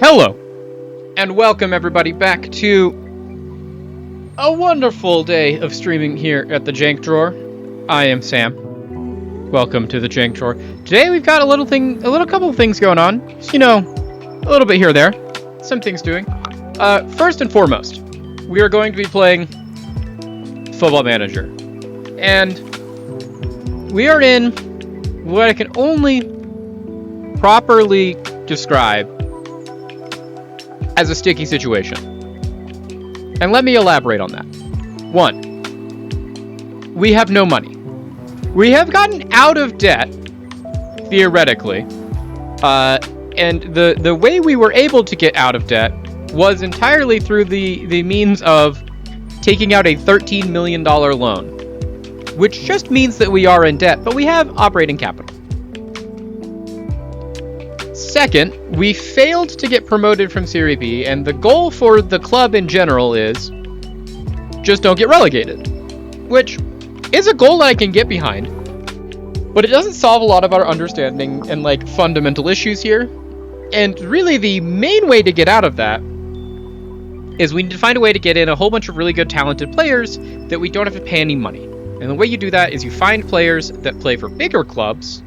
Hello, and welcome everybody back to a wonderful day of streaming here at the Jank Drawer. I am Sam. Welcome to the Jank Drawer. Today we've got a couple of things going on. Just, a little bit here or there. Some things doing. First and foremost, we are going to be playing Football Manager. And we are in what I can only properly describe as a sticky situation. And let me elaborate on that. 1, we have no money. We have gotten out of debt, theoretically, and the way we were able to get out of debt was entirely through the means of taking out a $13 million loan, which just means that we are in debt, but we have operating capital. Second, we failed to get promoted from Serie B, and the goal for the club in general is just don't get relegated, which is a goal that I can get behind, but it doesn't solve a lot of our understanding and like fundamental issues here. And really the main way to get out of that is we need to find a way to get in a whole bunch of really good talented players that we don't have to pay any money. And the way you do that is you find players that play for bigger clubs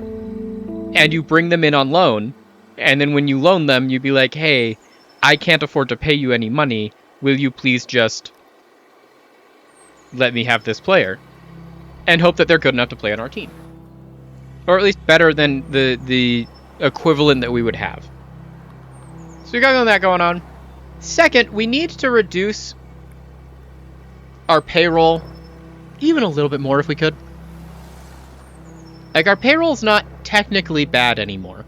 and you bring them in on loan. And then when you loan them, you'd be like, hey, I can't afford to pay you any money. Will you please just let me have this player? And hope that they're good enough to play on our team. Or at least better than the equivalent that we would have. So we got that going on. Second, we need to reduce our payroll even a little bit more if we could. Like, our payroll's not technically bad anymore.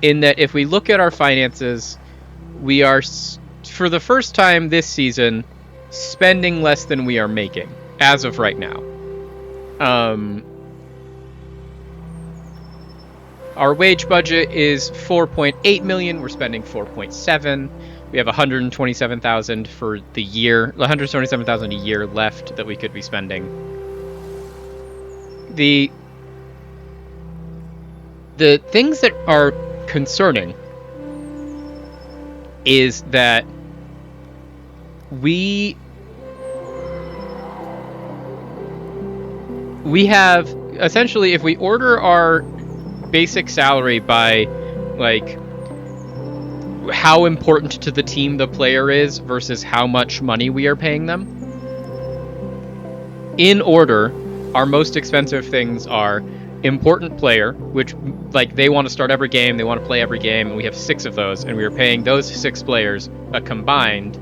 In that if we look at our finances, we are, for the first time this season, spending less than we are making, as of right now. Our wage budget is 4.8 million. We're spending 4.7. We have 127,000 for the year, 127,000 a year left that we could be spending. The things that are concerning is that we have essentially, if we order our basic salary by like how important to the team the player is versus how much money we are paying them, in order, our most expensive things are important player, which like they want to start every game, they want to play every game, and we have 6 of those, and we are paying those 6 players a combined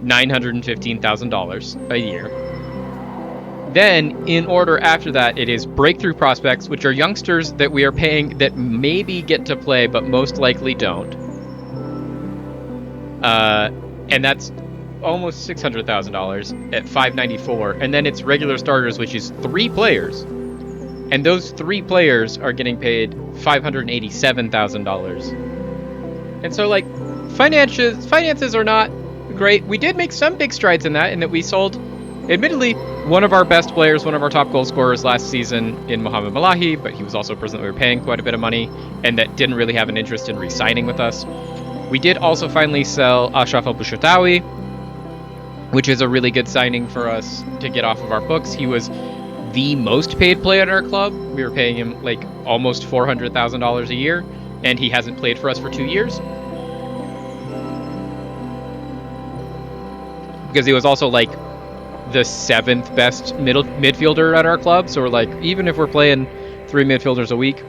$915,000 a year. Then, in order after that, it is breakthrough prospects, which are youngsters that we are paying that maybe get to play, but most likely don't. And that's almost $600,000 at $594. And then it's regular starters, which is 3 players. And those 3 players are getting paid $587,000. And so, like, finances are not great. We did make some big strides in that we sold, admittedly, one of our best players, one of our top goal scorers last season in Mohamed Malahi, but he was also a person that we were paying quite a bit of money and that didn't really have an interest in re-signing with us. We did also finally sell Ashraf El-Bouchatawi, which is a really good signing for us to get off of our books. He was the most paid player at our club. We were paying him like almost $400,000 a year, and he hasn't played for us for 2 years. Because he was also like the 7th best midfielder at our club. So we're like, even if we're playing 3 midfielders a week,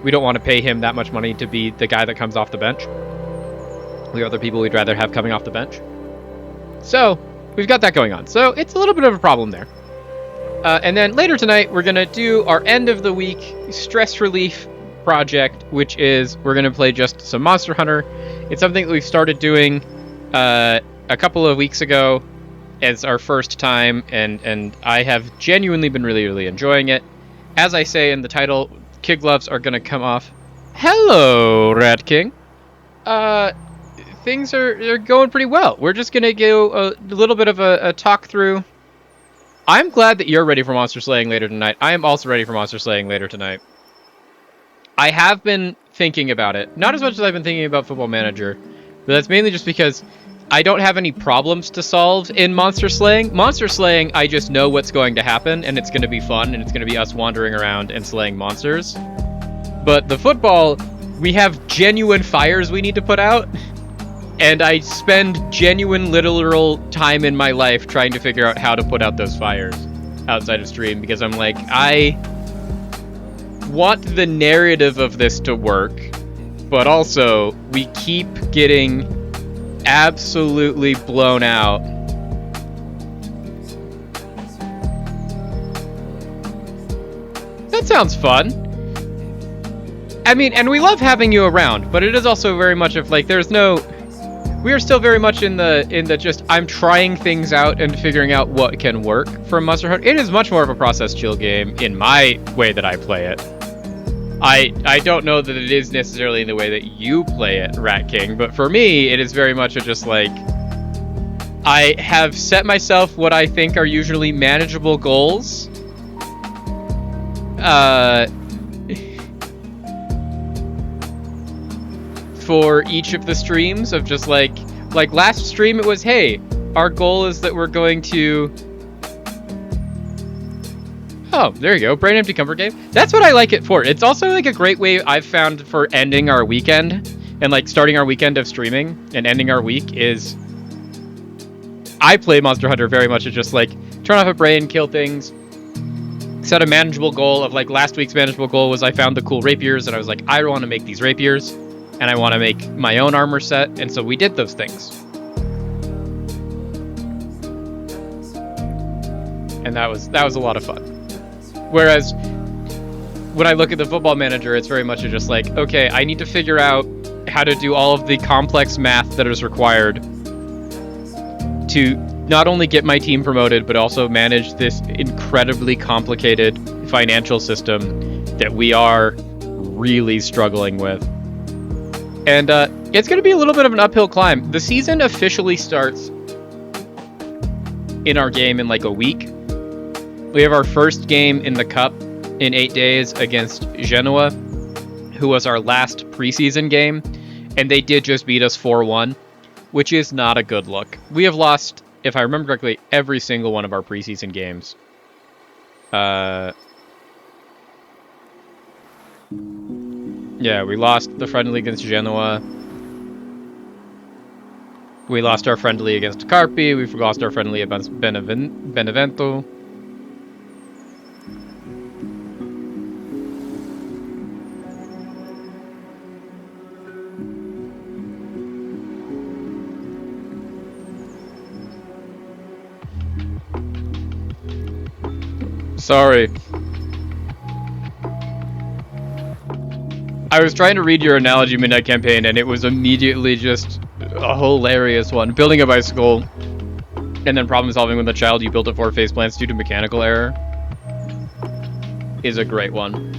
we don't want to pay him that much money to be the guy that comes off the bench. We have other people we'd rather have coming off the bench. So we've got that going on. So it's a little bit of a problem there. And then later tonight, we're going to do our end of the week stress relief project, which is we're going to play just some Monster Hunter. It's something that we've started doing a couple of weeks ago as our first time, and I have genuinely been really, really enjoying it. As I say in the title, kid gloves are going to come off. Hello, Rat King. Things are going pretty well. We're just going to go a little bit of a talk through. I'm glad that you're ready for Monster Slaying later tonight. I am also ready for Monster Slaying later tonight. I have been thinking about it. Not as much as I've been thinking about Football Manager, but that's mainly just because I don't have any problems to solve in Monster Slaying. Monster Slaying, I just know what's going to happen, and it's going to be fun, and it's going to be us wandering around and slaying monsters. But the football, we have genuine fires we need to put out, and I spend genuine, literal time in my life trying to figure out how to put out those fires outside of stream, because I'm like, I want the narrative of this to work, but also, we keep getting absolutely blown out. That sounds fun. I mean, and we love having you around, but it is also very much of like, there's no we are still very much in the just I'm trying things out and figuring out what can work from Monster Hunter. It is much more of a process chill game in my way that I play it. I don't know that it is necessarily in the way that you play it, Rat King, but for me, it is very much a just like I have set myself what I think are usually manageable goals. For each of the streams of just like last stream it was, hey, our goal is that we're going to there you go, Brain Empty Comfort Game. That's what I like it for. It's also like a great way I've found for ending our weekend and like starting our weekend of streaming and ending our week is I play Monster Hunter very much as just like turn off a brain, kill things, set a manageable goal of like last week's manageable goal was I found the cool rapiers and I was like, I want to make these rapiers and I want to make my own armor set. And so we did those things. And that was a lot of fun. Whereas when I look at the Football Manager, it's very much just like, okay, I need to figure out how to do all of the complex math that is required to not only get my team promoted, but also manage this incredibly complicated financial system that we are really struggling with. And it's going to be a little bit of an uphill climb. The season officially starts in our game in like a week. We have our first game in the Cup in 8 days against Genoa, who was our last preseason game, and they did just beat us 4-1, which is not a good look. We have lost, if I remember correctly, every single one of our preseason games. Yeah, we lost the friendly against Genoa. We lost our friendly against Carpi. We've lost our friendly against Benevento. Sorry. I was trying to read your analogy Midnight Campaign, and it was immediately just a hilarious one. Building a bicycle, and then problem solving with the child you built it for face plants due to mechanical error is a great one.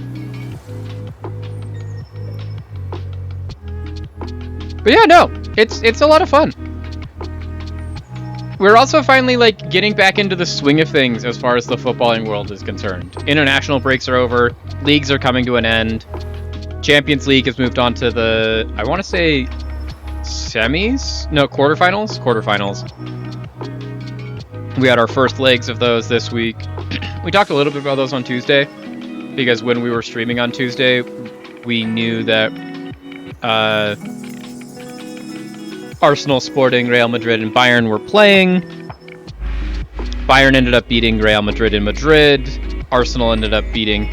But yeah, no, it's a lot of fun. We're also finally like getting back into the swing of things as far as the footballing world is concerned. International breaks are over, leagues are coming to an end. Champions League has moved on to the, I want to say, semis? No, quarterfinals? Quarterfinals. We had our first legs of those this week. We talked a little bit about those on Tuesday, because when we were streaming on Tuesday, we knew that Arsenal, Sporting, Real Madrid, and Bayern were playing. Bayern ended up beating Real Madrid in Madrid. Arsenal ended up beating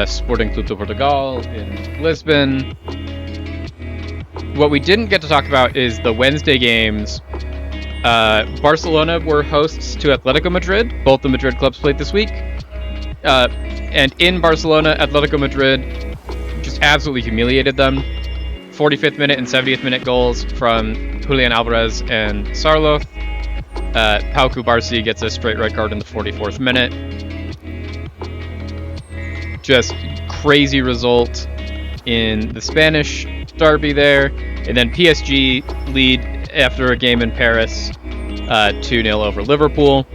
Sporting Clube de Portugal in Lisbon. What we didn't get to talk about is the Wednesday games. Barcelona were hosts to Atletico Madrid. Both the Madrid clubs played this week. And in Barcelona, Atletico Madrid just absolutely humiliated them. 45th minute and 70th minute goals from Julian Alvarez and Sarlo. Pau Cubarsí gets a straight red card in the 44th minute. Just crazy result in the Spanish derby there. And then PSG lead after a game in Paris 2-0 over Liverpool.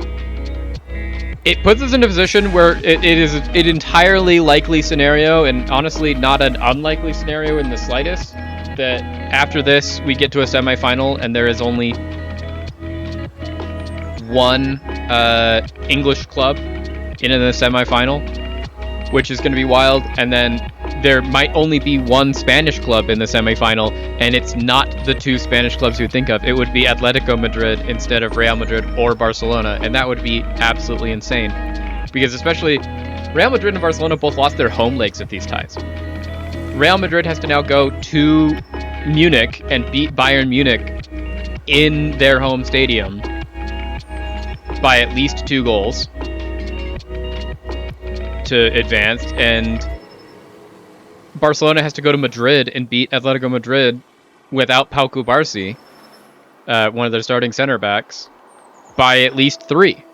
It puts us in a position where it is an entirely likely scenario, and honestly not an unlikely scenario in the slightest, that after this we get to a semifinal and there is only one English club in the semifinal, which is going to be wild, and then there might only be one Spanish club in the semifinal, and it's not the two Spanish clubs you would think of. It would be Atletico Madrid instead of Real Madrid or Barcelona, and that would be absolutely insane. Because especially Real Madrid and Barcelona both lost their home legs at these ties. Real Madrid has to now go to Munich and beat Bayern Munich in their home stadium by at least 2 goals to advance, and Barcelona has to go to Madrid and beat Atletico Madrid without Pau Cubarsí one of their starting center backs, by at least 3.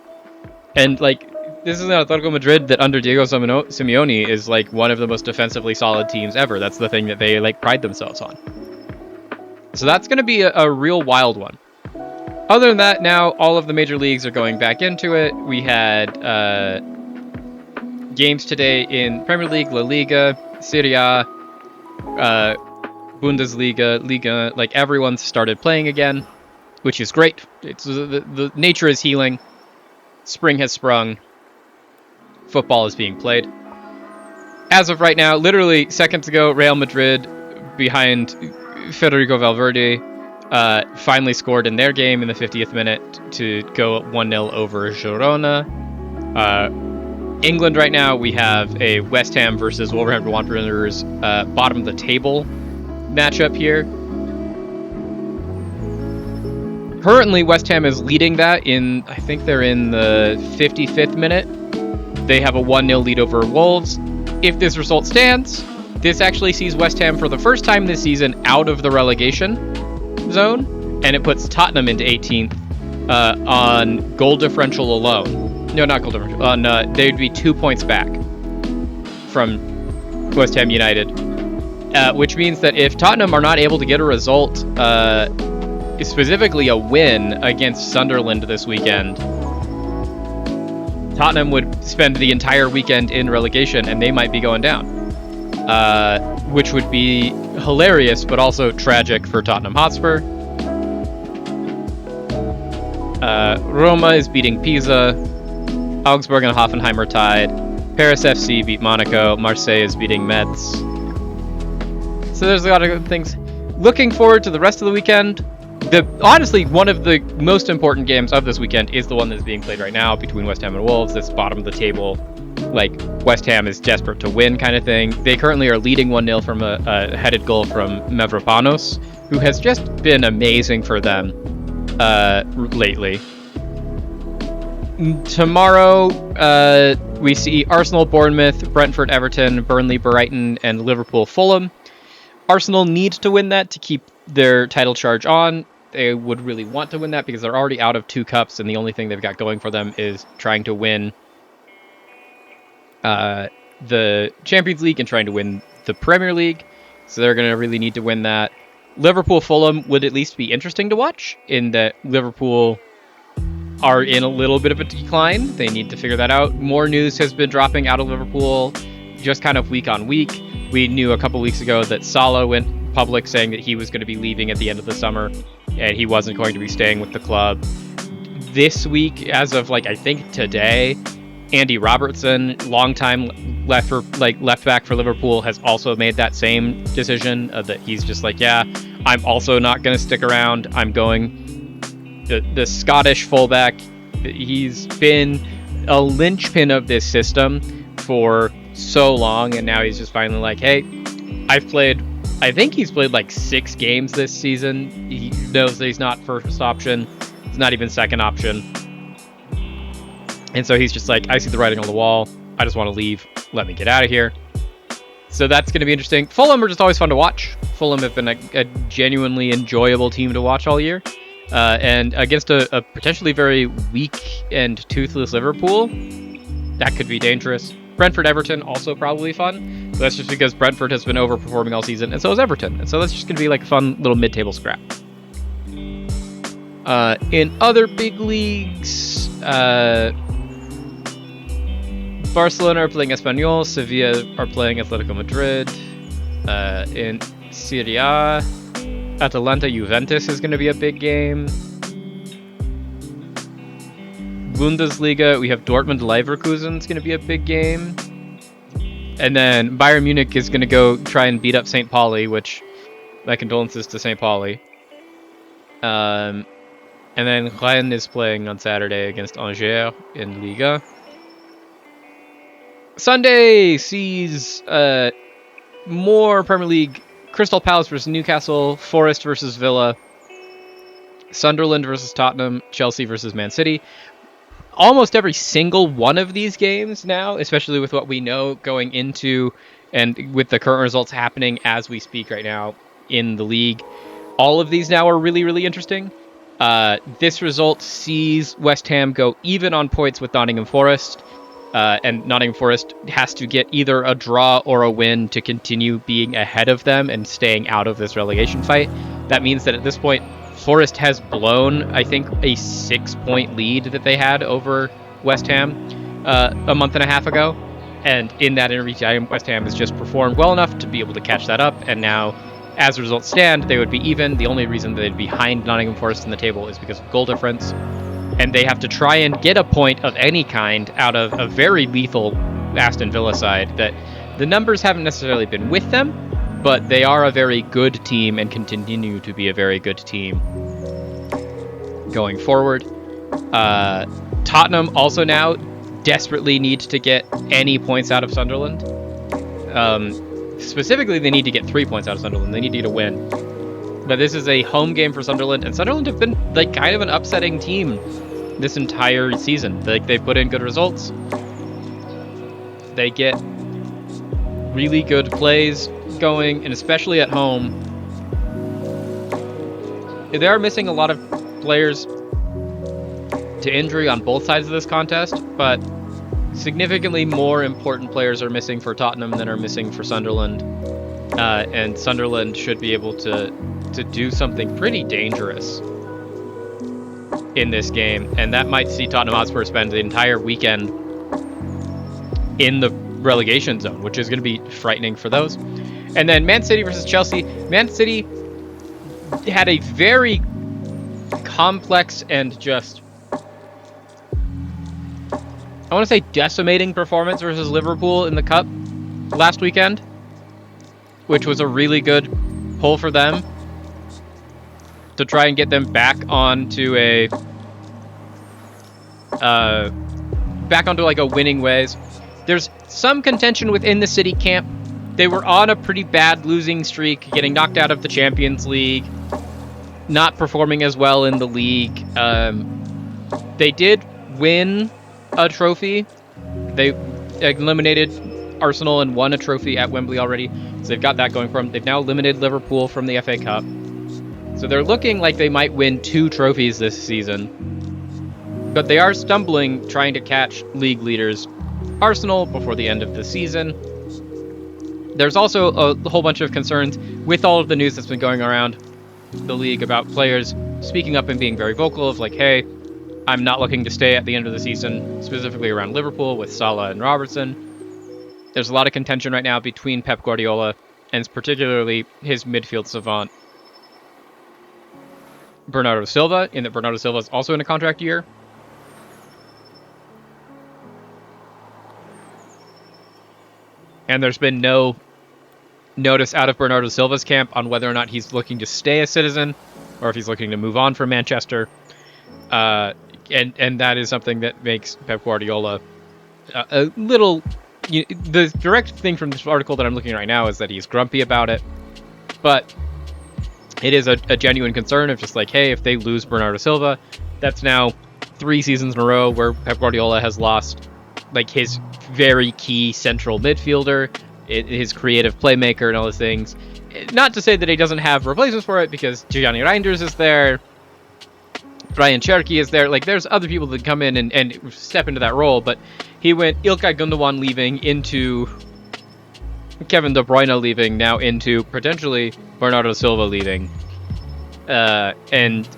And like, this is an Atletico Madrid that under Diego Simeone is like one of the most defensively solid teams ever. That's the thing that they like pride themselves on. So that's going to be a real wild one. Other than that, now all of the major leagues are going back into it. We had games today in Premier League, La Liga, Serie A, Bundesliga, Liga. Like, everyone's started playing again, which is great. It's the nature is healing. Spring has sprung. Football is being played. As of right now, literally seconds ago, Real Madrid, behind Federico Valverde, finally scored in their game in the 50th minute to go 1-0 over Girona. England right now, we have a West Ham versus Wolverhampton Wanderers bottom of the table matchup here. Currently, West Ham is leading that in, I think they're in the 55th minute. They have a 1-0 lead over Wolves. If this result stands, this actually sees West Ham for the first time this season out of the relegation zone, and it puts Tottenham into 18th on goal differential alone. No, not goal differential. They'd be 2 points back from West Ham United, which means that if Tottenham are not able to get a result, specifically a win against Sunderland this weekend, Tottenham would spend the entire weekend in relegation, and they might be going down, which would be hilarious, but also tragic for Tottenham Hotspur. Roma is beating Pisa. Augsburg and Hoffenheim are tied. Paris FC beat Monaco. Marseille is beating Metz. So there's a lot of good things. Looking forward to the rest of the weekend. Honestly, one of the most important games of this weekend is the one that's being played right now between West Ham and Wolves. This bottom of the table, like, West Ham is desperate to win kind of thing. They currently are leading 1-0 from a headed goal from Mavropanos, who has just been amazing for them lately. Tomorrow, we see Arsenal, Bournemouth, Brentford, Everton, Burnley, Brighton, and Liverpool, Fulham. Arsenal need to win that to keep their title charge on. They would really want to win that because they're already out of 2 cups, and the only thing they've got going for them is trying to win the Champions League and trying to win the Premier League. So they're going to really need to win that. Liverpool, Fulham would at least be interesting to watch, in that Liverpool are in a little bit of a decline. They need to figure that out. More news has been dropping out of Liverpool just kind of week on week. We knew a couple weeks ago that Salah went public saying that he was going to be leaving at the end of the summer and he wasn't going to be staying with the club. This week, as of I think today, Andy Robertson, longtime left back for Liverpool, has also made that same decision that he's just I'm also not going to stick around. I'm going. The Scottish fullback, he's been a linchpin of this system for so long, and now he's just finally hey, I think he's played 6 games this season. He knows that he's not first option. He's not even second option. And so he's just I see the writing on the wall. I just want to leave. Let me get out of here. So that's going to be interesting. Fulham are just always fun to watch. Fulham have been a genuinely enjoyable team to watch all year. And against a potentially very weak and toothless Liverpool, that could be dangerous. Brentford, Everton, also probably fun. So that's just because Brentford has been overperforming all season, and so is Everton. And so that's just going to be a fun little mid-table scrap. In other big leagues, Barcelona are playing Espanyol, Sevilla are playing Atletico Madrid. In Serie A, Atalanta Juventus is going to be a big game. Bundesliga, we have Dortmund Leverkusen. It's going to be a big game. And then Bayern Munich is going to go try and beat up St. Pauli, which, my condolences to St. Pauli. And then Rennes is playing on Saturday against Angers in Liga. Sunday sees more Premier League. Crystal Palace versus Newcastle, Forest versus Villa, Sunderland versus Tottenham, Chelsea versus Man City. Almost every single one of these games now, especially with what we know going into and with the current results happening as we speak right now in the league, all of these now are really, really interesting. This result sees West Ham go even on points with Nottingham Forest, and Nottingham Forest has to get either a draw or a win to continue being ahead of them and staying out of this relegation fight. That means that at this point, Forest has blown, I think, a 6-point lead that they had over West Ham a month and a half ago. And in that interview time, West Ham has just performed well enough to be able to catch that up. And now, as results stand, they would be even. The only reason they'd be behind Nottingham Forest in the table is because of goal difference. And they have to try and get a point of any kind out of a very lethal Aston Villa side that the numbers haven't necessarily been with them, but they are a very good team and continue to be a very good team going forward. Tottenham also now desperately need to get any points out of Sunderland. Specifically, they need to get 3 points out of Sunderland. They need to get a win. But this is a home game for Sunderland, and Sunderland have been like kind of an upsetting team this entire season. Like, they put in good results. They get really good plays going, and especially at home. They are missing a lot of players to injury on both sides of this contest, but significantly more important players are missing for Tottenham than are missing for Sunderland. And Sunderland should be able to do something pretty dangerous in this game, and that might see Tottenham Hotspur spend the entire weekend in the relegation zone, which is going to be frightening for those. And then Man City versus Chelsea. Man City had a very complex and just, I want to say, decimating performance versus Liverpool in the Cup last weekend, which was a really good pull for them to try and get them back onto like a winning ways. There's some contention within the City camp. They were on a pretty bad losing streak, getting knocked out of the Champions League, not performing as well in the league. They did win a trophy. They eliminated Arsenal and won a trophy at Wembley already, so they've got that going for them. They've now eliminated Liverpool from the FA Cup, so they're looking like they might win 2 trophies this season. But they are stumbling trying to catch league leaders Arsenal before the end of the season. There's also a whole bunch of concerns with all of the news that's been going around the league about players speaking up and being very vocal of like, hey, I'm not looking to stay at the end of the season, specifically around Liverpool with Salah and Robertson. There's a lot of contention right now between Pep Guardiola and particularly his midfield savant, Bernardo Silva, in that Bernardo Silva is also in a contract year. And there's been no notice out of Bernardo Silva's camp on whether or not he's looking to stay a Citizen or if he's looking to move on from Manchester. And that is something that makes Pep Guardiola a little... the direct thing from this article that I'm looking at right now is that he's grumpy about it. But it is a genuine concern of just like, hey, if they lose Bernardo Silva, that's now 3 seasons in a row where Pep Guardiola has lost like his very key central midfielder, his creative playmaker and all those things. Not to say that he doesn't have replacements for it, because Gianni Reinders is there, Ryan Cherki is there. Like, there's other people that come in and step into that role, but he went Ilkay Gundogan leaving into Kevin De Bruyne leaving, now into potentially Bernardo Silva leaving. And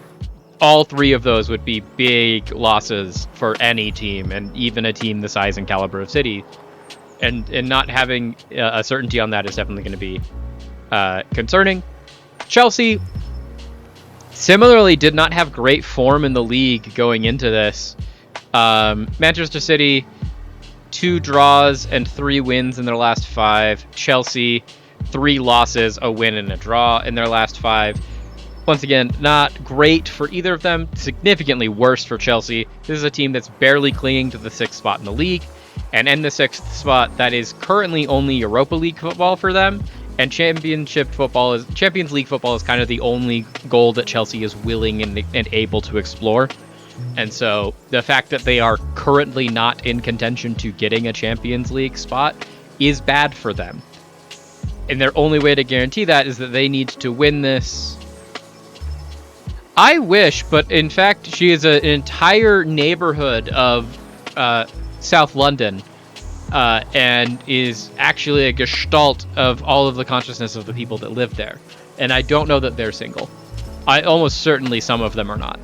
all 3 of those would be big losses for any team, and even a team the size and caliber of City. And not having a certainty on that is definitely going to be concerning. Chelsea similarly did not have great form in the league going into this. Manchester City, 2 draws and 3 wins in their last 5. Chelsea, 3 losses, a win and a draw in their last 5. Once again, not great for either of them. Significantly worse for Chelsea. This is a team that's barely clinging to the 6th spot in the league. And in the 6th spot, that is currently only Europa League football for them. And Champions League football is kind of the only goal that Chelsea is willing and able to explore. And so the fact that they are currently not in contention to getting a Champions League spot is bad for them. And their only way to guarantee that is that they need to win this I wish, but in fact, she is an entire neighborhood of South London, and is actually a gestalt of all of the consciousness of the people that live there. And I don't know that they're single. I almost certainly some of them are not.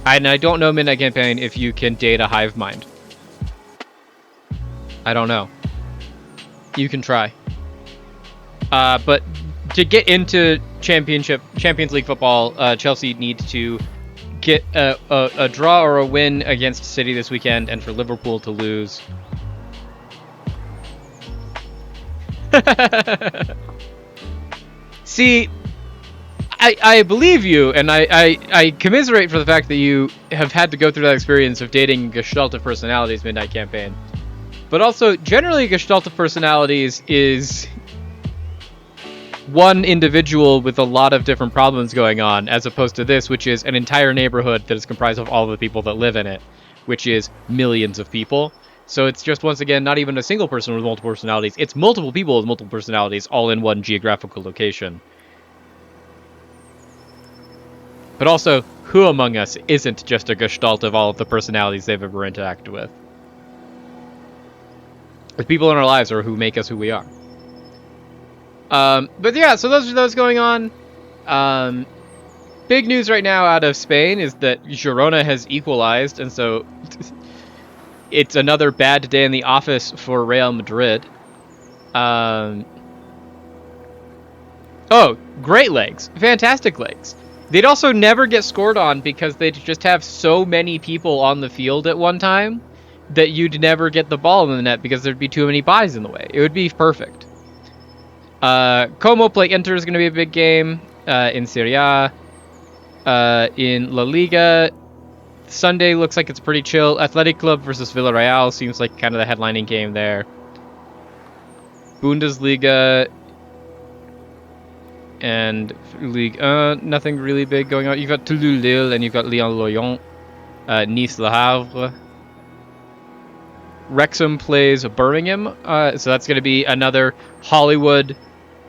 And I don't know, Midnight Campaign, if you can date a hive mind. I don't know. You can try. But to get into Champions League football, Chelsea needs to get a draw or a win against City this weekend, and for Liverpool to lose. See, I believe you, and I commiserate for the fact that you have had to go through that experience of dating Gestalt of Personalities Midnight Campaign. But also, generally, Gestalt of Personalities is one individual with a lot of different problems going on, as opposed to this, which is an entire neighborhood that is comprised of all the people that live in it, which is millions of people. So it's just, once again, not even a single person with multiple personalities. It's multiple people with multiple personalities, all in one geographical location. But also, who among us isn't just a gestalt of all of the personalities they've ever interacted with? The people in our lives are who make us who we are. But yeah, so those are those going on. Big news right now out of Spain is that Girona has equalized, and so it's another bad day in the office for Real Madrid. Oh, great legs. Fantastic legs. They'd also never get scored on because they'd just have so many people on the field at one time that you'd never get the ball in the net because there'd be too many buys in the way. It would be perfect. Como play Inter is going to be a big game in Serie A. In La Liga, Sunday looks like it's pretty chill. Athletic Club versus Villarreal seems like kind of the headlining game there. Bundesliga and League, nothing really big going on. You've got Toulouse Lille and you've got Lyon Lorient, Nice Le Havre. Wrexham plays Birmingham, so that's going to be another Hollywood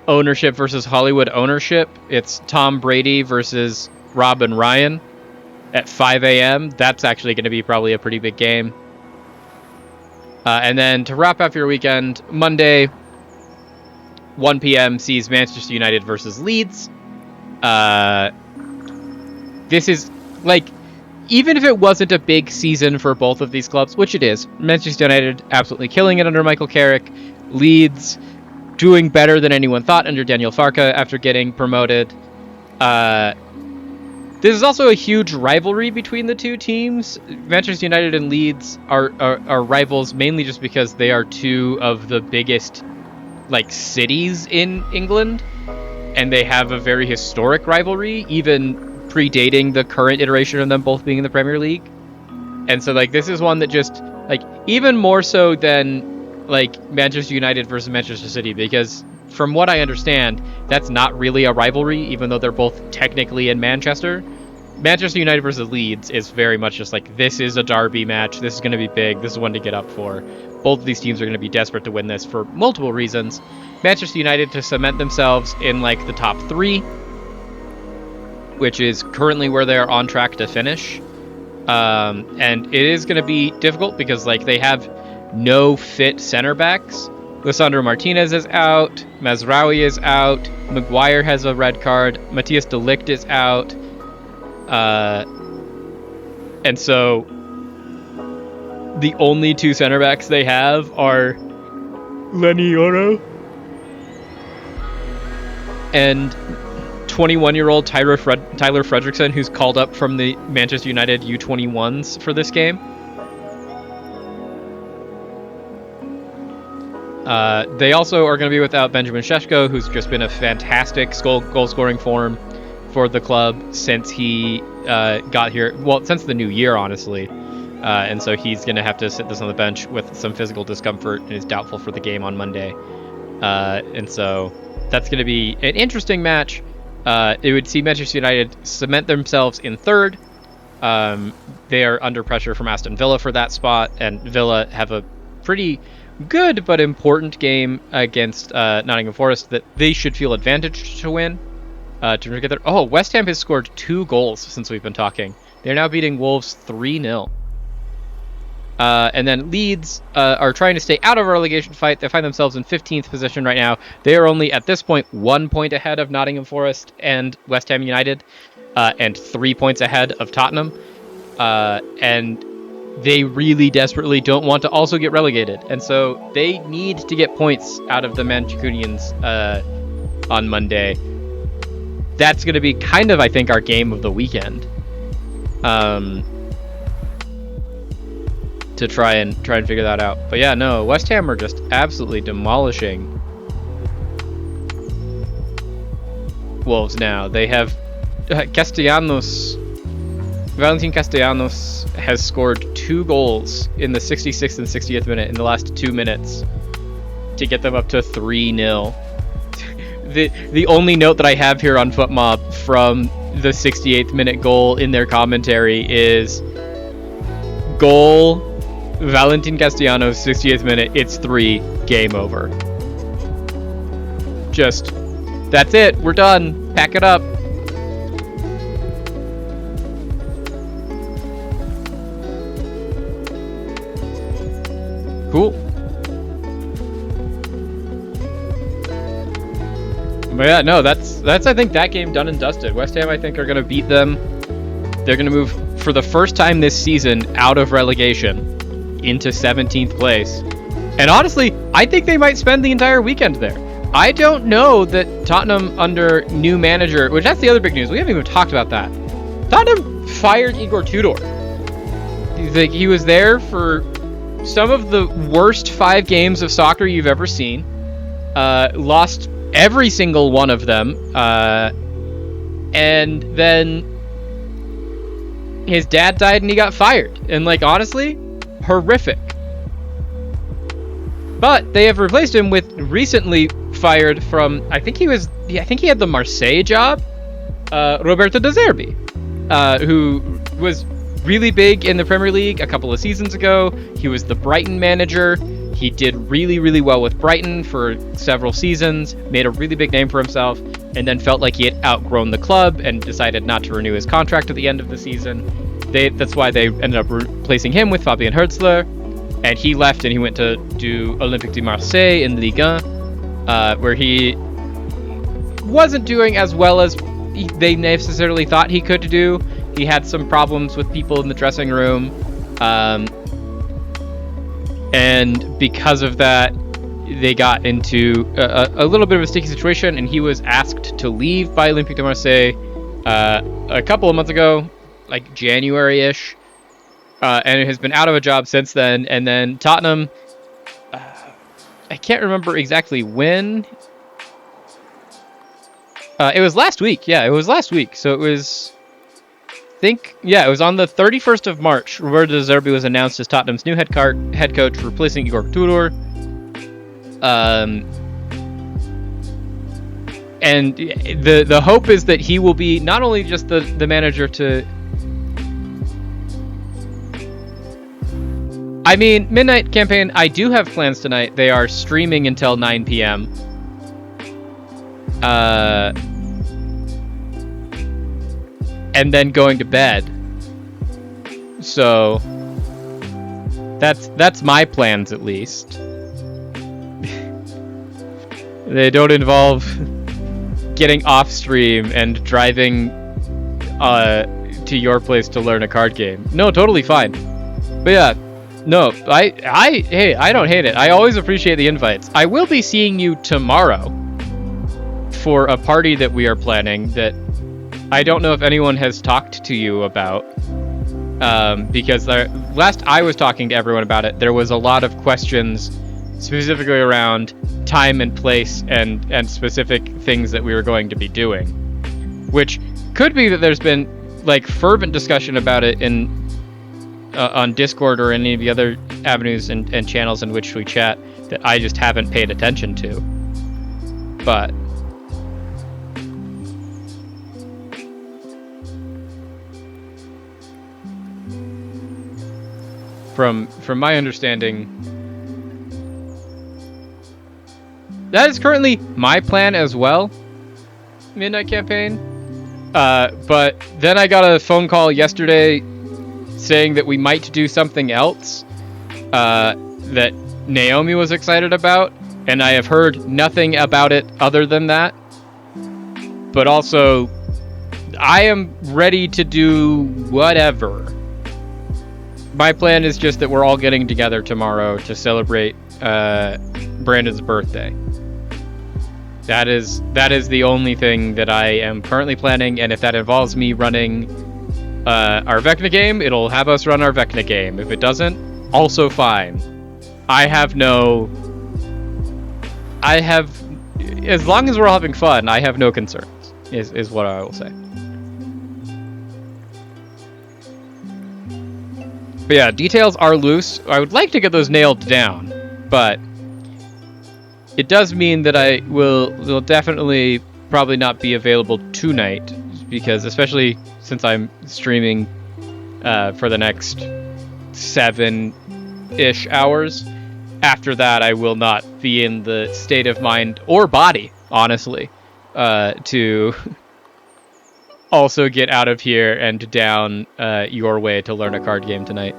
ownership versus Hollywood ownership. It's Tom Brady versus Rob and Ryan at 5 a.m. That's actually going to be probably a pretty big game. And then to wrap up your weekend, Monday, 1 p.m. sees Manchester United versus Leeds. This is, like, even if it wasn't a big season for both of these clubs, which it is, Manchester United absolutely killing it under Michael Carrick. Leeds doing better than anyone thought under Daniel Farke after getting promoted. This is also a huge rivalry between the two teams. Manchester United and Leeds are rivals mainly just because they are two of the biggest, like, cities in England, and they have a very historic rivalry, even predating the current iteration of them both being in the Premier League. And so, like, this is one that just, like, even more so than, like, Manchester United versus Manchester City, because from what I understand, that's not really a rivalry, even though they're both technically in Manchester. Manchester United versus Leeds is very much just like, this is a derby match, this is going to be big, this is one to get up for. Both of these teams are going to be desperate to win this for multiple reasons. Manchester United to cement themselves in, like, the top three, which is currently where they're on track to finish. And it is going to be difficult because, like, they have no fit center backs. Lisandro Martinez is out, Mazraoui is out, Maguire has a red card, Matthias de Ligt is out. And so the only two center backs they have are Lenny Yoro and 21-year-old Tyler Fredrickson, who's called up from the Manchester United U21s for this game. They also are going to be without Benjamin Šeško, who's just been a fantastic goal-scoring form for the club since he got here. Well, since the new year, honestly. And so he's going to have to sit this on the bench with some physical discomfort and is doubtful for the game on Monday. And so that's going to be an interesting match. It would see Manchester United cement themselves in third. They are under pressure from Aston Villa for that spot, and Villa have a pretty good but important game against Nottingham Forest that they should feel advantaged to win. to get there. Oh, West Ham has scored 2 goals since we've been talking. They're now beating Wolves 3-0. And then Leeds are trying to stay out of a relegation fight. They find themselves in 15th position right now. They are only, at this point, 1 point ahead of Nottingham Forest and West Ham United, and 3 points ahead of Tottenham. And they really desperately don't want to also get relegated. And so they need to get points out of the Mancunians on Monday. That's going to be kind of, I think, our game of the weekend. To try and figure that out. But yeah, no, West Ham are just absolutely demolishing Wolves now. They have Valentin Castellanos has scored 2 goals in the 66th and 60th minute in the last 2 minutes to get them up to 3-0. The only note that I have here on FootMob from the 68th minute goal in their commentary is goal Valentin Castellanos, 60th minute, it's 3, game over. Just, that's it, we're done, pack it up. Cool. But yeah, no, that's I think that game done and dusted. West Ham, I think, are going to beat them. They're going to move, for the first time this season, out of relegation into 17th place. And honestly, I think they might spend the entire weekend there. I don't know that Tottenham under new manager, which that's the other big news. We haven't even talked about that. Tottenham fired Igor Tudor. He was there for some of the worst 5 games of soccer you've ever seen. Lost every single one of them. And then his dad died and he got fired. And honestly, horrific. But they have replaced him with recently fired from, I think he had the Marseille job, Roberto De Zerbi, who was really big in the Premier League a couple of seasons ago. He was the Brighton manager. He did really, really well with Brighton for several seasons, made a really big name for himself, and then felt like he had outgrown the club and decided not to renew his contract at the end of the season. That's why they ended up replacing him with Fabian Hürzeler, and he left and he went to do Olympique de Marseille in Ligue 1, where he wasn't doing as well as they necessarily thought he could do. He had some problems with people in the dressing room, and because of that, they got into a little bit of a sticky situation, and he was asked to leave by Olympique de Marseille a couple of months ago, like January-ish, and it has been out of a job since then. And then Tottenham, I can't remember exactly when. It was last week. Yeah, it was last week. So it was, it was on the 31st of March. Roberto De Zerbi was announced as Tottenham's new head coach, replacing Igor Tudor. And the hope is that he will be not only just the manager to... I mean, Midnight Campaign, I do have plans tonight. They are streaming until 9 p.m. And then going to bed. So that's my plans, at least. They don't involve getting off stream and driving to your place to learn a card game. No, totally fine. But yeah, no, I don't hate it. I always appreciate the invites. I will be seeing you tomorrow for a party that we are planning that I don't know if anyone has talked to you about, because last I was talking to everyone about it, there was a lot of questions specifically around time and place and specific things that we were going to be doing, which could be that there's been fervent discussion about it on Discord or any of the other avenues and channels in which we chat that I just haven't paid attention to. But from my understanding, that is currently my plan as well. Midnight Campaign. But then I got a phone call yesterday saying that we might do something else that Naomi was excited about, and I have heard nothing about it other than that. But also, I am ready to do whatever. My plan is just that we're all getting together tomorrow to celebrate Brandon's birthday. That is the only thing that I am currently planning, and if that involves me running our Vecna game, it'll have us run our Vecna game. If it doesn't, also fine. As long as we're all having fun, I have no concerns, is what I will say. But yeah, details are loose. I would like to get those nailed down, but it does mean that I will definitely probably not be available tonight, because especially since I'm streaming for the next 7-ish hours. After that, I will not be in the state of mind or body, honestly, to also get out of here and down your way to learn a card game tonight.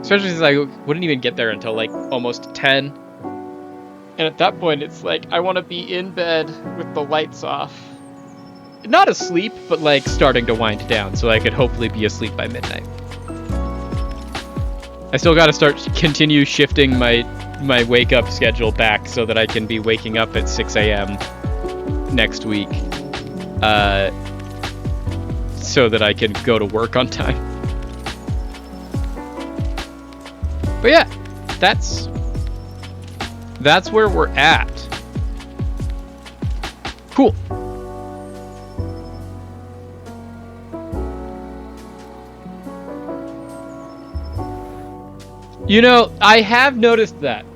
Especially since I wouldn't even get there until like almost 10. And at that point, it's like I want to be in bed with the lights off. Not asleep, but like starting to wind down so I could hopefully be asleep by midnight. I still got to continue shifting my wake up schedule back so that I can be waking up at 6 a.m. next week. So that I can go to work on time. But yeah, that's where we're at. Cool. You know, I have noticed that.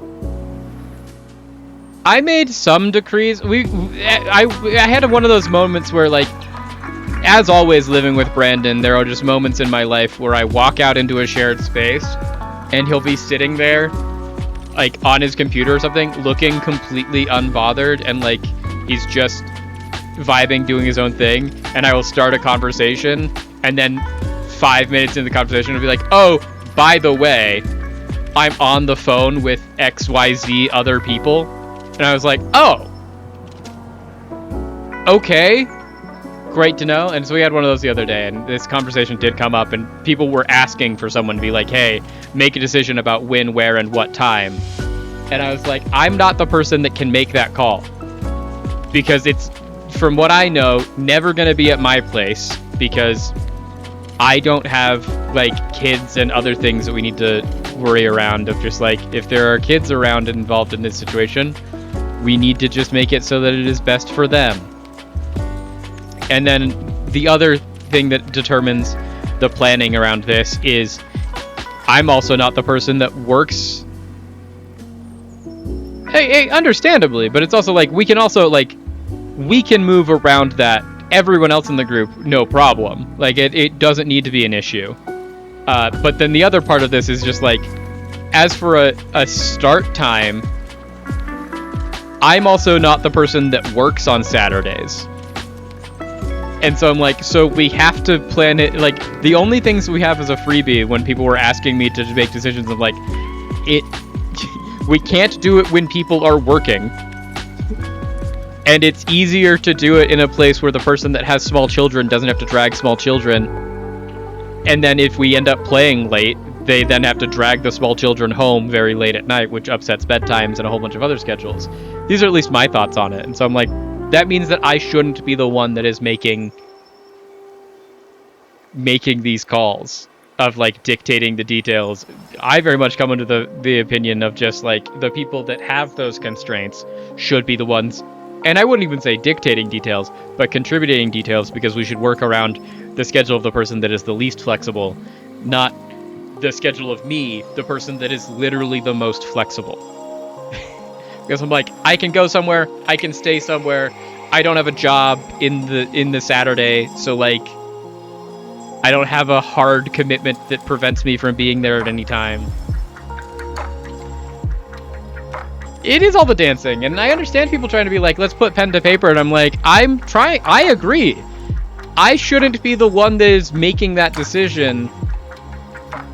I made some decrees. I had one of those moments where, like, as always living with Brandon, there are just moments in my life where I walk out into a shared space and he'll be sitting there, like, on his computer or something, looking completely unbothered, and, like, he's just vibing, doing his own thing, and I will start a conversation, and then 5 minutes into the conversation, I'll be like, oh, by the way, I'm on the phone with XYZ other people. And I was like, oh, okay, great to know. And so we had one of those the other day, and this conversation did come up, and people were asking for someone to be like, hey, make a decision about when, where, and what time. And I was like, I'm not the person that can make that call, because it's, from what I know, never going to be at my place, because I don't have, like, kids and other things that we need to worry around, of just, like, if there are kids around and involved in this situation, we need to just make it so that it is best for them. And then the other thing that determines the planning around this is I'm also not the person that works. Hey, understandably, but it's also like we can move around that. Everyone else in the group, no problem. Like, it doesn't need to be an issue. But then the other part of this is just like, as for a start time, I'm also not the person that works on Saturdays. And so I'm like, so we have to plan it. Like, the only things we have as a freebie when people were asking me to make decisions of like, we can't do it when people are working. And it's easier to do it in a place where the person that has small children doesn't have to drag small children. And then if we end up playing late, they then have to drag the small children home very late at night, which upsets bedtimes and a whole bunch of other schedules. These are at least my thoughts on it. And so I'm like, that means that I shouldn't be the one that is making these calls of, like, dictating the details. I very much come under the opinion of just, like, the people that have those constraints should be the ones, and I wouldn't even say dictating details, but contributing details, because we should work around the schedule of the person that is the least flexible, not the schedule of me, the person that is literally the most flexible. Because I'm like, I can go somewhere, I can stay somewhere, I don't have a job in the Saturday, so, like, I don't have a hard commitment that prevents me from being there at any time. It is all the dancing, and I understand people trying to be like, let's put pen to paper, and I'm like, I agree. I shouldn't be the one that is making that decision,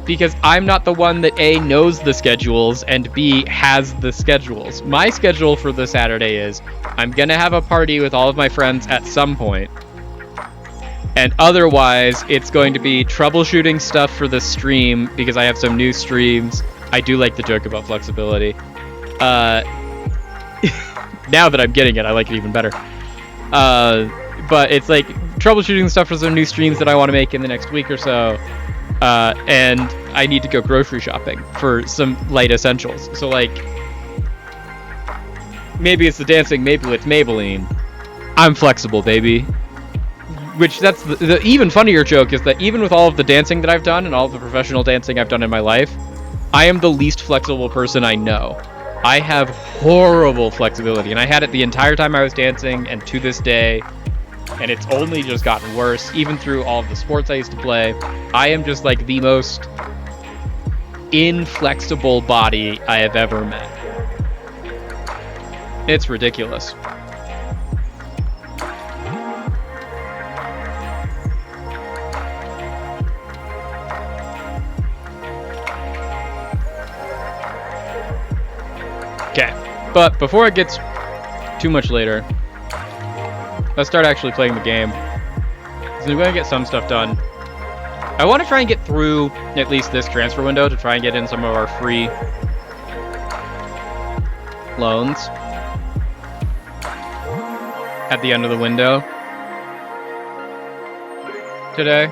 because I'm not the one that A, knows the schedules, and B, has the schedules. My schedule for the Saturday is, I'm gonna have a party with all of my friends at some point, and otherwise, it's going to be troubleshooting stuff for the stream, because I have some new streams. I do like the joke about flexibility. Now that I'm getting it, I like it even better. But it's like troubleshooting stuff for some new streams that I want to make in the next week or so. And I need to go grocery shopping for some light essentials. So like, maybe it's the dancing, maybe it's Maybelline. I'm flexible, baby. Which that's the even funnier joke is that even with all of the dancing that I've done and all of the professional dancing I've done in my life, I am the least flexible person I know. I have horrible flexibility, and I had it the entire time I was dancing and to this day, and it's only just gotten worse, even through all of the sports I used to play. I am just like the most inflexible body I have ever met. It's ridiculous. Okay, but before it gets too much later, let's start actually playing the game. So we're going to get some stuff done. I want to try and get through at least this transfer window to try and get in some of our free loans at the end of the window today.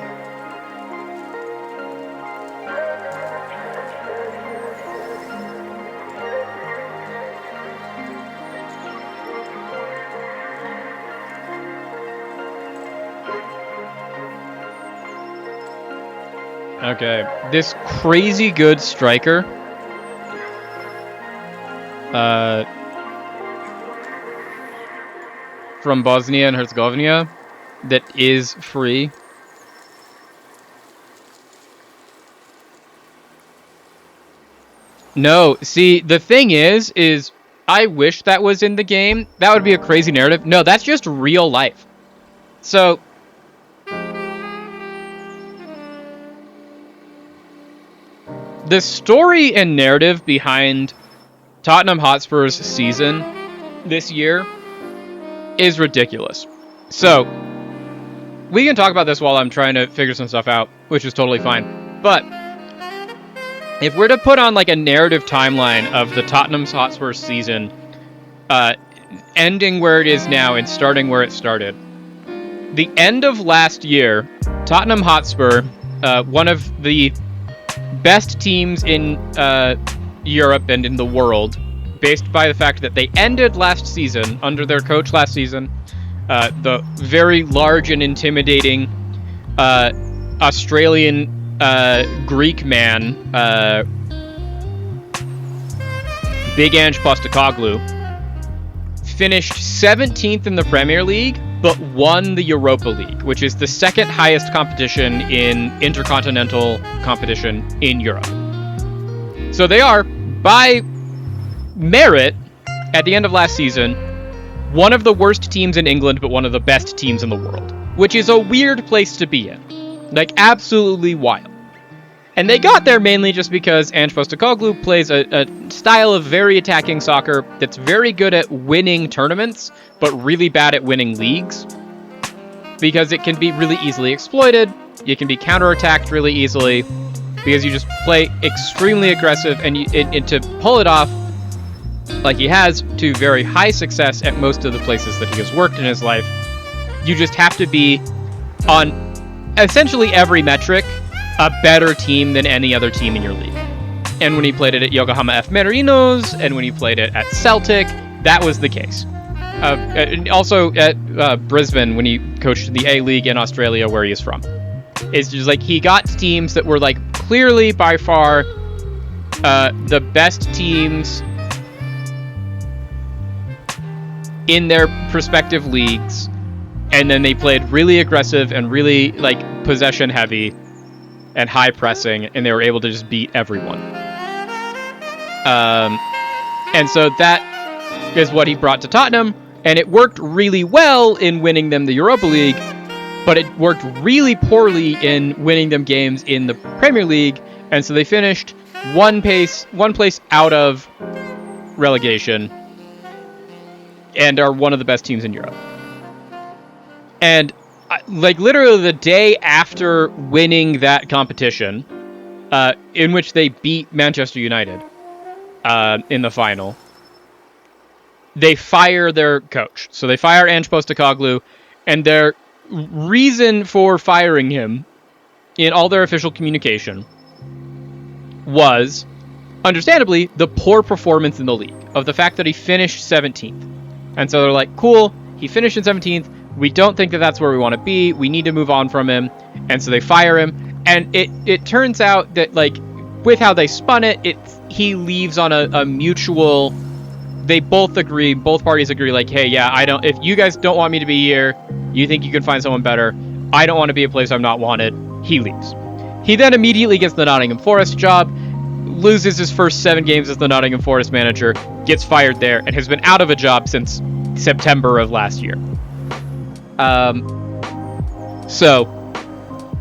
Okay, this crazy good striker, from Bosnia and Herzegovina, that is free. No, see, the thing is I wish that was in the game. That would be a crazy narrative. No, that's just real life. So the story and narrative behind Tottenham Hotspur's season this year is ridiculous. So, we can talk about this while I'm trying to figure some stuff out, which is totally fine. But if we're to put on like a narrative timeline of the Tottenham Hotspur season, ending where it is now and starting where it started, the end of last year, Tottenham Hotspur, one of the best teams in Europe and in the world, based by the fact that they ended last season under their coach last season, the very large and intimidating Australian Greek man, Big Ange Postecoglou, finished 17th in the Premier League, but won the Europa League, which is the second highest competition in intercontinental competition in Europe. So they are, by merit, at the end of last season, one of the worst teams in England, but one of the best teams in the world, which is a weird place to be in. Like, absolutely wild. And they got there mainly just because Ange Postecoglou plays a style of very attacking soccer that's very good at winning tournaments, but really bad at winning leagues. Because it can be really easily exploited, you can be counterattacked really easily, because you just play extremely aggressive, and to pull it off, like he has, to very high success at most of the places that he has worked in his life, you just have to be, on essentially every metric, a better team than any other team in your league. And when he played it at Yokohama F. Marinos, and when he played it at Celtic, that was the case. And also at Brisbane, when he coached the A-League in Australia, where he is from. It's just like, he got teams that were like clearly by far the best teams in their respective leagues, and then they played really aggressive and really like possession heavy and high pressing, and they were able to just beat everyone. And so that is what he brought to Tottenham, and it worked really well in winning them the Europa League, but it worked really poorly in winning them games in the Premier League, and so they finished one place out of relegation and are one of the best teams in Europe. And like literally the day after winning that competition, in which they beat Manchester United in the final, they fire their coach. So they fire Ange Postecoglou, and their reason for firing him in all their official communication was, understandably, the poor performance in the league, of the fact that he finished 17th. And so they're like, cool, he finished in 17th, we don't think that that's where we want to be, we need to move on from him, and so they fire him. And it turns out that, like, with how they spun it, he leaves on a mutual, they both parties agree, like, hey, yeah, if you guys don't want me to be here, you think you can find someone better, I don't want to be a place I'm not wanted, he leaves. He then immediately gets the Nottingham Forest job, loses his first 7 games as the Nottingham Forest manager, gets fired there, and has been out of a job since September of last year. So,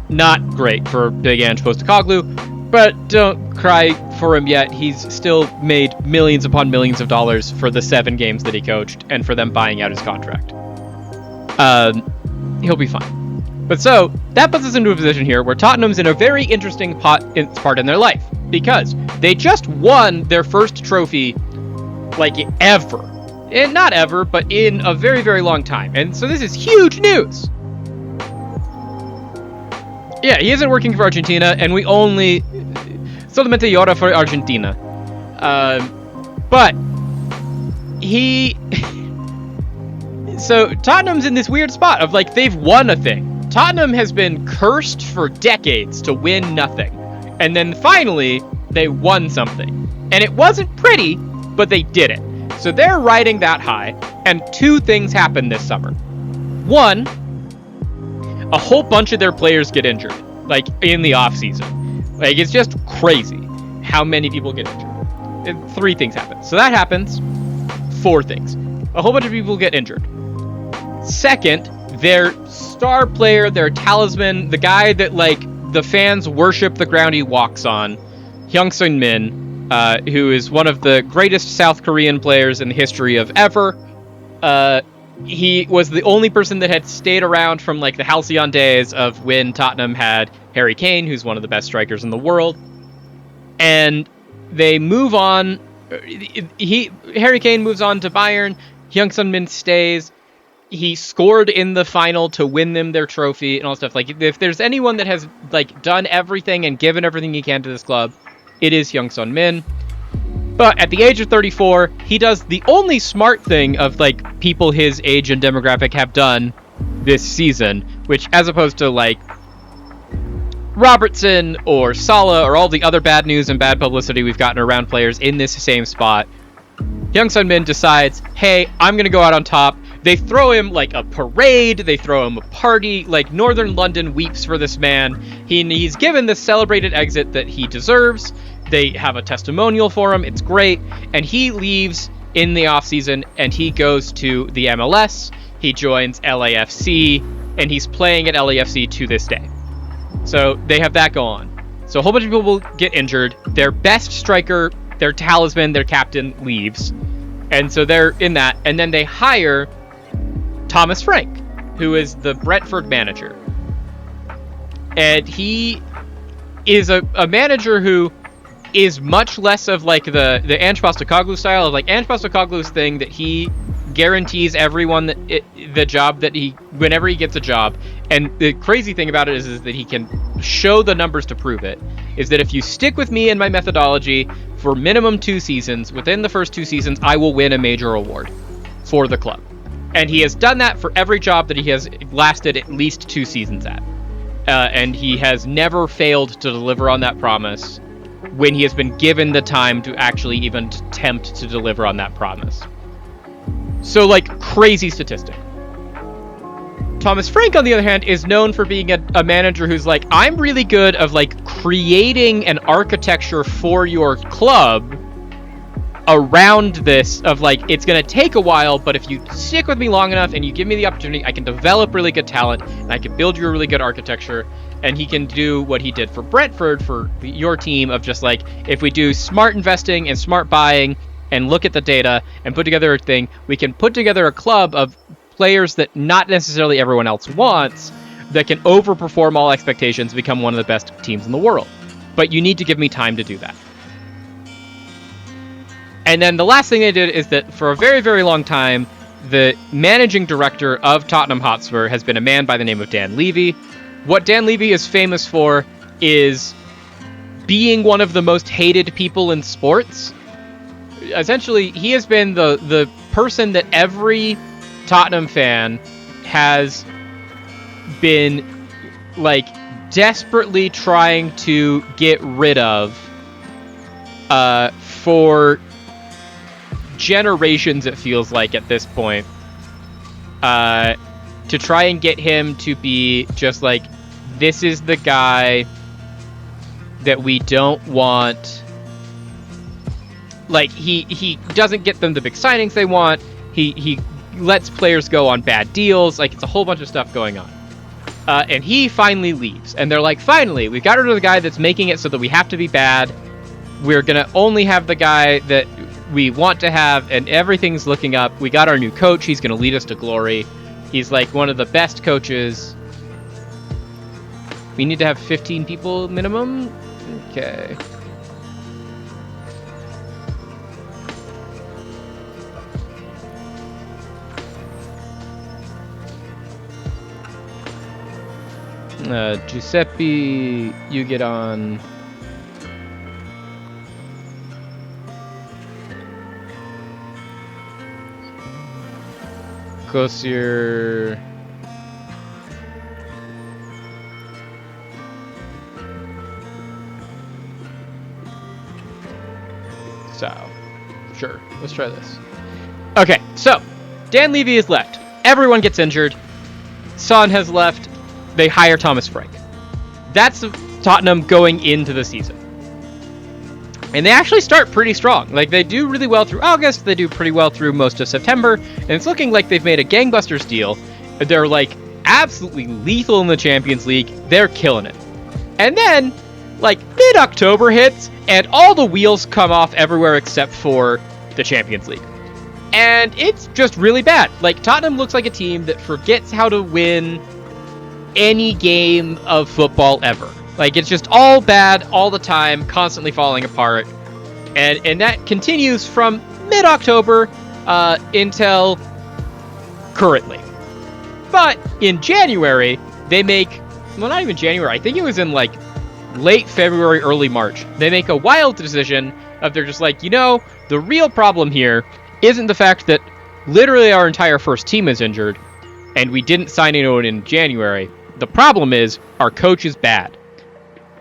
not great for Big Ange Postecoglou, but don't cry for him yet. He's still made millions upon millions of dollars for the 7 games that he coached, and for them buying out his contract. He'll be fine. But so, that puts us into a position here where Tottenham's in a very interesting part in their life, because they just won their first trophy, like, ever. And not ever, but in a very, very long time. And so this is huge news! Yeah, he isn't working for Argentina, and we only... solamente llora for Argentina. But... he... So, Tottenham's in this weird spot of, like, they've won a thing. Tottenham has been cursed for decades to win nothing. And then finally, they won something. And it wasn't pretty, but they did it. So they're riding that high, and 2 things happen this summer. One, a whole bunch of their players get injured, like, in the off-season. Like, it's just crazy how many people get injured. And 3 things happen. So that happens. 4 things. A whole bunch of people get injured. Second, their star player, their talisman, the guy that, like, the fans worship the ground he walks on, Heung Sun-min, who is one of the greatest South Korean players in the history of ever. He was the only person that had stayed around from, like, the halcyon days of when Tottenham had Harry Kane, who's one of the best strikers in the world. And they move on. Harry Kane moves on to Bayern. Heung Sun-min stays. He scored in the final to win them their trophy and all stuff. Like, if there's anyone that has, like, done everything and given everything he can to this club, it is Heung Sun-min. But at the age of 34, he does the only smart thing of, like, people his age and demographic have done this season, which, as opposed to, like, Robertson or Salah or all the other bad news and bad publicity we've gotten around players in this same spot, Heung Sun-min decides, hey, I'm going to go out on top. They throw him, like, a parade, they throw him a party, like, Northern London weeps for this man. He's given the celebrated exit that he deserves. They have a testimonial for him, it's great, and he leaves in the offseason, and he goes to the MLS, he joins LAFC, and he's playing at LAFC to this day. So, they have that go on. So, a whole bunch of people will get injured, their best striker, their talisman, their captain, leaves, and so they're in that, and then they hire Thomas Frank, who is the Brentford manager. And he is a manager who is much less of, like, the Ange Postecoglou style of, like, Ange Postecoglou's thing that he guarantees everyone the job that whenever he gets a job. And the crazy thing about it is that he can show the numbers to prove it, is that if you stick with me and my methodology for minimum 2 seasons, within the first 2 seasons, I will win a major award for the club. And he has done that for every job that he has lasted at least 2 seasons at. And he has never failed to deliver on that promise when he has been given the time to actually even attempt to deliver on that promise. So, like, crazy statistic. Thomas Frank, on the other hand, is known for being a manager who's like, I'm really good of, like, creating an architecture for your club around this of like, it's going to take a while, but if you stick with me long enough and you give me the opportunity, I can develop really good talent and I can build you a really good architecture. And he can do what he did for Brentford, for your team, of just like, if we do smart investing and smart buying and look at the data and put together a thing, we can put together a club of players that not necessarily everyone else wants, that can overperform all expectations, become one of the best teams in the world. But you need to give me time to do that. And then the last thing they did is that for a very, very long time, the managing director of Tottenham Hotspur has been a man by the name of Dan Levy. What Dan Levy is famous for is being one of the most hated people in sports. Essentially, he has been the person that every Tottenham fan has been like desperately trying to get rid of for generations, it feels like at this point, to try and get him to be just like, this is the guy that we don't want. Like, he doesn't get them the big signings they want. He lets players go on bad deals. Like, it's a whole bunch of stuff going on. And he finally leaves. And they're like, finally, we've got rid of the guy that's making it so that we have to be bad. We're going to only have the guy that we want to have, and everything's looking up. We got our new coach. He's going to lead us to glory. He's like one of the best coaches. We need to have 15 people minimum. Okay. Giuseppe, you get on. Kosir. So, sure, let's try this. Okay, so Dan Levy is left. Everyone gets injured. Son has left. They hire Thomas Frank. That's Tottenham going into the season. And they actually start pretty strong. Like, they do really well through August. They do pretty well through most of September. And it's looking like they've made a gangbusters deal. They're, like, absolutely lethal in the Champions League. They're killing it. And then, like, mid-October hits, and all the wheels come off everywhere except for the Champions League. And it's just really bad. Like, Tottenham looks like a team that forgets how to win any game of football ever. Like, it's just all bad all the time, constantly falling apart. And that continues from mid-October until currently. But in January, they make, well, not even January, I think it was in like late February, early March, they make a wild decision of, they're just like, you know, the real problem here isn't the fact that literally our entire first team is injured and we didn't sign anyone in January. The problem is our coach is bad.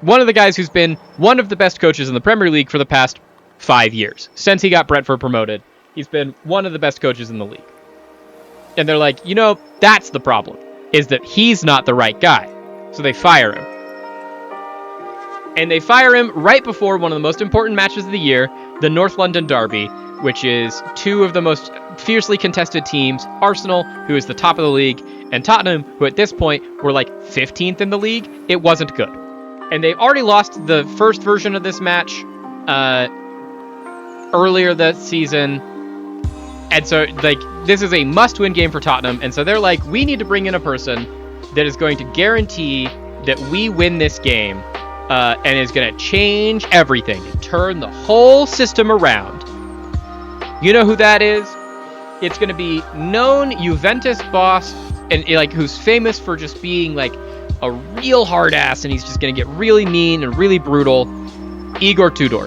One of the guys who's been one of the best coaches in the Premier League for the past 5 years. Since he got Brentford promoted, he's been one of the best coaches in the league. And they're like, you know, that's the problem, is that he's not the right guy. So they fire him. And they fire him right before one of the most important matches of the year, the North London Derby, which is two of the most fiercely contested teams, Arsenal, who is the top of the league, and Tottenham, who at this point were like 15th in the league. It wasn't good. And they already lost the first version of this match earlier this season. And so, like, this is a must-win game for Tottenham. And so they're like, we need to bring in a person that is going to guarantee that we win this game and is going to change everything and turn the whole system around. You know who that is? It's going to be known Juventus boss, and like, who's famous for just being like a real hard ass, and he's just going to get really mean and really brutal, Igor Tudor.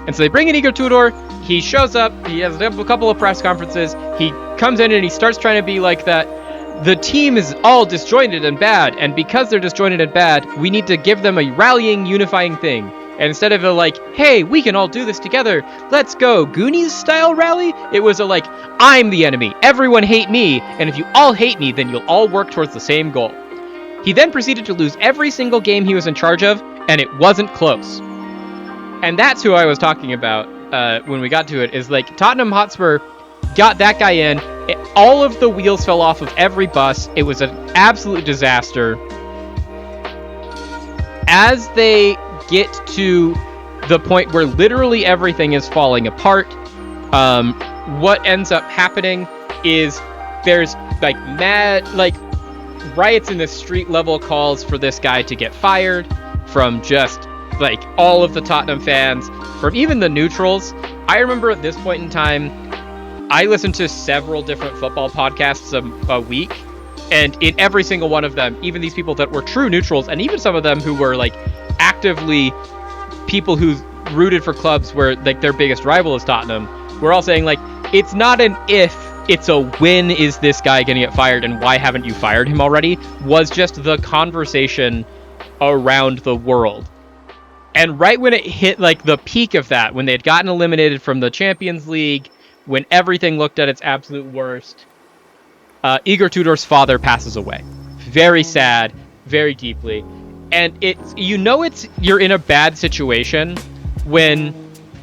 And so they bring in Igor Tudor. He shows up. He has a couple of press conferences. He comes in and he starts trying to be like that. The team is all disjointed and bad, and because they're disjointed and bad, we need to give them a rallying, unifying thing. And instead of a like, hey, we can all do this together, let's go Goonies style rally, it was a like, I'm the enemy, everyone hate me, and if you all hate me, then you'll all work towards the same goal. He then proceeded to lose every single game he was in charge of, and it wasn't close. And that's who I was talking about when we got to it, is like Tottenham Hotspur got that guy in. All of the wheels fell off of every bus. It was an absolute disaster. As they get to the point where literally everything is falling apart, what ends up happening is there's like riots in the street level calls for this guy to get fired from just like all of the Tottenham fans, from even the neutrals. I remember at this point in time, I listened to several different football podcasts a week, and in every single one of them, even these people that were true neutrals, and even some of them who were like actively people who rooted for clubs where like their biggest rival is Tottenham, were all saying like, it's not an if, it's a when is this guy gonna get fired, and why haven't you fired him already, was just the conversation around the world. And right when it hit like the peak of that, when they had gotten eliminated from the Champions League, when everything looked at its absolute worst, Igor Tudor's father passes away. Very sad, very deeply. And you're in a bad situation when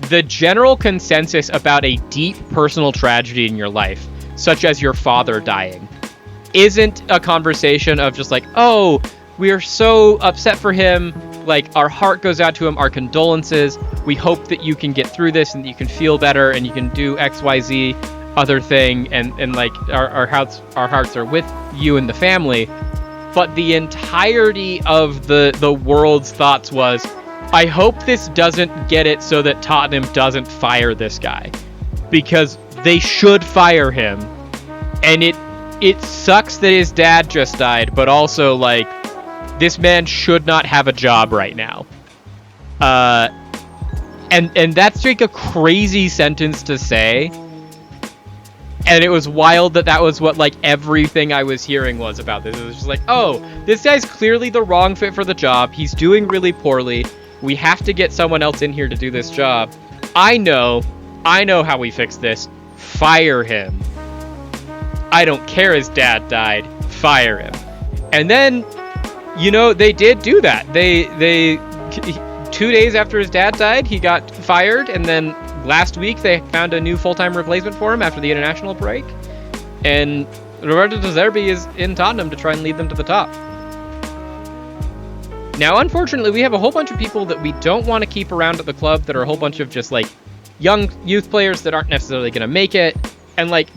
the general consensus about a deep personal tragedy in your life, such as your father dying, isn't a conversation of just like, oh, we are so upset for him, like our heart goes out to him, our condolences, we hope that you can get through this and that you can feel better and you can do XYZ other thing, and like our hearts are with you and the family. But the entirety of the world's thoughts was, I hope this doesn't get it so that Tottenham doesn't fire this guy, because they should fire him. And it sucks that his dad just died, but also like, this man should not have a job right now. And that's like a crazy sentence to say. And it was wild that was what like everything I was hearing was about this. It was just like, oh, this guy's clearly the wrong fit for the job. He's doing really poorly. We have to get someone else in here to do this job. I know how we fix this. Fire him. I don't care his dad died. Fire him. And then, they did do that. They 2 days after his dad died, he got fired, and then last week they found a new full-time replacement for him after the international break. And Roberto De Zerbi is in Tottenham to try and lead them to the top. Now, unfortunately, we have a whole bunch of people that we don't want to keep around at the club that are a whole bunch of just like young youth players that aren't necessarily going to make it. And like,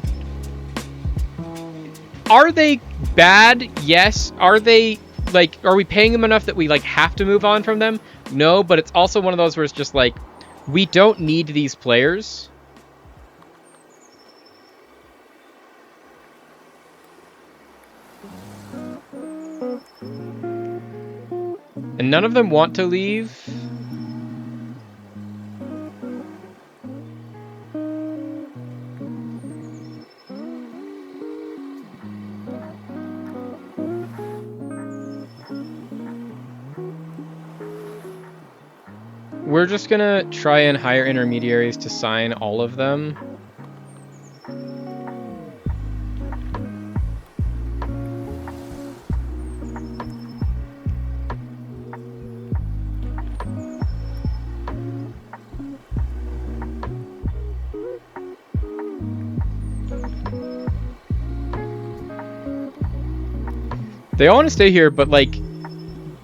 are they bad? Yes. Are they like, are we paying them enough that we like have to move on from them? No, but it's also one of those where it's just like, we don't need these players. And none of them want to leave. We're just gonna try and hire intermediaries to sign all of them. They all want to stay here, but like,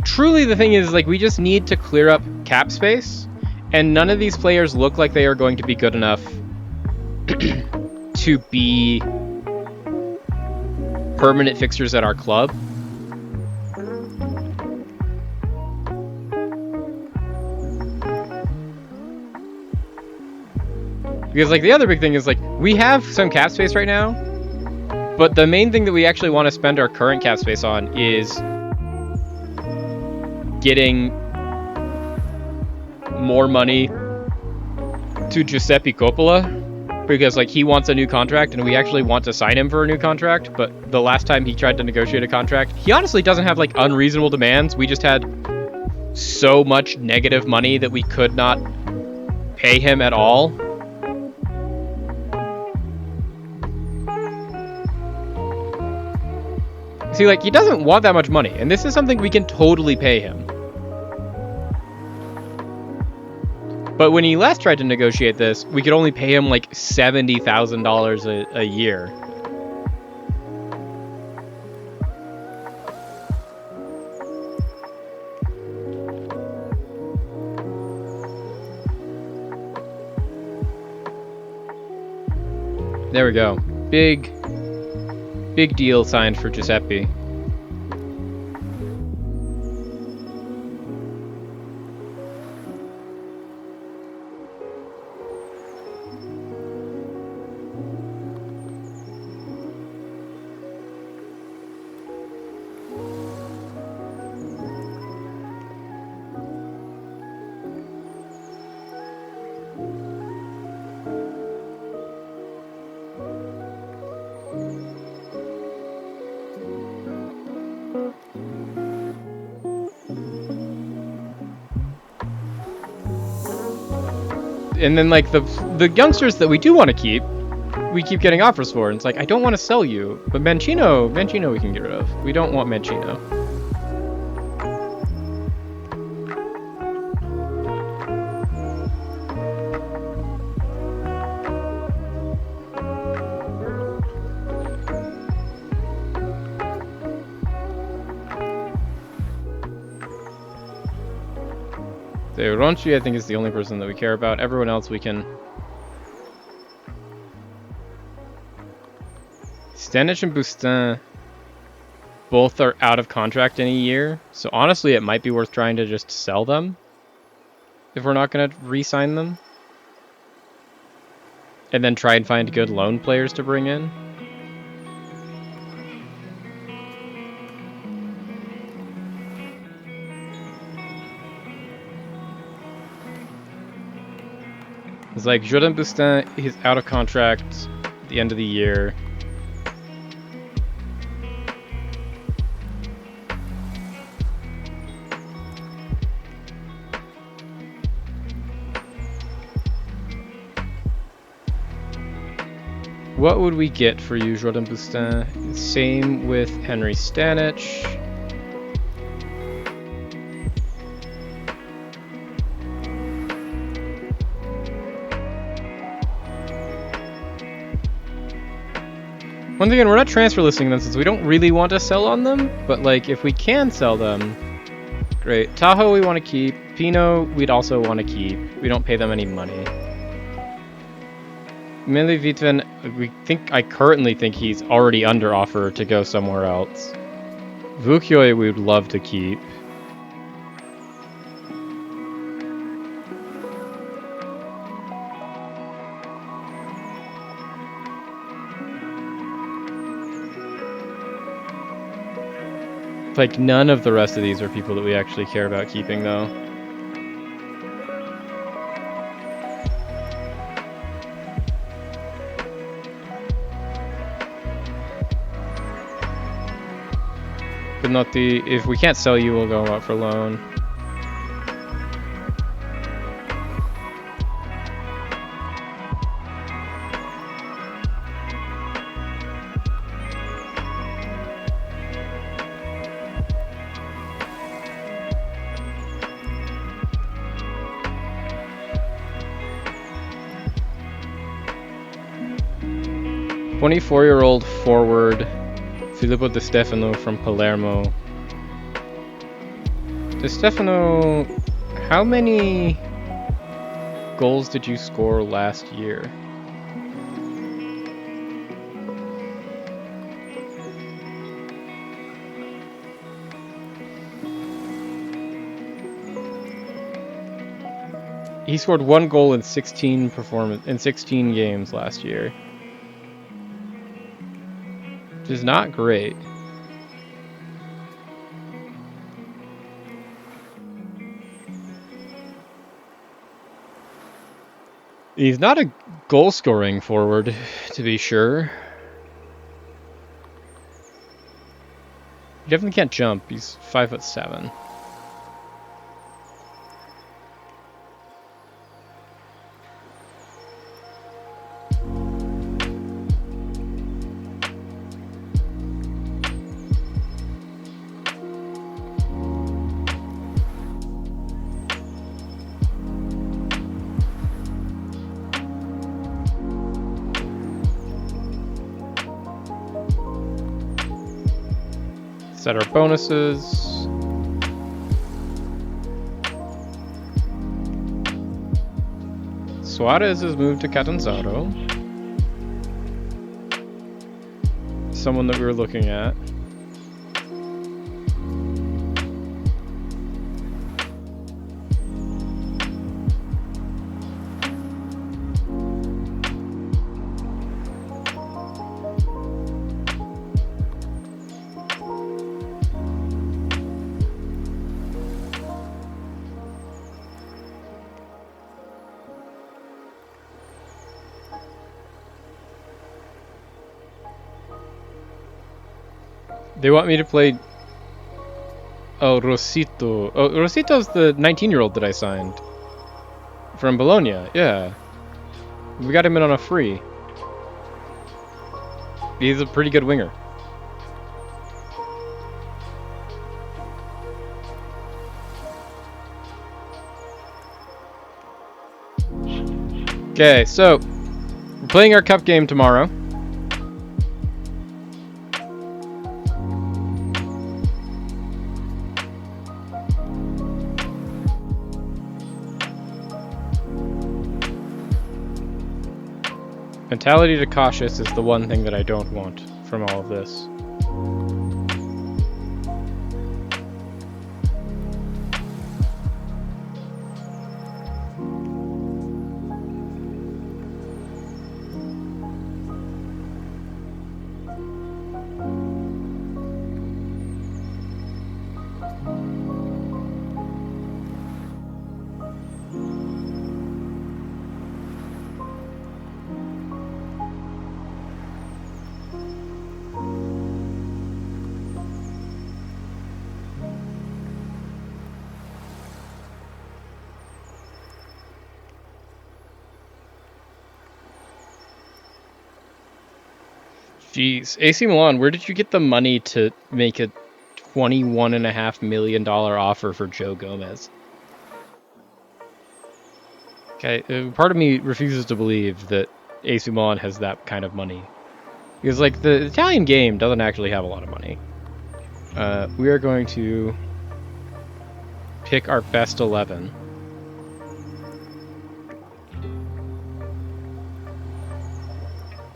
truly the thing is, like, we just need to clear up cap space, and none of these players look like they are going to be good enough to be permanent fixtures at our club. Because, like, the other big thing is, like, we have some cap space right now, but the main thing that we actually want to spend our current cap space on is getting more money to Giuseppe Coppola, because like he wants a new contract and we actually want to sign him for a new contract, but the last time he tried to negotiate a contract, he honestly doesn't have like unreasonable demands. We just had so much negative money that we could not pay him at all. See, like, he doesn't want that much money, and this is something we can totally pay him. But when he last tried to negotiate this, we could only pay him like $70,000 a year. There we go. Big deal signed for Giuseppe. And then like the youngsters that we do want to keep, we keep getting offers for. And it's like, I don't want to sell you, but Mancino we can get rid of. We don't want Mancino. So Ronchi, I think, is the only person that we care about. Everyone else we can... Stanic and Bustin both are out of contract in a year, so honestly it might be worth trying to just sell them if we're not going to re-sign them. And then try and find good loan players to bring in. It's like Jordan Bustin, he's out of contract at the end of the year. What would we get for you, Jordan Bustin? Same with Henry Stanic. Once again, we're not transfer listing them since we don't really want to sell on them, but like if we can sell them, great. Tahoe we want to keep. Pinot we'd also want to keep. We don't pay them any money. Mili Vitven, I currently think he's already under offer to go somewhere else. Vukyoy we would love to keep. Like, none of the rest of these are people that we actually care about keeping, though. But not the... If we can't sell you, we'll go out for loan. "24-year-old forward Filippo Di Stefano from Palermo." Di Stefano, how many goals did you score last year? He scored 1 goal in 16 games last year. Which is not great. He's not a goal-scoring forward, to be sure. He definitely can't jump. He's 5'7". Set our bonuses. Suarez has moved to Catanzaro. Someone that we were looking at. They want me to play... Oh, Rosito. Oh, Rosito's the 19-year-old that I signed. From Bologna, yeah. We got him in on a free. He's a pretty good winger. Okay, so... We're playing our cup game tomorrow. Mentality to cautious is the one thing that I don't want from all of this. Jeez, AC Milan, where did you get the money to make a $21.5 million offer for Joe Gomez? Okay, part of me refuses to believe that AC Milan has that kind of money. Because, like, the Italian game doesn't actually have a lot of money. We are going to pick our best 11.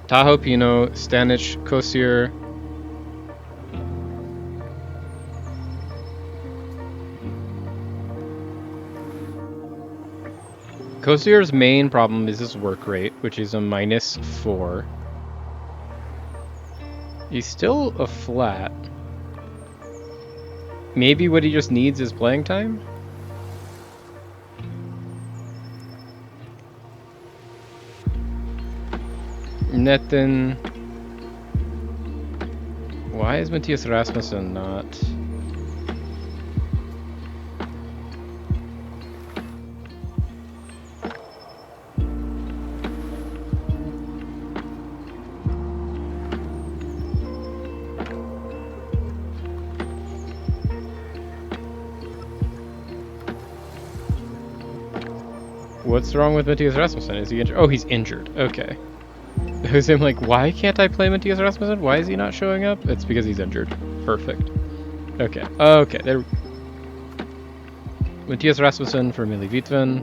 Tahoe Pino, Stanic, Kosir. Kosir's main problem is his work rate, which is a -4. He's still a flat. Maybe what he just needs is playing time? Netten. Why is Matthias Rasmussen not? What's wrong with Matthias Rasmussen? Is he injured? Oh, he's injured. Okay. Because I'm like, why can't I play Matthias Rasmussen? Why is he not showing up? It's because he's injured. Perfect. Okay. Okay. There. Matthias Rasmussen for Millie Vitven.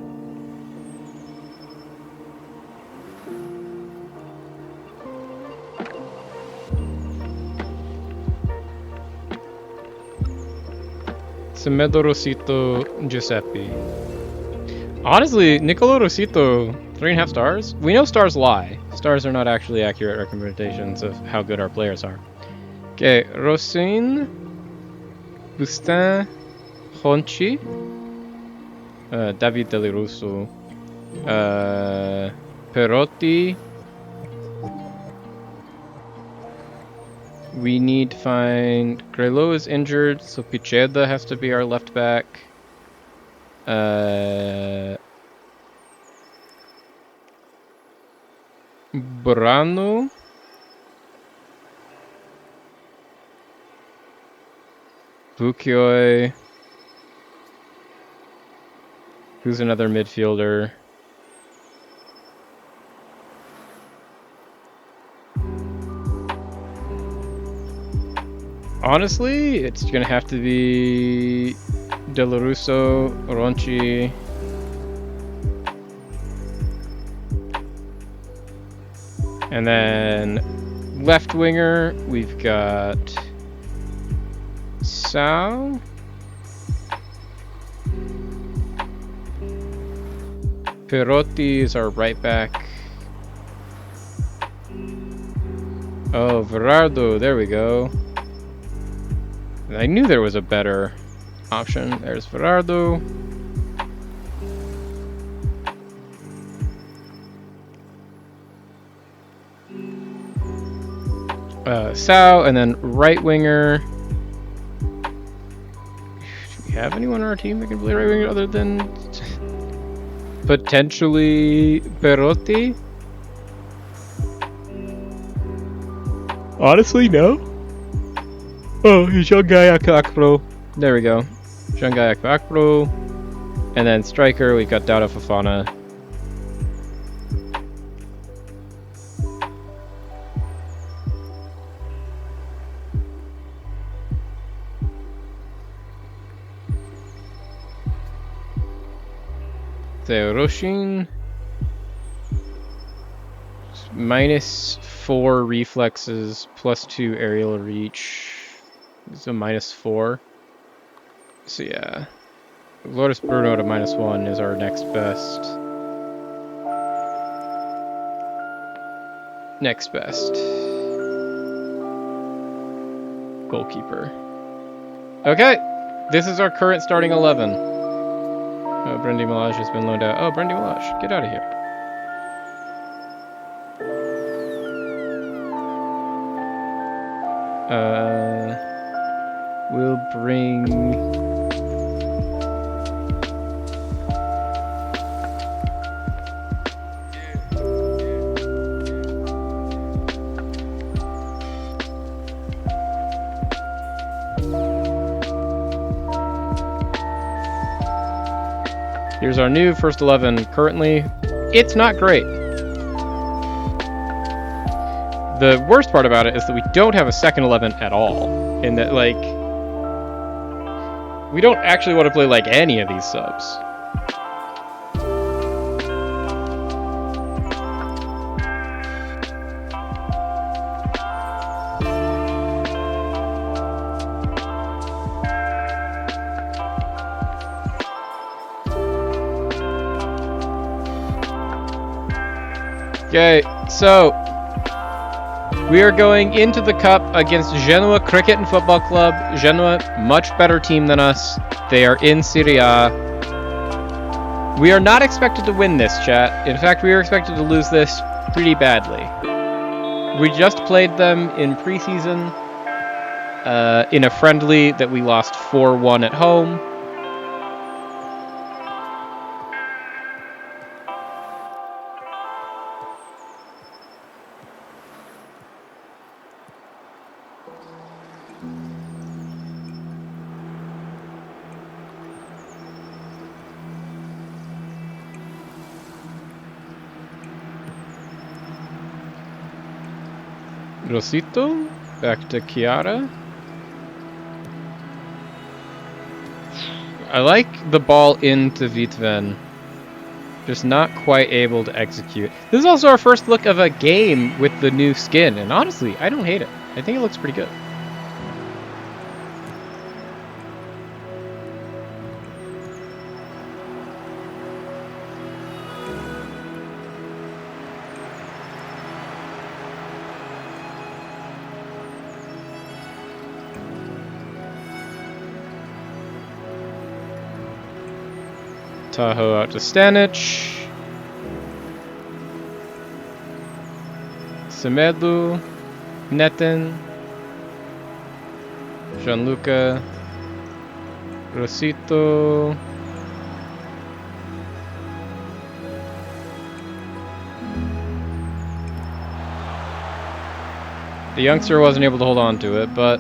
Semedo Rosito Giuseppe. Honestly, Nicolo Rosito, 3.5 stars? We know stars lie. Stars are not actually accurate recommendations of how good our players are. Okay, Rosin, Bustin, Honchi, David Delirusso, Perotti. We need to find... Grelo is injured, so Picheda has to be our left back. Brano. Bukioi. Who's another midfielder? Honestly, it's gonna have to be Del Russo, Ronchi. And then left winger, we've got Sao. Perotti is our right back. Oh, Verardo, there we go. I knew there was a better option. There's Verardo. Sao, and then right winger. Do we have anyone on our team that can play right winger other than potentially Perotti? Honestly, no. Oh, Jean-Guy Akpro. There we go. Jean-Guy Akpro. And then striker, we've got Dauda Fofana. Theo Roshin. -4 reflexes, +2 aerial reach. It's a -4. So yeah. Lourdes Bruno at a -1 is our next best. Next best. Goalkeeper. Okay, this is our current starting 11. Oh, Brendy Malage has been loaned out. Oh, Brendy Malage, get out of here. We'll bring... Here's our new first 11. Currently, it's not great. The worst part about it is that we don't have a second 11 at all. In that, like, we don't actually want to play like any of these subs. Okay, so we are going into the cup against Genoa Cricket and Football Club. Genoa, much better team than us. They are in Serie A. We are not expected to win this, chat. In fact, we are expected to lose this pretty badly. We just played them in preseason in a friendly that we lost 4-1 at home. Rosito, back to Chiara. I like the ball into Vitven. Just not quite able to execute. This is also our first look of a game with the new skin, and honestly, I don't hate it. I think it looks pretty good. Tahoe out to Stanic. Semedo, Netin, Gianluca, Rosito. The youngster wasn't able to hold on to it, but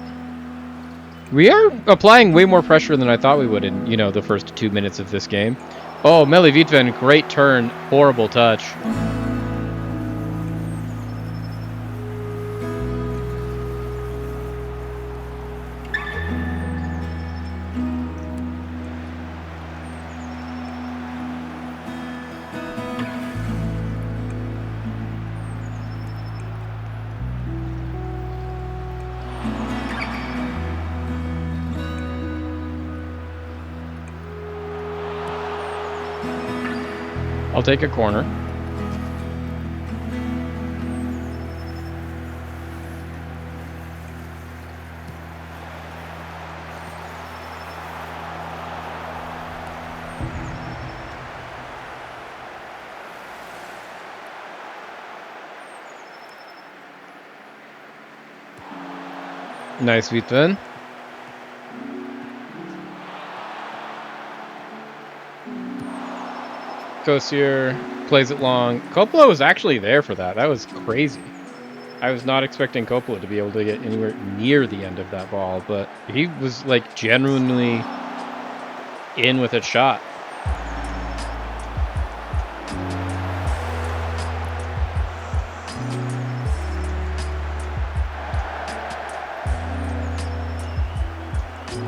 we are applying way more pressure than I thought we would in, the first 2 minutes of this game. Oh, Meli Vitven, great turn, horrible touch. I'll take a corner. Nice, Vitven. Kosir plays it long. Coppola was actually there for that. That was crazy. I was not expecting Coppola to be able to get anywhere near the end of that ball, but he was like genuinely in with a shot.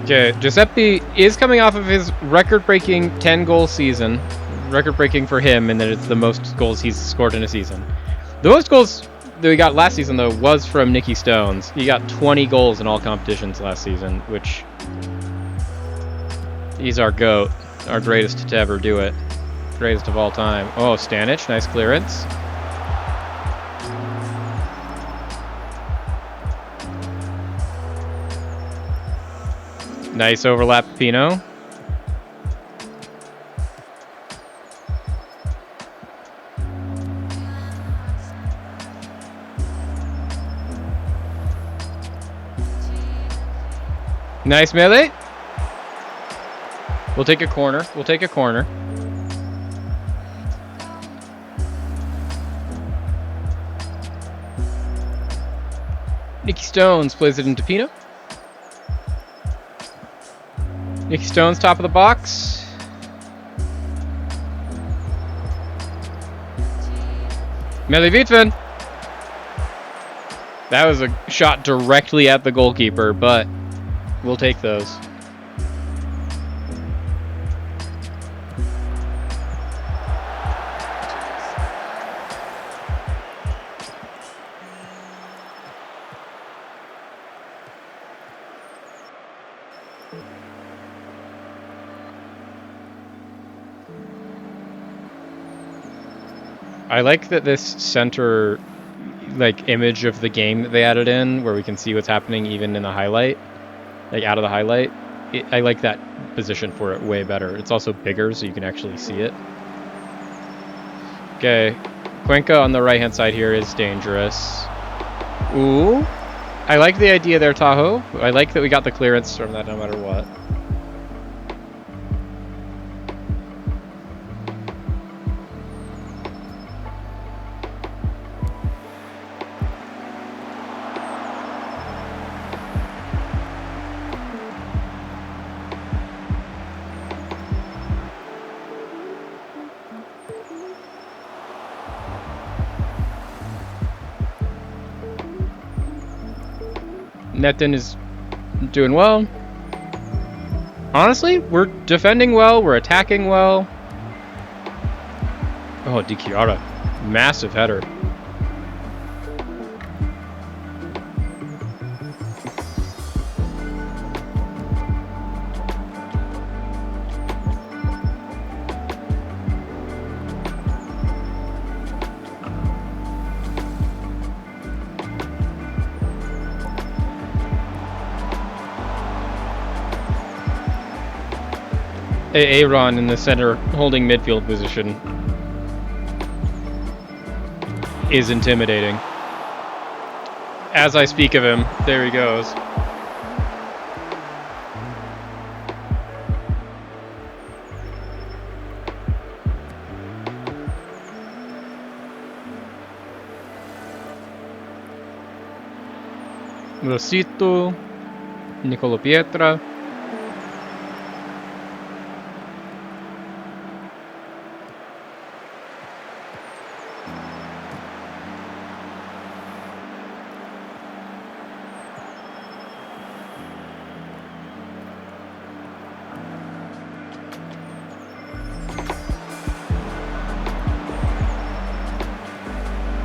Okay, Giuseppe is coming off of his record-breaking 10-goal season. Record-breaking for him, and that it's the most goals he's scored in a season. The most goals that we got last season, though, was from Nicky Stones. He got 20 goals in all competitions last season, which... he's our GOAT. Our greatest to ever do it. Greatest of all time. Oh, Stanic, nice clearance. Nice overlap, Pino. Nice melee. We'll take a corner. We'll take a corner. Nicky Stones plays it into Pino. Nicky Stones, top of the box. Melee Vitven. That was a shot directly at the goalkeeper, but we'll take those. I like that this center like image of the game that they added in, where we can see what's happening even in the highlight, like out of the highlight. I like that position for it way better. It's also bigger, so you can actually see it. Okay, Cuenca on the right hand side here is dangerous. Ooh, I like the idea there, Tahoe. I like that we got the clearance from that no matter what. Netin is doing well. Honestly, we're defending well, we're attacking well. Oh, Di Chiara. Massive header. Aaron in the center holding midfield position is intimidating. As I speak of him, there he goes. Rosito, Nicolo Pietra.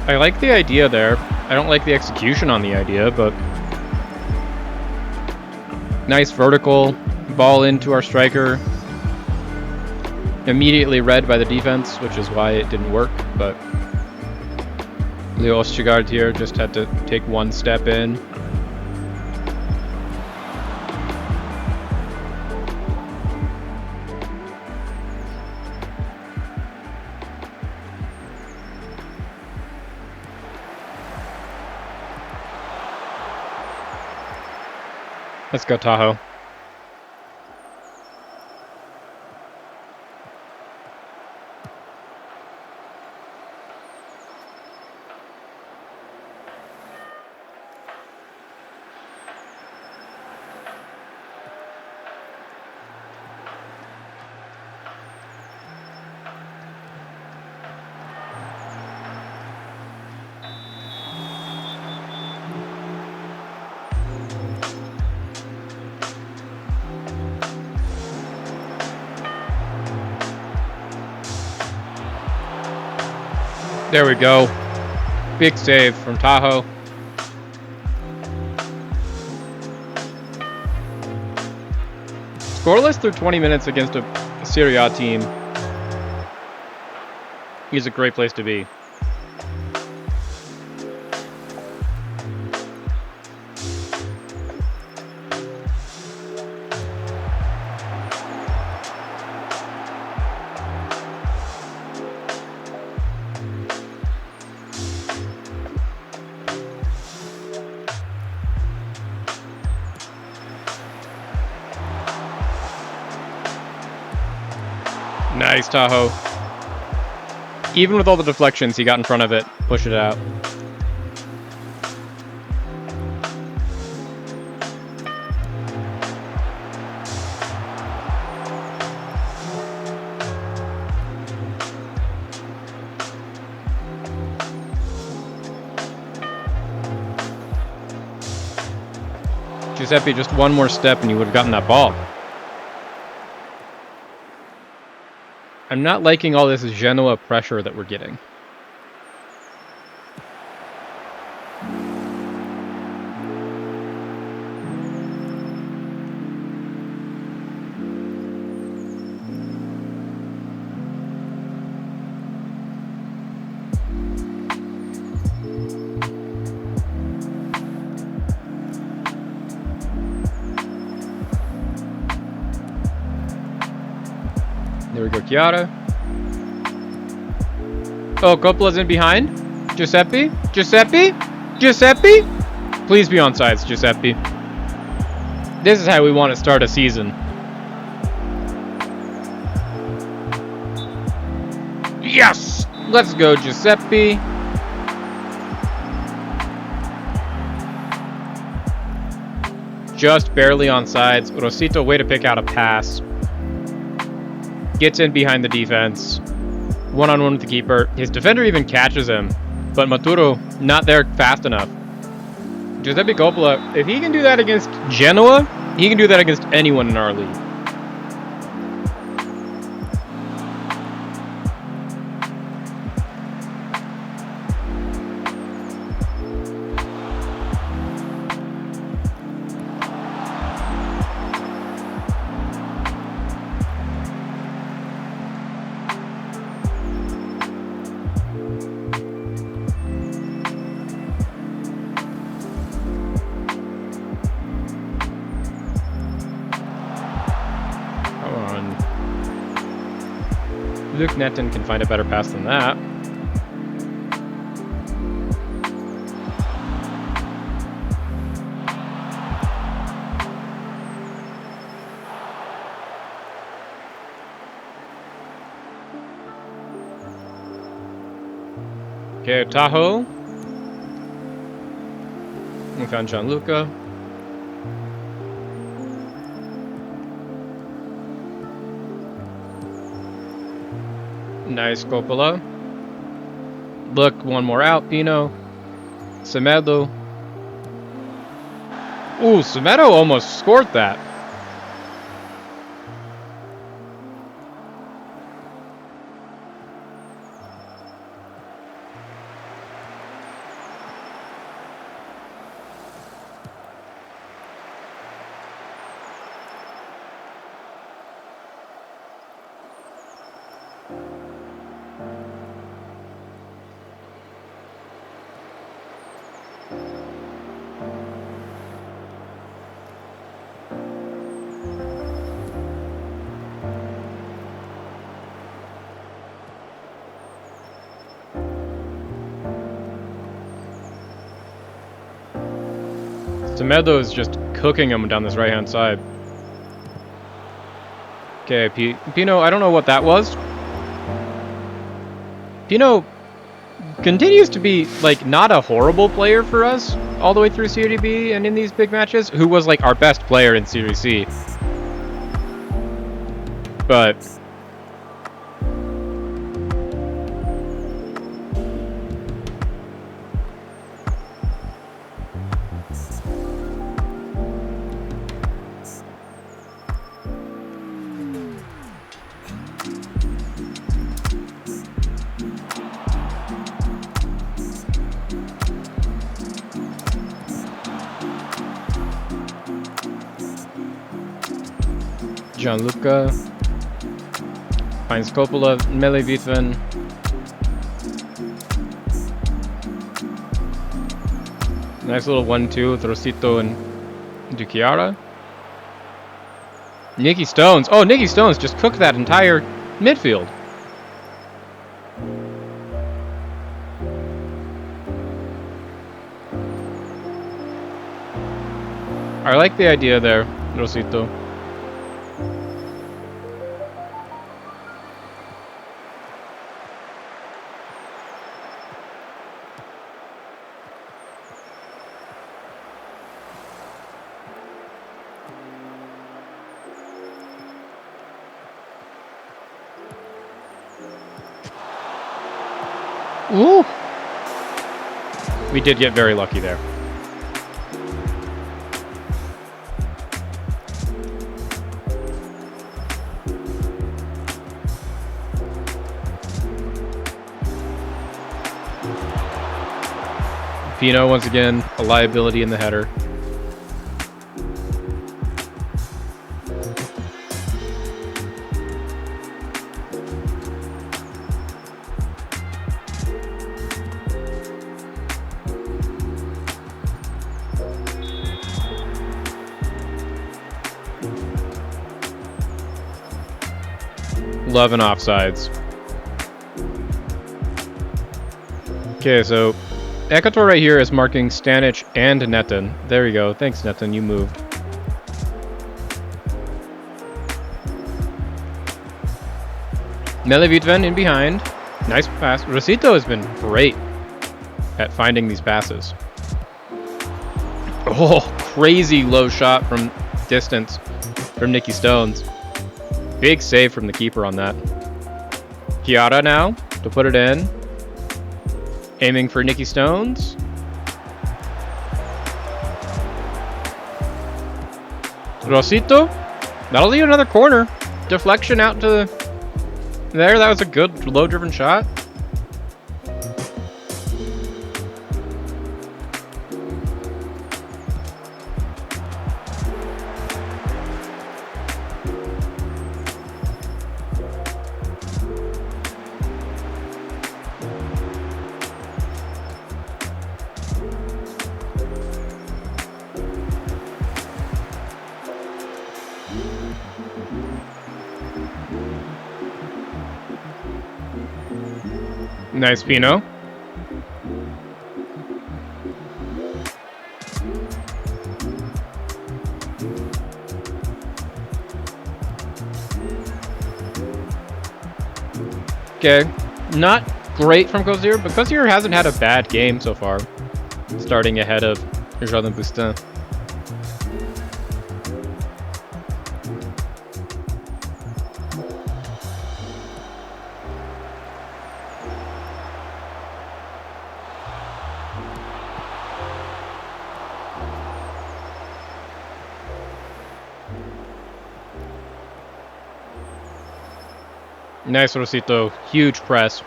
I like the idea there. I don't like the execution on the idea, but nice vertical ball into our striker. immediately read by the defense, which is why it didn't work, but Leo Østigard here just had to take one step in. Let's go, Tahoe. There we go. Big save from Tahoe. Scoreless through 20 minutes against a Serie A team is a great place to be. Nice, Tahoe. Even with all the deflections, he got in front of it, pushed it out. Giuseppe, just one more step and you would have gotten that ball. I'm not liking all this Genoa pressure that we're getting. There we go, Chiara. Oh, Coppola's in behind. Giuseppe? Giuseppe? Giuseppe? Please be on sides, Giuseppe. This is how we want to start a season. Yes! Let's go, Giuseppe. Just barely on sides. Rosito, way to pick out a pass. Gets in behind the defense. One-on-one with the keeper. His defender even catches him, but Maturo not there fast enough. Giuseppe Coppola, if he can do that against Genoa, he can do that against anyone in our league. Luke Netton can find a better pass than that. Okay, Tahoe. We found Gianluca. Nice, Coppola. Look, one more out, Pino. Semedo. Ooh, Semedo almost scored that. Semedo is just cooking him down this right-hand side. Okay, Pino, I don't know what that was. Pino continues to be, like, not a horrible player for us all the way through Serie B and in these big matches, who was, like, our best player in Serie C. But Gianluca finds Coppola, Mele Vitven. Nice little 1-2 with Rosito and Duchiara. Nicky Stones. Oh, Nicky Stones just cooked that entire midfield. I like the idea there, Rosito. Ooh! We did get very lucky there. Pino, once again, a liability in the header. Loving offsides. Okay, so Ekator right here is marking Stanic and Netin. There you go. Thanks, Netin. You moved. Mele Vitven in behind. Nice pass. Rosito has been great at finding these passes. Oh, crazy low shot from distance from Nicky Stones. Big save from the keeper on that. Chiara now to put it in. Aiming for Nicky Stones. Rosito. That'll leave another corner. Deflection out to there. That was a good low-driven shot. Nice Pino. Okay, not great from Kozier, but Kozier hasn't had a bad game so far, starting ahead of Jordan Bustin. Nice Rosito, huge press.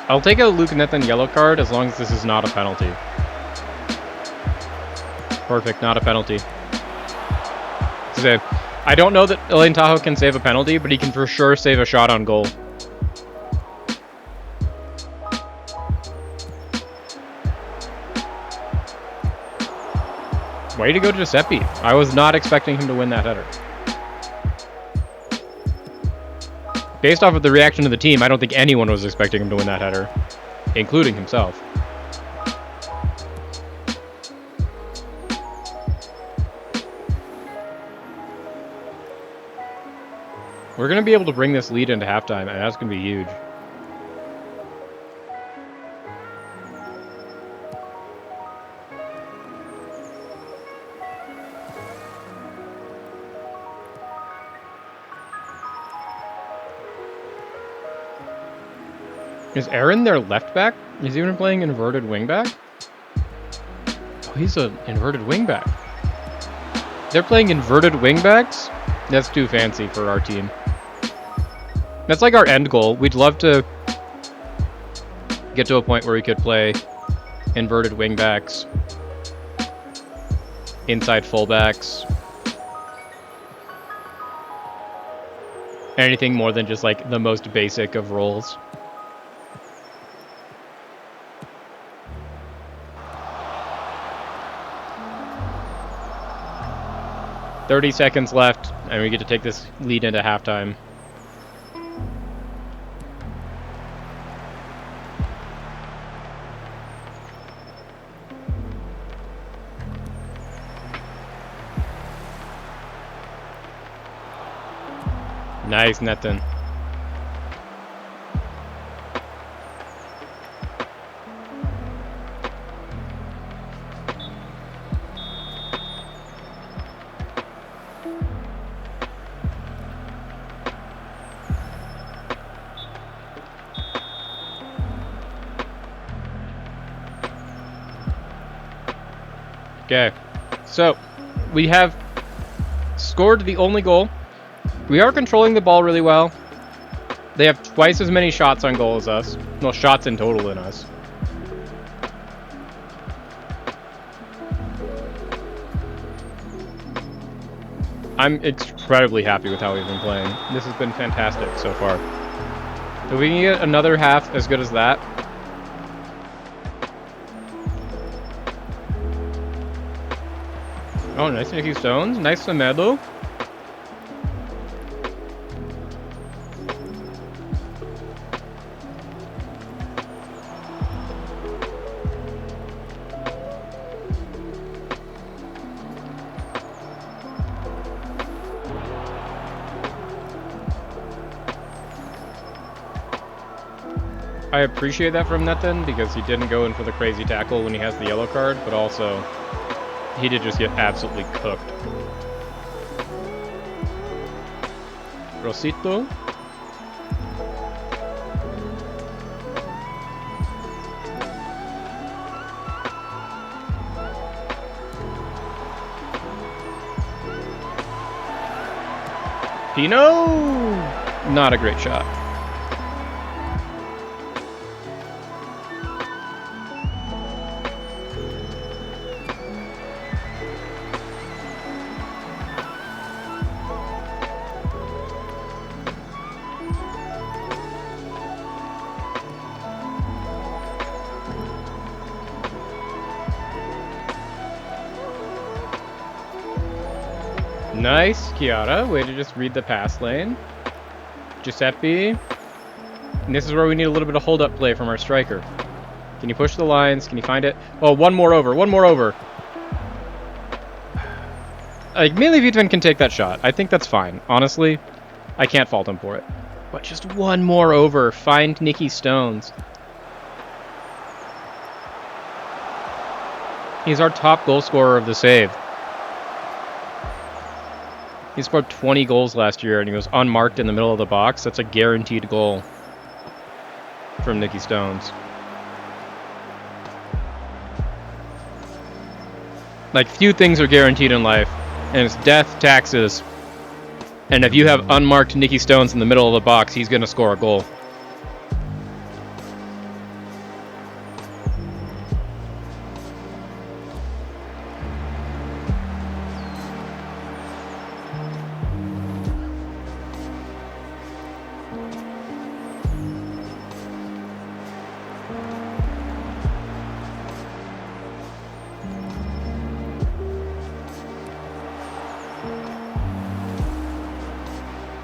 I'll take a Luke Netin yellow card as long as this is not a penalty. Perfect, not a penalty. I don't know that Elaine Tahoe can save a penalty, but he can for sure save a shot on goal. Way to go, Giuseppe. I was not expecting him to win that header. Based off of the reaction of the team, I don't think anyone was expecting him to win that header, including himself. We're going to be able to bring this lead into halftime, and that's going to be huge. Is Aaron their left back? Is he even playing inverted wing back? Oh, he's an inverted wing back. They're playing inverted wing backs? That's too fancy for our team. That's like our end goal. We'd love to get to a point where we could play inverted wing backs, inside fullbacks, anything more than just like the most basic of roles. "30 seconds left, and we get to take this lead into halftime." Nice, Nathan. Okay, so we have scored the only goal. We are controlling the ball really well. They have twice as many shots on goal as us. Well, shots in total than us. I'm incredibly happy with how we've been playing. This has been fantastic so far. If we can get another half as good as that. Oh, nice Nicky Stones. Nice Semedo. I appreciate that from Nathan because he didn't go in for the crazy tackle when he has the yellow card, but also he did just get absolutely cooked. Rosito. Pino! Not a great shot. Nice, Chiara. Way to just read the pass lane. Giuseppe. And this is where we need a little bit of hold-up play from our striker. Can you push the lines? Can you find it? Oh, one more over. One more over. Like, Melee Vitvin can take that shot. I think that's fine. Honestly, I can't fault him for it. But just one more over. Find Nicky Stones. He's our top goal scorer of the save. He scored 20 goals last year, and he was unmarked in the middle of the box. That's a guaranteed goal from Nicky Stones. Like, few things are guaranteed in life, and it's death, taxes, and if you have unmarked Nicky Stones in the middle of the box, he's going to score a goal.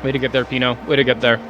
Way to get there, Pino. Way to get there.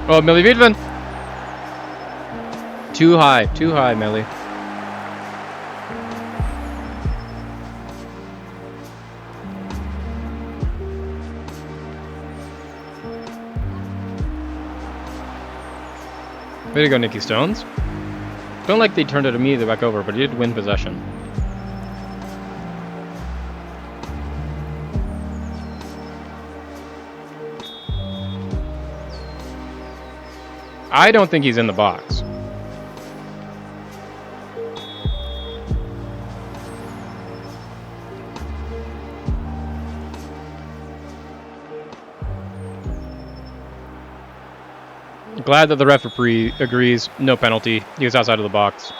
Oh, Millie Wiedman! Too high, Millie. Way to go, Nikki Stones. Don't like they turned it immediately back over, but he did win possession. I don't think he's in the box. Glad that the referee agrees. No penalty. He was outside of the box.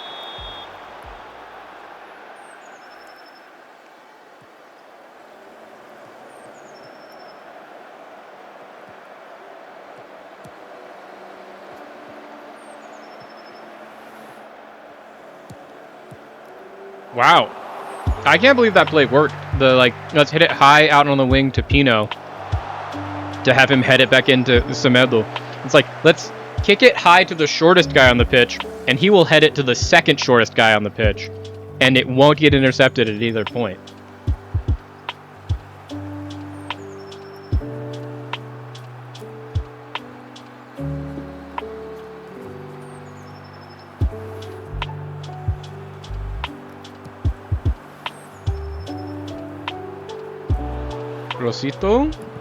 Wow. I can't believe that play worked. Let's hit it high out on the wing to Pino to have him head it back into Semedo. It's like, let's kick it high to the shortest guy on the pitch, and he will head it to the second shortest guy on the pitch, and it won't get intercepted at either point.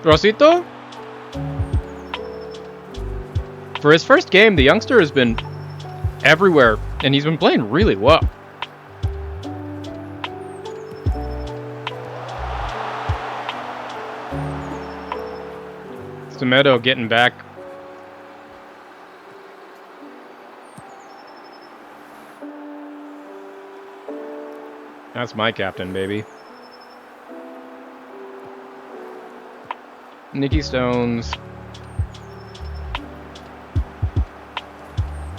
Rosito? For his first game, the youngster has been everywhere, and he's been playing really well. Semedo getting back. That's my captain, baby. Nikki Stones.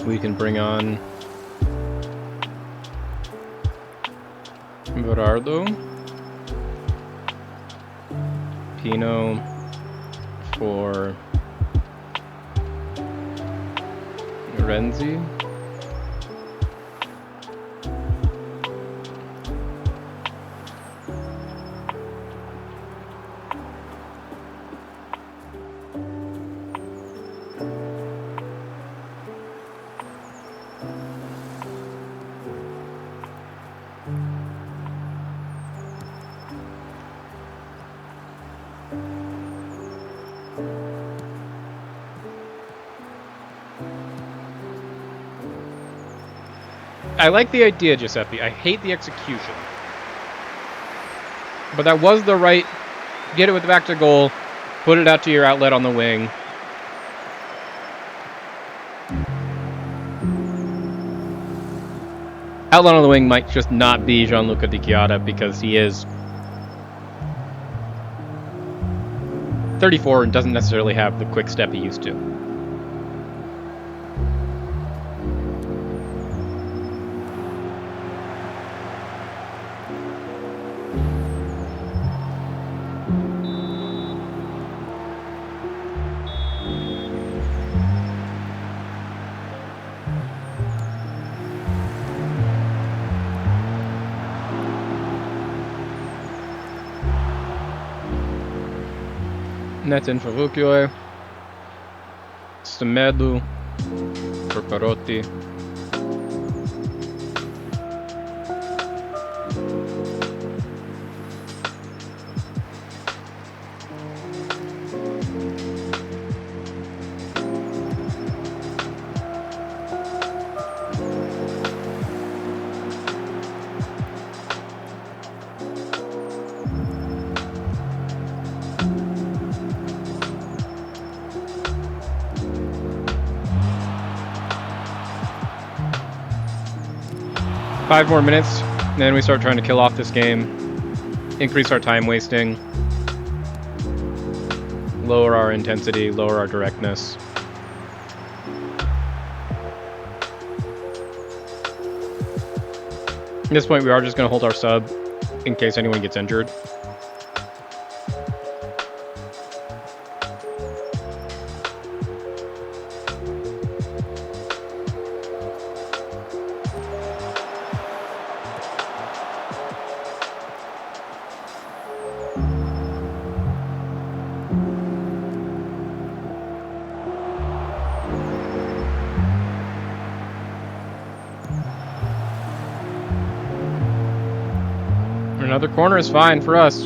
We can bring on Berardo, Pino for Renzi. I like the idea, Giuseppe. I hate the execution. But that was the right... Get it with the back to goal. Put it out to your outlet on the wing. Outlet on the wing might just not be Gianluca Di Chiara because he is 34 and doesn't necessarily have the quick step he used to. Net in for Rukio. Semedo for Perotti. 5 more minutes, and then we start trying to kill off this game, increase our time wasting, lower our intensity, lower our directness. At this point, we are just going to hold our sub in case anyone gets injured. Another corner is fine for us.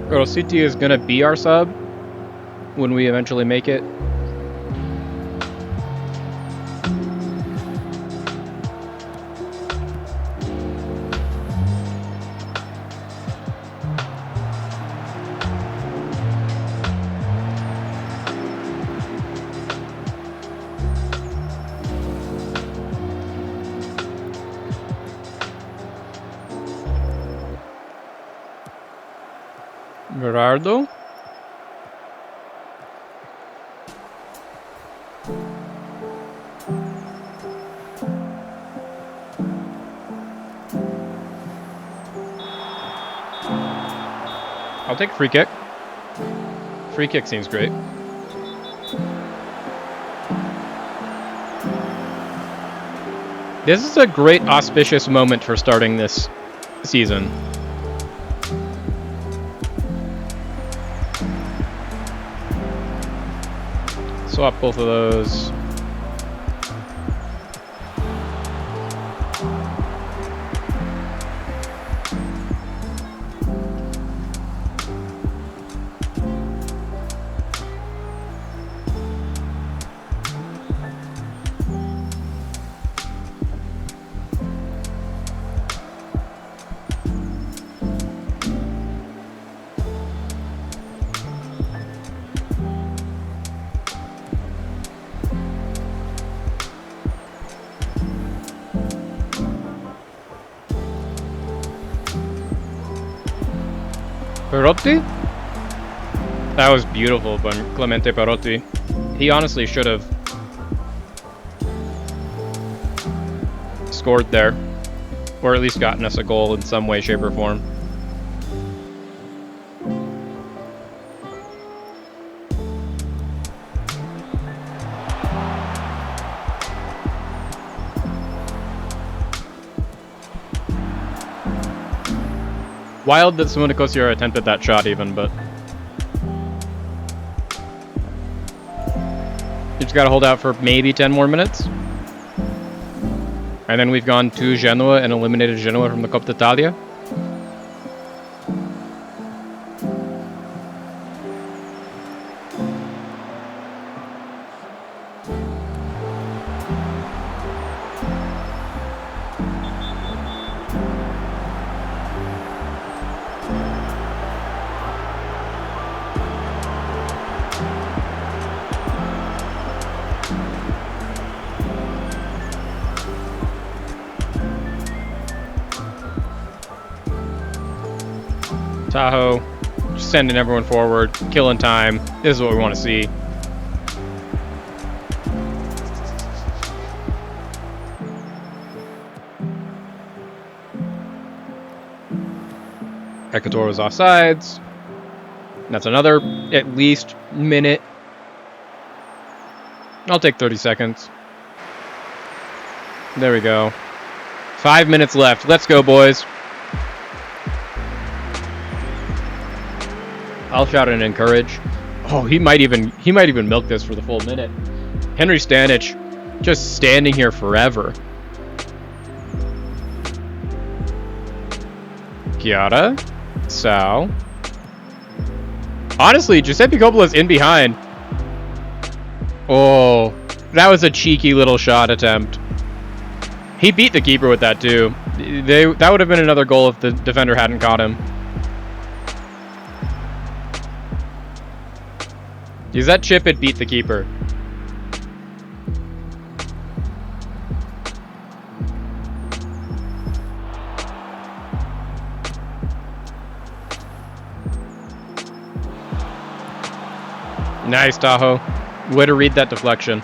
Gorositi is going to be our sub when we eventually make it. Gerardo. I'll take a free kick. Free kick seems great. This is a great auspicious moment for starting this season. Swap both of those. Perotti? That was beautiful by Clemente Perotti. He honestly should have scored there, or at least gotten us a goal in some way, shape, or form. Wild that Simone Kosior attempted that shot even, but you just gotta hold out for maybe 10 more minutes. And then we've gone to Genoa and eliminated Genoa from the Coppa Italia. Tahoe, just sending everyone forward, killing time. This is what we want to see. Ekatoro was offsides. That's another at least minute. I'll take 30 seconds. There we go. 5 minutes left. Let's go, boys. I'll shout and encourage. Oh, he might even milk this for the full minute. Henry Stanich just standing here forever. Chiara, Sal. Honestly, Giuseppe Coppola's in behind. Oh, that was a cheeky little shot attempt. He beat the keeper with that too. That would have been another goal if the defender hadn't caught him. Because that chip had beat the keeper. Nice, Tahoe. Way to read that deflection.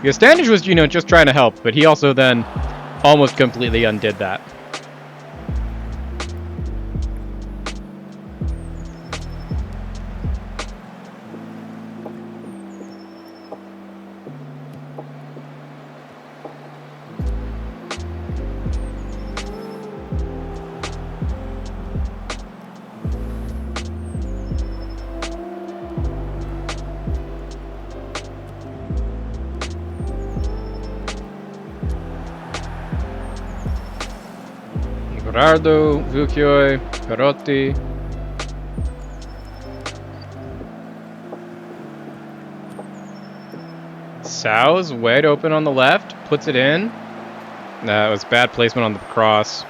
Because Standish was, just trying to help, but he also then almost completely undid that. Gerardo, Vukioi, Perotti. Sal's wide open on the left, puts it in. That was bad placement on the cross.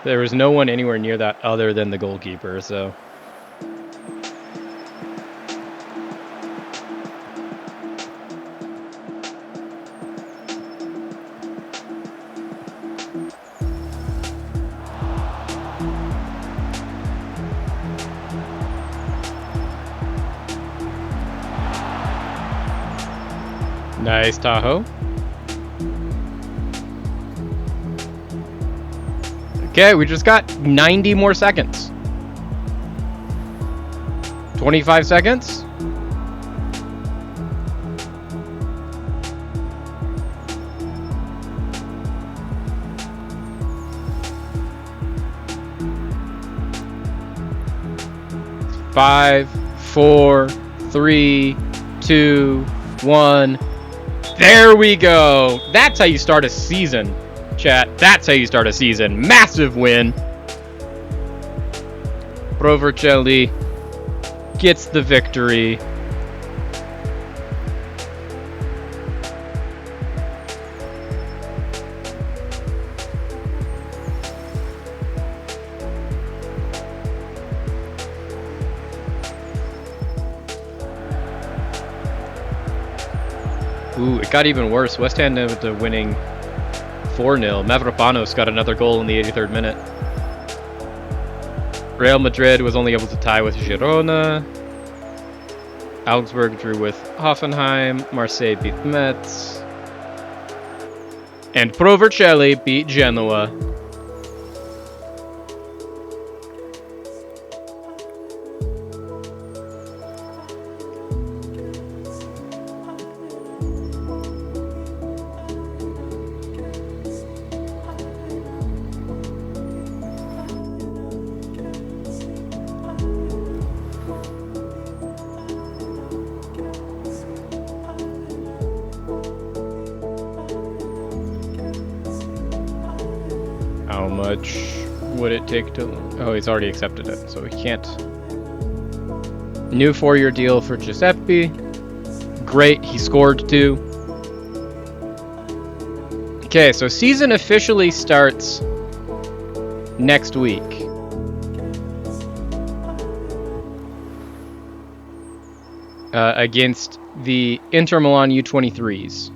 There was no one anywhere near that other than the goalkeeper, so... Nice, Tahoe. Okay, we just got 90 more seconds. 25 seconds. Five, 4, 3, 2, 1. There we go. That's how you start a season, chat. That's how you start a season. Massive win. Pro Vercelli gets the victory. Ooh, it got even worse. West Ham ended up winning 4-0. Mavropanos got another goal in the 83rd minute. Real Madrid was only able to tie with Girona. Augsburg drew with Hoffenheim. Marseille beat Metz. And Pro Vercelli beat Genoa. How much would it take to... Oh, he's already accepted it, so he can't. New 4-year deal for Giuseppe. Great, he scored 2. Okay, so season officially starts next week. Against the Inter Milan U23s.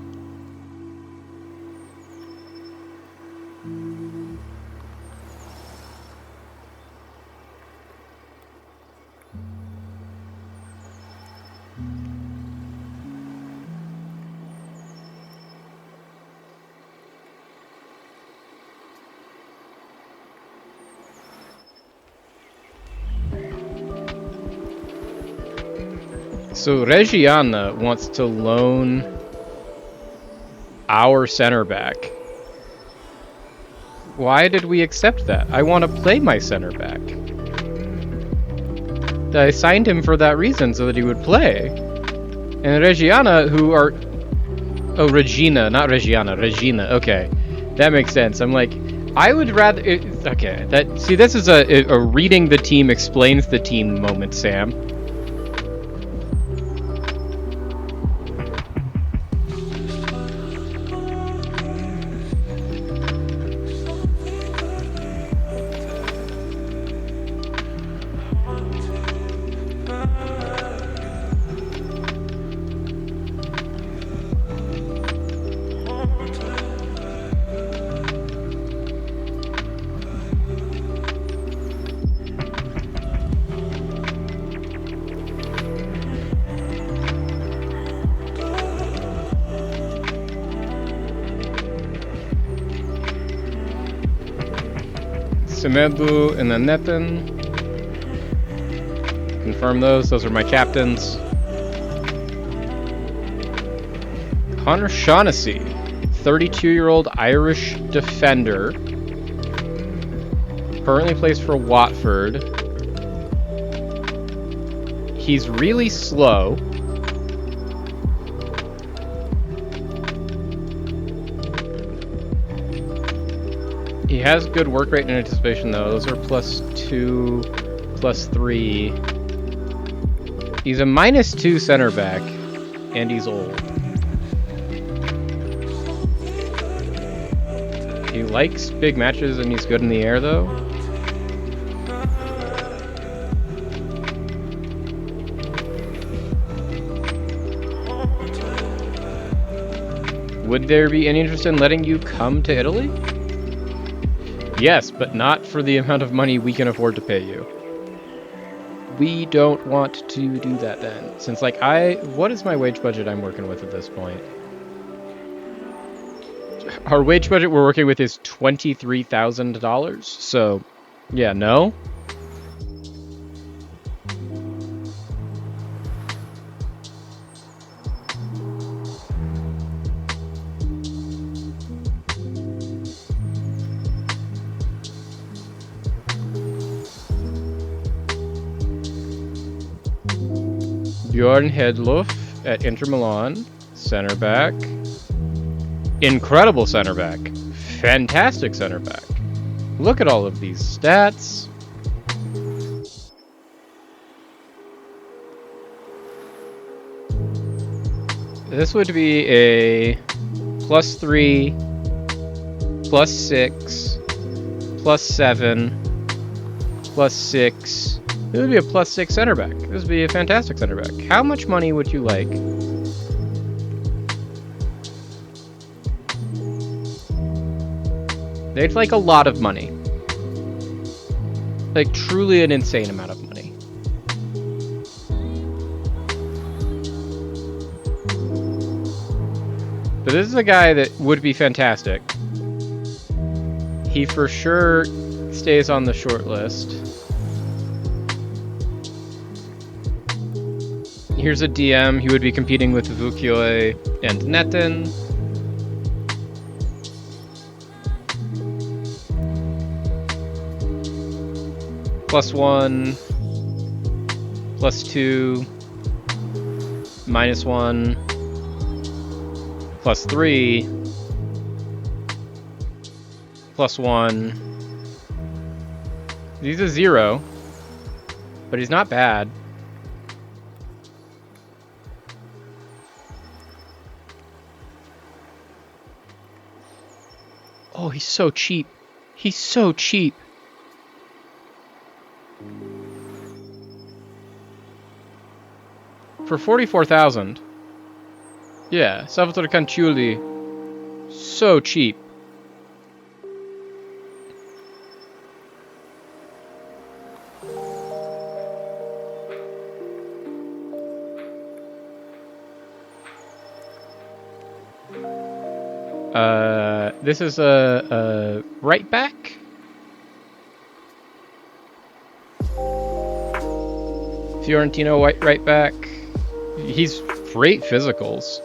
So Reggiana wants to loan our center back. Why did we accept that? I want to play my center back. I signed him for that reason, so that he would play. And Reggiana, who are... Oh, Regina, not Reggiana. Regina, okay. That makes sense. I'm like, I would rather... Okay, see, this is a reading the team explains the team moment, Sam. Semedo and then Netin. Confirm those. Those are my captains. Connor Shaughnessy, 32-year-old Irish defender. Currently plays for Watford. He's really slow. He has good work rate and anticipation though. Those are +2, +3. He's a -2 center back, and he's old. He likes big matches and he's good in the air though. Would there be any interest in letting you come to Italy? Yes, but not for the amount of money we can afford to pay you. We don't want to do that then. Since like what is my wage budget I'm working with at this point? Our wage budget we're working with is $23,000. So, yeah, no. Bjorn Hedlof at Inter Milan, center back. Incredible center back. Fantastic center back. Look at all of these stats. This would be a +3, +6, +7, +6. It would be a +6 center back. This would be a fantastic center back. How much money would you like? They'd like a lot of money. Like, truly an insane amount of money. But this is a guy that would be fantastic. He for sure stays on the short list. Here's a DM. He would be competing with Vukioy and Netin. +1, +2, -1, +3, +1. He's a 0, but he's not bad. Oh, he's so cheap. He's so cheap. For 44,000. Yeah, Salvatore Canciulli. So cheap. This is a right back. Fiorentino white right back. He's great physicals.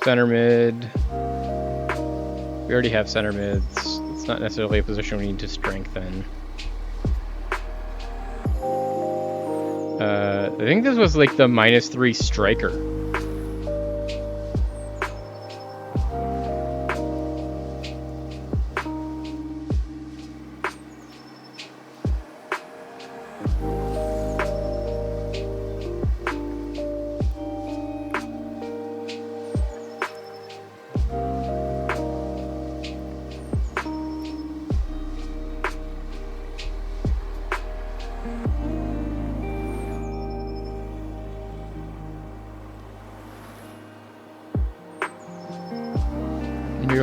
Center mid. We already have center mids. It's not necessarily a position we need to strengthen. I think this was like the -3 striker.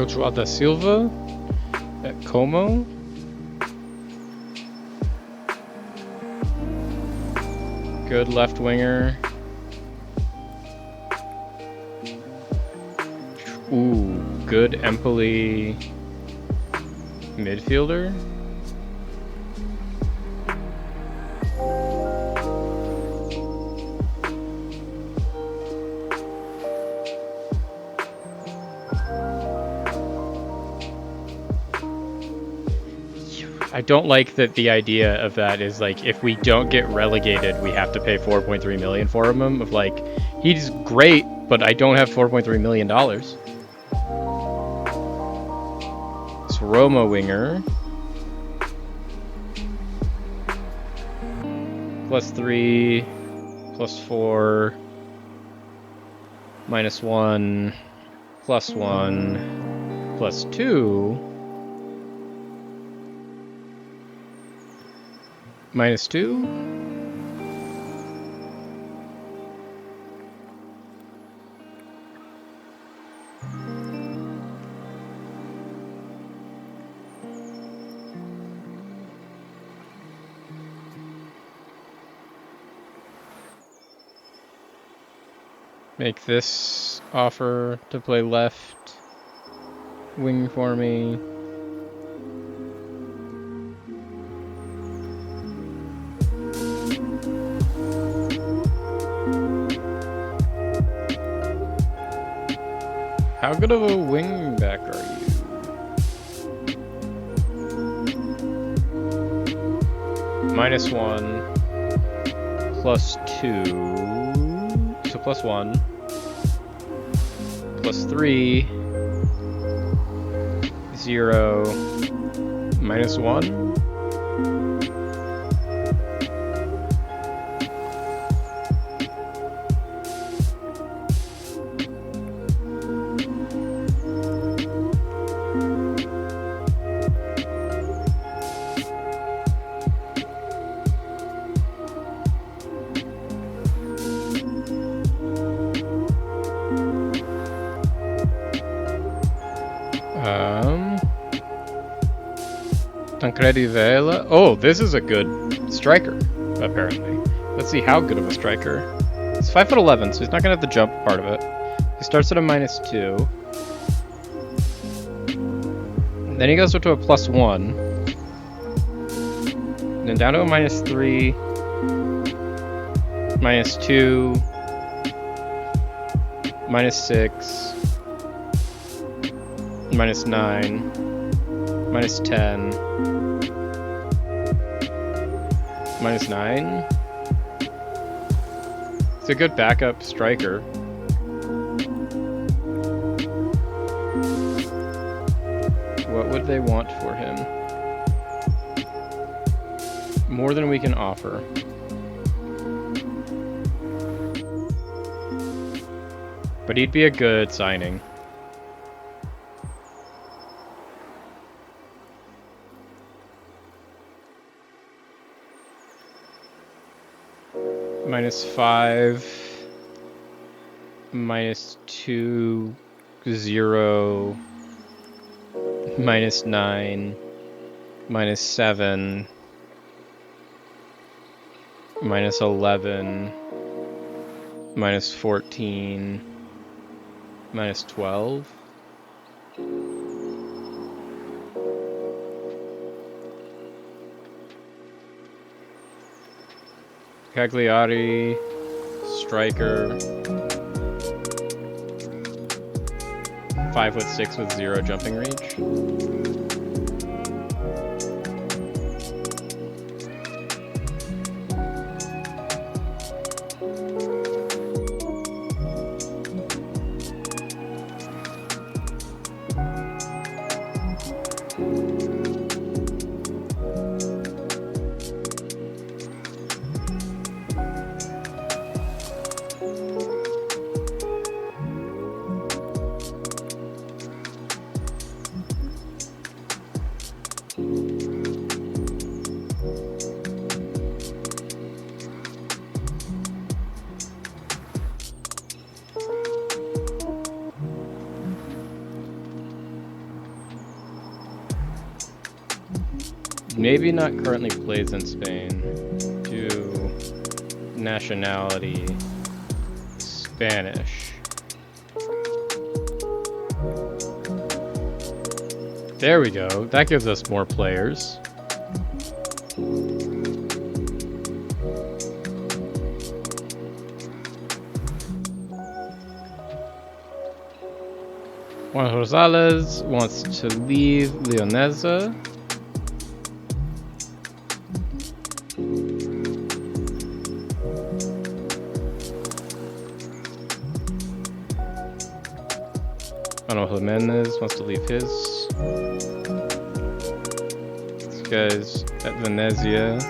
Joao da Silva at Como. Good left winger. Ooh, good Empoli midfielder. I don't like that the idea of that is like, if we don't get relegated, we have to pay 4.3 million for him. Of like, he's great, but I don't have 4.3 million dollars. It's Roma winger. +3, +4, -1, +1, +2. -2? Make this offer to play left wing for me. How good of a wing back are you? -1, +2, so +1, +3, 0, -1. Tancredi Vela. Oh, this is a good striker, apparently. Let's see how good of a striker. He's 5'11", so he's not gonna have the jump part of it. He starts at a -2. Then he goes up to a +1. Then down to a -3. -2. -6. -9. -10. -9. It's a good backup striker. What would they want for him? More than we can offer. But he'd be a good signing. -5, -2, 0, -9, -7, -11, -14, -12. Cagliari, striker, 5'6" with 0 jumping reach. Maybe not currently plays in Spain. nationality Spanish. There we go. That gives us more players. Juan Rosales wants to leave Leonesa. Manuel Jimenez wants to leave his. This guy's at Venezia.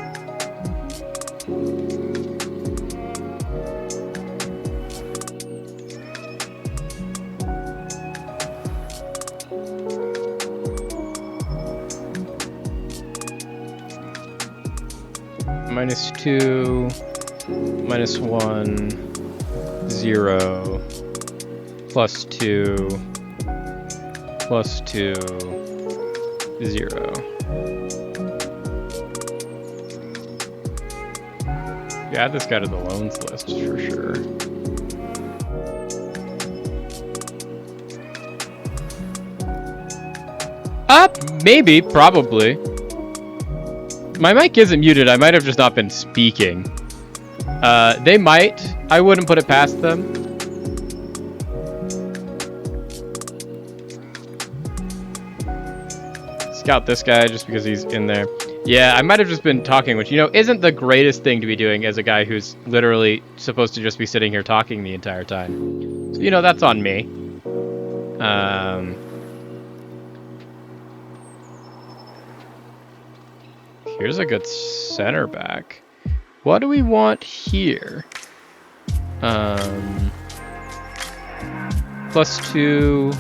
-2, -1, 0, +2, +2, 0. Yeah, add this guy to the loans list for sure. Maybe, probably. My mic isn't muted, I might have just not been speaking. They might. I wouldn't put it past them. Scout this guy just because he's in there. Yeah, I might have just been talking, which, you know, isn't the greatest thing to be doing as a guy who's literally supposed to just be sitting here talking the entire time. So, you know, that's on me. Here's a good center back. What do we want here? +2,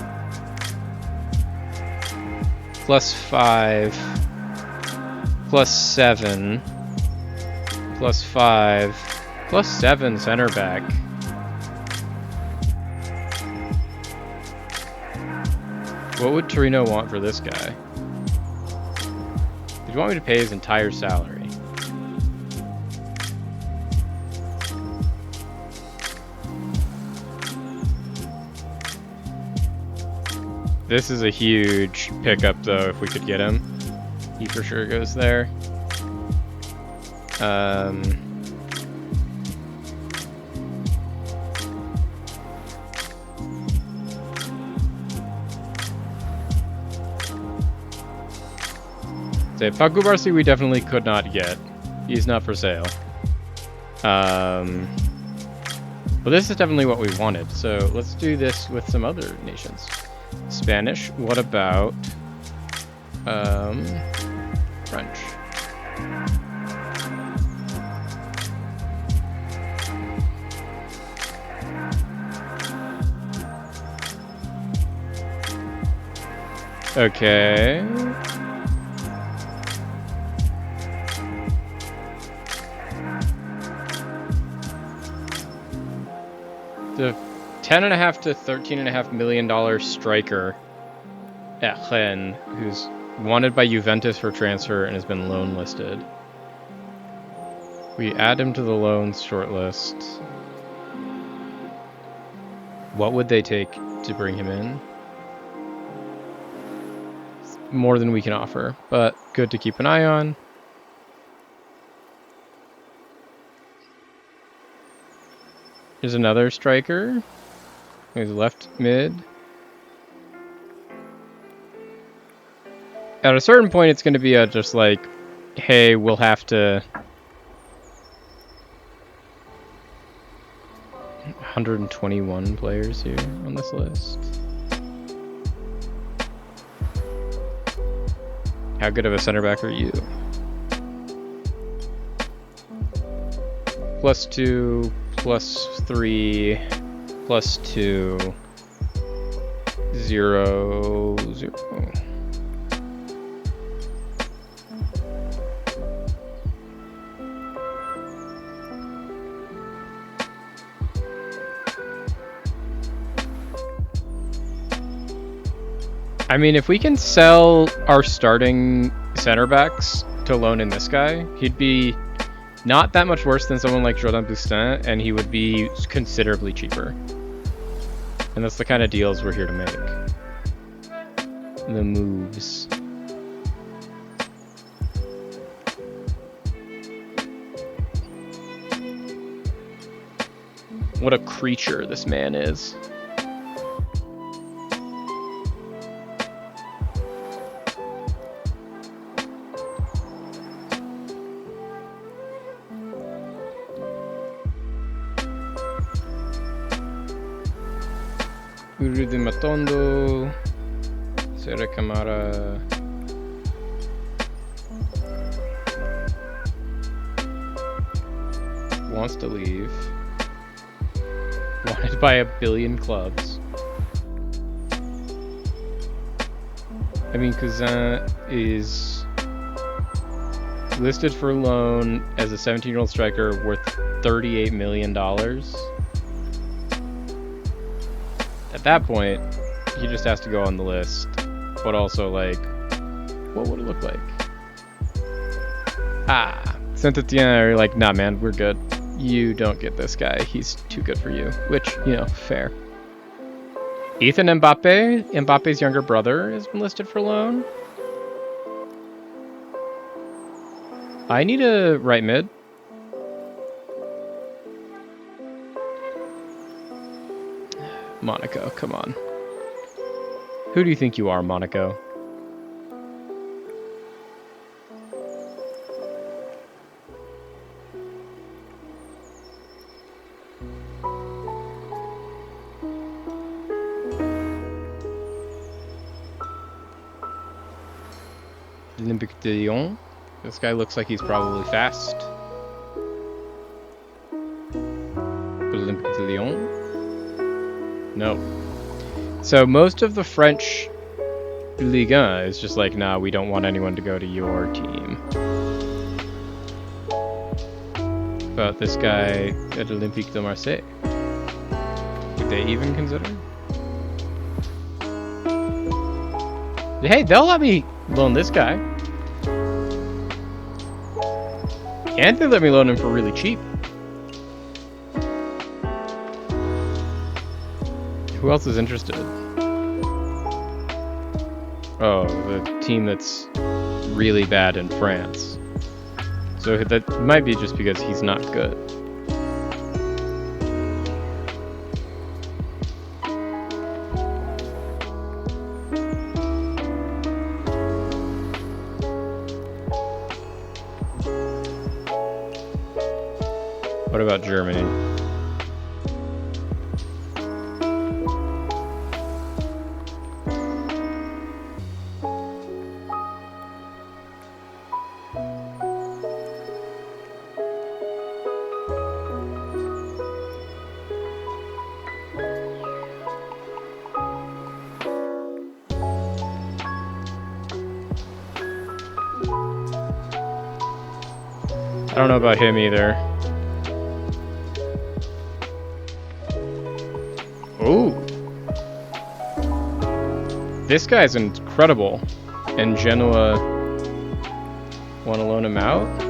+5, +7, +5, +7 center back. What would Torino want for this guy? Do you want me to pay his entire salary? This is a huge pickup, though, if we could get him. He for sure goes there. Pau Cubarsí we definitely could not get. He's not for sale. But this is definitely what we wanted, so let's do this with some other nations. Spanish, what about French? Okay. The $10.5 to $13.5 million striker at Rennes, who's wanted by Juventus for transfer and has been loan listed. We add him to the loans shortlist. What would they take to bring him in? More than we can offer, but good to keep an eye on. Here's another striker. He's left mid. At a certain point, it's going to be just like, hey, we'll have to... 121 players here on this list. How good of a center back are you? +2, +3, +2, 0, 0. I mean, if we can sell our starting center backs to loan in this guy, he'd be not that much worse than someone like Jordan Bustin, and he would be considerably cheaper. And that's the kind of deals we're here to make. The moves. What a creature this man is. Uru de Matondo, Sera Camara. Wants to leave. Wanted by 1 billion clubs. I mean, Cousin is listed for loan as a 17-year-old striker worth $38 million. At that point, he just has to go on the list. But also, like, what would it look like? Ah, Saint-Etienne are like, nah, man, we're good. You don't get this guy. He's too good for you. Which, you know, fair. Ethan Mbappe, Mbappe's younger brother, has been listed for loan. I need a right mid. Monaco, come on. Who do you think you are, Monaco? Olympique de Lyon. This guy looks like he's probably fast. Olympique de Lyon. No. So most of the French Ligue 1 is just like, nah, we don't want anyone to go to your team. But this guy at Olympique de Marseille, would they even consider? Hey, they'll let me loan this guy. And they let me loan him for really cheap. Who else is interested? Oh, the team that's really bad in France. So that might be just because he's not good. What about Germany? I don't know about him either. Ooh. This guy's incredible. And Genoa want to loan him out?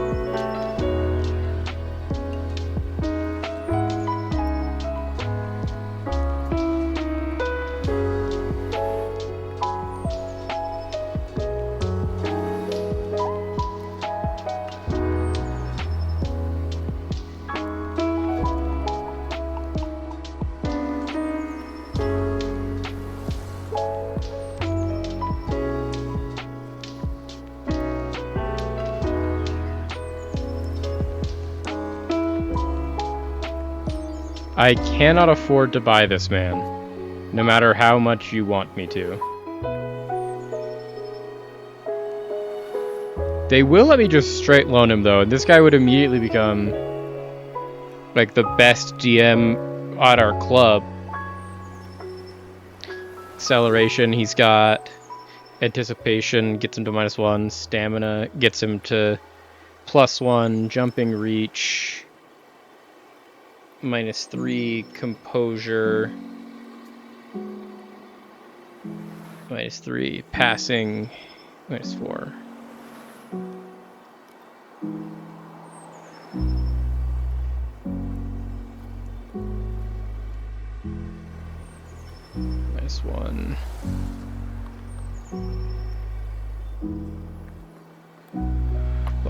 I cannot afford to buy this man, no matter how much you want me to. They will let me just straight loan him though, and this guy would immediately become like the best DM at our club. Acceleration, he's got anticipation, gets him to -1, stamina gets him to +1, jumping reach, -3, composure, -3, passing, -4.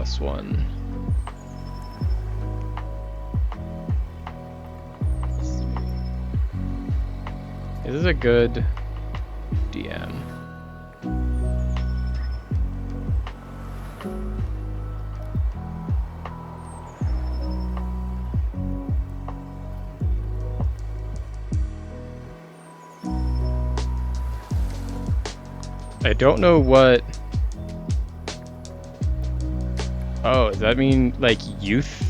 +1. This is a good DM. I don't know what... Oh, does that mean, like, youth?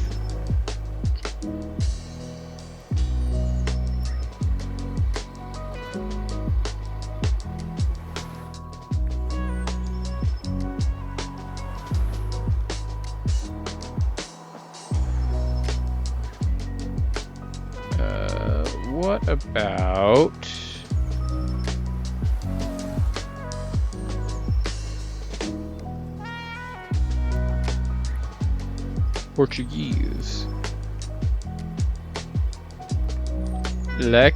What about... Portuguese? Lec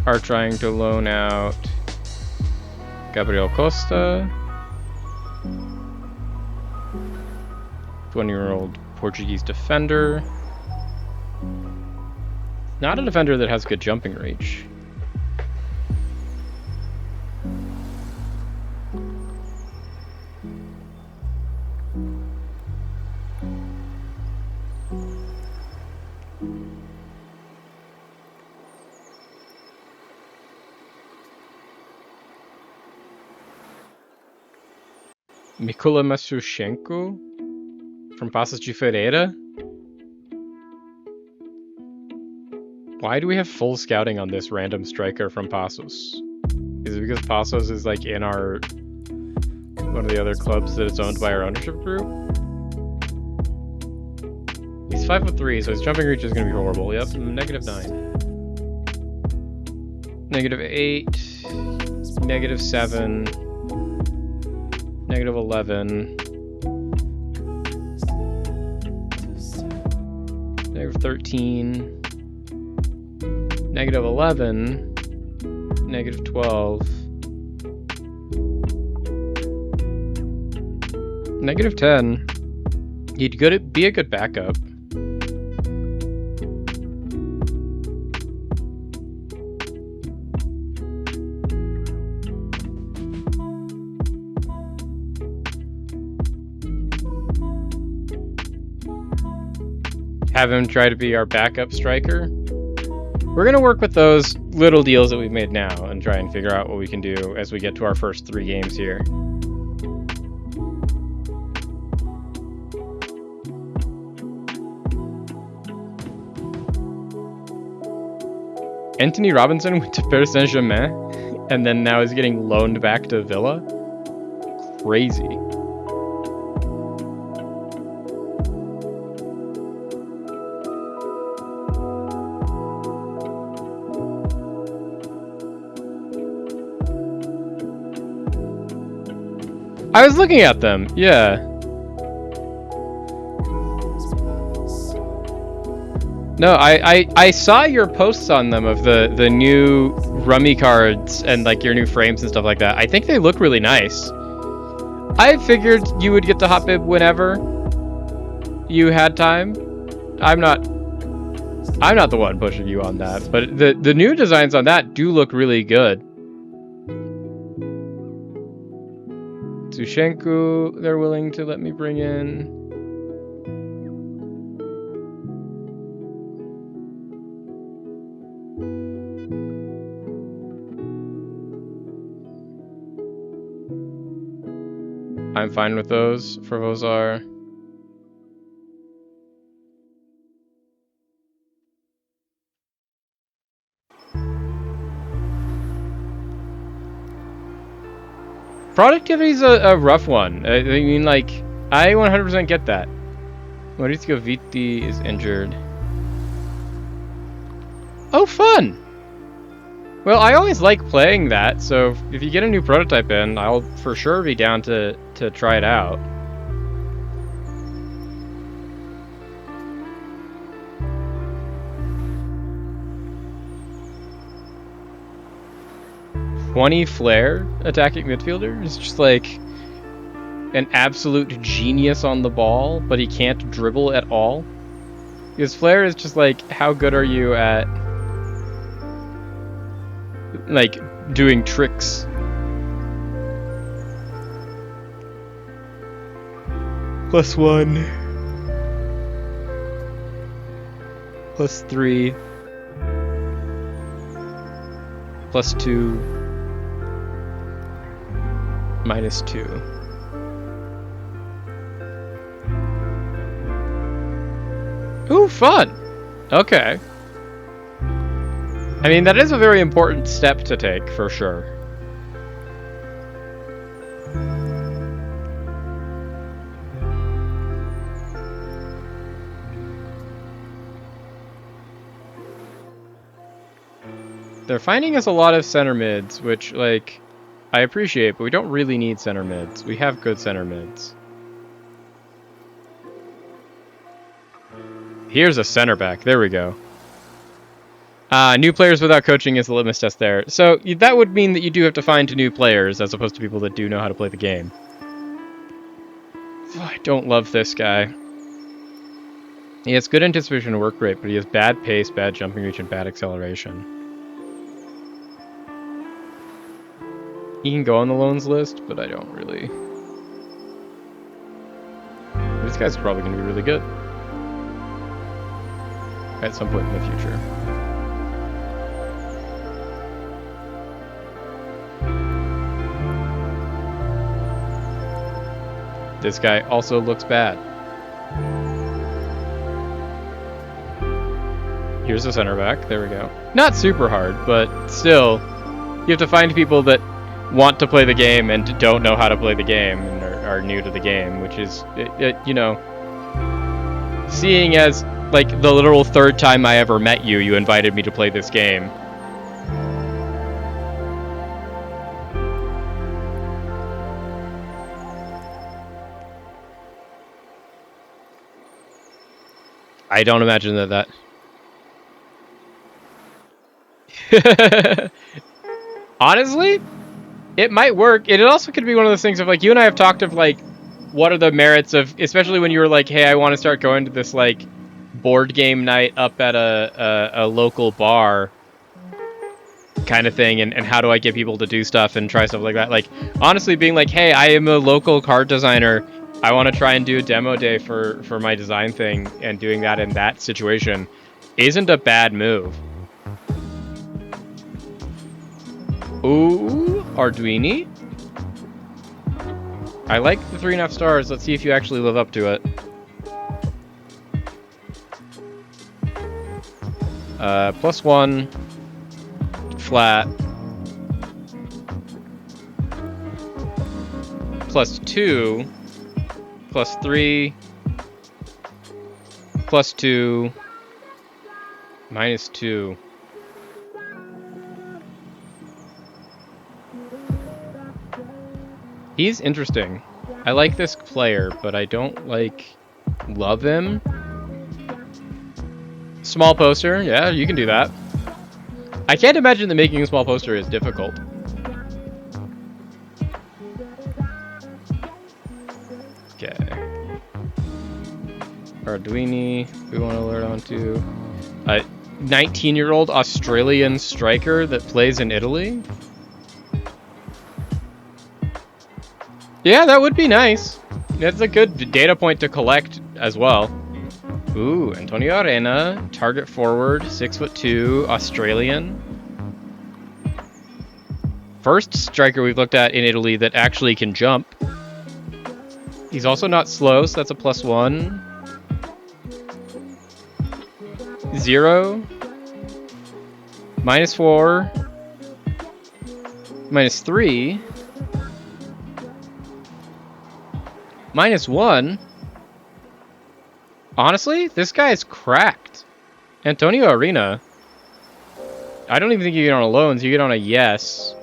are trying to loan out Gabriel Costa, 20-year-old Portuguese defender. Not a defender that has good jumping reach. Mikola Masushenko from Passos de Ferreira? Why do we have full scouting on this random striker from Passos? Is it because Passos is like in our... one of the other clubs that is owned by our ownership group? He's 5'3", so his jumping reach is going to be horrible. Yep, -9. -8. -7. -11. -13. -11. -12. -10. He'd be a good backup. Have him try to be our backup striker. We're gonna work with those little deals that we've made now and try and figure out what we can do as we get to our first 3 games here. Anthony Robinson went to Paris Saint-Germain and then now is getting loaned back to Villa? Crazy. I was looking at them, yeah. No, I saw your posts on them of the new rummy cards and like your new frames and stuff like that. I think they look really nice. I figured you would get the hot bib whenever you had time. I'm not the one pushing you on that, but the new designs on that do look really good. Sushenko, they're willing to let me bring in. I'm fine with those for Vozar. Productivity's a rough one. I mean, like, I 100% get that. Maurizio Vitti is injured. Oh, fun! Well, I always like playing that, so if you get a new prototype in, I'll for sure be down to try it out. $20 flair attacking midfielder is just like an absolute genius on the ball, but he can't dribble at all. Because Flair is just like, how good are you at like doing tricks? +1, +3, +2, -2. Ooh, fun! Okay. I mean, that is a very important step to take, for sure. They're finding us a lot of center mids, which, like, I appreciate, but we don't really need center mids. We have good center mids. Here's a center back. There we go. New players without coaching is the litmus test there. So that would mean that you do have to find new players as opposed to people that do know how to play the game. Oh, I don't love this guy. He has good anticipation and work rate, but he has bad pace, bad jumping reach, and bad acceleration. He can go on the loans list, but I don't really. This guy's probably going to be really good at some point in the future. This guy also looks bad. Here's the center back. There we go. Not super hard, but still, you have to find people that want to play the game and don't know how to play the game and are new to the game, which is, you know, seeing as like the literal third time I ever met you, you invited me to play this game. I don't imagine that honestly, it might work. It also could be one of those things of like, you and I have talked of like, what are the merits of, especially when you were like, hey, I want to start going to this like board game night up at a local bar kind of thing, and how do I get people to do stuff and try stuff like that. Like, honestly, being like, hey, I am a local card designer, I want to try and do a demo day for my design thing, and doing that in that situation isn't a bad move. Ooh, Arduini. I like the 3.5 stars. Let's see if you actually live up to it. +1, flat, +2, +3, +2, -2. He's interesting. I like this player, but I don't love him. Small poster, yeah, you can do that. I can't imagine that making a small poster is difficult. Okay. Arduini, we want to alert onto a 19-year-old Australian striker that plays in Italy. Yeah, that would be nice. That's a good data point to collect as well. Ooh, Antonio Arena, target forward, 6'2", Australian. First striker we've looked at in Italy that actually can jump. He's also not slow, so that's a +1. 0. -4. -3. -1. Honestly, this guy is cracked. Antonio Arena. I don't even think you get on a loans. You get on a yes.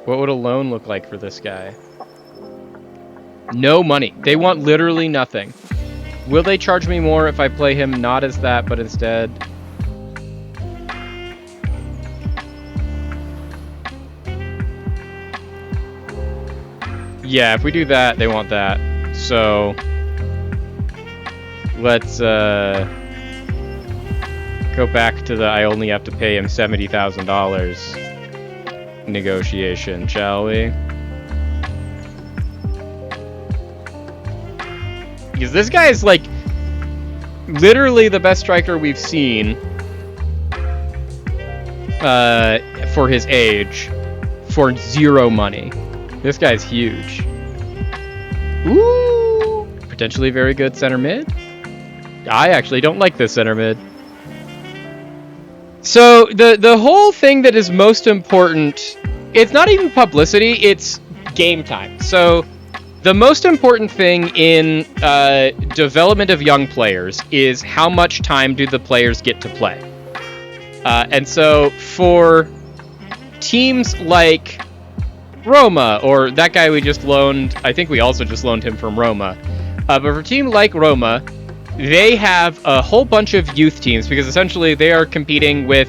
What would a loan look like for this guy? No money. They want literally nothing. Will they charge me more if I play him not as that, but instead... Yeah, if we do that, they want that. So let's go back to the I only have to pay him $70,000 negotiation, shall we? Because this guy is like literally the best striker we've seen for his age for 0 money. This guy's huge. Ooh, potentially very good center mid. I actually don't like this center mid. So the whole thing that is most important, it's not even publicity, it's game time. So the most important thing in development of young players is how much time do the players get to play. And so for teams like Roma, or that guy we just loaned, I think we also just loaned him from Roma. But for a team like Roma, they have a whole bunch of youth teams because essentially they are competing with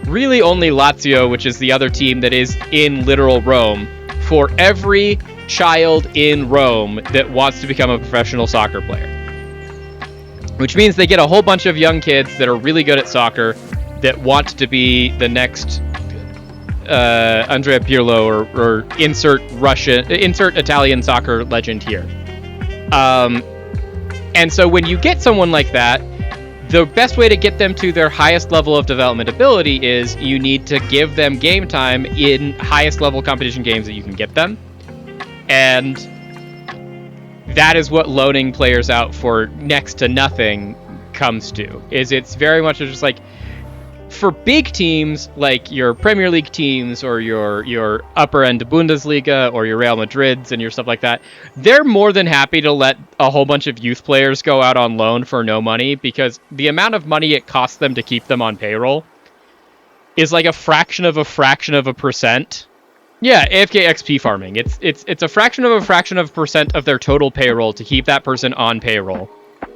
really only Lazio, which is the other team that is in literal Rome, for every child in Rome that wants to become a professional soccer player. Which means they get a whole bunch of young kids that are really good at soccer that want to be the next Andrea Pirlo or insert Italian soccer legend here. And so when you get someone like that, the best way to get them to their highest level of development ability is you need to give them game time in highest level competition games that you can get them. And that is what loaning players out for next to nothing comes to. It's very much just like, for big teams like your Premier League teams or your upper end Bundesliga or your Real Madrids and your stuff like that, they're more than happy to let a whole bunch of youth players go out on loan for no money because the amount of money it costs them to keep them on payroll is like a fraction of a percent. Yeah, AFK XP farming. It's a fraction of a percent of their total payroll to keep that person on payroll.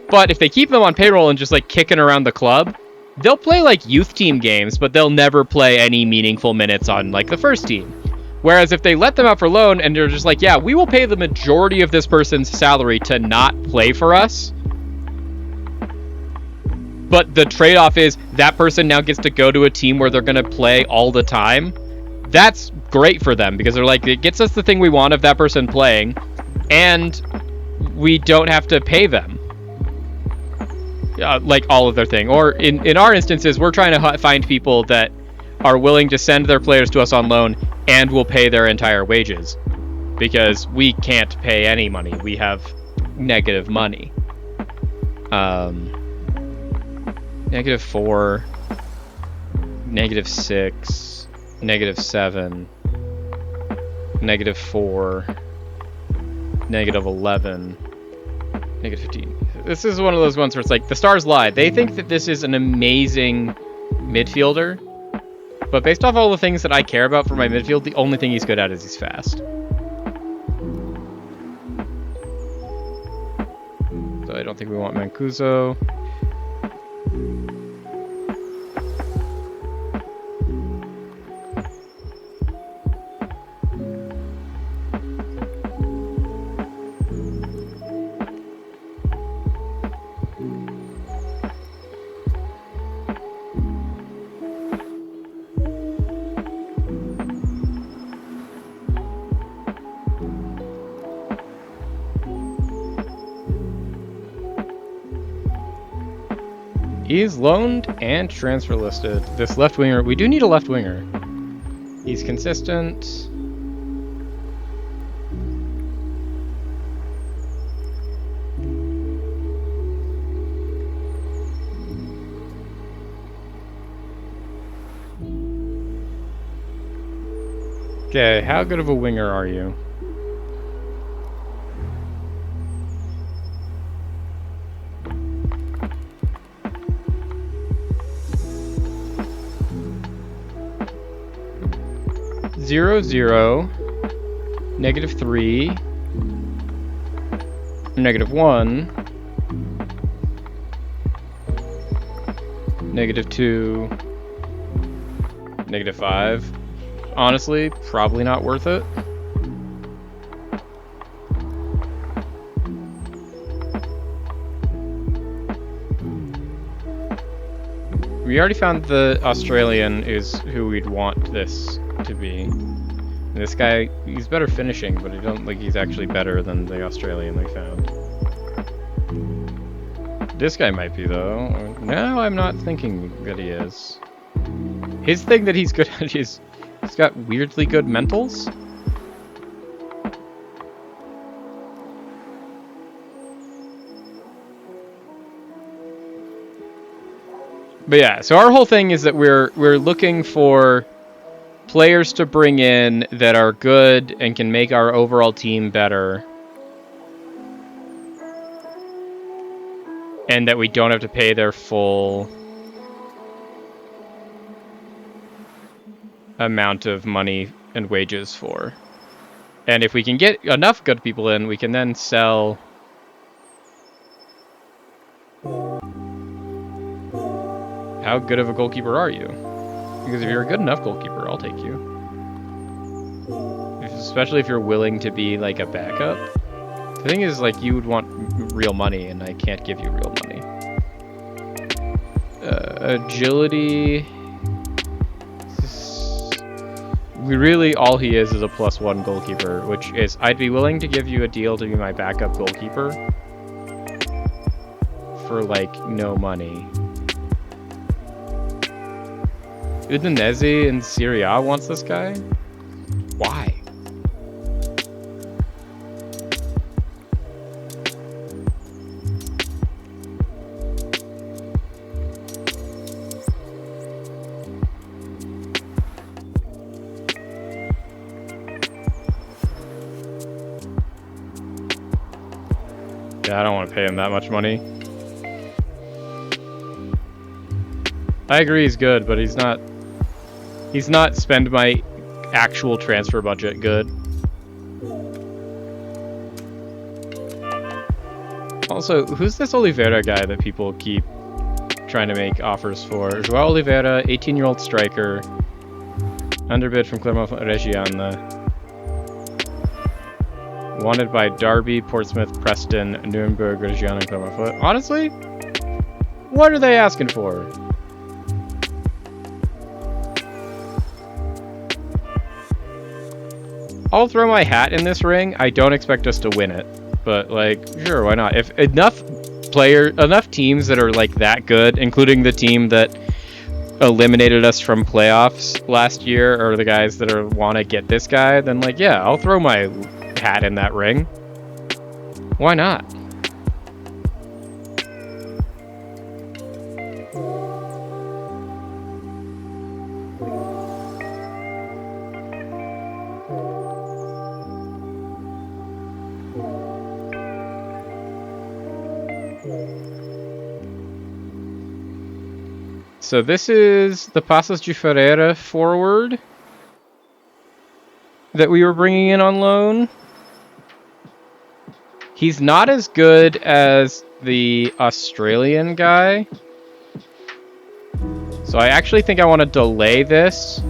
But if they keep them on payroll and just like kicking around the club, they'll play like youth team games, but they'll never play any meaningful minutes on like the first team. Whereas if they let them out for loan and they're just like, yeah, we will pay the majority of this person's salary to not play for us, but the trade-off is that person now gets to go to a team where they're going to play all the time, that's great for them because they're like, it gets us the thing we want of that person playing, and we don't have to pay them. Like all of their thing. Or in our instances, we're trying to find people that are willing to send their players to us on loan and will pay their entire wages because we can't pay any money. We have negative money. -4, -6, -7, -4, -11, -15. This is one of those ones where it's like, the stars lie. They think that this is an amazing midfielder, but based off all the things that I care about for my midfield, the only thing he's good at is he's fast. So I don't think we want Mancuso. He's loaned and transfer listed. This left winger, we do need a left winger. He's consistent. Okay, how good of a winger are you? -0, -0, -3, -1, -2, -5. Honestly, probably not worth it. We already found the Australian is who we'd want this to be. And this guy, he's better finishing, but I don't think he's actually better than the Australian we found. This guy might be, though. No, I'm not thinking that he is. His thing that he's good at is he's got weirdly good mentals. But yeah, so our whole thing is that we're looking for players to bring in that are good and can make our overall team better. And that we don't have to pay their full amount of money and wages for. And if we can get enough good people in, we can then sell. How good of a goalkeeper are you? Because if you're a good enough goalkeeper, I'll take you. Especially if you're willing to be like a backup. The thing is, like, you would want real money, and I can't give you real money. Agility. We really, all he is a +1 goalkeeper, which is, I'd be willing to give you a deal to be my backup goalkeeper for, like, no money. Udinese in Serie A wants this guy? Why? Yeah, I don't want to pay him that much money. I agree he's good, but he's not spend my actual transfer budget good. Also, who's this Oliveira guy that people keep trying to make offers for? João Oliveira, 18-year-old striker, underbid from Clermont-Ferrand. Wanted by Derby, Portsmouth, Preston, Nuremberg, Reggiana, and Clermont-Ferrand. Honestly, what are they asking for? I'll throw my hat in this ring. I don't expect us to win it, but like, sure, why not? If enough teams that are like that good, including the team that eliminated us from playoffs last year, or the guys that want to get this guy, then like, yeah, I'll throw my hat in that ring. Why not? So this is the Paços de Ferreira forward that we were bringing in on loan. He's not as good as the Australian guy. So I actually think I want to delay this,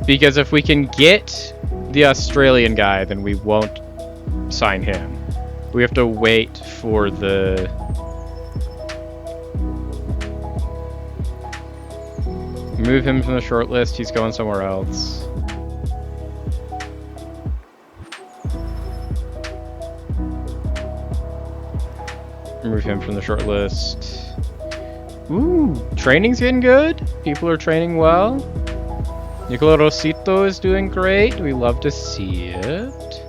because if we can get the Australian guy, then we won't sign him. We have to wait for the... Move him from the short list, he's going somewhere else. Remove him from the short list. Ooh, training's getting good. People are training well. Nicola Rosito is doing great. We love to see it.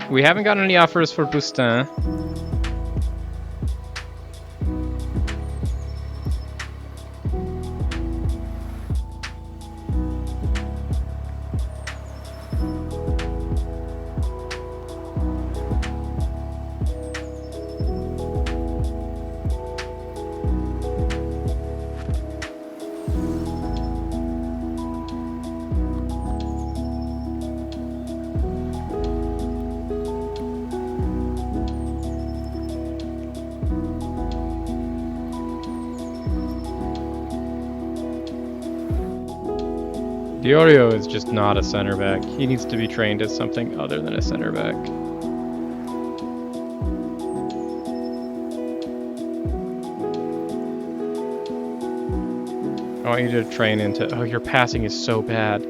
We haven't gotten any offers for Bustin. Diorio is just not a center back. He needs to be trained as something other than a center back. I want you to train into... Oh, your passing is so bad.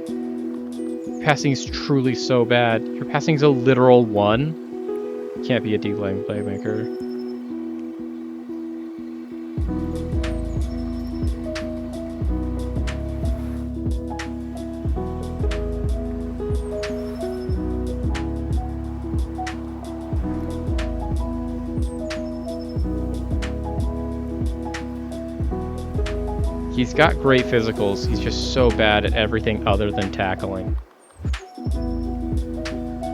Passing is truly so bad. Your passing is a literal 1. Can't be a deep lane playmaker. He's got great physicals. He's just so bad at everything other than tackling.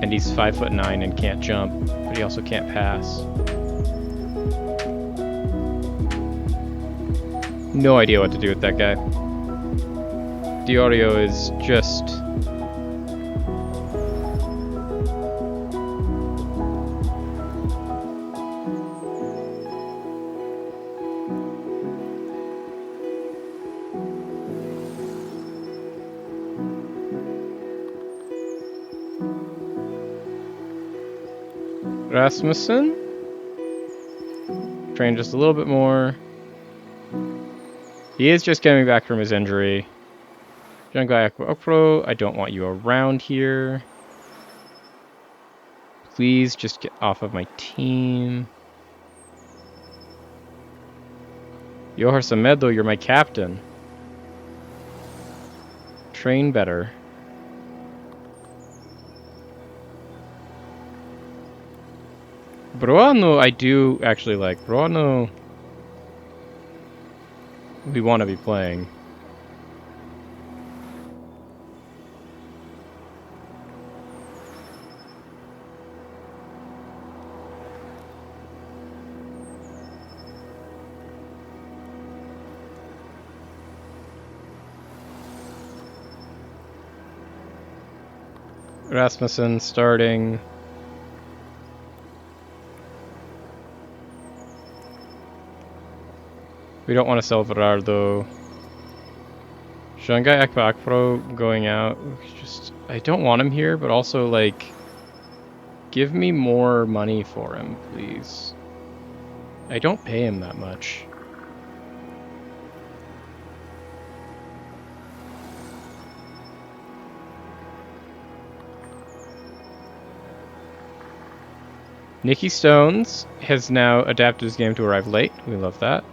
And he's 5'9" and can't jump, but he also can't pass. No idea what to do with that guy. Diorio is just... Rasmussen? Train just a little bit more. He is just coming back from his injury. Jungai Akro, I don't want you around here. Please just get off of my team. Johar Samedo, you're my captain. Train better. Bruano, I do actually like. Bruano, we want to be playing. Rasmussen starting. We don't want to sell Verardo. Shanghai Akpakpro going out. Just, I don't want him here, but also, like, give me more money for him, please. I don't pay him that much. Nicky Stones has now adapted his game to arrive late. We love that.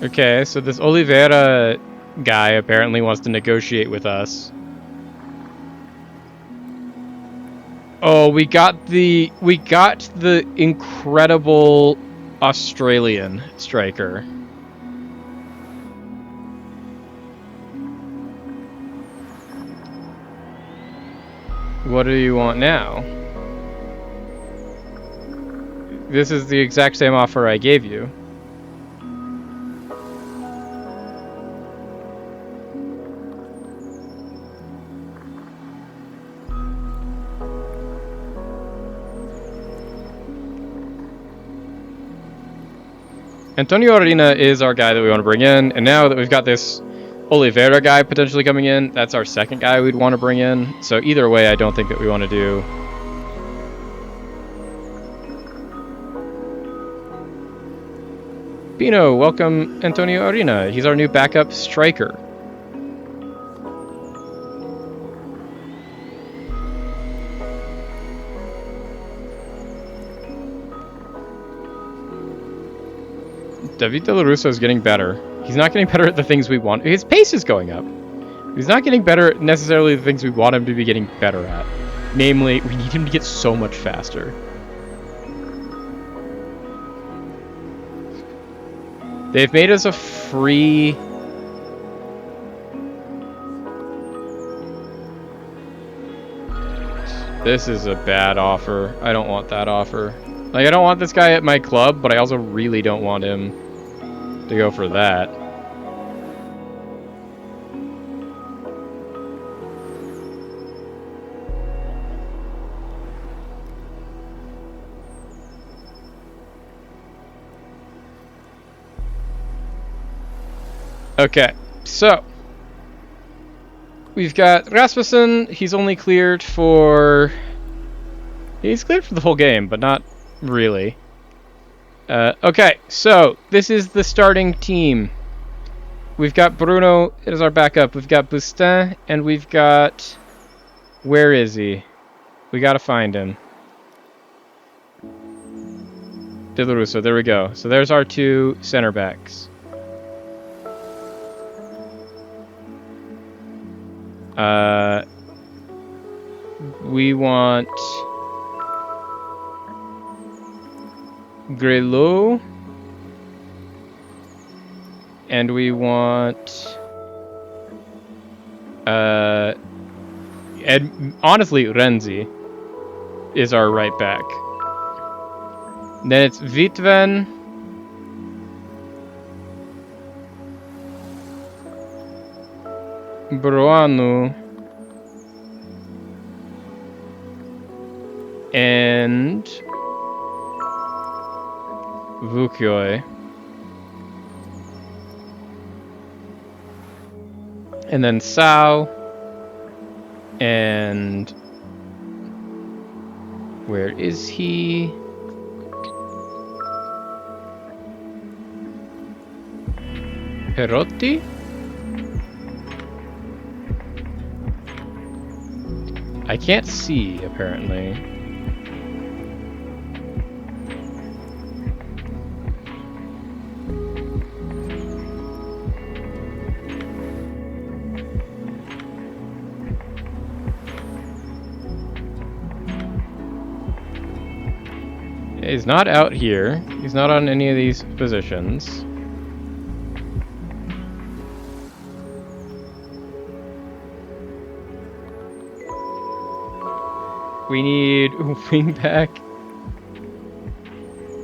Okay, so this Oliveira guy apparently wants to negotiate with us. Oh, we got the incredible Australian striker. What do you want now? This is the exact same offer I gave you. Antonio Arena is our guy that we want to bring in, and now that we've got this Oliveira guy potentially coming in, that's our second guy we'd want to bring in. So either way, I don't think that we want to do. Pino, welcome Antonio Arena. He's our new backup striker. David Del Russo is getting better. He's not getting better at the things we want. His pace is going up. He's not getting better at necessarily the things we want him to be getting better at. Namely, we need him to get so much faster. They've made us a free... This is a bad offer. I don't want that offer. Like, I don't want this guy at my club, but I also really don't want him to go for that. Okay, so we've got Rasmussen. He's only cleared for... He's cleared for the whole game, but not really. Okay, so this is the starting team. We've got Bruno as our backup. We've got Bustin, and we've got... Where is he? We gotta find him. De La Russo, there we go. So there's our two center backs. We want... Grelot. And we want... honestly, Renzi is our right back. Then it's Vitven. Broanu. And Vukioi. And then Sao. And where is he? Perotti? I can't see, apparently. He's not out here. He's not on any of these positions. We need wing back.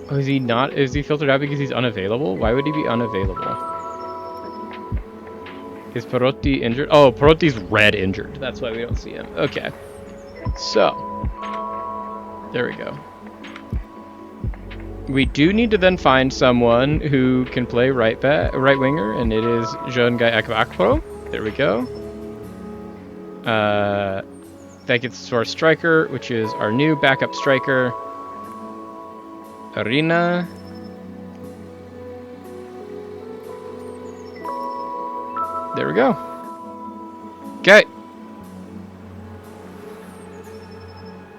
Oh, is he not? Is he filtered out because he's unavailable? Why would he be unavailable? Is Perotti injured? Oh, Perotti's red injured. That's why we don't see him. Okay. So, there we go. We do need to then find someone who can play right winger, and it is Jean-Guy Akpro. There we go. That gets to our striker, which is our new backup striker, Arena. There we go. Okay.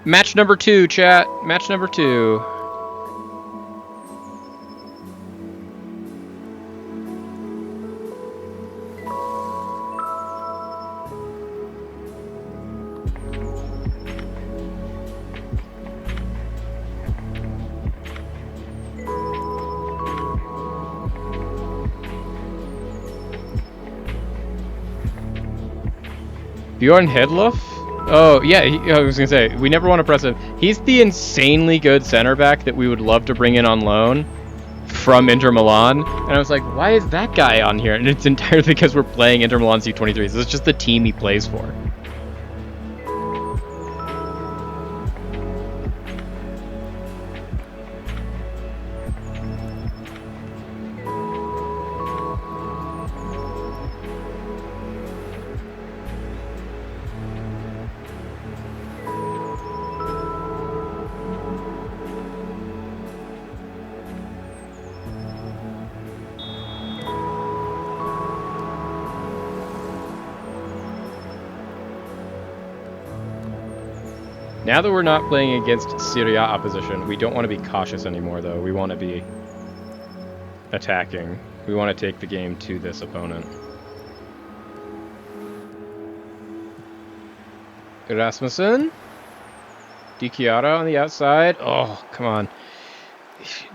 Match number 2, chat. Match number 2. Bjorn Hedloff? Oh, yeah, I was going to say, we never want to press him. He's the insanely good center back that we would love to bring in on loan from Inter Milan. And I was like, why is that guy on here? And it's entirely because we're playing Inter Milan C23. So it's just the team he plays for. Now that we're not playing against Serie A opposition, we don't want to be cautious anymore, though. We want to be attacking. We want to take the game to this opponent. Rasmussen. Di Chiara on the outside. Oh, come on.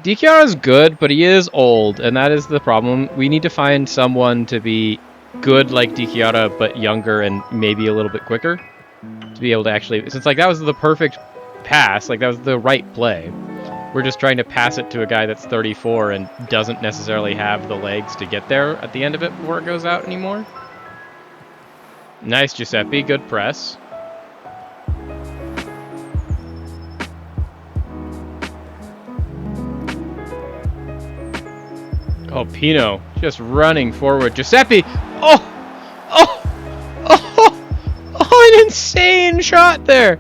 Di Chiara's good, but he is old, and that is the problem. We need to find someone to be good like Di Chiara, but younger and maybe a little bit quicker. To be able to actually, since like that was the perfect pass, like that was the right play. We're just trying to pass it to a guy that's 34 and doesn't necessarily have the legs to get there at the end of it before it goes out anymore. Nice, Giuseppe. Good press. Oh, Oh, Pino just running forward. Giuseppe! Oh! Oh! Oh! Oh, an insane shot there!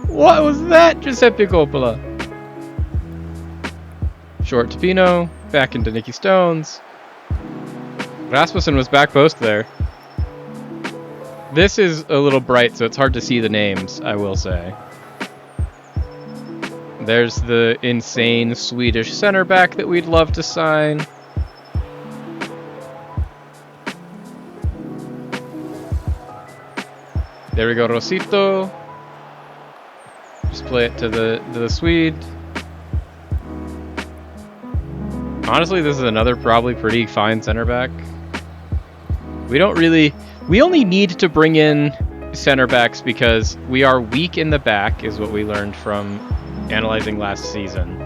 What was that, Giuseppe Coppola? Short to Pino, back into Nicky Stones. Rasmussen was back post there. This is a little bright, so it's hard to see the names, I will say. There's the insane Swedish center back that we'd love to sign. There we go, Rosito. Just play it to the Swede. Honestly, this is another probably pretty fine center back. We only need to bring in center backs because we are weak in the back, is what we learned from analyzing last season.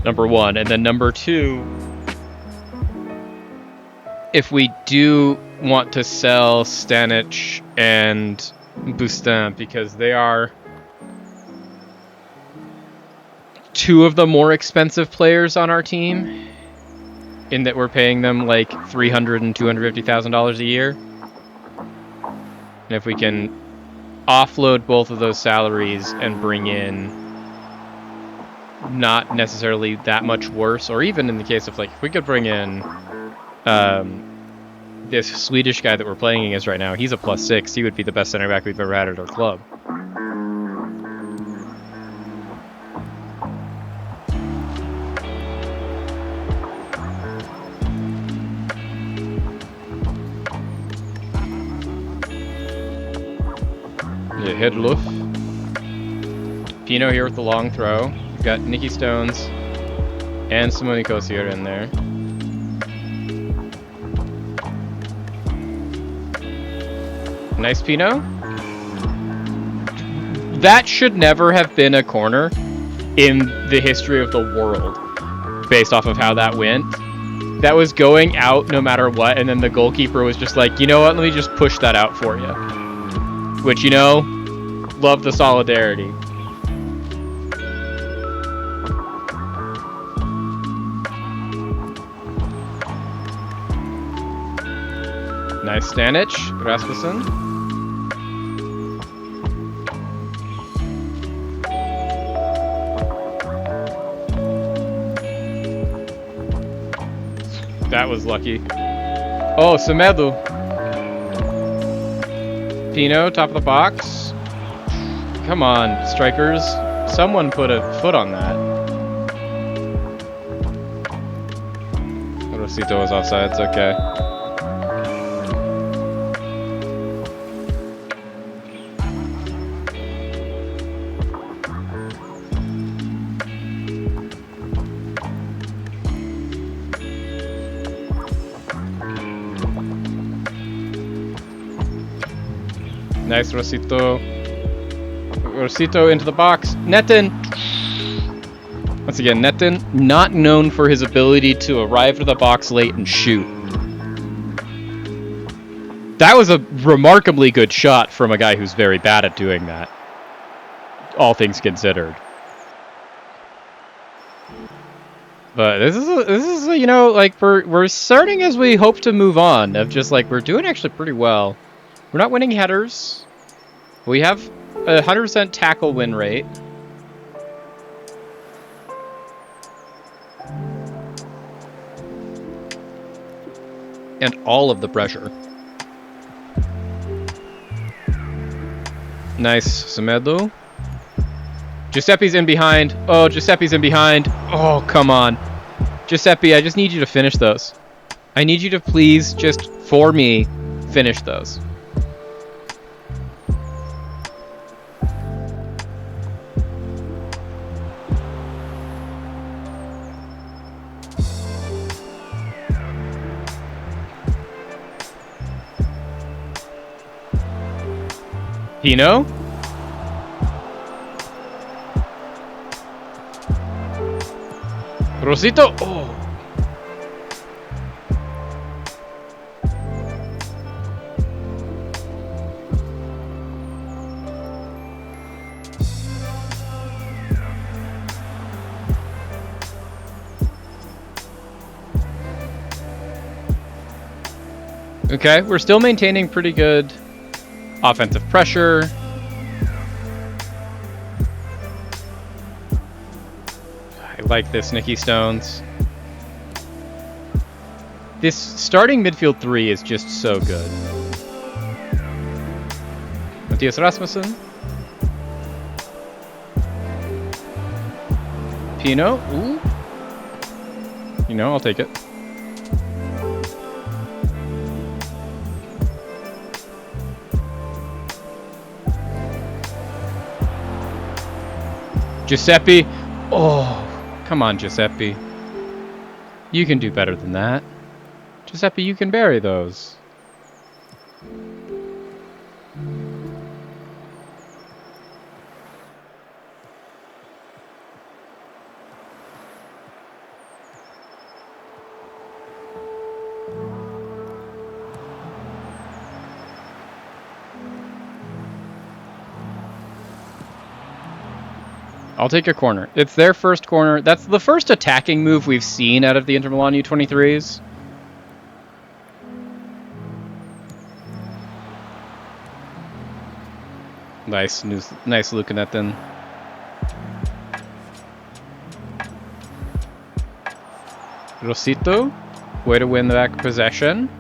Number one. And then number two, if we do want to sell Stanic and Bustin, because they are two of the more expensive players on our team, in that we're paying them like $300,000 and $250,000 a year. And if we can offload both of those salaries and bring in not necessarily that much worse, or even in the case of like, if we could bring in this Swedish guy that we're playing against right now, he's a +6. He would be the best center back we've ever had at our club. Yeah, Hedluf. Pino here with the long throw. We've got Nicky Stones and Simone Kosier in there. Nice Pino. That should never have been a corner in the history of the world, based off of how that went. That was going out no matter what, and then the goalkeeper was just like, you know what, let me just push that out for you. Which, you know, love the solidarity. Nice Stanic, Rasmussen. That was lucky. Oh, Semedo. Pino, top of the box. Come on, strikers. Someone put a foot on that. Rosito was offside, it's okay. Nice Rosito. Rosito into the box. Netin! Once again, Netin, not known for his ability to arrive to the box late and shoot. That was a remarkably good shot from a guy who's very bad at doing that, all things considered. But this is you know, like, we're starting as we hope to move on, of just like, we're doing actually pretty well. We're not winning headers. We have a 100% tackle win rate. And all of the pressure. Nice, Semedo. Giuseppe's in behind. Oh, Giuseppe's in behind. Oh, come on. Giuseppe, I just need you to finish those. I need you to please, just for me, finish those. Pino? Rosito? Oh! Okay, we're still maintaining pretty good offensive pressure. I like this, Nicky Stones. This starting midfield three is just so good. Mathias Rasmussen. Pino. Ooh. You know, I'll take it. Giuseppe. Oh, come on, Giuseppe. You can do better than that. Giuseppe, you can bury those. I'll take a corner. It's their first corner. That's the first attacking move we've seen out of the Inter Milan U23s. Nice looking at them. Rosito, way to win back possession.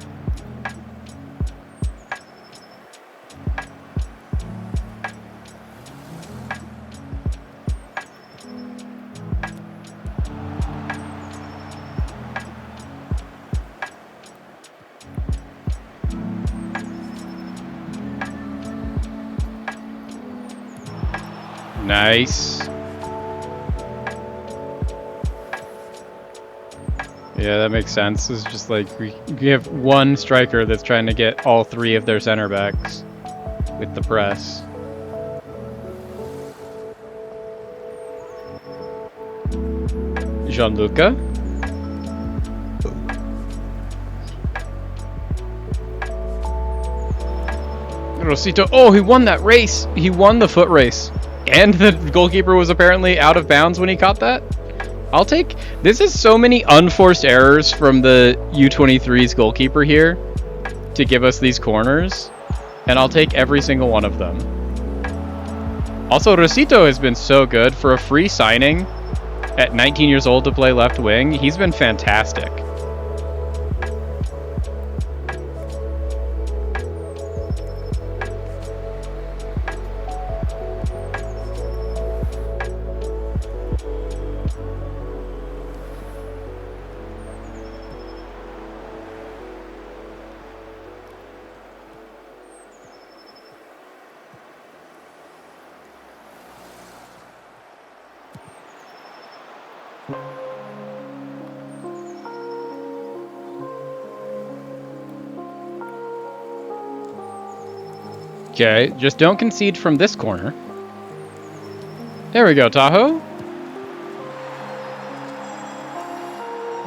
Nice. Yeah, that makes sense. It's just like we have one striker that's trying to get all three of their center backs with the press. Gianluca. Rosito. Oh, he won that race. He won the foot race. And the goalkeeper was apparently out of bounds when he caught that. I'll take... This is so many unforced errors from the U23's goalkeeper here to give us these corners. And I'll take every single one of them. Also, Rosito has been so good for a free signing at 19 years old to play left wing. He's been fantastic. Okay, just don't concede from this corner. There we go, Tahoe.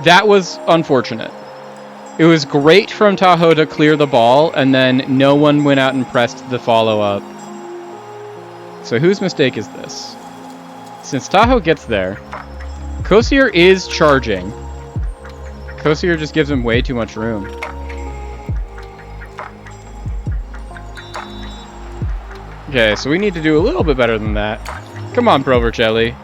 That was unfortunate. It was great from Tahoe to clear the ball, and then no one went out and pressed the follow-up. So whose mistake is this? Since Tahoe gets there, Kosier is charging. Kosier just gives him way too much room. Okay, so we need to do a little bit better than that. Come on, Provercelli.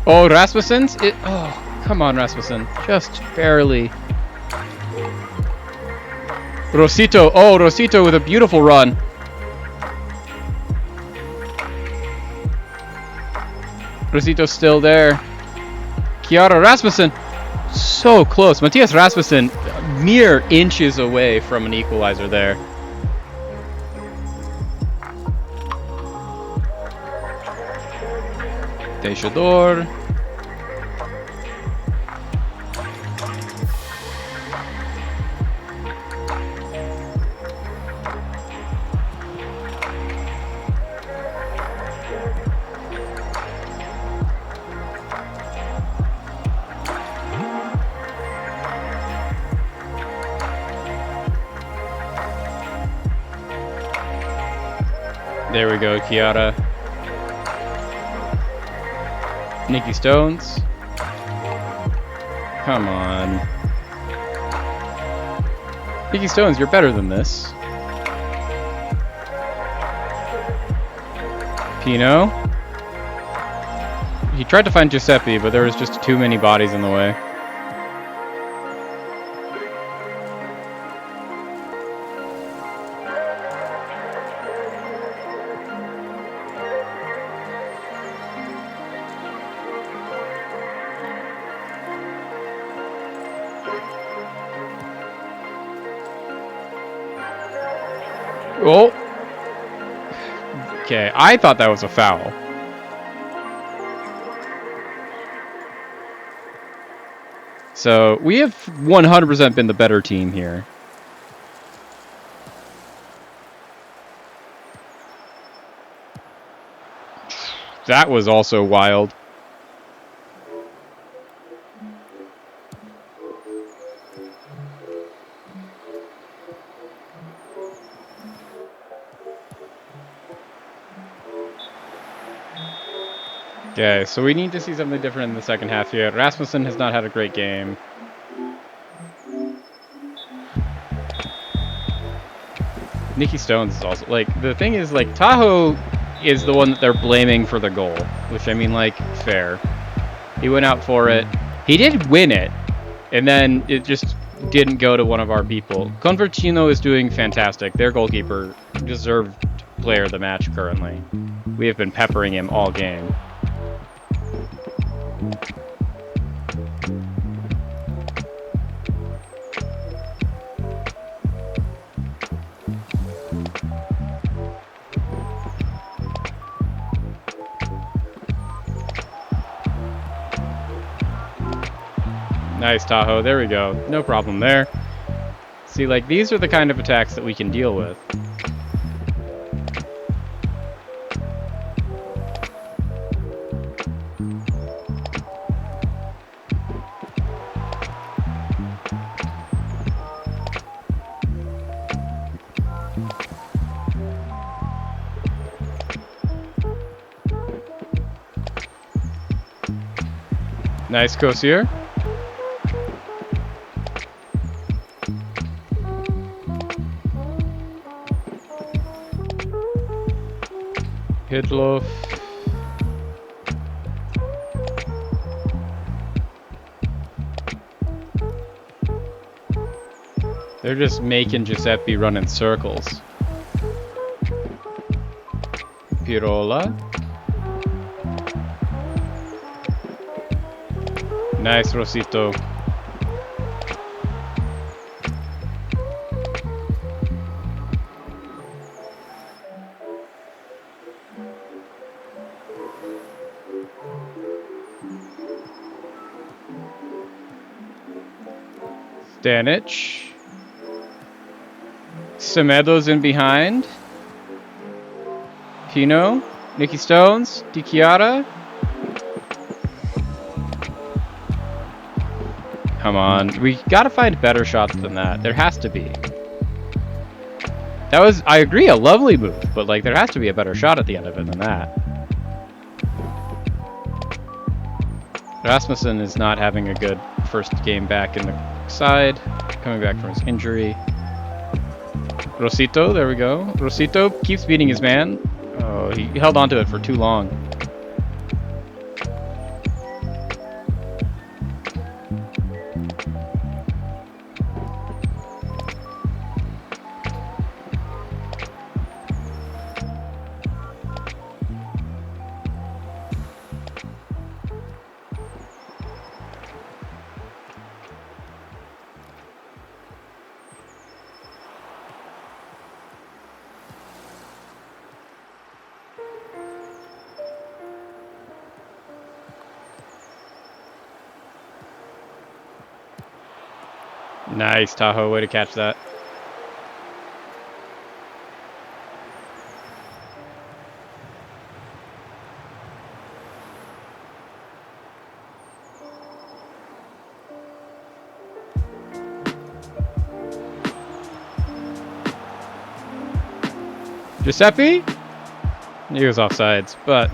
Oh, Rasmussen's? Oh, come on, Rasmussen. Just barely. Rosito. Oh, Rosito with a beautiful run. Rosito's still there. Kiara Rasmussen. So close. Mathias Rasmussen mere inches away from an equalizer there. Teixeira. There we go, Kiara. Nikki Stones. Come on. Nikki Stones, you're better than this. Pino. He tried to find Giuseppe, but there was just too many bodies in the way. Oh! Okay, I thought that was a foul. So, we have 100% been the better team here. That was also wild. Okay, so we need to see something different in the second half here. Rasmussen has not had a great game. Nikki Stones is also, like, the thing is, like, Tahoe is the one that they're blaming for the goal, which, I mean, like, fair. He went out for it. He did win it, and then it just didn't go to one of our people. Convertino is doing fantastic. Their goalkeeper, deserved player of the match currently. We have been peppering him all game. Nice, Tahoe. There we go. No problem there. See, like, these are the kind of attacks that we can deal with. Nice, Kosier. Hidlof. They're just making Giuseppe run in circles. Pirola. Nice, Rosito. Stanic. Semedo's in behind. Pino. Nikki Stones. Di Chiara. Come on. We gotta find better shots than that. There has to be. That was, I agree, a lovely move, but like there has to be a better shot at the end of it than that. Rasmussen is not having a good first game back in the side, coming back from his injury. Rosito, there we go. Rosito keeps beating his man. Oh, he held onto it for too long. Nice, Tahoe. Way to catch that. Giuseppe? He was offsides, but...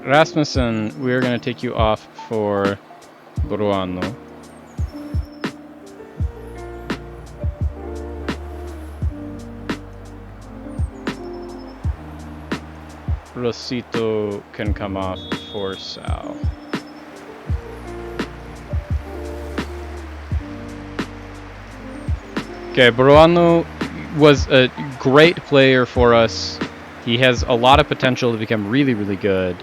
Rasmussen, we're going to take you off for Bruano. Rosito can come off for Sal. Okay, Bruano was a great player for us. He has a lot of potential to become really, really good.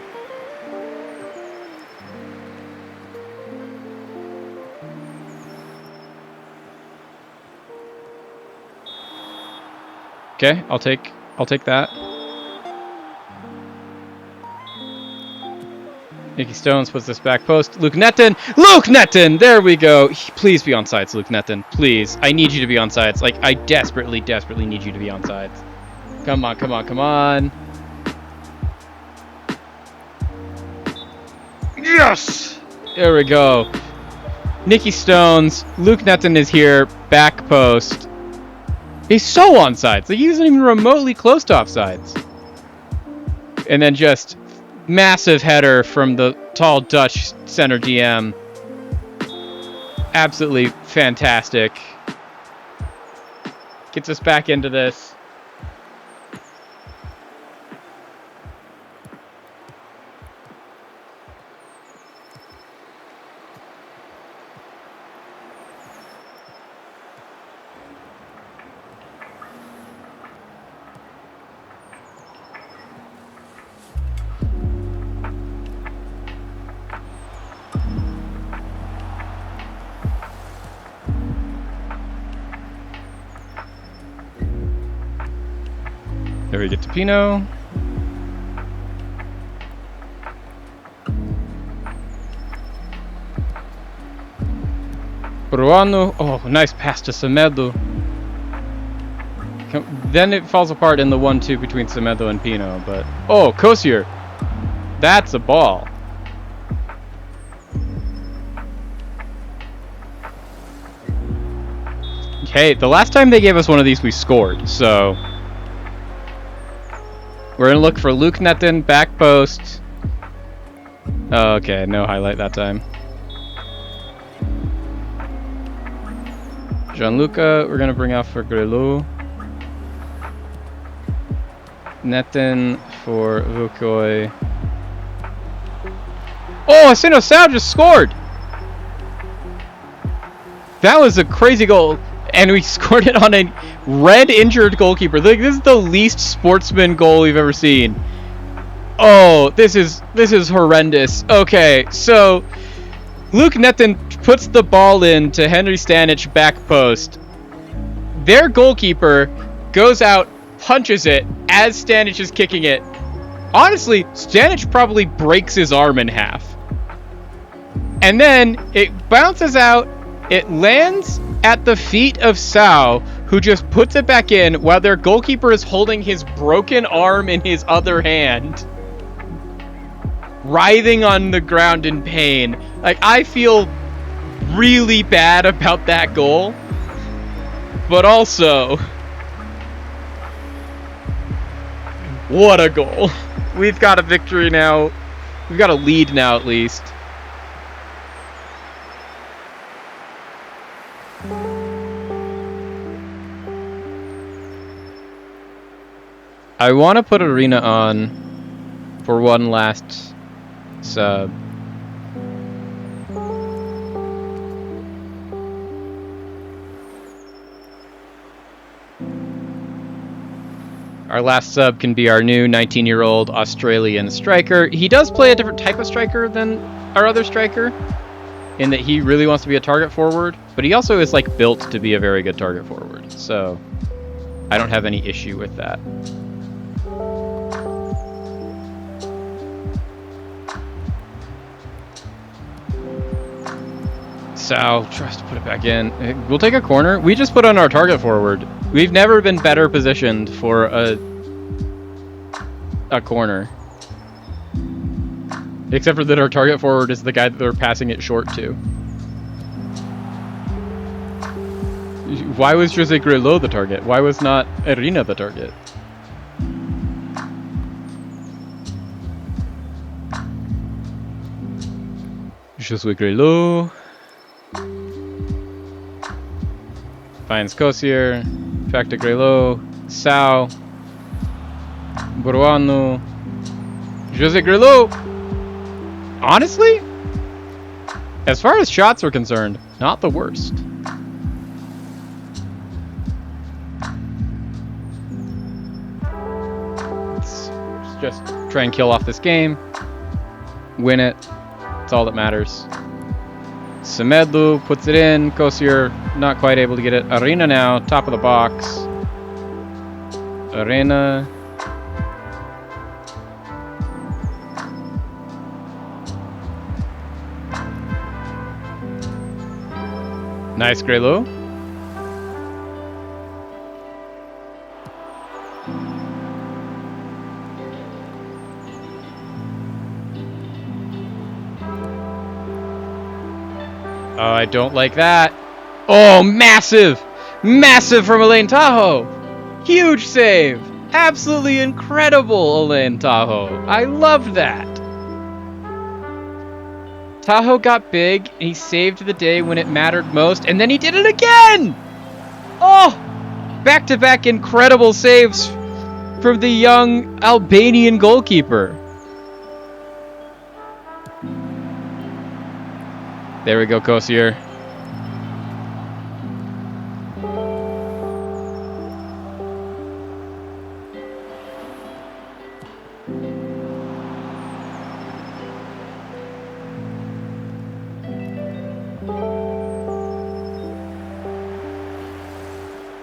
Okay, I'll take that. Nicky Stones puts this back post. Luke Netton! Luke Netton! There we go. Please be on sides, Luke Netton. Please. I need you to be on sides. Like, I desperately, desperately need you to be on sides. Come on, come on, come on. Yes! There we go. Nicky Stones. Luke Netton is here. Back post. He's so on sides. Like, he isn't even remotely close to offsides. And then just massive header from the tall Dutch center DM. Absolutely fantastic. Gets us back into this. There we get to Pino. Bruano. Oh, nice pass to Semedo. Then it falls apart in the 1-2 between Semedo and Pino, but... Oh, Kosier. That's a ball. Okay, the last time they gave us one of these, we scored, so... We're going to look for Luke Netton, back post. Oh, okay, no highlight that time. Gianluca, we're going to bring out for Grelot. Netton for Vukoy. Oh, Asino Sal just scored! That was a crazy goal. And we scored it on a red injured goalkeeper. Like, this is the least sportsman goal we've ever seen. Oh, this is horrendous. Okay, so Luke Netton puts the ball in to Henry Stanic back post. Their goalkeeper goes out, punches it as Stanic is kicking it. Honestly, Stanic probably breaks his arm in half. And then it bounces out. It lands at the feet of Sao, who just puts it back in while their goalkeeper is holding his broken arm in his other hand, writhing on the ground in pain. Like, I feel really bad about that goal, but also, what a goal. We've got a victory now. We've got a lead now, at least. I want to put Arena on for one last sub. Our last sub can be our new 19-year-old Australian striker. He does play a different type of striker than our other striker, in that he really wants to be a target forward, but he also is like built to be a very good target forward. So I don't have any issue with that. Sal tries to put it back in. We'll take a corner. We just put on our target forward. We've never been better positioned for a corner. Except for that our target forward is the guy that they're passing it short to. Why was Jose Grillo the target? Why was not Arena the target? Jose Grillo finds Kosier. Back to Grillo. Sao. Buruanu. Jose Grillo. Honestly, as far as shots were concerned, not the worst. Let's just try and kill off this game. Win it. That's all that matters. Semedlu puts it in. Kosier not quite able to get it. Arena now, top of the box. Arena. Nice, Grillo. Oh, I don't like that. Oh, massive! Massive from Elaine Tahoe! Huge save! Absolutely incredible, Elaine Tahoe. I loved that. Tahoe got big, and he saved the day when it mattered most, and then he did it again! Oh! Back-to-back incredible saves from the young Albanian goalkeeper. There we go, Kosier.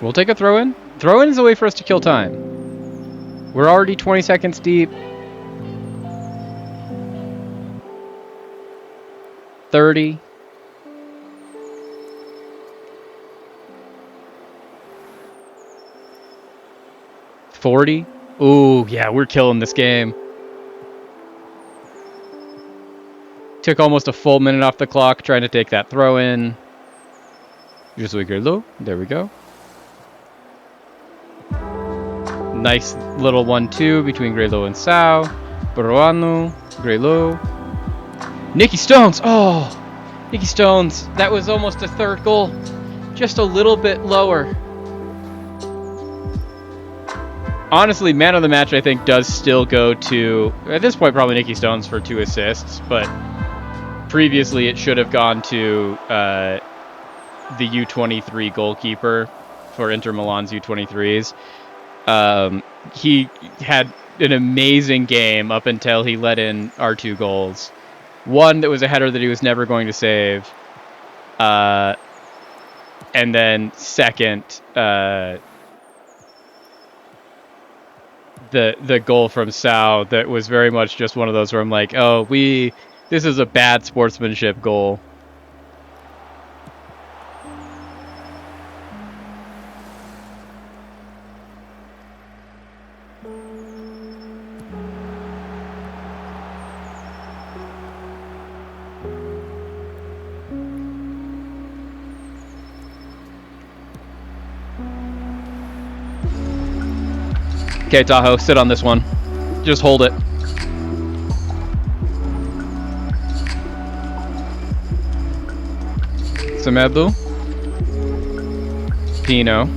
We'll take a throw-in. Throw-in is a way for us to kill time. We're already 20 seconds deep. 30. 40. Ooh, yeah, we're killing this game. Took almost a full minute off the clock trying to take that throw in. Josue Grillo. There we go. Nice little 1-2 between Grillo and Sao. Buruanu. Grillo. Nikki Stones. Oh, Nikki Stones. That was almost a third goal. Just a little bit lower. Honestly, man of the match, I think, does still go to, at this point, probably Nikki Stones for 2 assists, but previously it should have gone to the U23 goalkeeper for Inter Milan's U23s. He had an amazing game up until he let in our 2 goals. One that was a header that he was never going to save. And then second, the goal from Sao that was very much just one of those where I'm like, oh, this is a bad sportsmanship goal. Okay, Tahoe, sit on this one. Just hold it. Semedlu. Pino.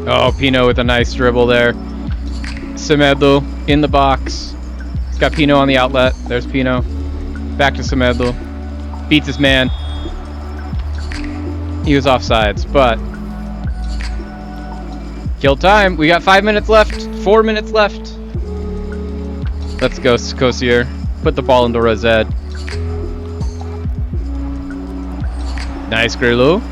Oh, Pino with a nice dribble there. Semedlu in the box. He's got Pino on the outlet. There's Pino. Back to Semedlu. Beats his man. He was offsides, but kill time. We got 5 minutes left. 4 minutes left. Let's go, Kosier. Put the ball into Rosette. Nice, Grillo.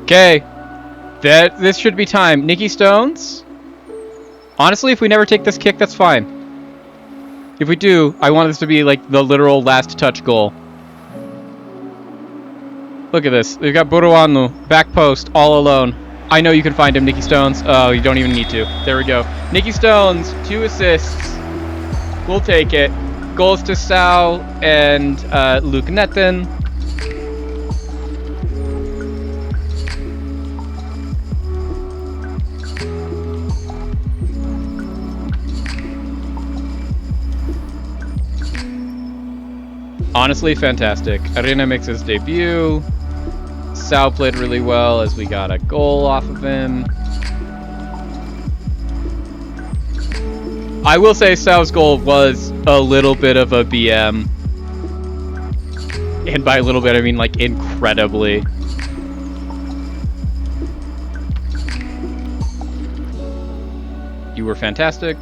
Okay. This should be time. Nikki Stones. Honestly, if we never take this kick, that's fine. If we do, I want this to be like the literal last touch goal. Look at this. We've got Buruanu, back post, all alone. I know you can find him, Nikki Stones. Oh, you don't even need to. There we go. Nikki Stones, 2 assists. We'll take it. Goals to Sal and Luke Netton. Honestly, fantastic. Arena makes his debut. Sal played really well as we got a goal off of him. I will say Sal's goal was a little bit of a BM. And by a little bit, I mean like incredibly. You were fantastic.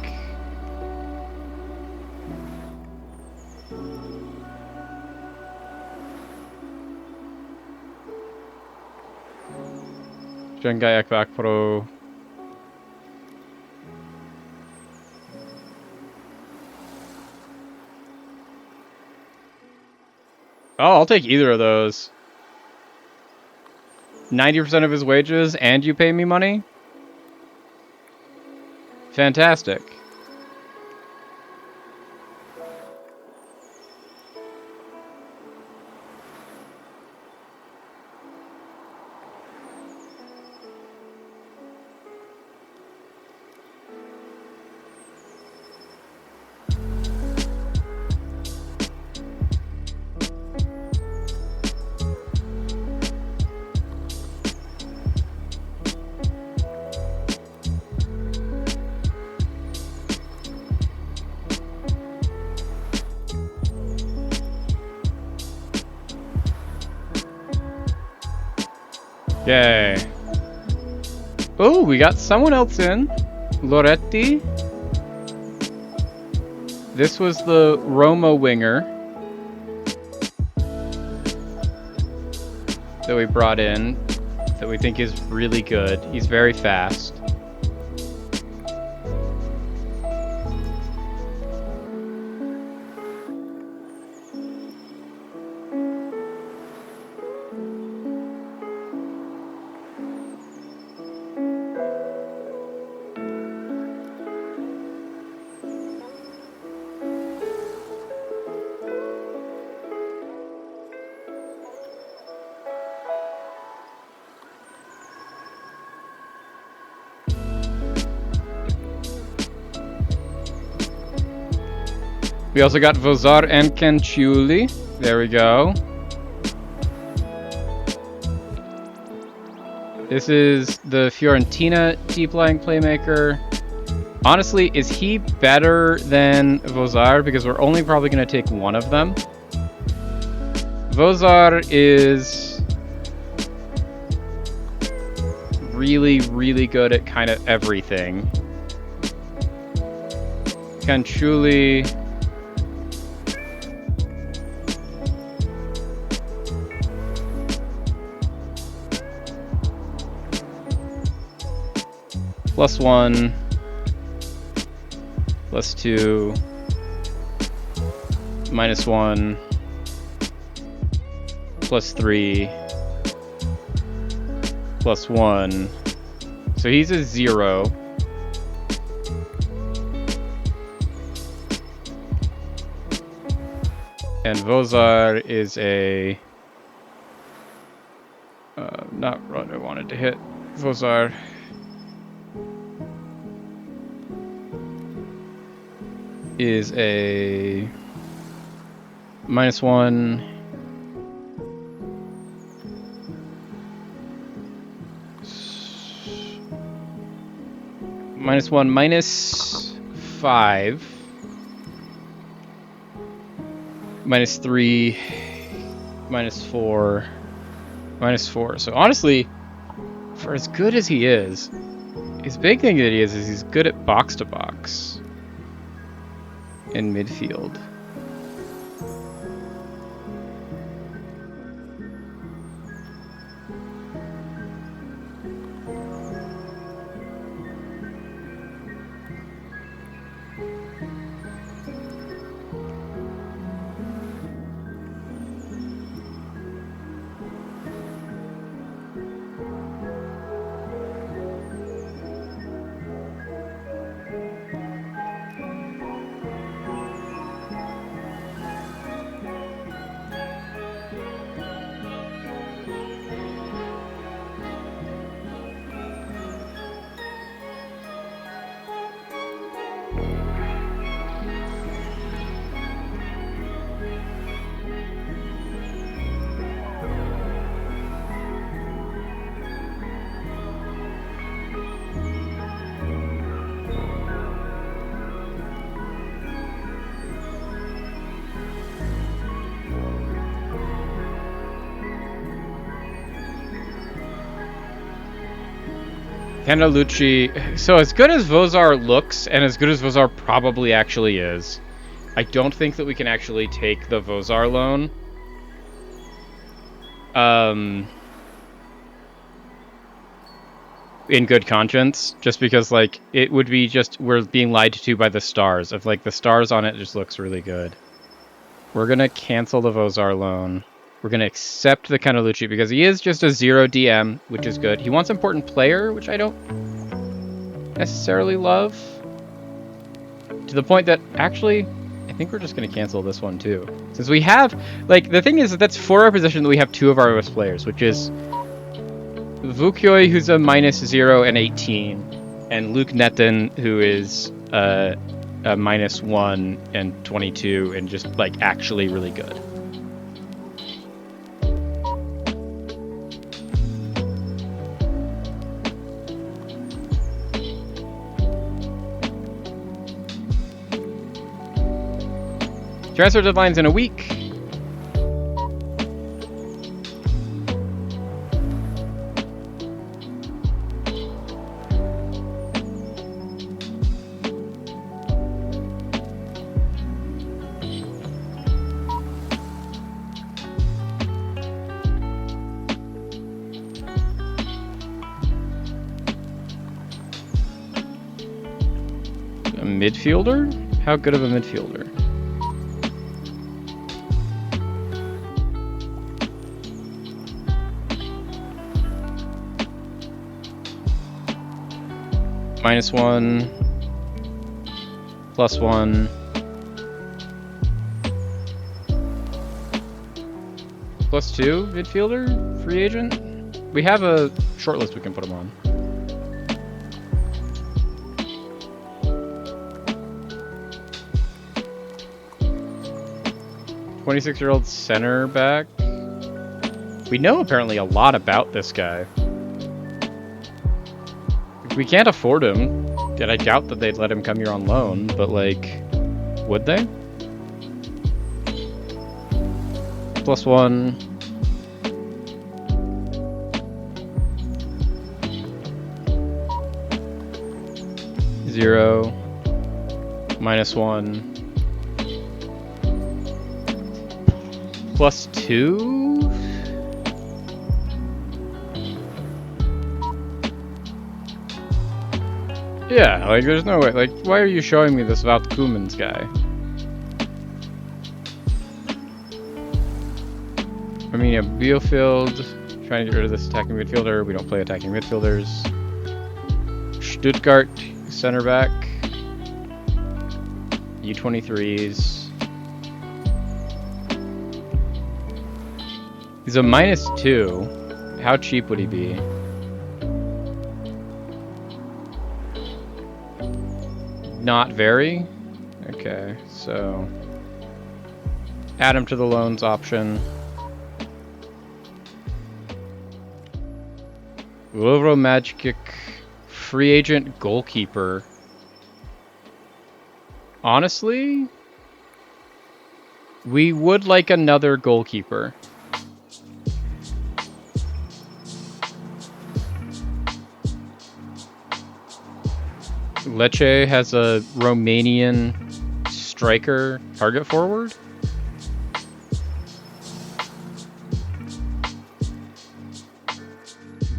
Jengai Ekvak Pro. Oh, I'll take either of those. 90% of his wages, and you pay me money? Fantastic. Yay. Oh, we got someone else in. Loretti. This was the Roma winger that we brought in, that we think is really good. He's very fast. We also got Vozar and Kenchuli. There we go. This is the Fiorentina deep-lying playmaker. Honestly, is he better than Vozar? Because we're only probably going to take one of them. Vozar is really, really good at kind of everything. Kenchuli... +1, +2, -1, +3, +1. So he's a 0. And Vozar is a... not what I wanted to hit. Vozar... is a -1, -1, -5, -3, -4, -4. So honestly, for as good as he is, his big thing that he is he's good at box to box in midfield. Candalucci. So as good as Vozar looks, and as good as Vozar probably actually is, I don't think that we can actually take the Vozar loan. In good conscience, just because, like, it would be just, we're being lied to by the stars. If, like, the stars on it just looks really good. We're gonna cancel the Vozar loan. We're gonna accept the Candalucci because he is just a 0 DM, which is good. He wants important player, which I don't necessarily love. To the point that, actually, I think we're just gonna cancel this one too. Since we have, like, the thing is that that's for our position that we have 2 of our best players, which is Vukioi, who's a -0 and 18, and Luke Netton, who is a -1 and 22, and just, like, actually really good. Transfer deadline's in a week. A midfielder? How good of a midfielder? -1, +1, +2 midfielder, free agent. We have a short list we can put him on. "26-year-old center back." We know apparently a lot about this guy. We can't afford him, and I doubt that they'd let him come here on loan, but, like, would they? +1. (0), -1, +2? Yeah, like, there's no way. Like, why are you showing me this Wout Koemans guy? I mean, Bielefeld, trying to get rid of this attacking midfielder. We don't play attacking midfielders. Stuttgart, center back. U23s. He's a -2. How cheap would he be? Not very? Okay, so add him to the loans option. Lovro Magic, free agent goalkeeper. Honestly, we would like another goalkeeper. Lecce has a Romanian striker target forward.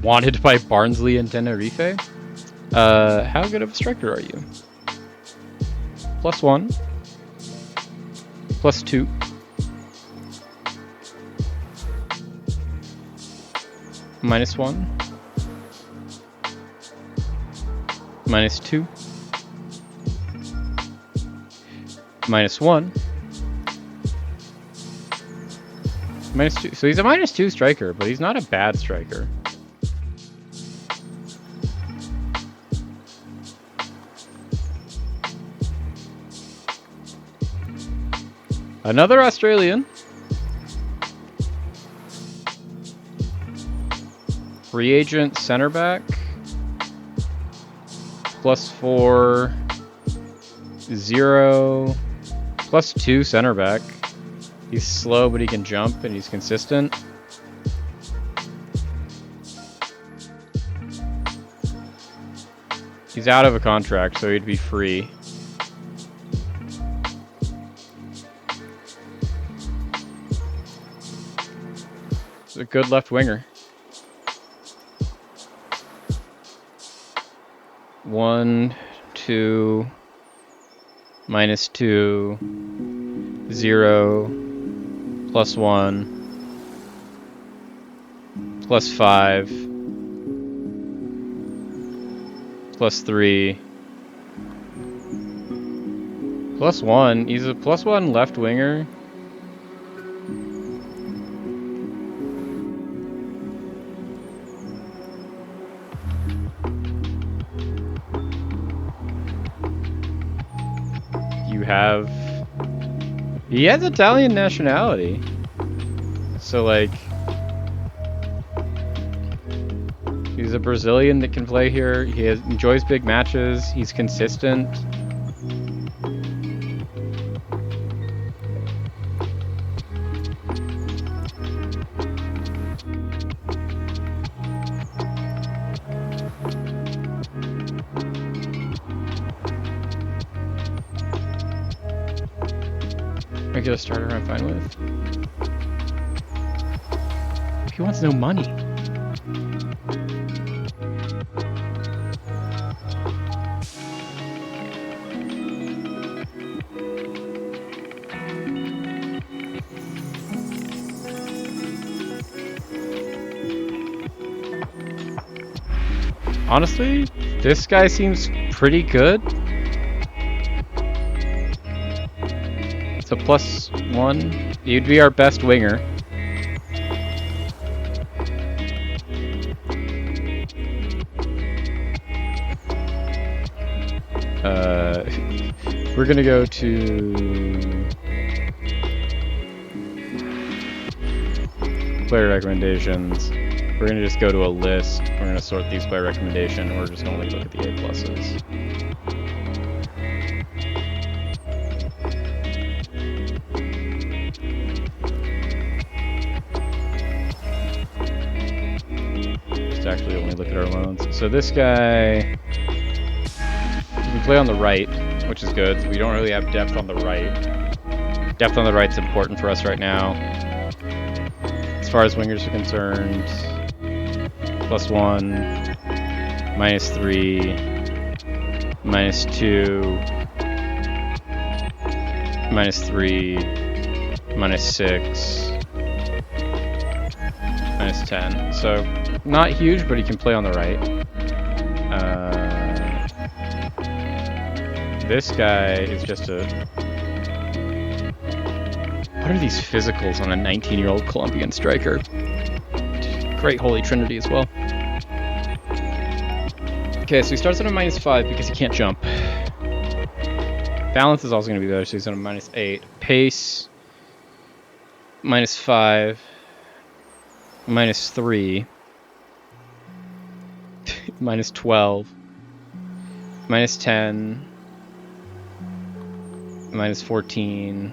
Wanted by Barnsley and Tenerife. How good of a striker are you? +1. +2. -1. -2. -1. -2. So he's a -2 striker, but he's not a bad striker. Another Australian. Free agent center back. +4. 0. +2 center back. He's slow, but he can jump, and he's consistent. He's out of a contract, so he'd be free. He's a good left winger. 1, 2, -2, 0, +1, +5, +3, +1. He's a +1 left winger. He has Italian nationality. So, like, he's a Brazilian that can play here. He enjoys big matches. He's consistent. Regular starter I'm fine with. He wants no money. Honestly, this guy seems pretty good. It's a +1. He'd be our best winger. We're gonna go to player recommendations. We're gonna just go to a list. We're gonna sort these by recommendation. We're just gonna look at the A pluses. Just actually only look at our loans. So this guy, he can play on the right, which is good. We don't really have depth on the right. Depth on the right's important for us right now. As far as wingers are concerned, +1, -3, -2, -3, -6, -10. So not huge, but he can play on the right. This guy is just a... What are these physicals on a 19-year-old Colombian striker? Great Holy Trinity as well. Okay, so he starts at a -5 because he can't jump. Balance is also going to be better, so he's on a -8. Pace, -5, -3, -12, -10, -14,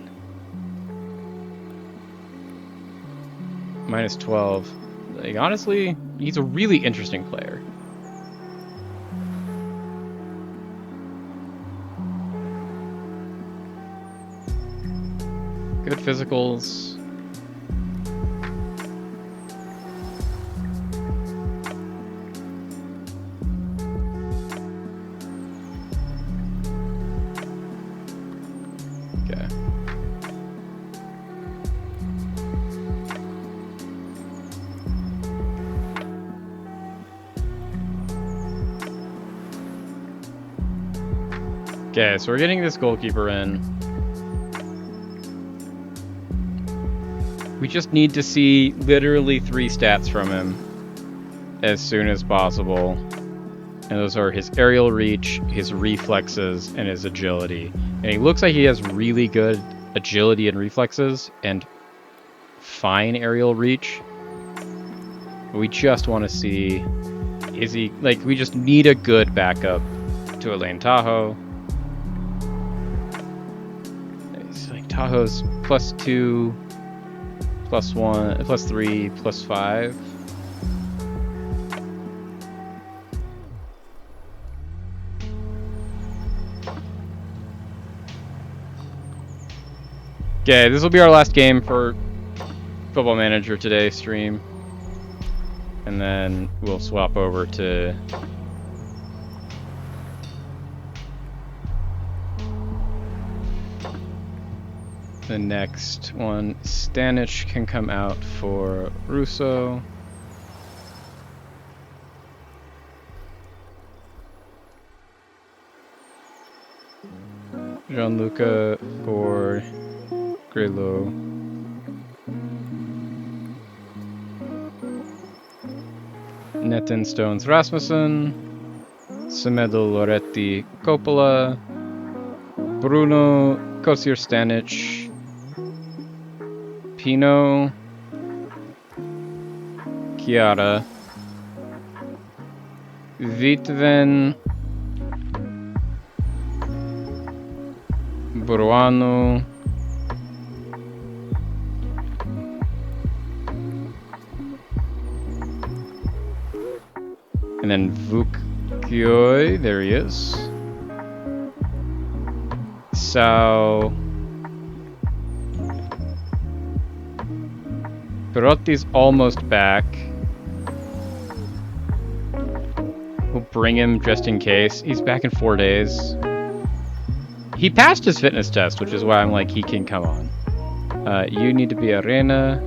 -12. Like, honestly, he's a really interesting player. Good physicals. Okay. Okay, so we're getting this goalkeeper in. We just need to see literally 3 stats from him as soon as possible. And those are his aerial reach, his reflexes, and his agility. And he looks like he has really good agility and reflexes and fine aerial reach. We just want to see, is he, like, we just need a good backup to Elaine Tahoe. It's like Tahoe's +2, +1, +3, +5. Okay, this will be our last game for Football Manager today stream. And then we'll swap over to the next one. Stanic can come out for Russo. Gianluca for Grillo. Netin Stones Rasmussen. Semedo Loretti Coppola. Bruno Kosir Stanic. Pino. Chiara. Vitven. Buruano. And then Vukyoy, there he is. So Perotti's almost back. We'll bring him just in case. He's back in 4 days. He passed his fitness test, which is why I'm like, he can come on. You need to be Arena.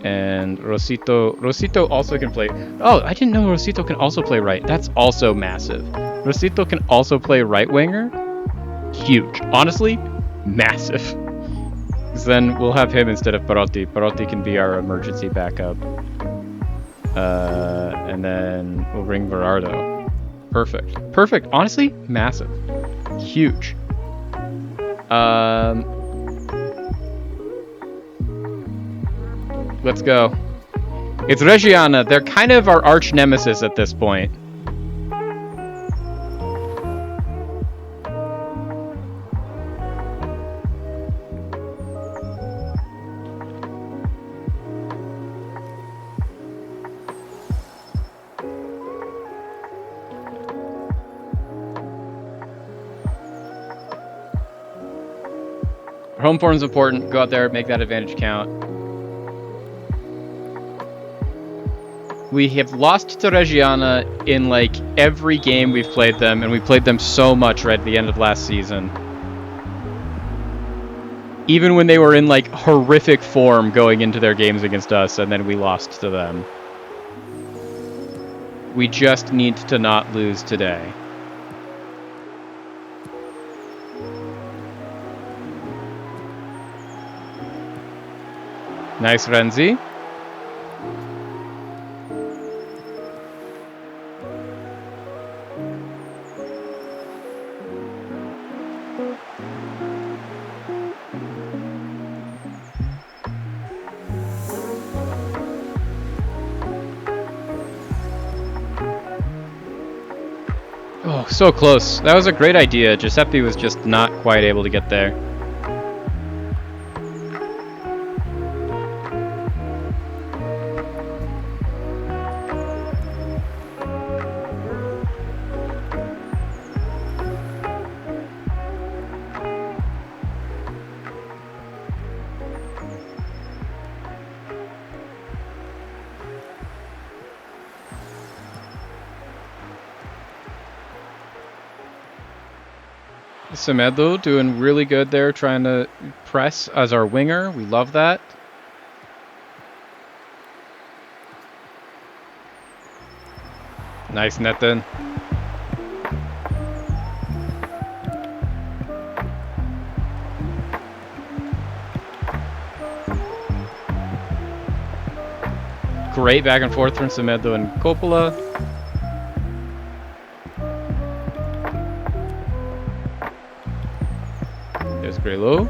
And Rosito. Rosito also can play. Oh, I didn't know Rosito can also play right. That's also massive. Rosito can also play right winger. Huge. Honestly, massive. Because then we'll have him instead of Perotti. Perotti can be our emergency backup. And then we'll bring Berardo. Perfect. Perfect. Honestly, massive. Huge. Let's go. It's Reggiana. They're kind of our arch nemesis at this point. Home form is important. Go out there, make that advantage count. We have lost to Reggiana in like every game we've played them, and we played them so much right at the end of last season. Even when they were in like horrific form going into their games against us, and then we lost to them. We just need to not lose today. Nice, Renzi. Oh, so close. That was a great idea. Giuseppe was just not quite able to get there. Semedo doing really good there, trying to press as our winger. We love that. Nice, Netin. Great back and forth from Semedo and Coppola. There's Grillo.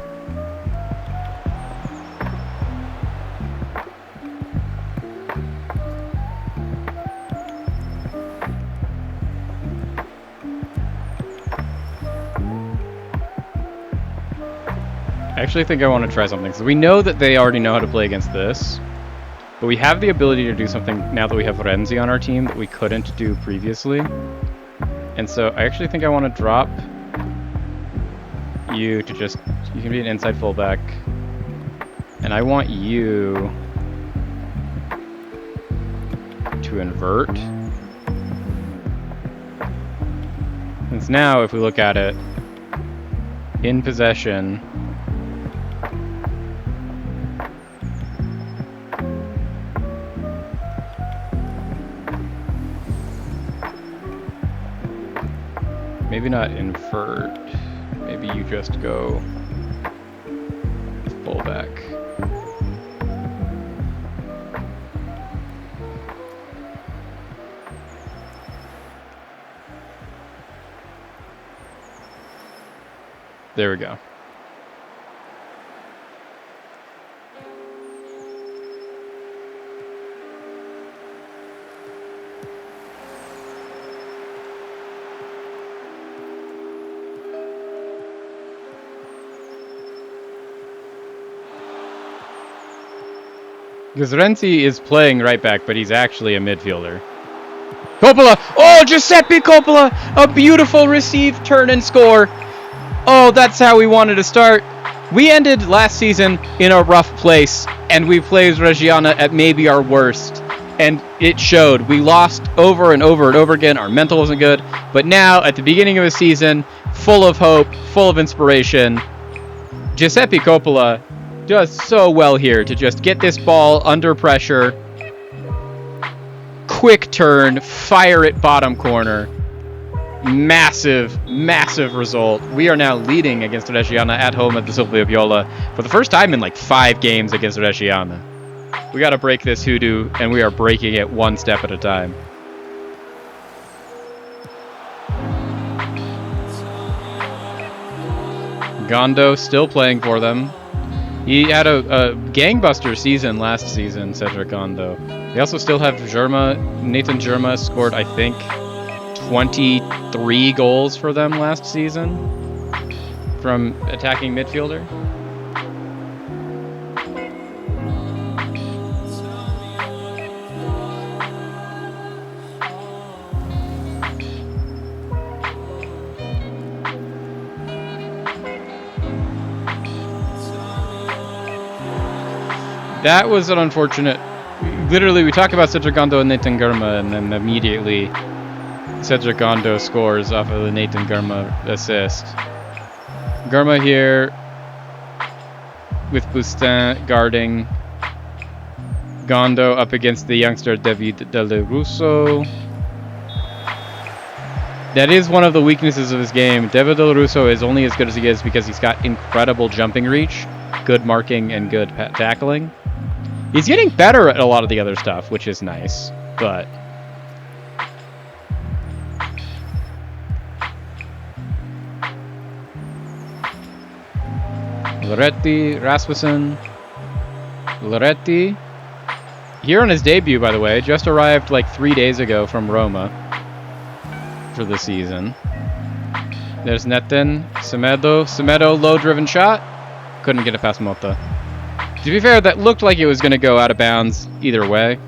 I actually think I want to try something. So we know that they already know how to play against this. But we have the ability to do something now that we have Renzi on our team that we couldn't do previously. And so I actually think I want to drop you to just... You can be an inside fullback. And I want you to invert. Since now, if we look at it, in possession, maybe not invert, maybe you just go fullback. There we go. Because Renzi is playing right back, but he's actually a midfielder. Coppola! Oh, Giuseppe Coppola! A beautiful receive, turn, and score. Oh, that's how we wanted to start. We ended last season in a rough place, and we played Reggiana at maybe our worst. And it showed. We lost over and over and over again. Our mental wasn't good. But now, at the beginning of the season, full of hope, full of inspiration, Giuseppe Coppola does so well here to just get this ball under pressure. Quick turn, fire it bottom corner. Massive, massive result. We are now leading against Reggiana at home at the Silvio Viola for the first time in like 5 games against Reggiana. We got to break this hoodoo, and we are breaking it one step at a time. Gondo still playing for them. He had a gangbuster season last season, Cedric Gondo. They also still have Germa. Nathan Germa scored, I think, 23 goals for them last season from attacking midfielder. That was an unfortunate... Literally, we talk about Cedric Gondo and Nathan Germa, and then immediately Cedric Gondo scores off of the Nathan Germa assist. Germa here with Bustin guarding. Gondo up against the youngster David Del Russo. That is one of the weaknesses of his game. David Del Russo is only as good as he is because he's got incredible jumping reach, good marking, and good tackling. He's getting better at a lot of the other stuff, which is nice, but... Loretti, Rasmussen. Loretti. Here on his debut, by the way, just arrived like 3 days ago from Roma for the season. There's Netin, Semedo, low-driven shot. Couldn't get it past Mota. To be fair, that looked like it was going to go out of bounds either way.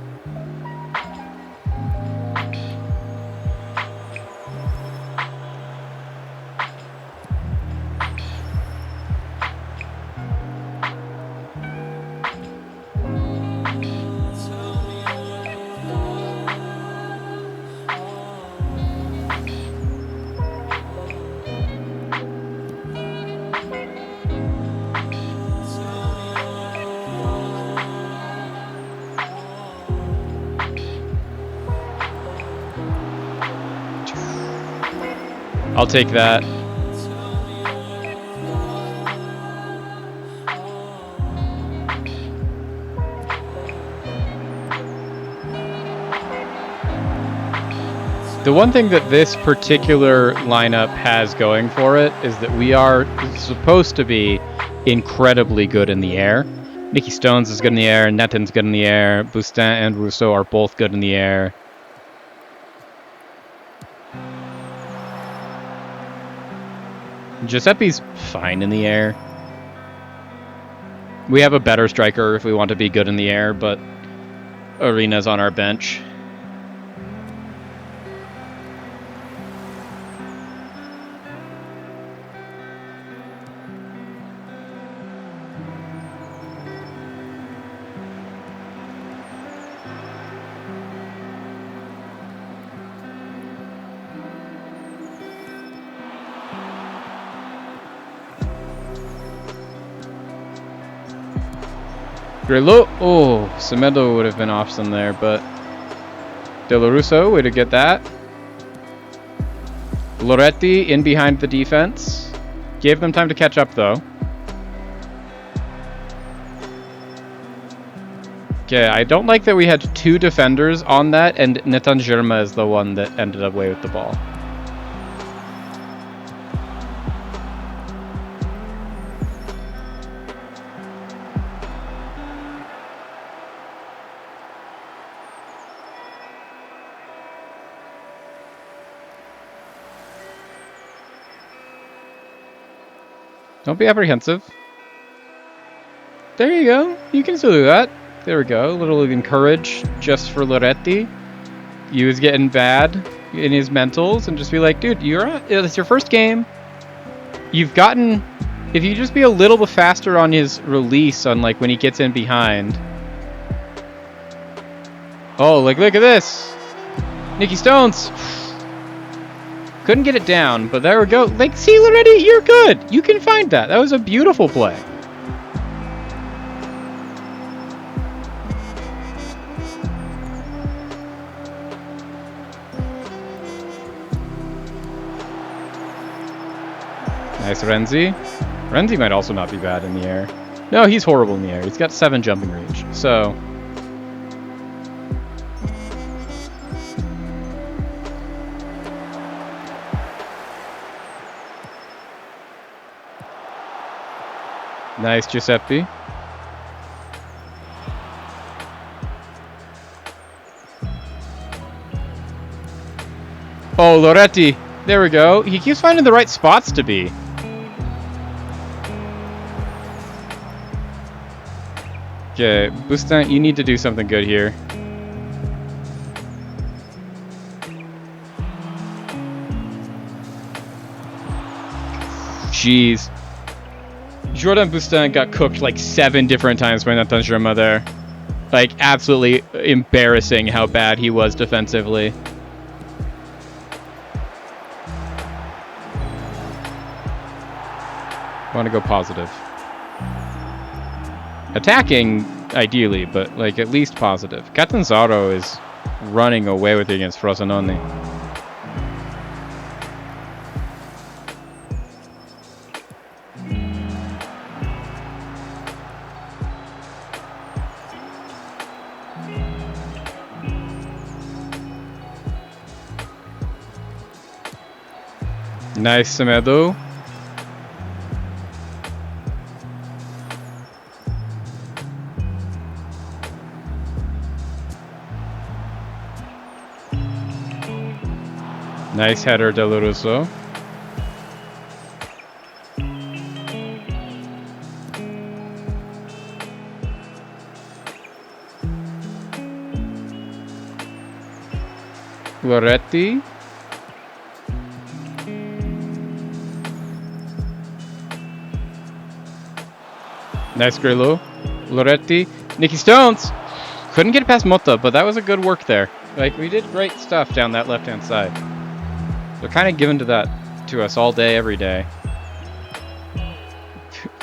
I'll take that. The one thing that this particular lineup has going for it is that we are supposed to be incredibly good in the air. Nicky Stones is good in the air, Netin's good in the air, Bustin and Rousseau are both good in the air. Giuseppe's fine in the air. We have a better striker if we want to be good in the air, but Arena's on our bench. Grillo. Oh, Semedo would have been awesome there, but De La Russo, way to get that. Loretti in behind the defense. Gave them time to catch up, though. Okay, I don't like that we had two defenders on that, and Netan Germa is the one that ended up away with the ball. Don't be apprehensive. There you go. You can still do that. There we go. A little encourage just for Loretti. He was getting bad in his mentals, and just be like, dude, it's your first game. You've gotten... If you just be a little bit faster on his release on like when he gets in behind. Oh, like look at this. Nicky Stones. Couldn't get it down, but there we go. Like, see, Loretti, you're good. You can find that. That was a beautiful play. Nice Renzi. Renzi might also not be bad in the air. No, he's horrible in the air. He's got 7 jumping range, so... Nice Giuseppe. Oh, Loretti. There we go. He keeps finding the right spots to be. Okay, Bustin, you need to do something good here. Jeez. Jordan Bustin got cooked like 7 different times by Netan Germa there. Like, absolutely embarrassing how bad he was defensively. Want to go positive. Attacking, ideally, but like at least positive. Catanzaro is running away with it against Frosinone. Nice Semedo. Nice header, De La Russo. Loretti. Nice Grillo. Loretti. Nicky Stones. Couldn't get past Motta, but that was a good work there. Like, we did great stuff down that left-hand side. They're kind of given to us all day, every day.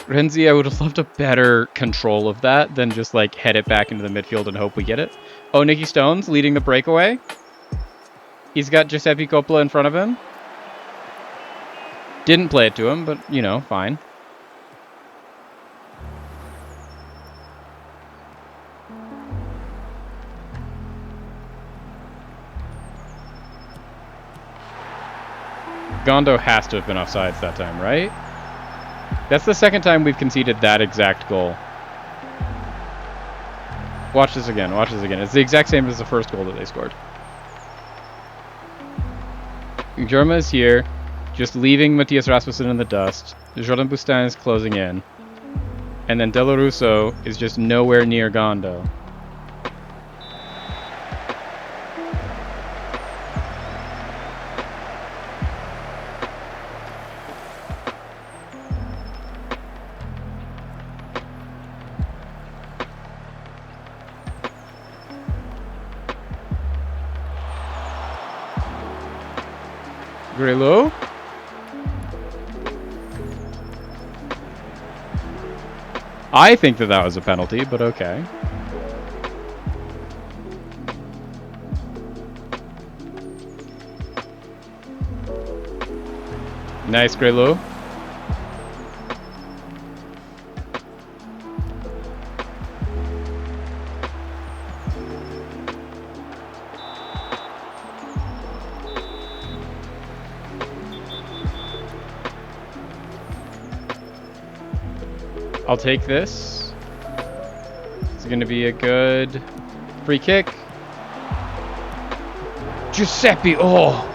Renzi, I would have loved a better control of that than just like head it back into the midfield and hope we get it. Oh, Nicky Stones leading the breakaway. He's got Giuseppe Coppola in front of him. Didn't play it to him, but you know, fine. Gondo has to have been offsides that time, right? That's the second time we've conceded that exact goal. Watch this again, watch this again. It's the exact same as the first goal that they scored. Germa is here, just leaving Matthias Rasmussen in the dust. Jordan Bustin is closing in. And then De La Russo is just nowhere near Gondo. Grillo. I think that that was a penalty, but okay. Nice, Grelu. I'll take this. It's going to be a good free kick. Giuseppe, oh!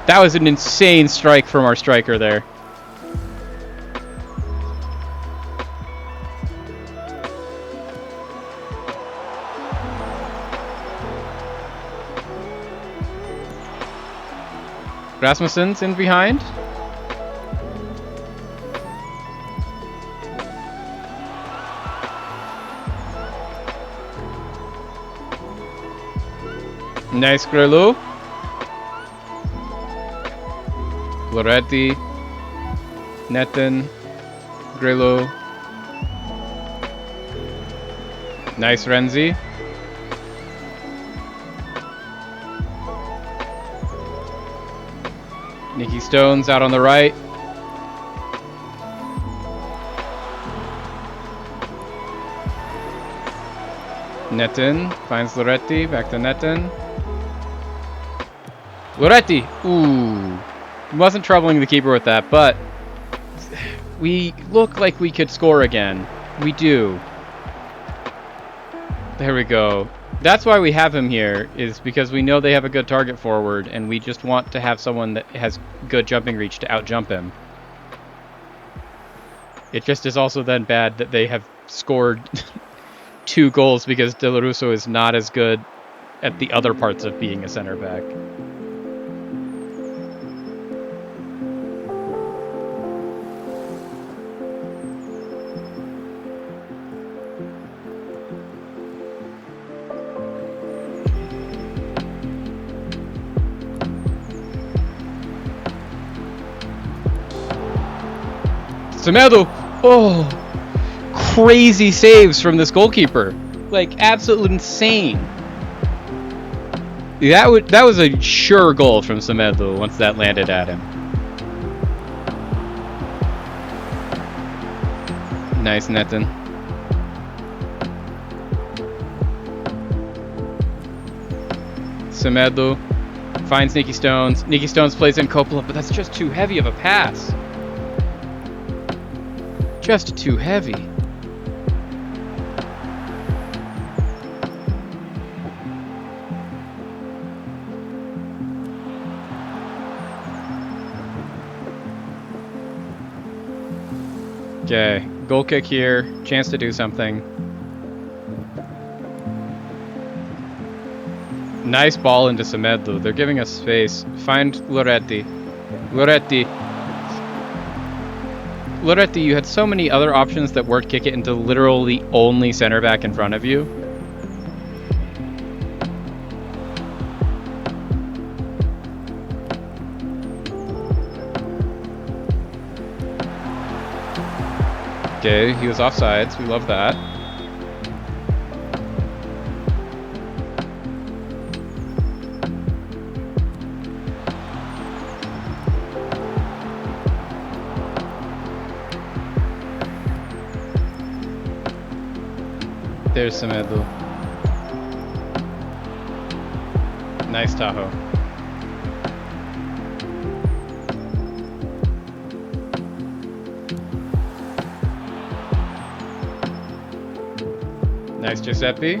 That was an insane strike from our striker there. Rasmussen's in behind. Nice, Grelu. Loretti. Netten. Grelu. Nice, Renzi. Nicky Stones out on the right. Netten finds Loretti. Back to Netten. Loretti! Ooh. Wasn't troubling the keeper with that, but we look like we could score again. We do. There we go. That's why we have him here, is because we know they have a good target forward, and we just want to have someone that has good jumping reach to outjump him. It just is also then bad that they have scored 2 goals because De La Russo is not as good at the other parts of being a center back. Semedo! Oh! Crazy saves from this goalkeeper. Like, absolutely insane. That was a sure goal from Semedo once that landed at him. Nice, Netten. Semedo finds Nicky Stones. Nicky Stones plays in Coppola, but that's just too heavy of a pass. Just too heavy. Okay, goal kick here. Chance to do something. Nice ball into Semedo. They're giving us space. Find Loretti. Loretti. Loretti, you had so many other options that weren't kick it into literally the only center back in front of you. Okay, he was offsides. We love that. There's Semedo. Nice Tahoe. Nice Giuseppe.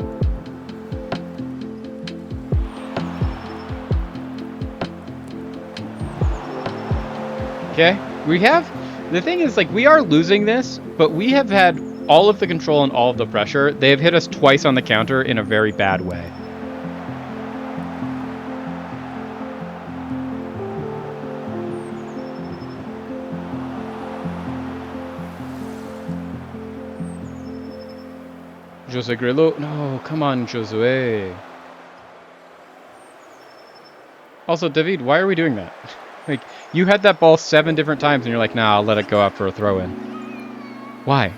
Okay, we have... The thing is, like, we are losing this, but we have had all of the control and all of the pressure. They have hit us twice on the counter in a very bad way. Jose Grelu. No, come on, Josue. Also, David, why are we doing that? Like, you had that ball 7 different times and you're like, nah, I'll let it go out for a throw-in. Why?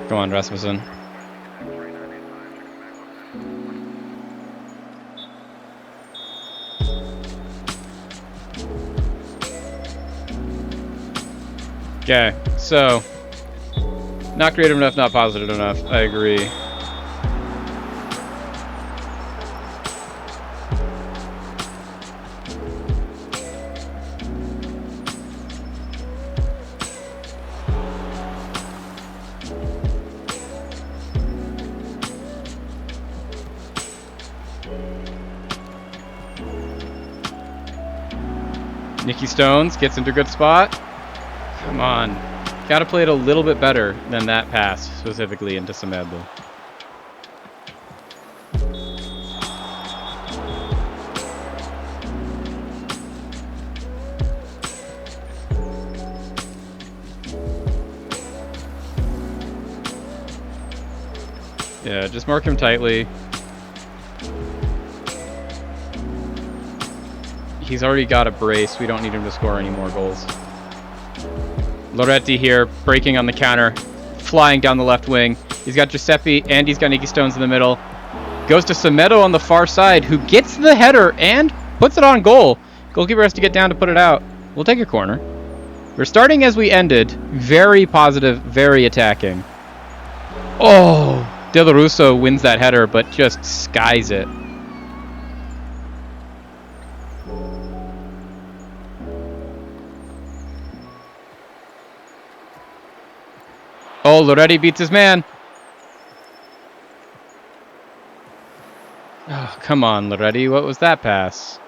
Come on, Rasmussen. Okay, so not creative enough, not positive enough. I agree. Nikki Stones gets into a good spot. Come on. Gotta play it a little bit better than that pass, specifically into Semedo. Yeah, just mark him tightly. He's already got a brace. We don't need him to score any more goals. Loretti here, breaking on the counter, flying down the left wing. He's got Giuseppe, and he's got Nikki Stones in the middle. Goes to Semedo on the far side, who gets the header and puts it on goal. Goalkeeper has to get down to put it out. We'll take a corner. We're starting as we ended. Very positive, very attacking. Oh, De La Russo wins that header, but just skies it. Oh, Loretti beats his man. Oh, come on, Loretti. What was that pass?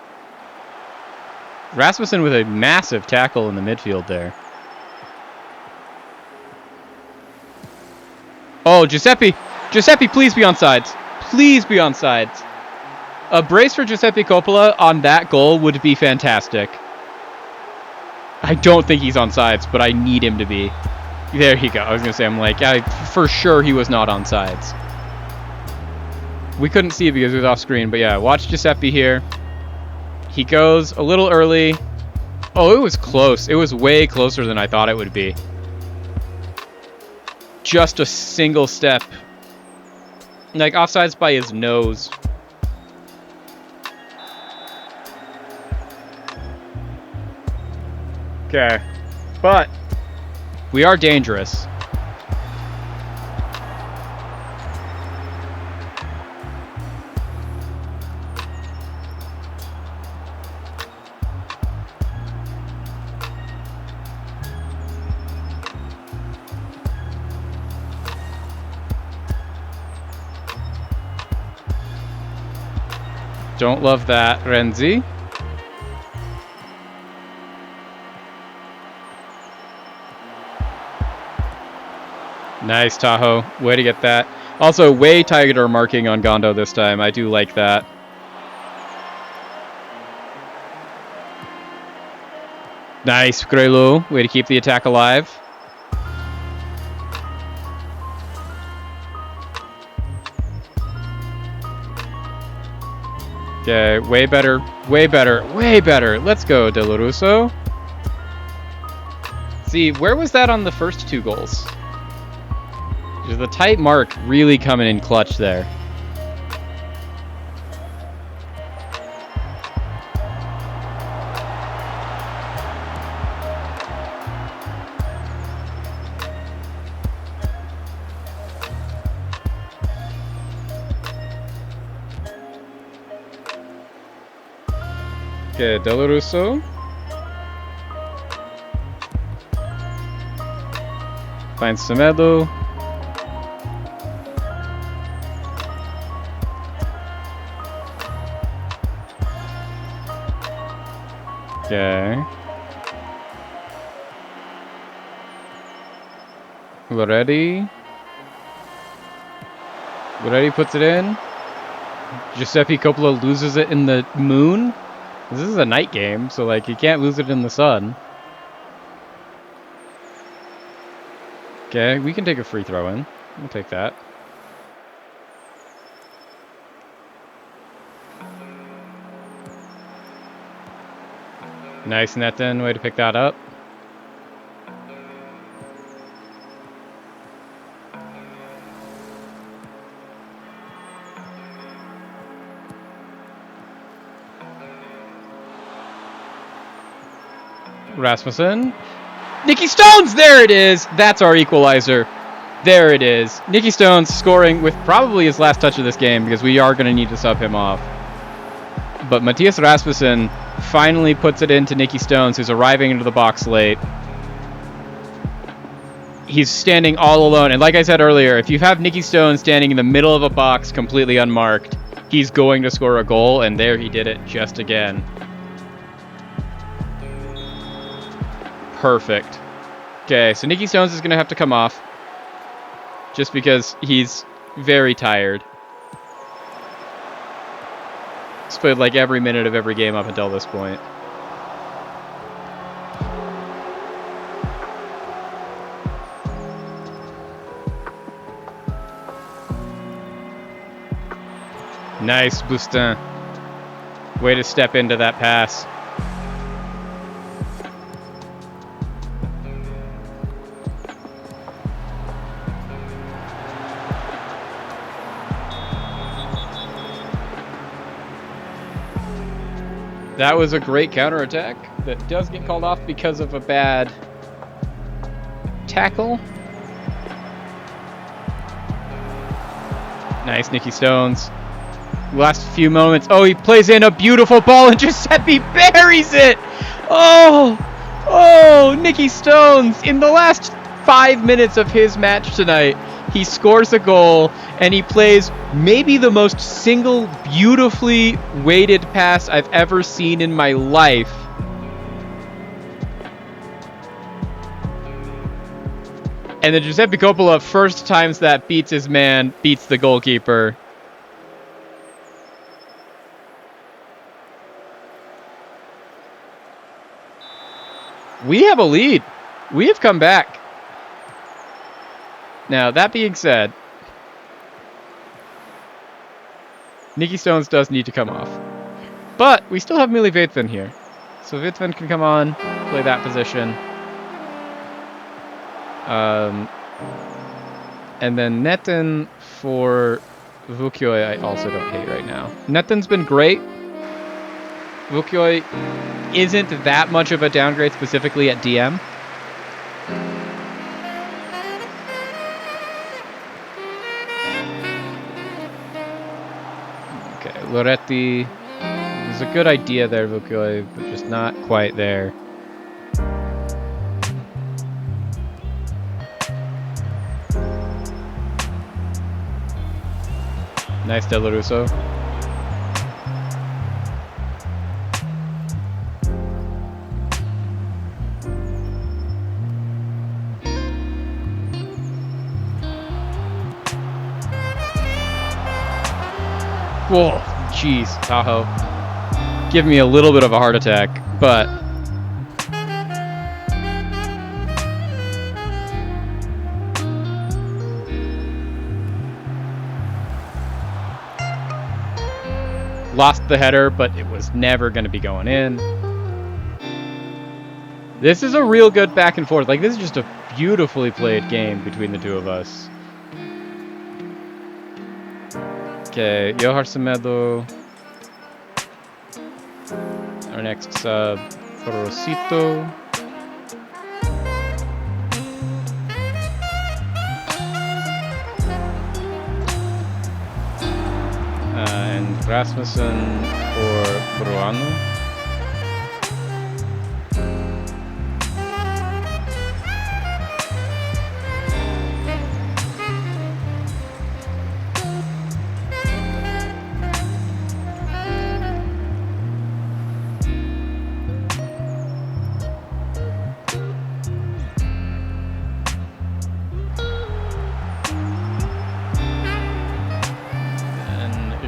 Rasmussen with a massive tackle in the midfield there. Oh, Giuseppe. Giuseppe, please be on sides. Please be on sides. A brace for Giuseppe Coppola on that goal would be fantastic. I don't think he's on sides, but I need him to be. There you go. I was going to say, I'm like, for sure he was not on sides. We couldn't see it because it was off screen, but yeah, watch Giuseppe here. He goes a little early. Oh, it was close. It was way closer than I thought it would be. Just a single step. Like, offsides by his nose. Okay. But we are dangerous. Don't love that, Renzi. Nice, Tahoe. Way to get that. Also, way tighter marking on Gondo this time. I do like that. Nice, Grelu. Way to keep the attack alive. Okay, way better, way better, way better. Let's go, De La Russo. See, where was that on the first two goals? The tight mark really coming in clutch there. Okay, De La Russo. Finds Semedo. Okay. Loretti. Loretti puts it in. Giuseppe Coppola loses it in the moon. This is a night game, so like you can't lose it in the sun. Okay, we can take a free throw in. We'll take that. Nice net then. Way to pick that up. Rasmussen. Nikki Stones! There it is! That's our equalizer. There it is. Nikki Stones scoring with probably his last touch of this game because we are going to need to sub him off. But Matthias Rasmussen finally puts it into Nikki Stones, who's arriving into the box late. He's standing all alone. And like I said earlier, if you have Nikki Stones standing in the middle of a box completely unmarked, he's going to score a goal. And there he did it just again. Perfect. Okay, so Nikki Stones is going to have to come off. Just because he's very tired. He's played like every minute of every game up until this point. Nice, Bustin. Way to step into that pass. That was a great counterattack that does get called off because of a bad tackle. Nice, Nikki Stones. Last few moments. Oh, he plays in a beautiful ball and Giuseppe buries it! Oh, Nikki Stones. In the last 5 minutes of his match tonight, he scores a goal and he plays maybe the most single, beautifully weighted pass I've ever seen in my life. And then Giuseppe Coppola, first times that beats his man, beats the goalkeeper. We have a lead. We have come back. Now, that being said, Nikki Stones does need to come off. But we still have Mili Veithven here. So Veithven can come on, play that position. And then Netten for Vukioi I also don't hate right now. Netten's been great. Vukioi isn't that much of a downgrade specifically at DM. Okay, Loretti. There's a good idea there, Vukioi, but just not quite there. Nice, Del Russo. Whoa, jeez, Tahoe. Give me a little bit of a heart attack, but lost the header, but it was never going to be going in. This is a real good back and forth. Like, this is just a beautifully played game between the two of us. Okay, Johar Semedo. Our next sub, Rosito. And Rasmussen for Bruano.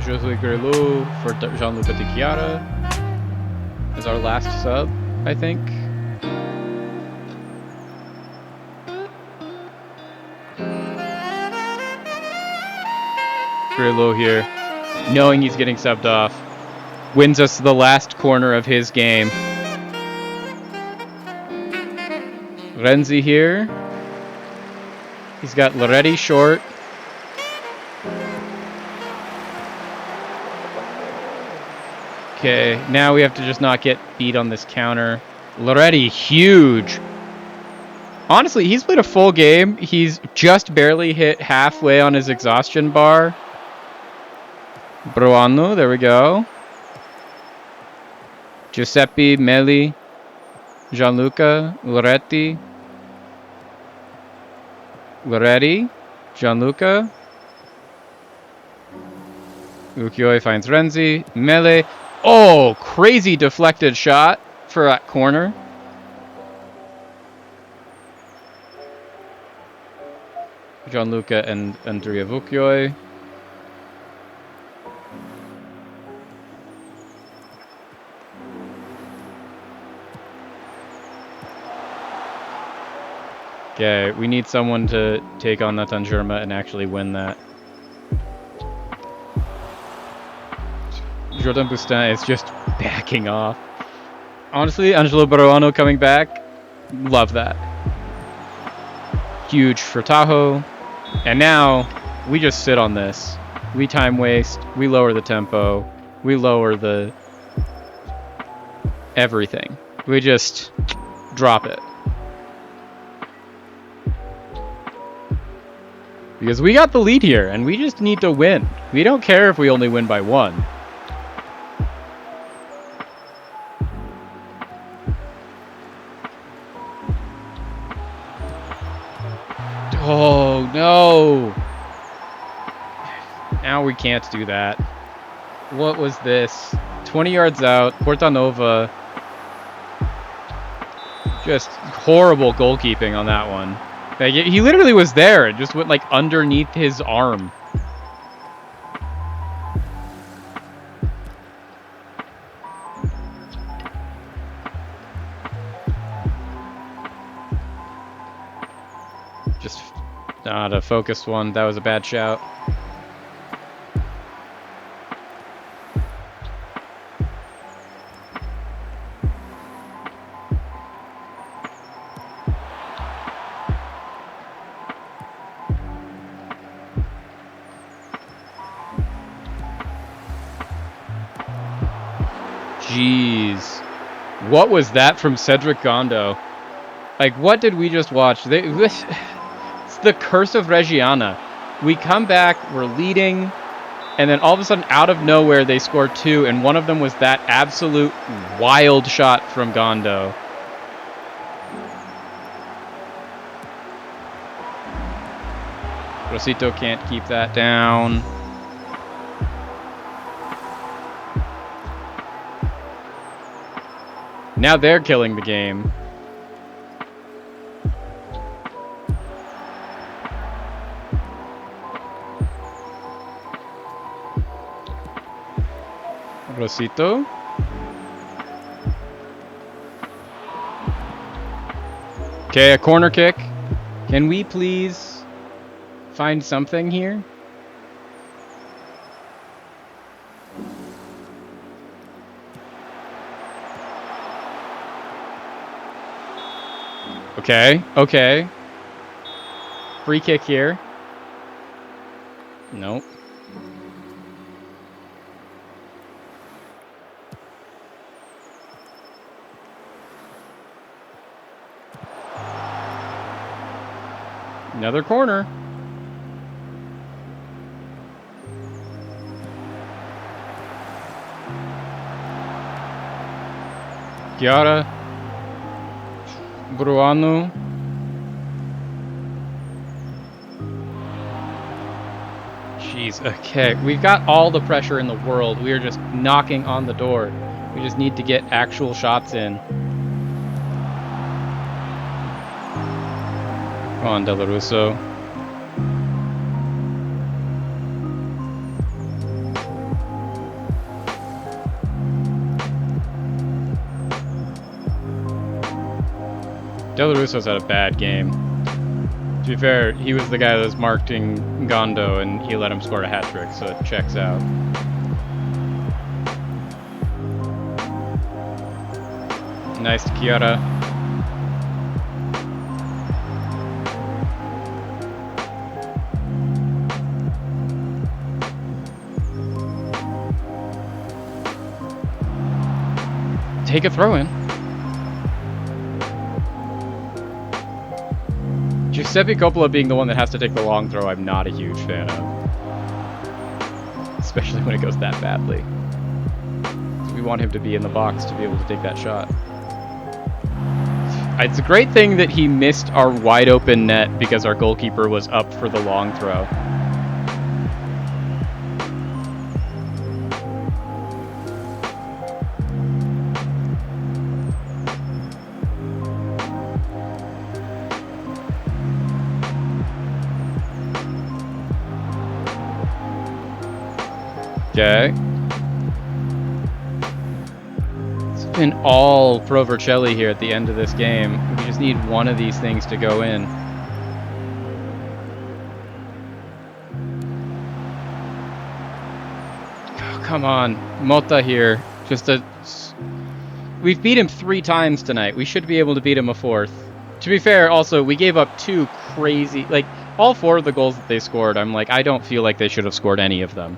Josue Grelot for Gianluca Di Chiara is our last sub, I think. Grelot here, knowing he's getting subbed off, wins us the last corner of his game. Renzi here. He's got Loretti short. Okay, now we have to just not get beat on this counter. Loretti, huge. Honestly, he's played a full game. He's just barely hit halfway on his exhaustion bar. Bruano, there we go. Giuseppe, Meli, Gianluca, Loretti. Loretti, Gianluca. Ukioi finds Renzi. Mele. Oh, crazy deflected shot for that corner. Gianluca and Andrea Vukioi. Okay, we need someone to take on Nathan Germa and actually win that. Jordan Bustin is just backing off. Honestly, Angelo Baruano coming back, love that. Huge for Tahoe. And now, we just sit on this. We time waste, we lower the tempo, we lower the everything. We just drop it. Because we got the lead here, and we just need to win. We don't care if we only win by 1. Oh, no. Now we can't do that. What was this? 20 yards out. Portanova. Just horrible goalkeeping on that one. Like, he literally was there. It just went like underneath his arm. Just not a focused one. That was a bad shout. Jeez. What was that from Cedric Gondo? Like, what did we just watch? It's the curse of Reggiana. We come back, we're leading, and then all of a sudden, out of nowhere, they score 2, and one of them was that absolute wild shot from Gondo. Rosito can't keep that down. Now they're killing the game. Rosito. Okay, a corner kick. Can we please find something here? Okay, okay. Free kick here. Nope. Another corner. Chiara. Bruano. Jeez, okay. We've got all the pressure in the world. We are just knocking on the door. We just need to get actual shots in. Come on, Del Russo. Del Russo's had a bad game. To be fair, he was the guy that was marking Gondo, and he let him score a hat-trick, so it checks out. Nice to Chiara. take a throw in. Giuseppe Coppola being the one that has to take the long throw, I'm not a huge fan of. Especially when it goes that badly. We want him to be in the box to be able to take that shot. It's a great thing that he missed our wide open net because our goalkeeper was up for the long throw. Okay. It's been all Pro Vercelli here at the end of this game. We just need one of these things to go in. Oh, come on. Motta here. We've beat him 3 times tonight. We should be able to beat him a 4th. To be fair, also, we gave up 2 crazy... Like, all 4 of the goals that they scored, I'm like, I don't feel like they should have scored any of them.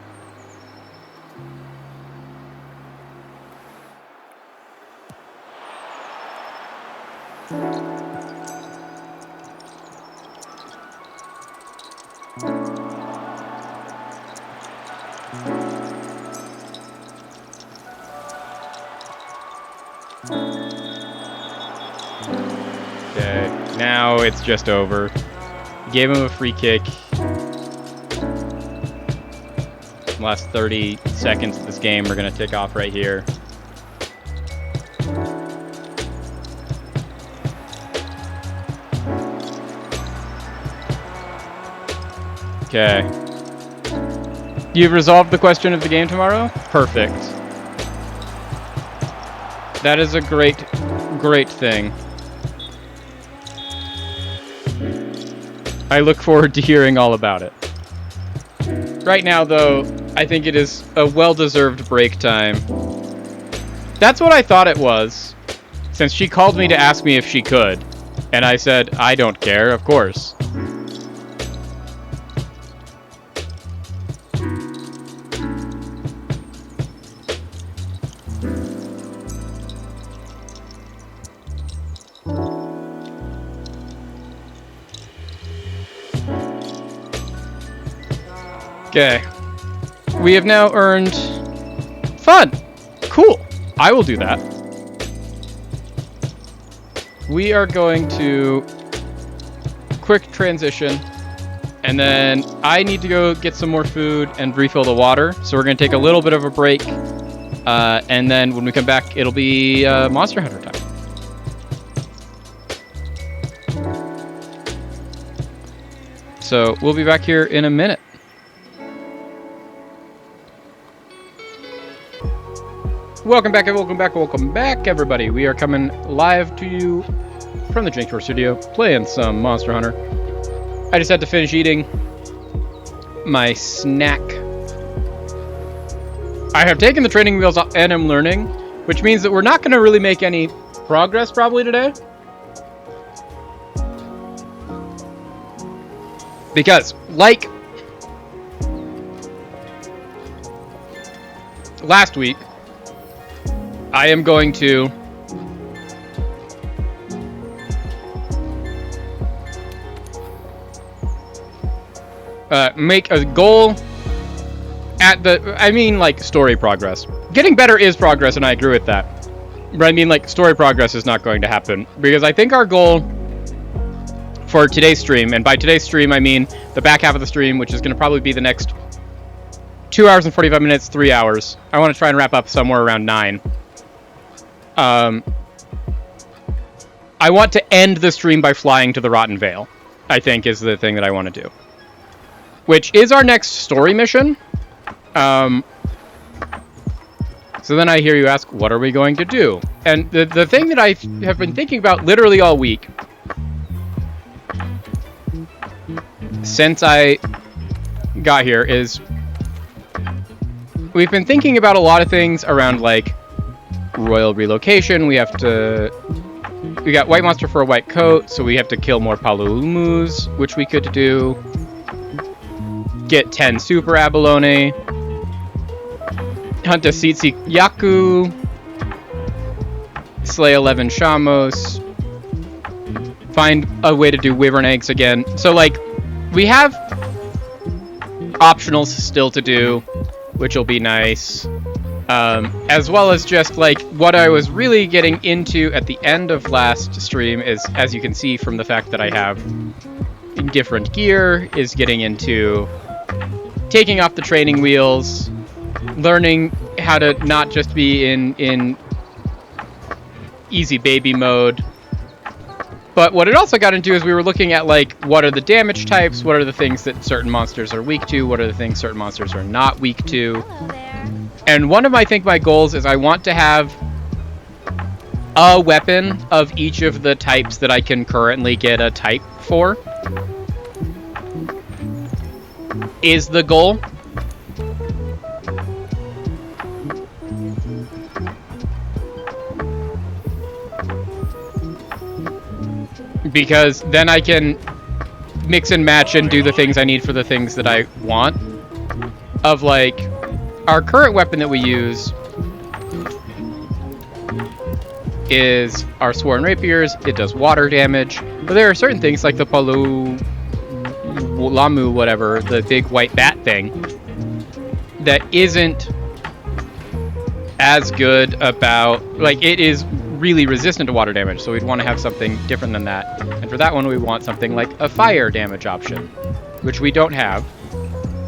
Okay, now it's just over. Gave him a free kick. Last 30 seconds of this game we're going to tick off right here. Okay. You've resolved the question of the game tomorrow? Perfect. That is a great thing. I look forward to hearing all about it. Right now, though, I think it is a well-deserved break time. That's what I thought it was, since she called me to ask me if she could. And I said, I don't care, of course. Okay. We have now earned... Fun! Cool! I will do that. We are going to... Quick transition. And then I need to go get some more food and refill the water. So we're going to take a little bit of a break. And then when we come back, it'll be Monster Hunter time. So we'll be back here in a minute. Welcome back, everybody. We are coming live to you from the Jank Drawer Studio, playing some Monster Hunter. I just had to finish eating my snack. I have taken the training wheels off and I'm learning, which means that we're not going to really make any progress probably today. Because, like last week, I am going to make a goal at the... I mean, like, story progress. Getting better is progress, and I agree with that. But I mean, like, story progress is not going to happen. Because I think our goal for today's stream, and by today's stream, I mean the back half of the stream, which is going to probably be the next 2 hours and 45 minutes, 3 hours. I want to try and wrap up somewhere around 9. I want to end the stream by flying to the Rotten Vale, I think is the thing that I want to do. Which is our next story mission. So then I hear you ask, what are we going to do? And the thing that I have been thinking about literally all week, since I got here, is we've been thinking about a lot of things around, like, royal relocation. We got White Monster for a white coat, so we have to kill more Paluumus, which we could do. Get 10 super abalone. Hunt a Tsitsi Yaku. slay 11 Shamos, find a way to do Wyvern eggs again. So, like, we have optionals still to do, which will be nice. As well as just, like, what I was really getting into at the end of last stream is, as you can see from the fact that I have different gear, is getting into taking off the training wheels, learning how to not just be in easy baby mode. But what it also got into is we were looking at, like, what are the damage types, what are the things that certain monsters are weak to, what are the things certain monsters are not weak to. And one of my goals is I want to have a weapon of each of the types that I can currently get a type for. Is the goal. Because then I can mix and match and do the things I need for the things that I want. Of, like, our current weapon that we use is our Sworn Rapiers. It does water damage. But there are certain things like the Palu Lamu, whatever, the big white bat thing, that isn't as good about, like, it is really resistant to water damage, so we'd want to have something different than that. And for that one, we want something like a fire damage option, which we don't have.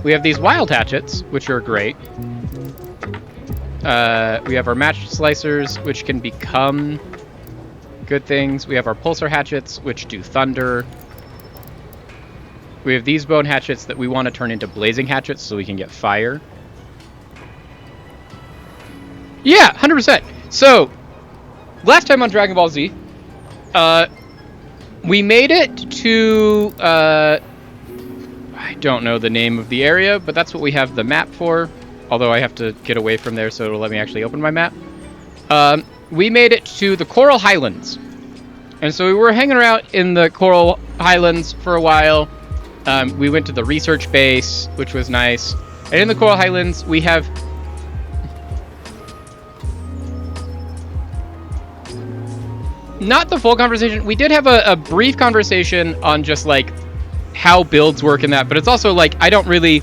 We have these wild hatchets, which are great. We have our match slicers, which can become good things. We have our pulsar hatchets, which do thunder. We have these bone hatchets that we want to turn into blazing hatchets so we can get fire. Yeah, 100%. So, last time on Dragon Ball Z, we made it to, I don't know the name of the area, but that's what we have the map for. Although I have to get away from there so it'll let me actually open my map. We made it to the Coral Highlands. And so we were hanging around in the Coral Highlands for a while. We went to the research base, which was nice. And in the Coral Highlands, we have... not the full conversation. We did have a brief conversation on just, like, how builds work in that. But it's also, like, I don't really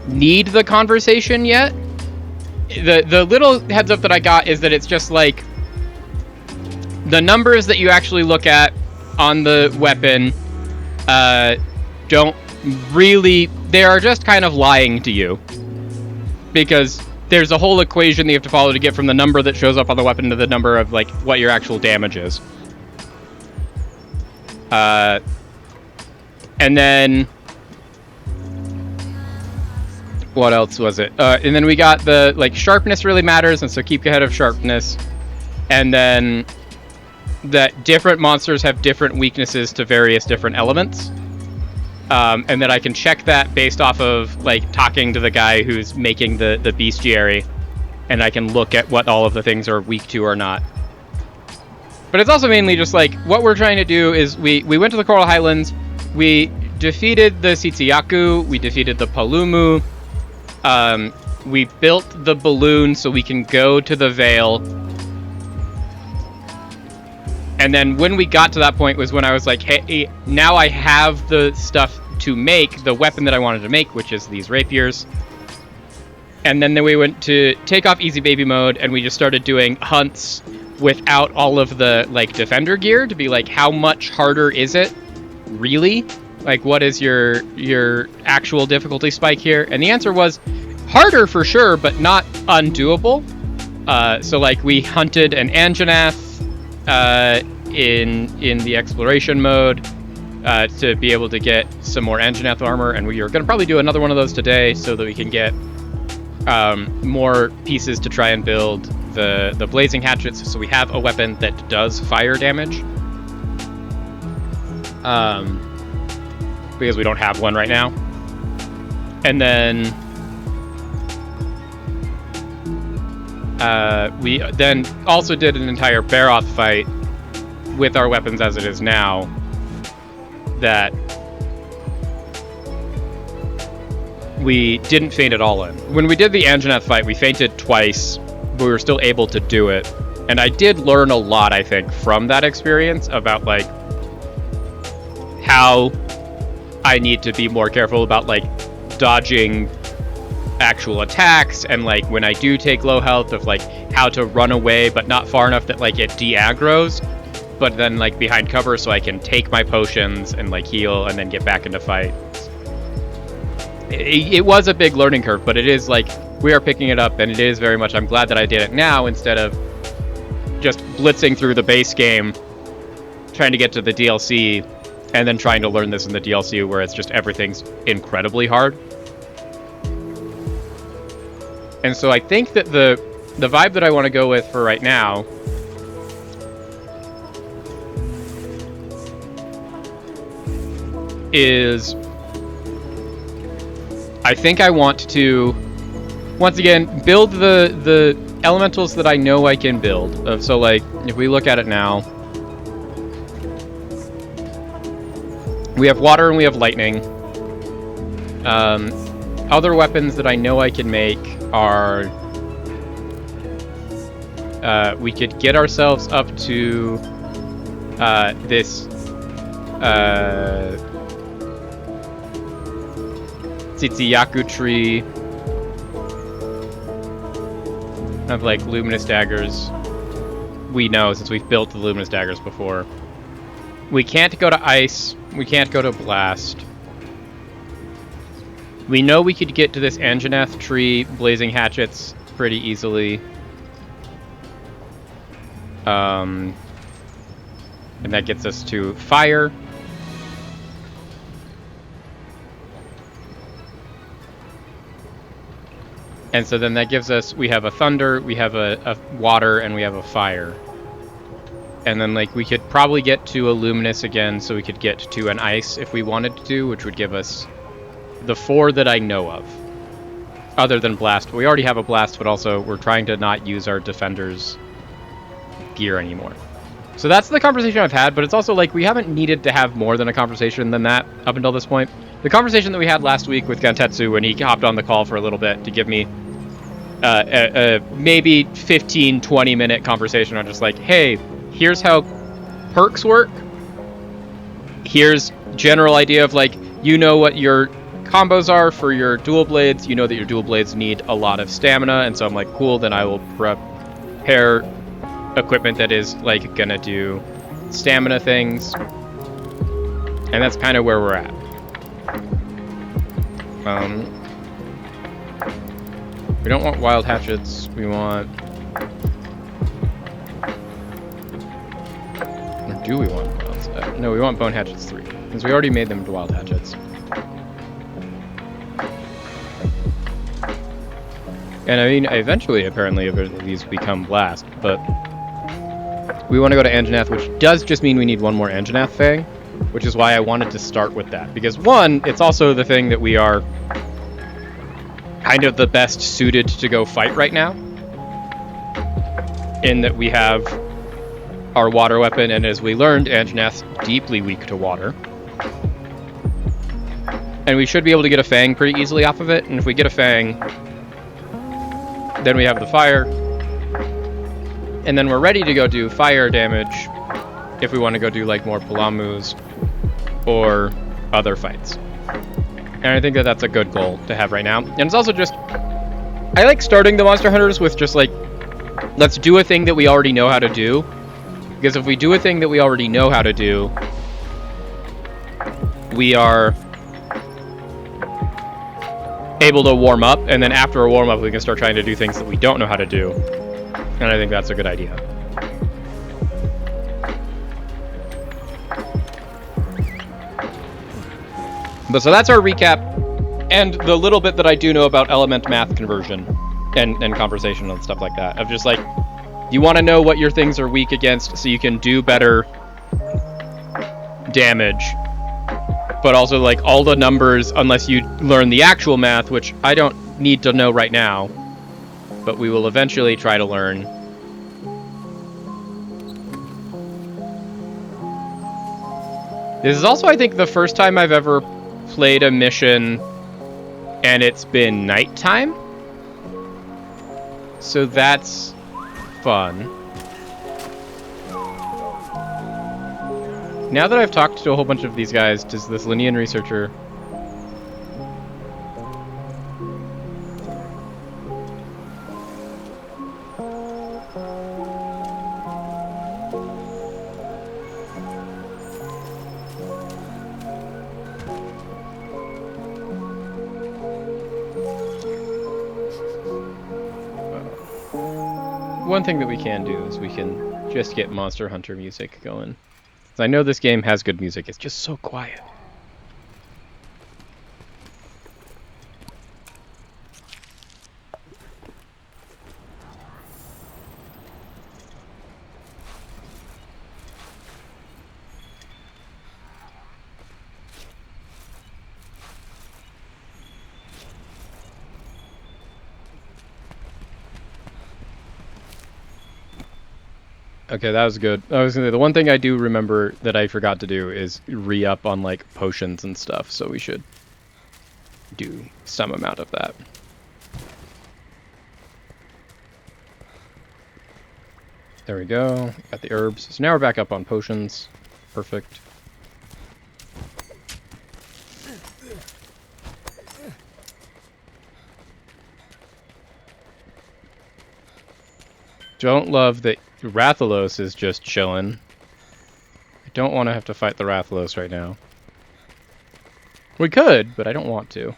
need the conversation yet. The little heads up that I got is that it's just, like, the numbers that you actually look at on the weapon don't really... they are just kind of lying to you. Because there's a whole equation that you have to follow to get from the number that shows up on the weapon to the number of, like, what your actual damage is. And then... what else was it? And then we got the, like, sharpness really matters, and so keep ahead of sharpness. And then that different monsters have different weaknesses to various different elements. And that I can check that based off of, like, talking to the guy who's making the bestiary. And I can look at what all of the things are weak to or not. But it's also mainly just, like, what we're trying to do is we went to the Coral Highlands, we defeated the Tsitsiyaku, we defeated the Palumu, we built the balloon so we can go to the Vale. And then when we got to that point was when I was like, hey, now I have the stuff to make the weapon that I wanted to make, which is these rapiers. And then we went to take off easy baby mode, and we just started doing hunts without all of the, like, defender gear to be like, how much harder is it? Really? Like, what is your actual difficulty spike here? And the answer was harder for sure, but not undoable. So, like, we hunted an Anjanath in the exploration mode to be able to get some more Anjanath armor, and we are going to probably do another one of those today so that we can get more pieces to try and build the blazing hatchets, so we have a weapon that does fire damage. Because we don't have one right now. And then we then also did an entire Baroth fight with our weapons as it is now that we didn't faint at all in. When we did the Anjanath fight, we fainted twice, but we were still able to do it. And I did learn a lot, I think, from that experience about, like, how I need to be more careful about, like, dodging actual attacks, and, like, when I do take low health, of, like, how to run away, but not far enough that, like, it de-aggroes, but then, like, behind cover so I can take my potions and, like, heal and then get back into fights. It was a big learning curve, but it is, like, we are picking it up, and it is very much, I'm glad that I did it now instead of just blitzing through the base game, trying to get to the DLC, and then trying to learn this in the DLC where it's just everything's incredibly hard. And so I think that the vibe that I want to go with for right now is, I think I want to, once again, build the elementals that I know I can build. So, like, if we look at it now, we have water and we have lightning. Other weapons that I know I can make are, we could get ourselves up to this Tsitsiyaku tree of, like, luminous daggers. We know, since we've built the luminous daggers before. We can't go to ice. We can't go to blast. We know we could get to this Anjanath tree blazing hatchets pretty easily. And that gets us to fire. And so then that gives us, we have a thunder, we have a water, and we have a fire. And then, like, we could probably get to a luminous again, so we could get to an ice if we wanted to, which would give us the 4 that I know of. Other than blast. We already have a blast, but also we're trying to not use our defender's gear anymore. So that's the conversation I've had, but it's also like we haven't needed to have more than a conversation than that up until this point. The conversation that we had last week with Gantetsu when he hopped on the call for a little bit to give me a maybe 15-20 minute conversation on just like, hey, here's how perks work. Here's general idea of, like, you know what your combos are for your dual blades. You know that your dual blades need a lot of stamina, and so I'm like, cool, then I will prepare equipment that is, like, gonna do stamina things. And that's kind of where we're at. We don't want wild hatchets. We want... Or do we want wild? No, we want bone hatchets 3. Because we already made them to wild hatchets. And I mean, eventually, apparently, these become blast, but we want to go to Anjanath, which does just mean we need one more Anjanath Fang, which is why I wanted to start with that. Because, one, it's also the thing that we are kind of the best suited to go fight right now, in that we have our water weapon, and as we learned, Anjanath's deeply weak to water. And we should be able to get a Fang pretty easily off of it, and if we get a Fang, then we have the fire, and then we're ready to go do fire damage if we want to go do, like, more Palamus or other fights. And I think that that's a good goal to have right now. And it's also just, I like starting the Monster Hunters with just, like, let's do a thing that we already know how to do. Because if we do a thing that we already know how to do, we are able to warm up, and then after a warm up we can start trying to do things that we don't know how to do. And I think that's a good idea. But so that's our recap, and the little bit that I do know about element math conversion and conversation and stuff like that. Of just like, you want to know what your things are weak against so you can do better damage. But also, like, all the numbers, unless you learn the actual math, which I don't need to know right now, but we will eventually try to learn. This is also, I think, the first time I've ever played a mission and it's been nighttime. So that's fun. Now that I've talked to a whole bunch of these guys, does this Linnean researcher... One thing that we can do is we can just get Monster Hunter music going. I know this game has good music, it's just so quiet. Okay, that was good. I was gonna say, the one thing I do remember that I forgot to do is re-up on, like, potions and stuff, so we should do some amount of that. There we go. Got the herbs. So now we're back up on potions. Perfect. Don't love that Rathalos is just chilling. I don't want to have to fight the Rathalos right now. We could, but I don't want to.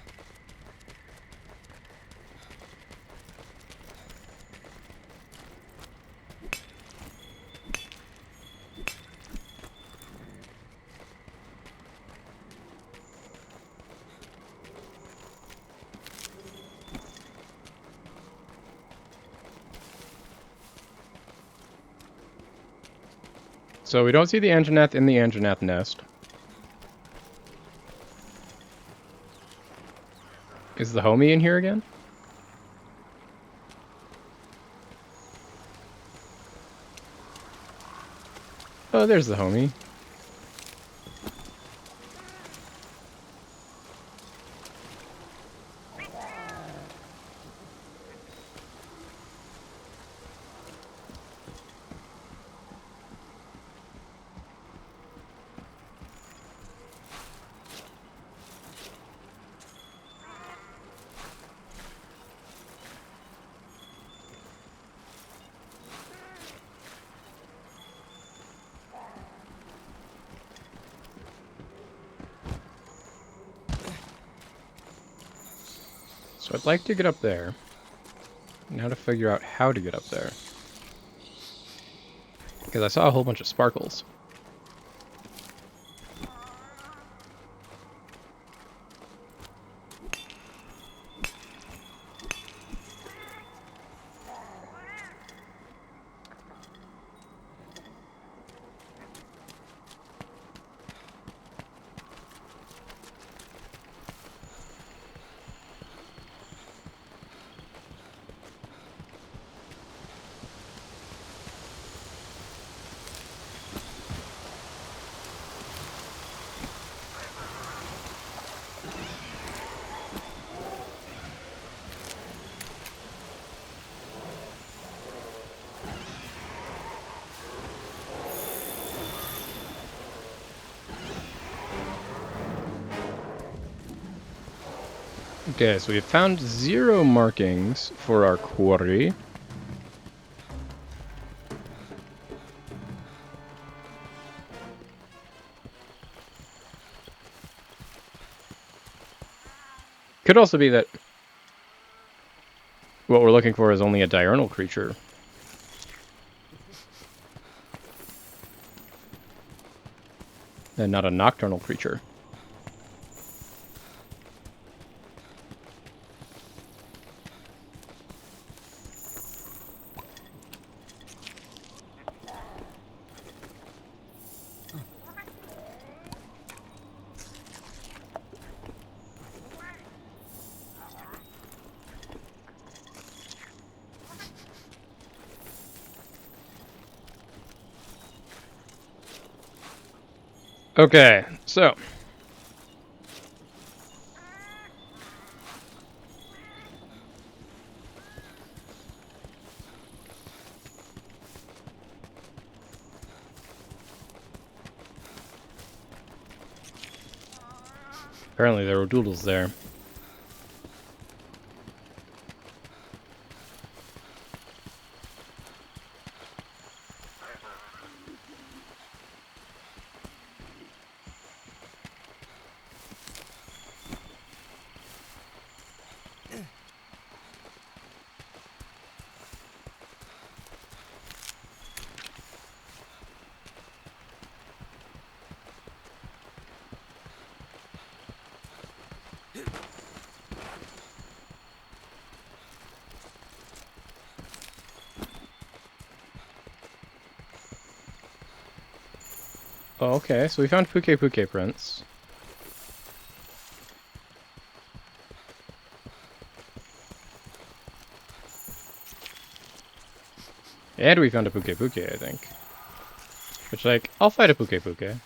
So we don't see the Anjanath in the Anjanath nest. Is the homie in here again? Oh, there's the homie. So I'd like to get up there. Now to figure out how to get up there. Because I saw a whole bunch of sparkles. Okay, so we have found 0 markings for our quarry. Could also be that what we're looking for is only a diurnal creature. And not a nocturnal creature. Okay, so Apparently there were doodles there. Oh, okay, so we found Puke prints. And we found a Puke, I think. Which, like, I'll fight a Puke.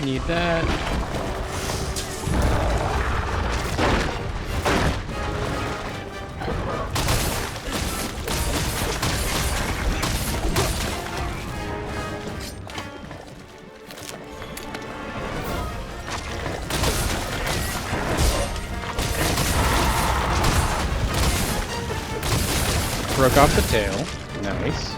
Need that. Broke off the tail. Nice.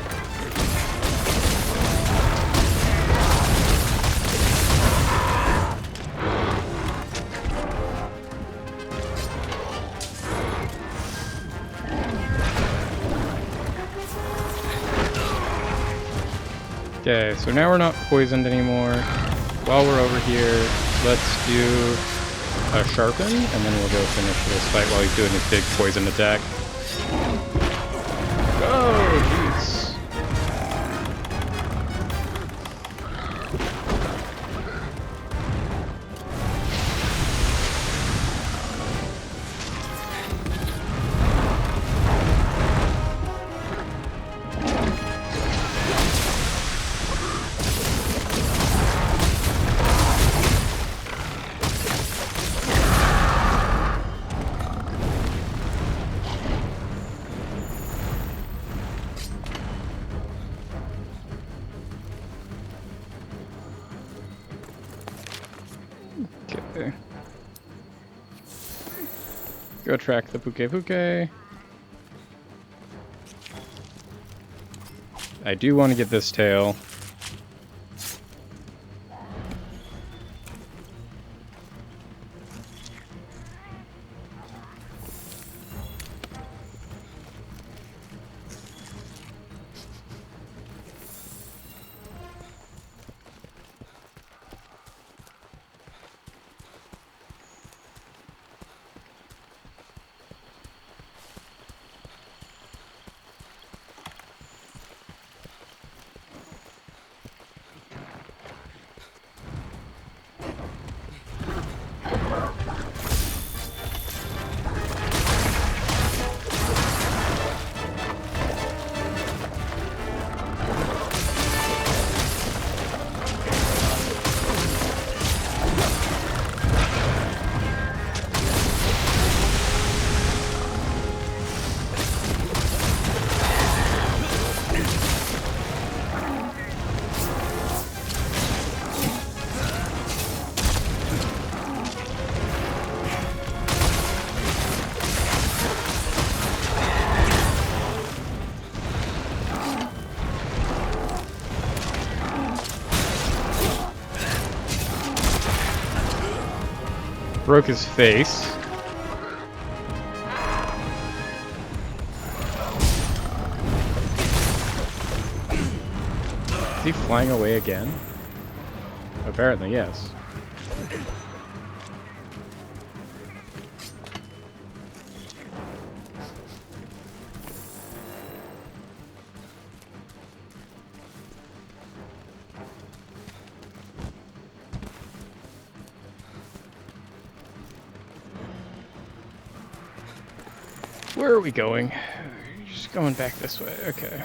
Okay, so now we're not poisoned anymore. While we're over here, let's do a sharpen, and then we'll go finish this fight while he's doing his big poison attack. Oh, jeez. Okay. Go track the Puke. I do want to get this tail. Broke his face. Is he flying away again? Apparently, yes. Where are we going? Just going back this way. Okay.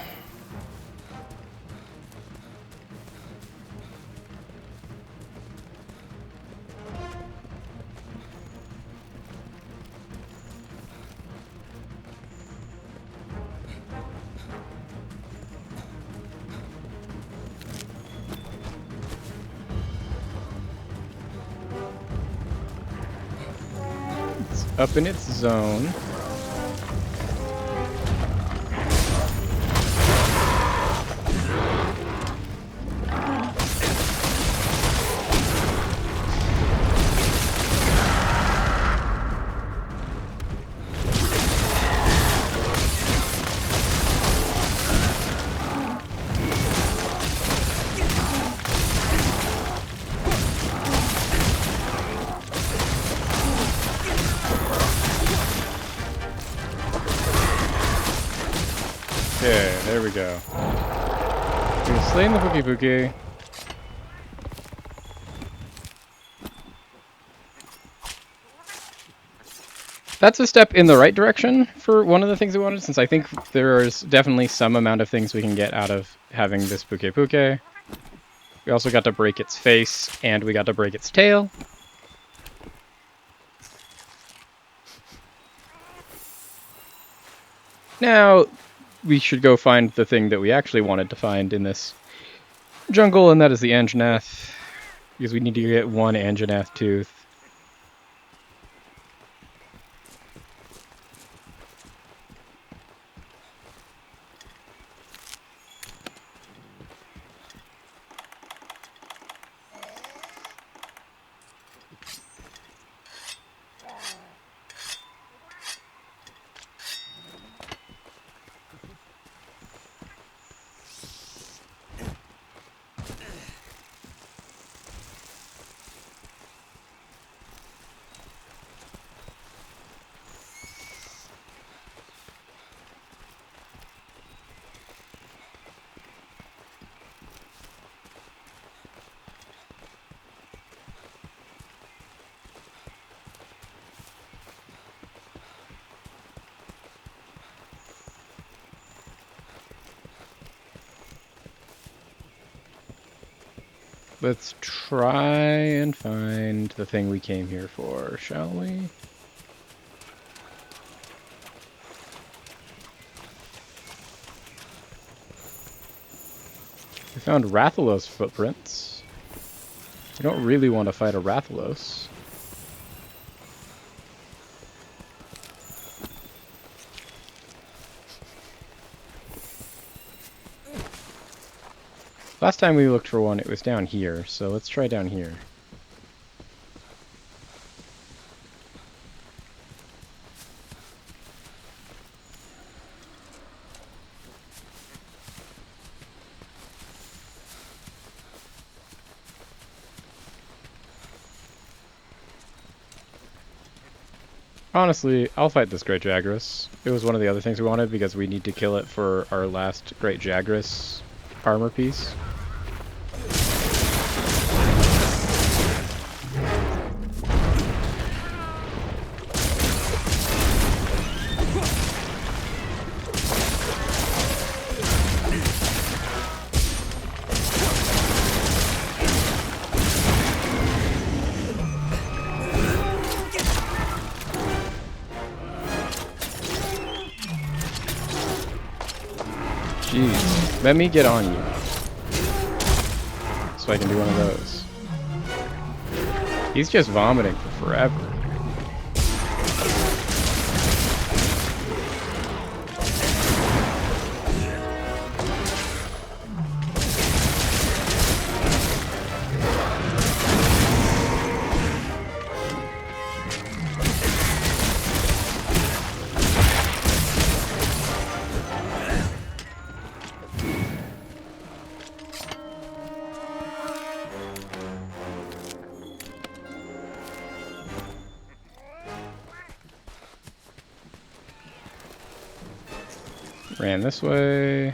It's up in its zone. Okay, there we go. We've slain the Pukei-Pukei. That's a step in the right direction for one of the things we wanted, since I think there's definitely some amount of things we can get out of having this Pukei-Pukei. We also got to break its face, and we got to break its tail. Now, we should go find the thing that we actually wanted to find in this jungle, and that is the Anjanath, because we need to get one Anjanath tooth. Let's try and find the thing we came here for, shall we? We found Rathalos footprints. We don't really want to fight a Rathalos. Last time we looked for one, it was down here, so let's try down here. Honestly, I'll fight this Great Jagras. It was one of the other things we wanted because we need to kill it for our last Great Jagras armor piece. Jeez, let me get on you. So I can do one of those. He's just vomiting for forever. Ran this way.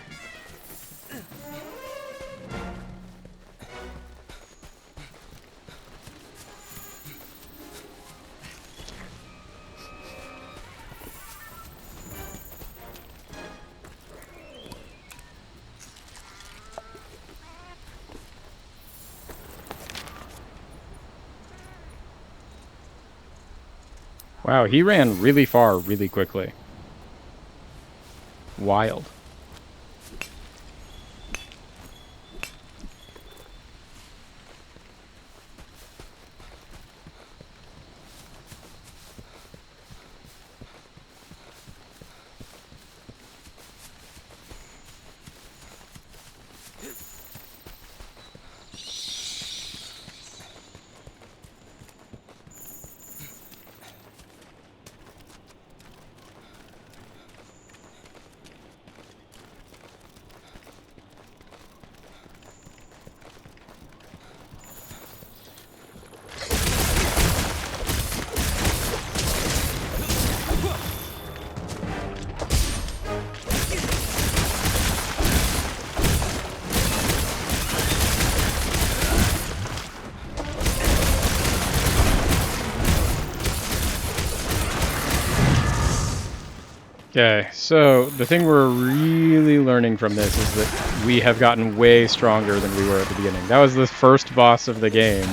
Wow, he ran really far really quickly. Wild. Okay, so the thing we're really learning from this is that we have gotten way stronger than we were at the beginning. That was the first boss of the game,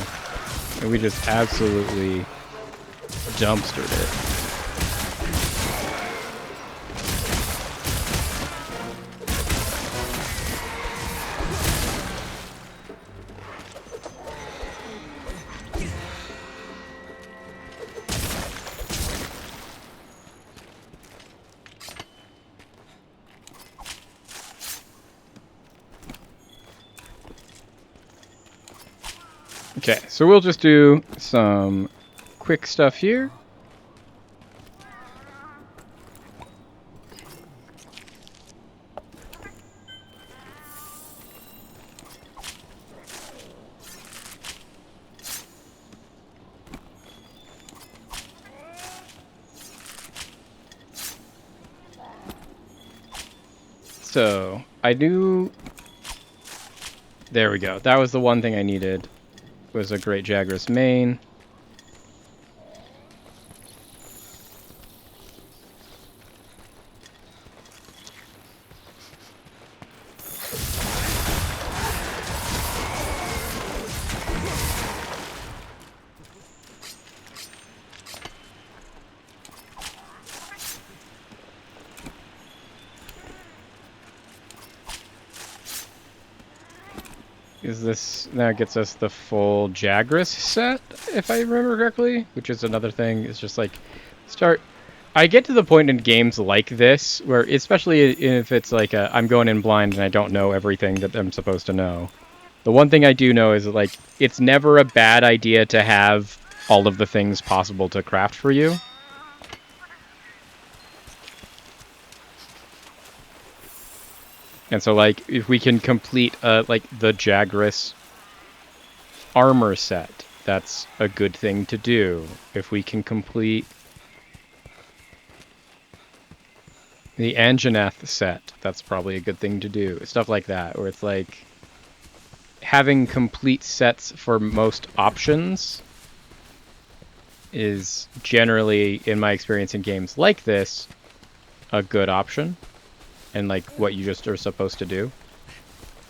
and we just absolutely dumpstered it. Okay, so we'll just do some quick stuff here. So, I knew... There we go. That was the one thing I needed. Was a Great Jagras main. Is this now gets us the full Jagras set, if I remember correctly, which is another thing. It's just like I get to the point in games like this where, especially if it's like I'm going in blind and I don't know everything that I'm supposed to know. The one thing I do know is that, like, it's never a bad idea to have all of the things possible to craft for you. And so, like, if we can complete, like, the Jagras armor set, that's a good thing to do. If we can complete the Anjanath set, that's probably a good thing to do. Stuff like that, where it's like having complete sets for most options is generally, in my experience in games like this, a good option. And like what you just are supposed to do.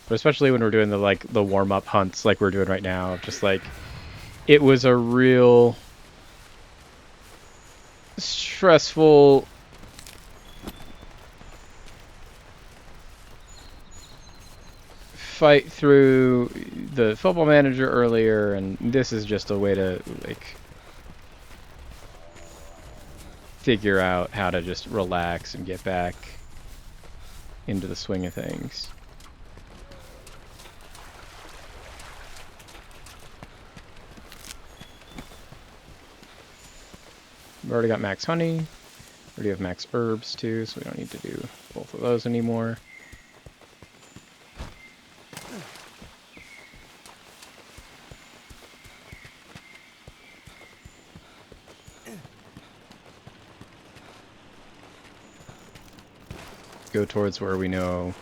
But especially when we're doing the warm-up hunts like we're doing right now, just like it was a real stressful fight through the football manager earlier, and this is just a way to like figure out how to just relax and get back into the swing of things. We've already got max honey. We already have max herbs too, so we don't need to do both of those anymore. go towards where we know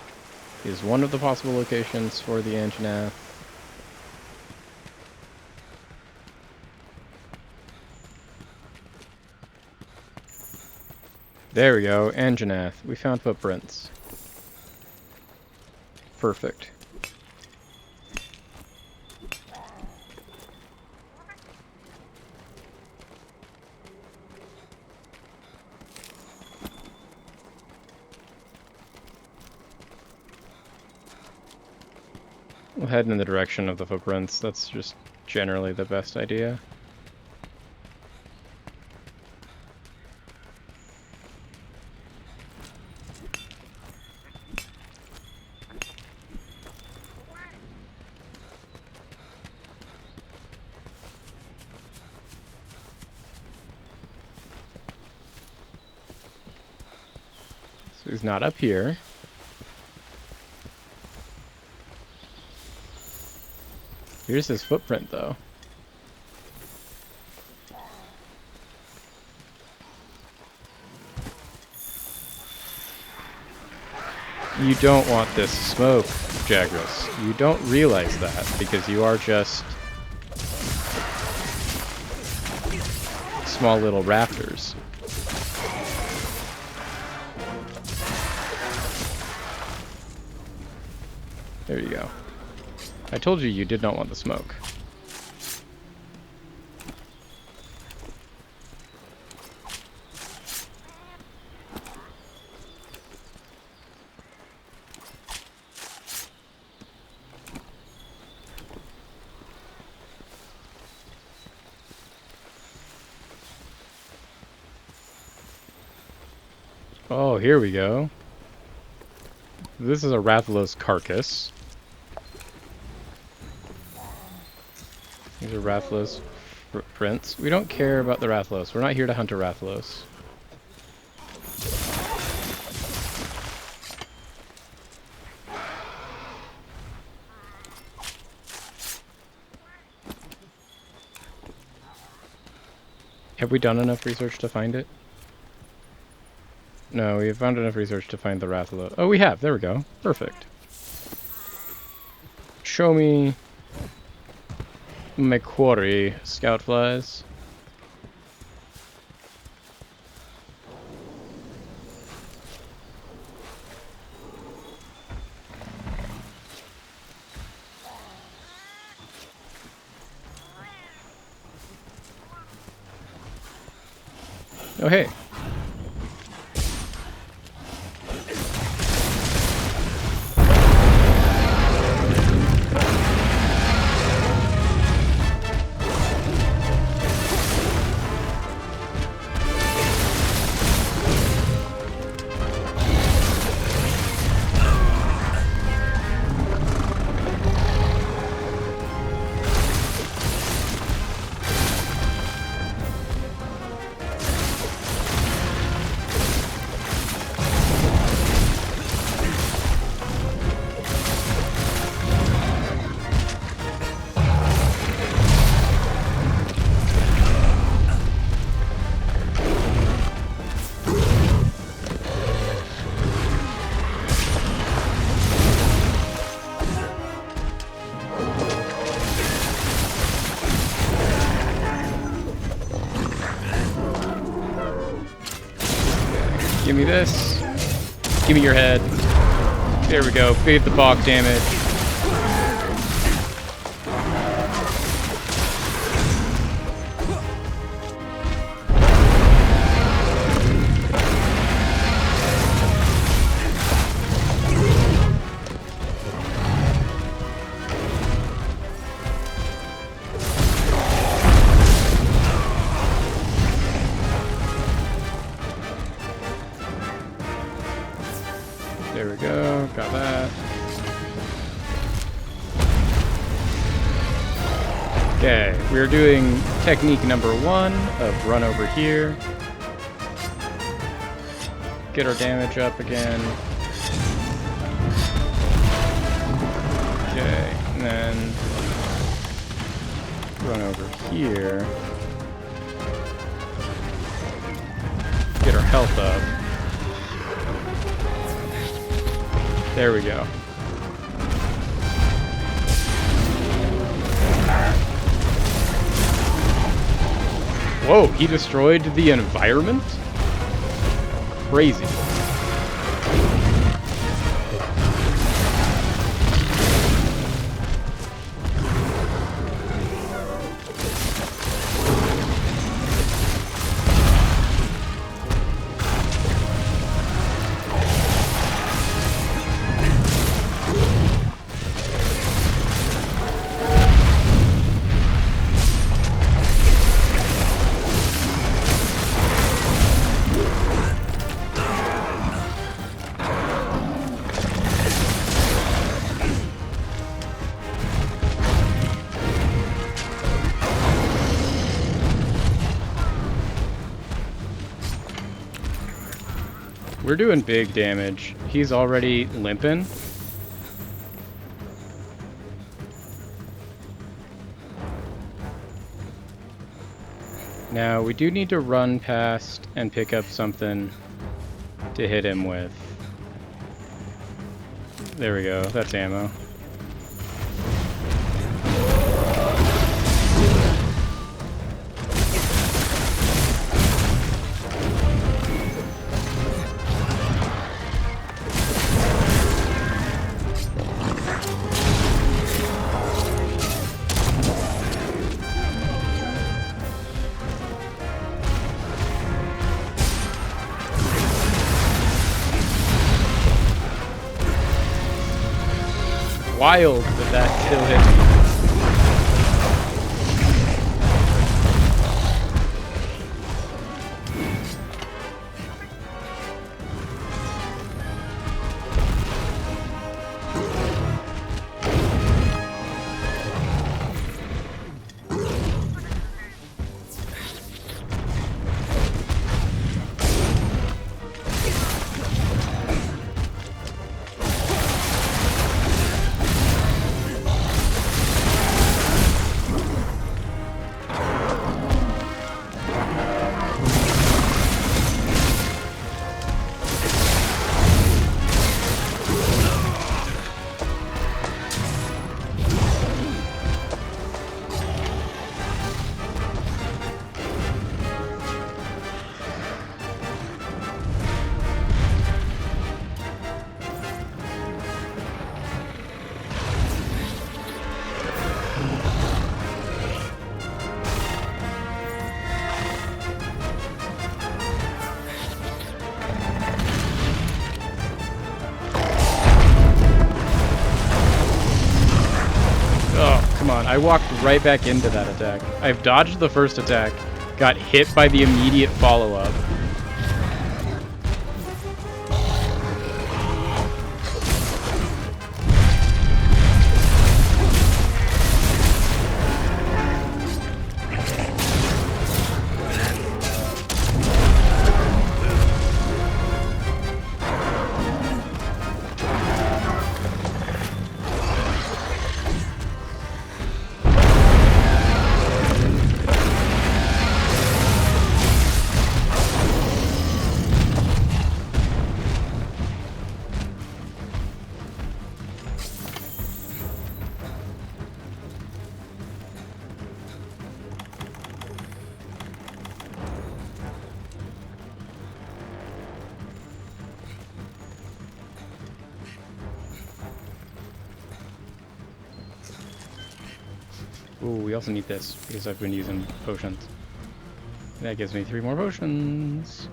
is one of the possible locations for the Anjanath. There we go, Anjanath. We found footprints. Perfect. We'll head in the direction of the footprints. That's just generally the best idea. So he's not up here. Here's his footprint, though. You don't want this smoke, Jagras. You don't realize that because you are just small little raptors. There you go. I told you you did not want the smoke. Oh, here we go. This is a Rathalos carcass. These are Rathalos footprints. We don't care about the Rathalos. We're not here to hunt a Rathalos. Have we done enough research to find it? No, we have found enough research to find the Rathalos. Oh, we have. There we go. Perfect. Show me my quarry, Scoutflies. Oh, hey. Give me this. Give me your head. There we go. Fade the balk damage. There we go, got that. Okay, we're doing technique number 1 of run over here. Get our damage up again. Okay, and then run over here. Get our health up. There we go. Whoa, he destroyed the environment? Crazy. We're doing big damage. He's already limping. Now, we do need to run past and pick up something to hit him with. There we go. That's ammo. Wild that still hit me. I walked right back into that attack. I've dodged the first attack, got hit by the immediate follow-up. Ooh, we also need this because I've been using potions. That gives me 3 more potions.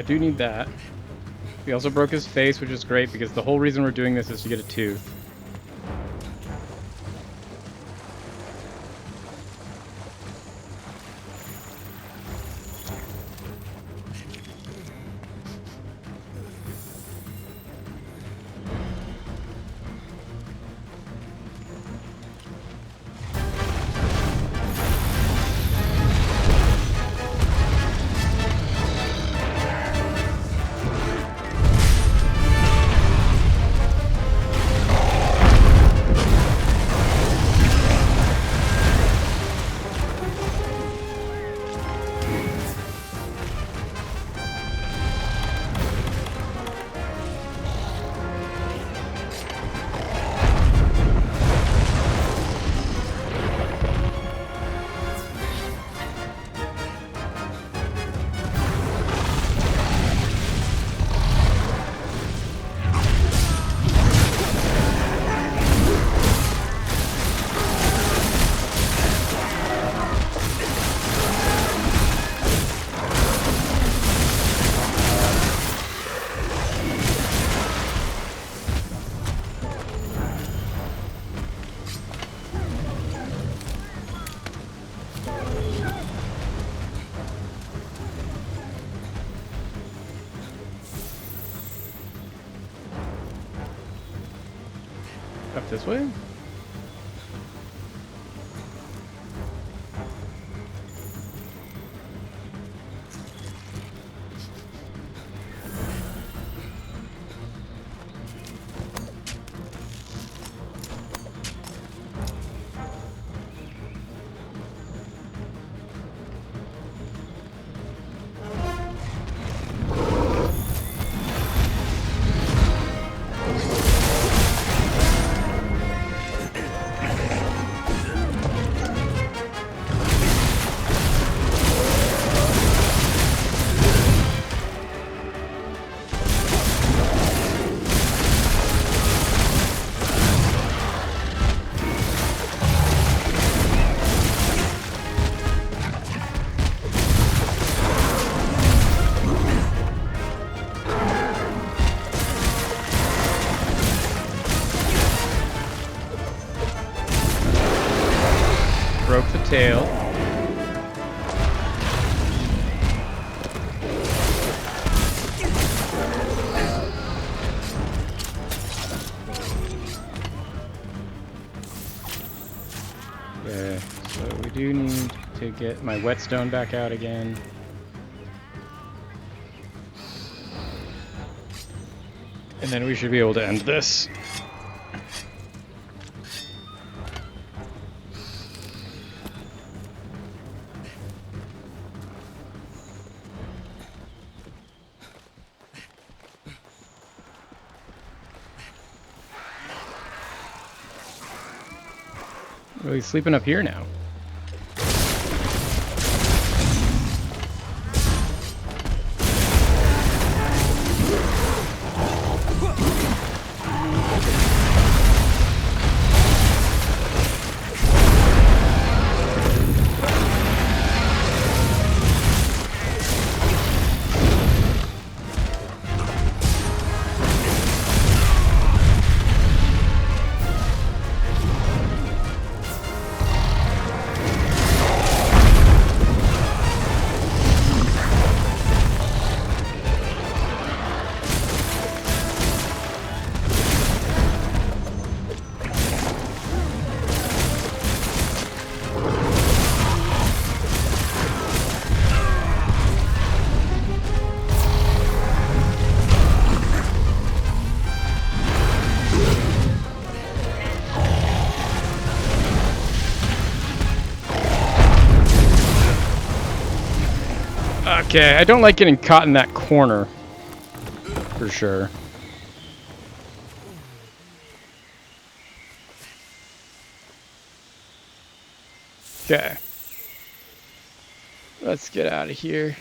do need that. We also broke his face, which is great because the whole reason we're doing this is to get a tooth. Up this way? Broke the tail. Okay, so we do need to get my whetstone back out again. And then we should be able to end this. Oh, he's sleeping up here now. Okay, I don't like getting caught in that corner. For sure. Okay. Let's get out of here.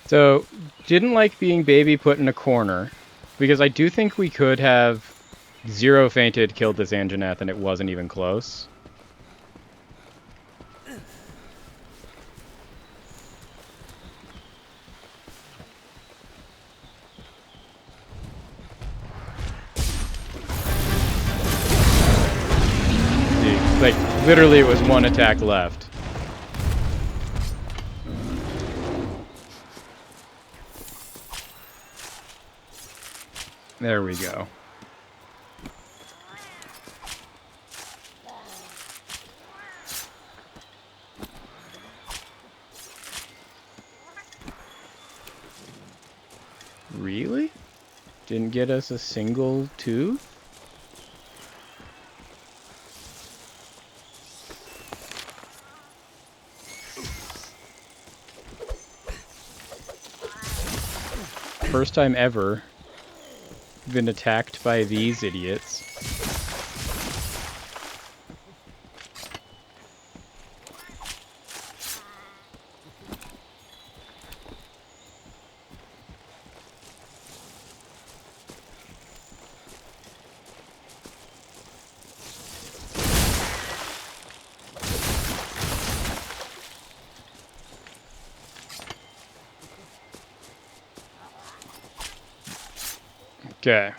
So, didn't like being baby put in a corner, because I do think we could have zero fainted, killed this Anjanath, and it wasn't even close. See, like, literally it was one attack left. There we go. Really? Didn't get us a single tooth? First time ever been attacked by these idiots. Okay.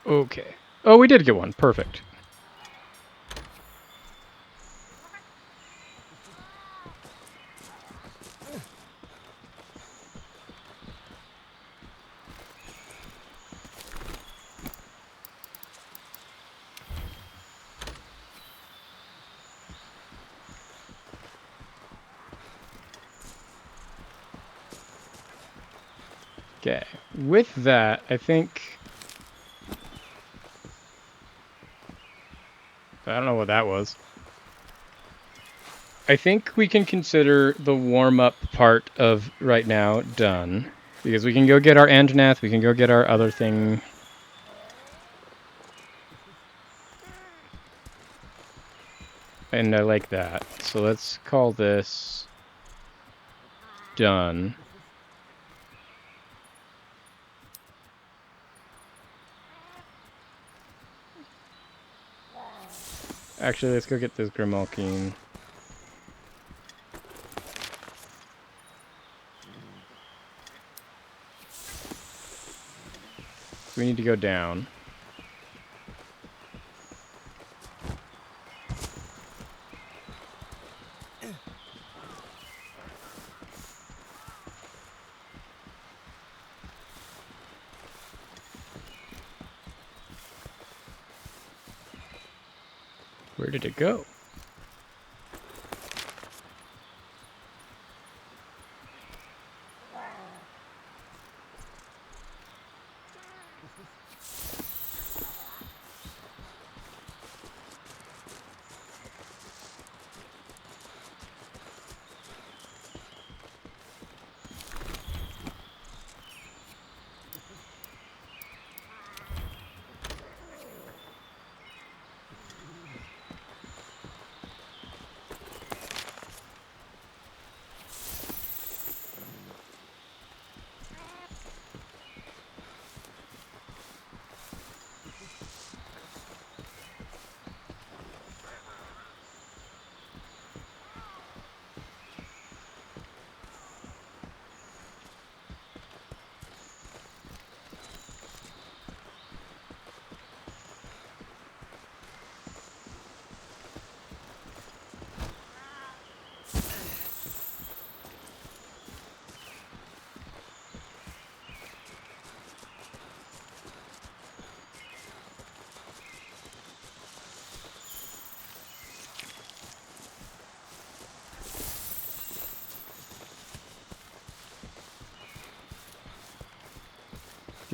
Okay. Oh, we did get one. Perfect. Okay. With that, I think... I don't know what that was. I think we can consider the warm-up part of right now done. Because we can go get our Anjanath, we can go get our other thing. And I like that. So let's call this done. Actually, let's go get this Grimalkine. We need to go down. Where did it go?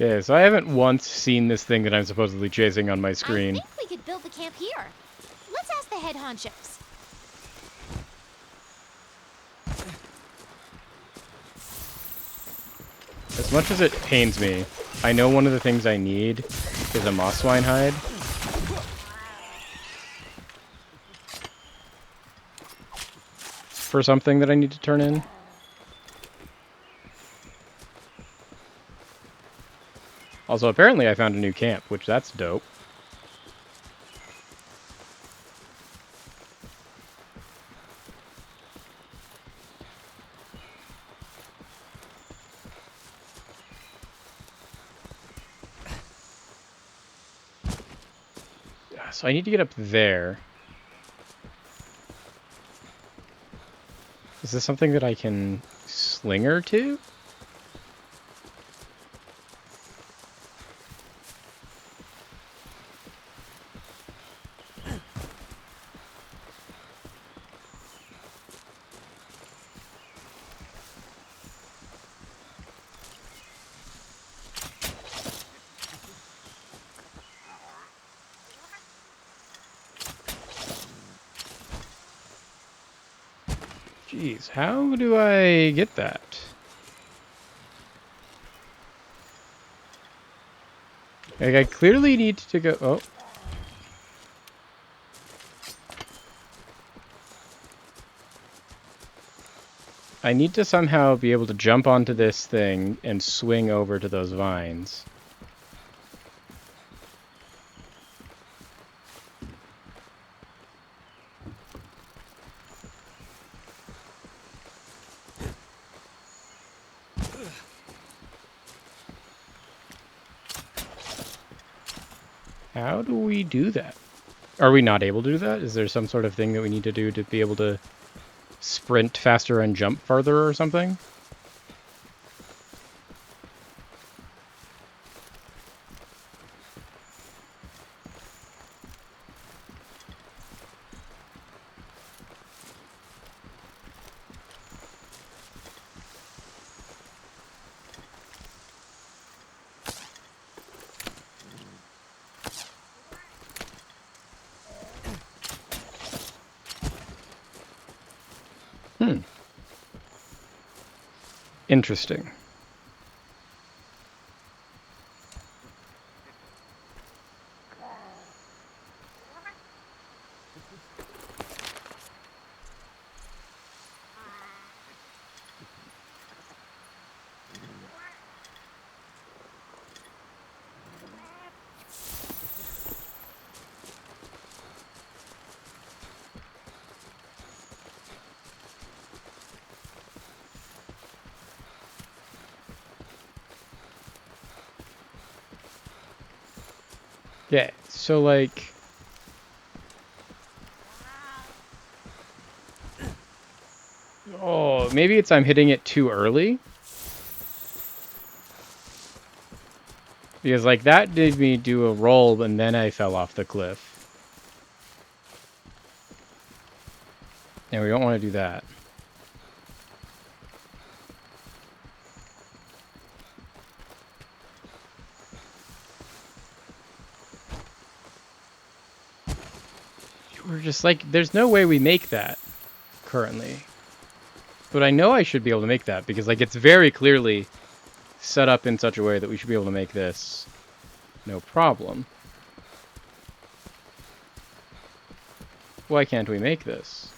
Okay, so I haven't once seen this thing that I'm supposedly chasing on my screen. I think we could build the camp here. Let's ask the head honchos. As much as it pains me, I know one of the things I need is a moss swine hide. For something that I need to turn in. Also, apparently I found a new camp, which that's dope. So I need to get up there. Is this something that I can slinger to? Jeez, how do I get that? Like, I clearly need to go... Oh. I need to somehow be able to jump onto this thing and swing over to those vines. How do we do that? Are we not able to do that? Is there some sort of thing that we need to do to be able to sprint faster and jump farther or something? Interesting. Yeah, so like... Oh, maybe it's I'm hitting it too early? Because like that did me do a roll and then I fell off the cliff. And we don't want to do that. We're just like, there's no way we make that currently. But I know I should be able to make that because like it's very clearly set up in such a way that we should be able to make this no problem. Why can't we make this?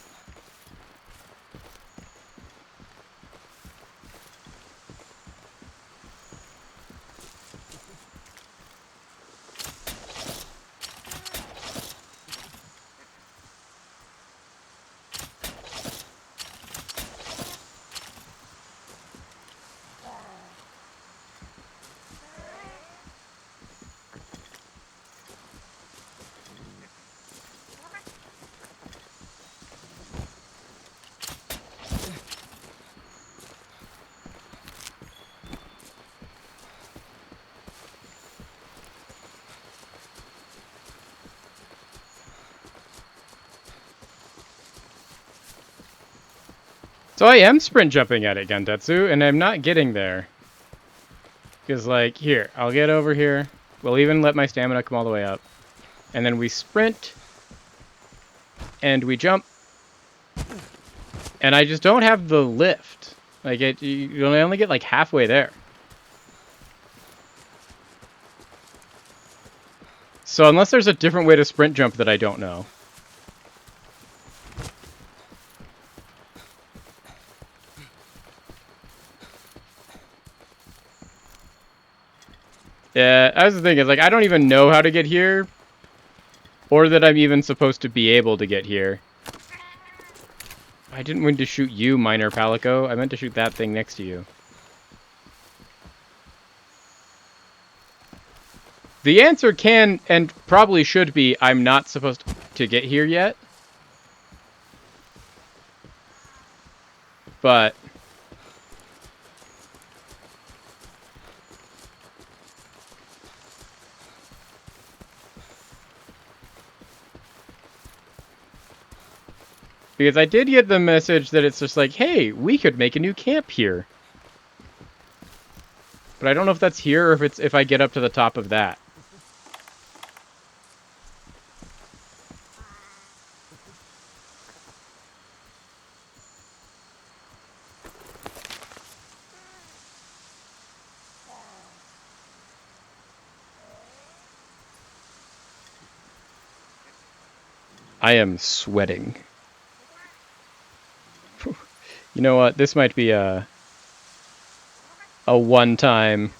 So I am sprint jumping at it, Gentetsu, and I'm not getting there. Because, like, here, I'll get over here. We'll even let my stamina come all the way up. And then we sprint. And we jump. And I just don't have the lift. Like, you only get, like, halfway there. So unless there's a different way to sprint jump that I don't know. Yeah, that's the thing, is like I don't even know how to get here. Or that I'm even supposed to be able to get here. I didn't mean to shoot you, Minor Palico. I meant to shoot that thing next to you. The answer can and probably should be I'm not supposed to get here yet. But because I did get the message that it's just like, hey, we could make a new camp here. But I don't know if that's here or if it's if I get up to the top of that. I am sweating. You know what? This might be a one-time.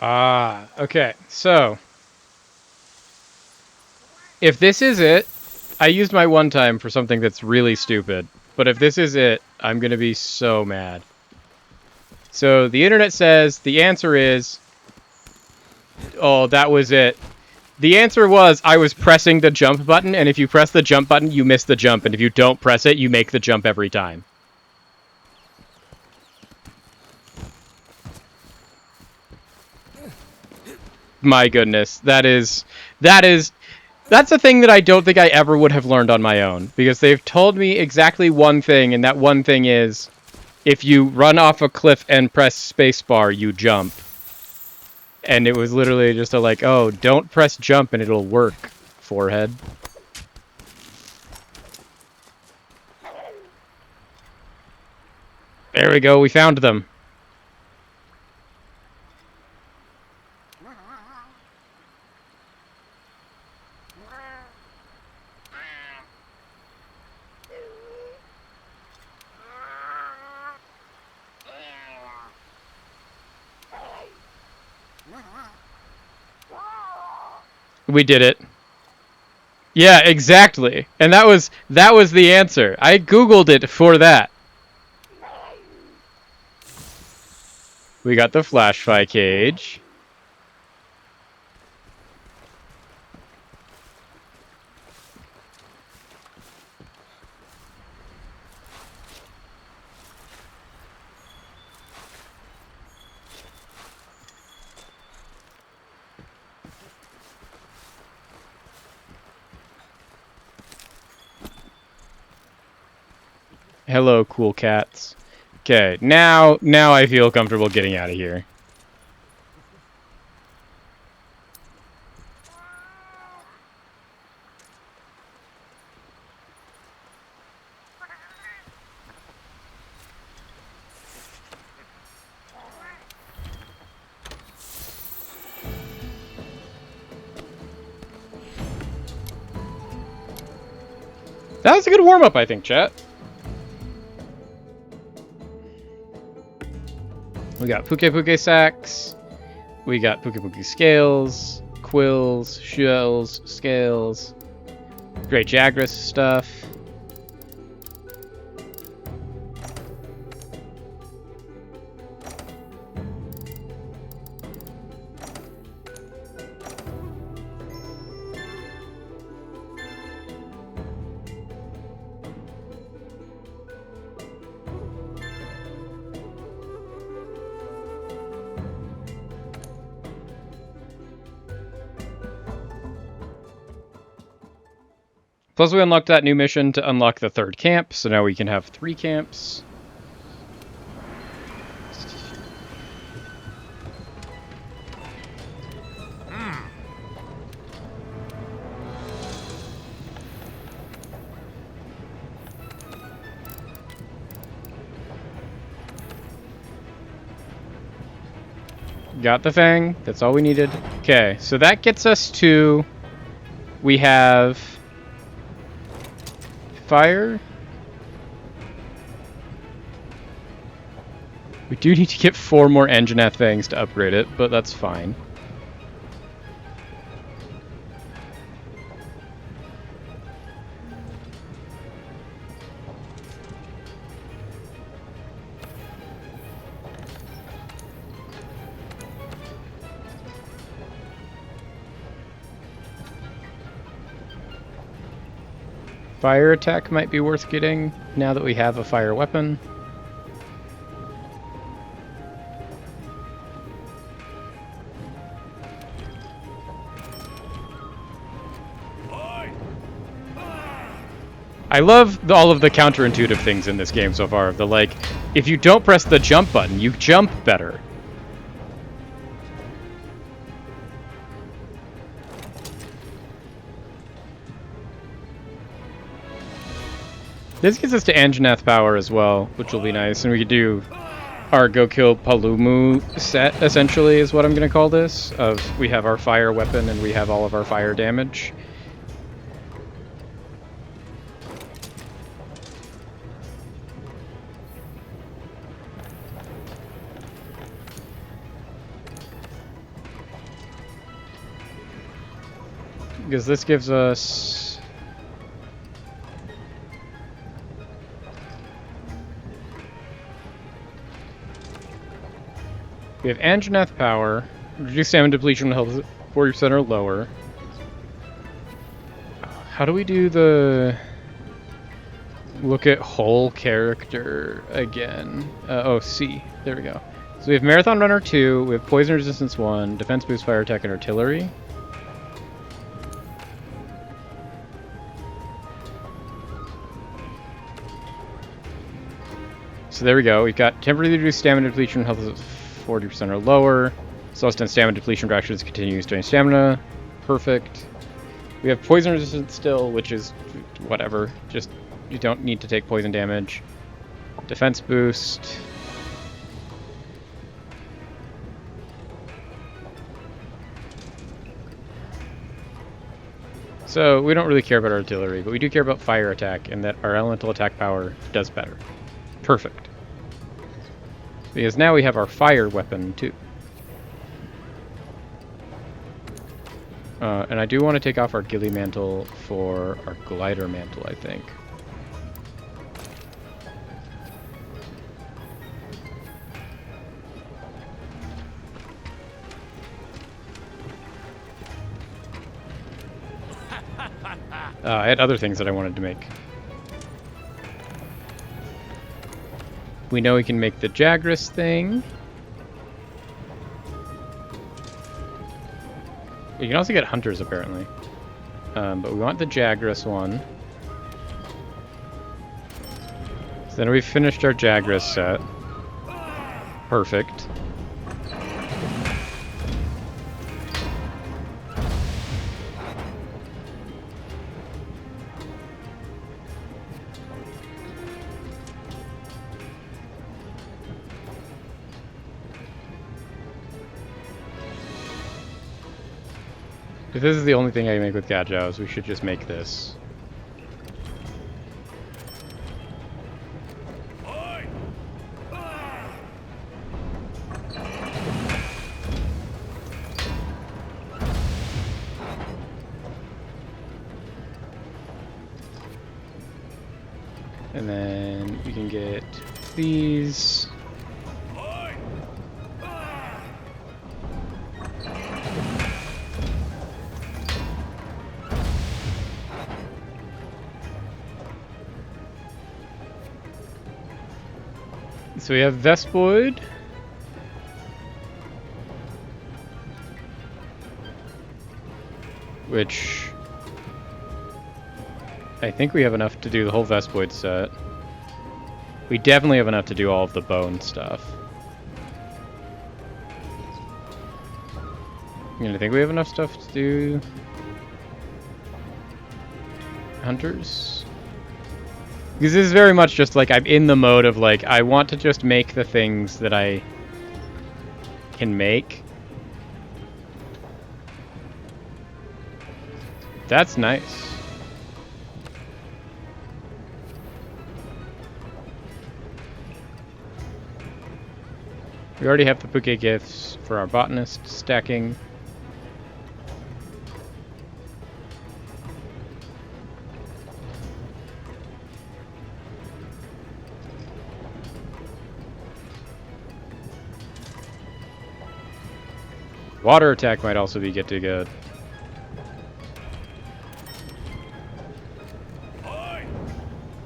Ah, okay. So, if this is it, I used my one time for something that's really stupid. But if this is it, I'm going to be so mad. So, the internet says the answer is... Oh, that was it. The answer was I was pressing the jump button, and if you press the jump button, you miss the jump. And if you don't press it, you make the jump every time. My goodness. That's a thing that I don't think I ever would have learned on my own. Because they've told me exactly one thing, and that one thing is... If you run off a cliff and press spacebar, you jump. And it was literally just a like, oh, don't press jump and it'll work, forehead. There we go, we found them. We did it. Yeah, exactly. And that was the answer. I googled it for that. We got the flash fly cage. Hello, cool cats. Okay, now I feel comfortable getting out of here. That was a good warm-up, I think, chat. We got Puke Puke sacks. We got Puke Puke scales, quills, shells, scales. Great Jagras stuff. Plus, we unlocked that new mission to unlock the 3rd camp, so now we can have 3 camps. Got the thing. That's all we needed. Okay, so that gets us to... We have... Fire. We do need to get 4 more Anjanath things to upgrade it, but that's fine. Fire attack might be worth getting now that we have a fire weapon. I love all of the counterintuitive things in this game so far. The like, if you don't press the jump button, you jump better. This gets us to Anjanath power as well, which will be nice, and we could do our Go Kill Palumu set, essentially, is what I'm going to call this. We have our fire weapon and we have all of our fire damage. Because this gives us... We have Anjanath power, reduce stamina depletion when health 40% or lower. How do we do the... Look at whole character again? Oh, C. There we go. So we have Marathon Runner 2, we have Poison Resistance 1, Defense Boost, Fire Attack, and Artillery. So there we go. We've got temporarily reduced stamina depletion when health is 40% or lower. Celestine stamina depletion reactions continues doing stamina. Perfect. We have poison resistance still, which is whatever. Just, you don't need to take poison damage. Defense boost. So we don't really care about artillery, but we do care about fire attack, and that our elemental attack power does better. Perfect. Because now we have our fire weapon, too. And I do want to take off our ghillie mantle for our glider mantle, I think. I had other things that I wanted to make. We know we can make the Jagras thing. You can also get hunters, apparently. But we want the Jagras one. So then we finished our Jagras set. Perfect. If this is the only thing I can make with Gajiaos, we should just make this. And then we can get these. So we have Vespoid. Which I think we have enough to do the whole Vespoid set. We definitely have enough to do all of the bone stuff. And I think we have enough stuff to do hunters. Because this is very much just like I'm in the mode of like I want to just make the things that I can make. That's nice. We already have the bouquet gifts for our botanist stacking. Water attack might also be getting good.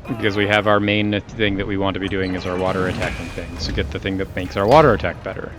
Because we have our main thing that we want to be doing is our water attacking thing. So get the thing that makes our water attack better.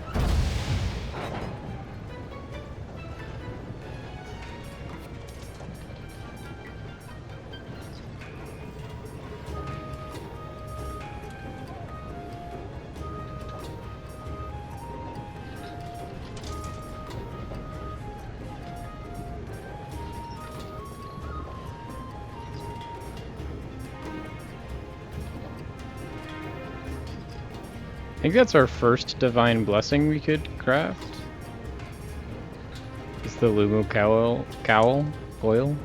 I think that's our first divine blessing we could craft. It's the Lumu cowl oil.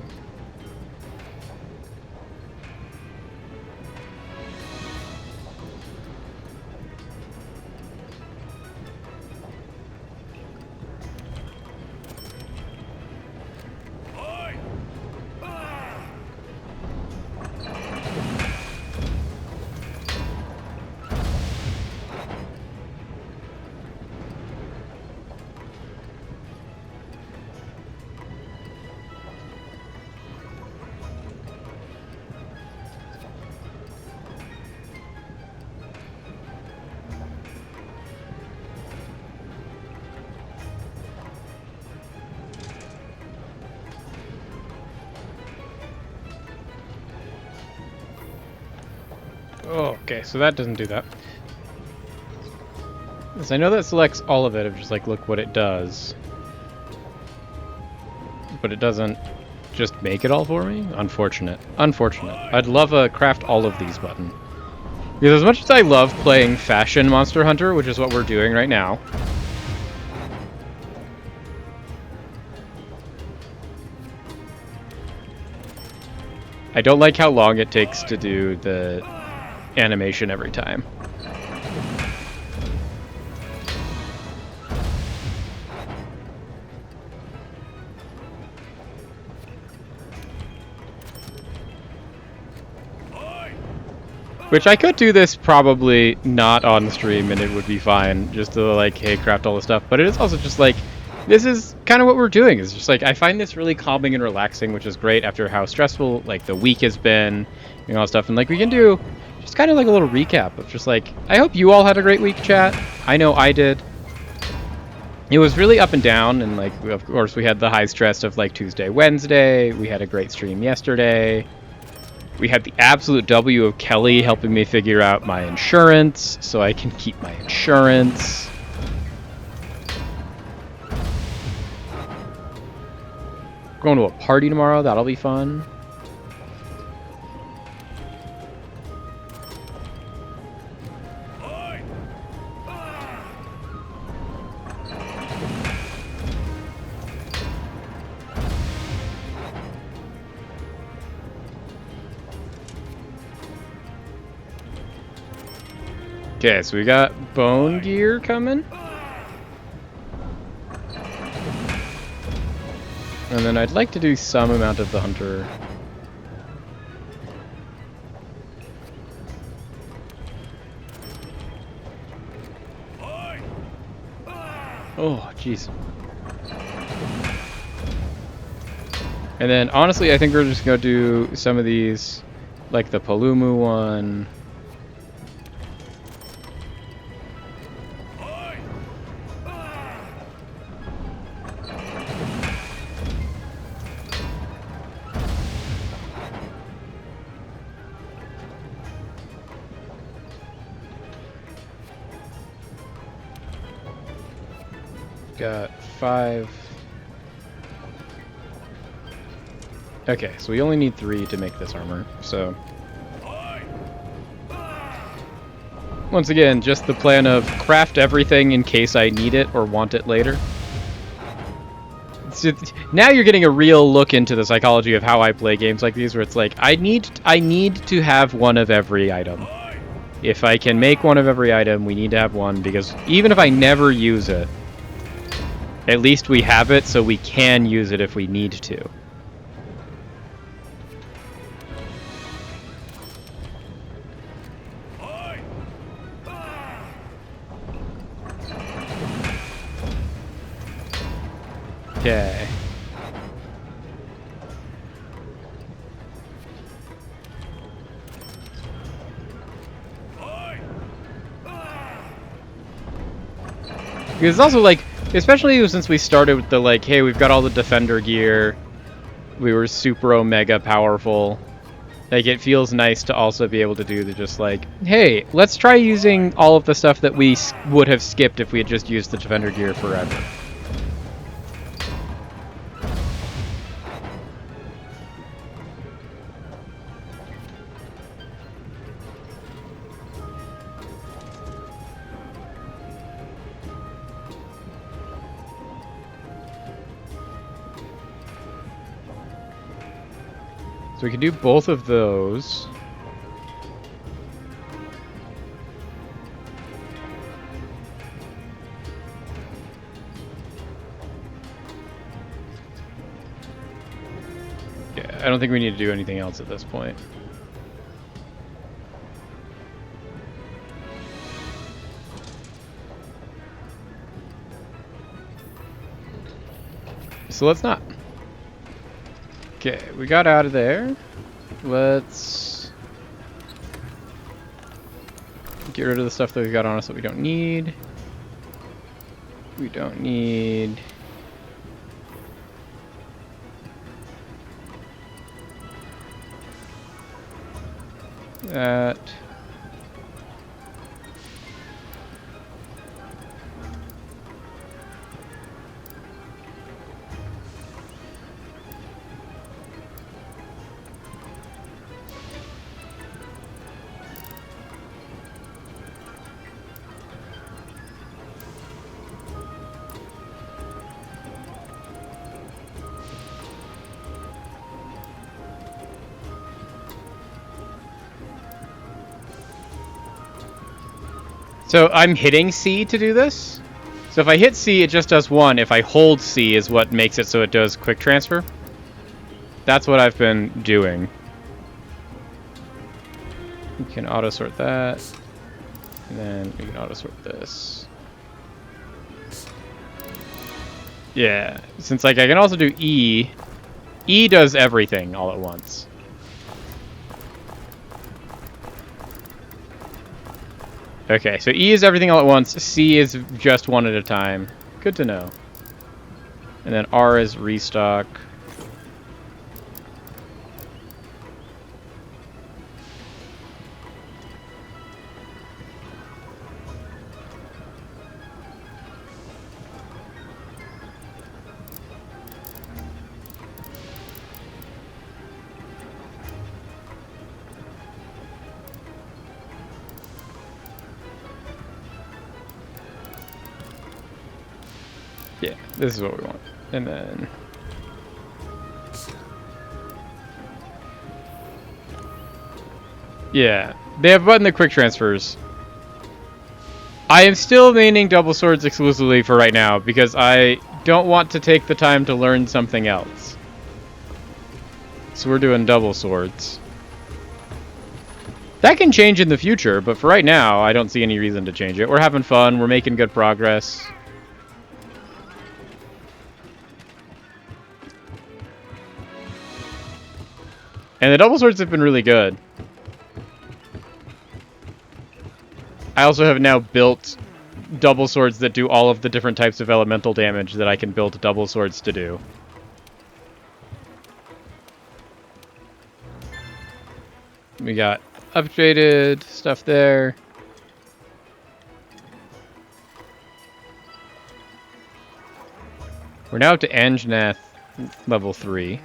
Oh, okay, so that doesn't do that. So I know that selects all of it, of just like, look what it does. But it doesn't just make it all for me? Unfortunate. Unfortunate. I'd love a craft all of these button. Because as much as I love playing Fashion Monster Hunter, which is what we're doing right now, I don't like how long it takes to do the animation every time. Which I could do this probably not on the stream and it would be fine, just to like, hey, craft all the stuff. But it is also just like, this is kind of what we're doing. It's just like, I find this really calming and relaxing, which is great after how stressful like the week has been and all that stuff. And like we can do just kind of like a little recap of just like, I hope you all had a great week, chat. I know I did. It was really up and down, and like, of course, we had the high stress of like Tuesday, Wednesday. We had a great stream yesterday. We had the absolute W of Kelly helping me figure out my insurance, so I can keep my insurance. Going to a party tomorrow, that'll be fun. Okay, so we got bone gear coming. And then I'd like to do some amount of the hunter. Oh, jeez. And then, honestly, I think we're just going to do some of these, like the Palumu one. Got 5. Okay, so we only need 3 to make this armor, so... Once again, just the plan of craft everything in case I need it or want it later. Now you're getting a real look into the psychology of how I play games like these, where it's like, I need to have one of every item. If I can make one of every item, we need to have one, because even if I never use it, at least we have it so we can use it if we need to. Okay. Because it's also like, especially since we started with the like, hey, we've got all the defender gear, we were super omega powerful, like it feels nice to also be able to do the just like, hey, let's try using all of the stuff that we would have skipped if we had just used the defender gear forever. So we can do both of those. Yeah, I don't think we need to do anything else at this point. So let's not. Okay, we got out of there. Let's get rid of the stuff that we got on us that we don't need. We don't need... that. So I'm hitting C to do this. So if I hit C, it just does 1. If I hold C is what makes it so it does quick transfer. That's what I've been doing. We can auto sort that. And then we can auto sort this. Yeah, since like I can also do E. E does everything all at once. Okay, so E is everything all at once, C is just one at a time. Good to know. And then R is restock. Yeah, this is what we want. And then... yeah, they have button the quick transfers. I am still maining double swords exclusively for right now because I don't want to take the time to learn something else. So we're doing double swords. That can change in the future, but for right now, I don't see any reason to change it. We're having fun. We're making good progress. And the double swords have been really good. I also have now built double swords that do all of the different types of elemental damage that I can build double swords to do. We got upgraded stuff there. We're now up to Anjanath level 3.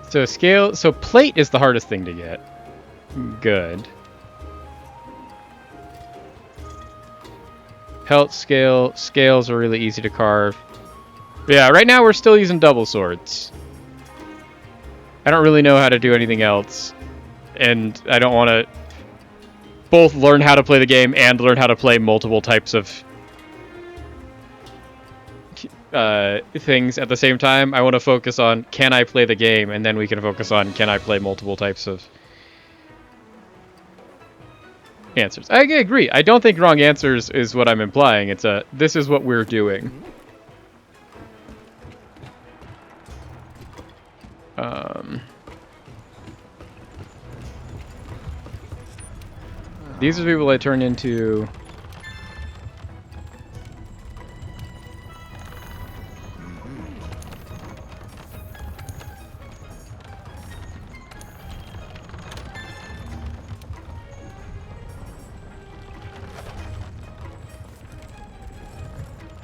So plate is the hardest thing to get. Good. Pelt scales are really easy to carve. But yeah, right now we're still using double swords. I don't really know how to do anything else. And I don't want to both learn how to play the game and learn how to play multiple types of things at the same time. I want to focus on, can I play the game? And then we can focus on, can I play multiple types of answers. I agree. I don't think wrong answers is what I'm implying. It's this is what we're doing. These are the people I turn into...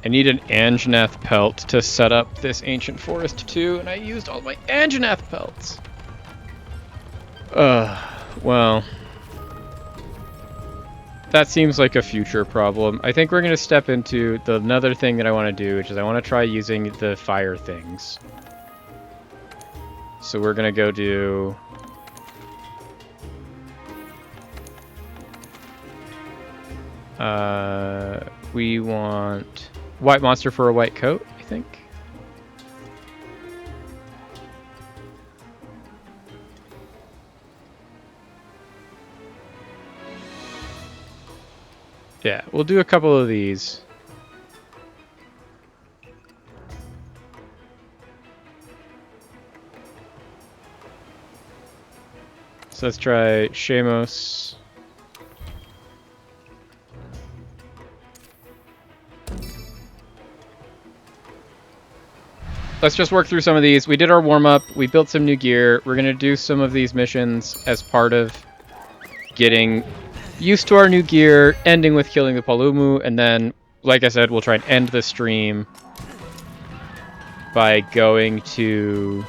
I need an Anjanath pelt to set up this ancient forest too, and I used all my Anjanath pelts. Well, that seems like a future problem. I think we're gonna step into another thing that I want to do, which is I want to try using the fire things. So we're gonna go do... we want white monster for a white coat, I think. Yeah, we'll do a couple of these. So let's try Shamos. Let's just work through some of these. We did our warm-up. We built some new gear. We're going to do some of these missions as part of getting used to our new gear, ending with killing the Palumu, and then, like I said, we'll try and end the stream by going to...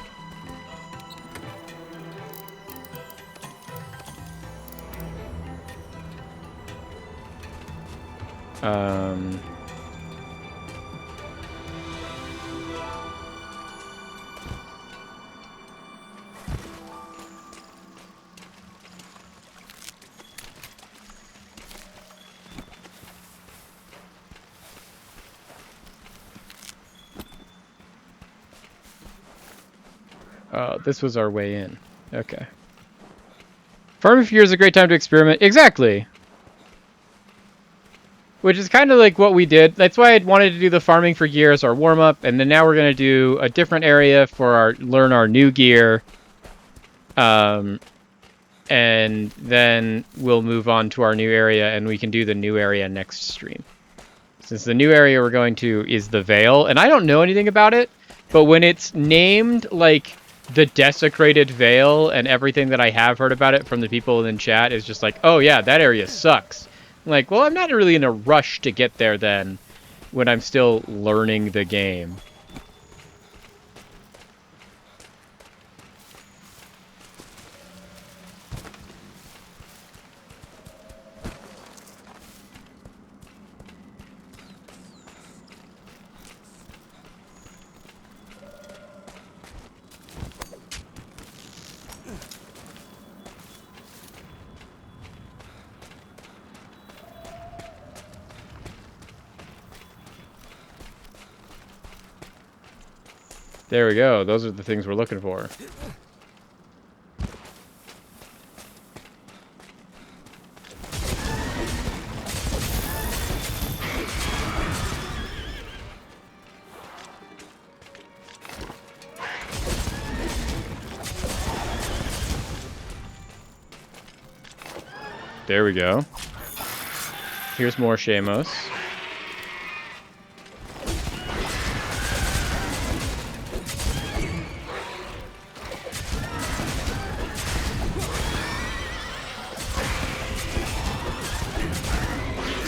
this was our way in. Okay. Farming for years is a great time to experiment. Exactly. Which is kind of like what we did. That's why I wanted to do the farming for gear as our warm-up, and then now we're going to do a different area for learn our new gear. And then we'll move on to our new area, and we can do the new area next stream. Since the new area we're going to is the Vale, and I don't know anything about it, but when it's named like the Desecrated Vale and everything that I have heard about it from the people in chat is just like, oh yeah, that area sucks. Like, well, I'm not really in a rush to get there then, when I'm still learning the game. There we go. Those are the things we're looking for. There we go. Here's more Shamos.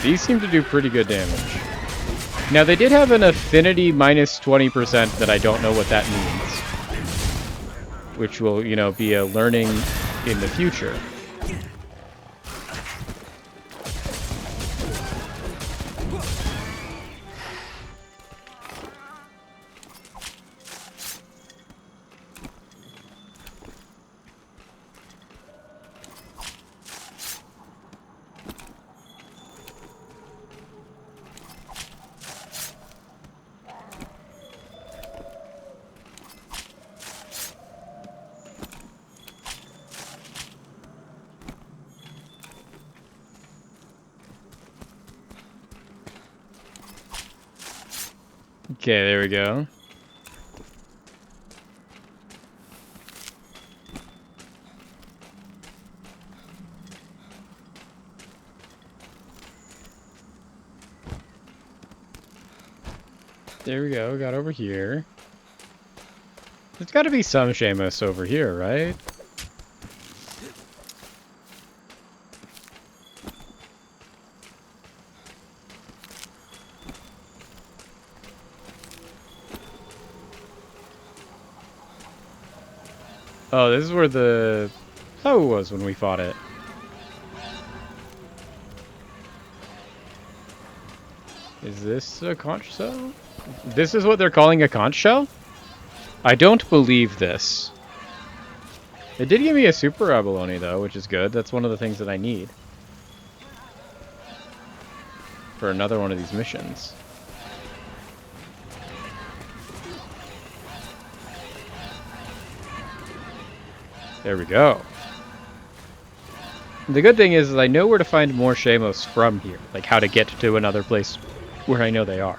These seem to do pretty good damage. Now, they did have an affinity minus 20% that I don't know what that means. Which will, you know, be a learning in the future. Okay, there we go. There we go, we got over here. There's got to be some Shamos over here, right? Oh, this is where the plow was when we fought it. Is this a conch shell? This is what they're calling a conch shell? I don't believe this. It did give me a super abalone though, which is good. That's one of the things that I need for another one of these missions. There we go. The good thing is I know where to find more Shamos from here. Like how to get to another place where I know they are.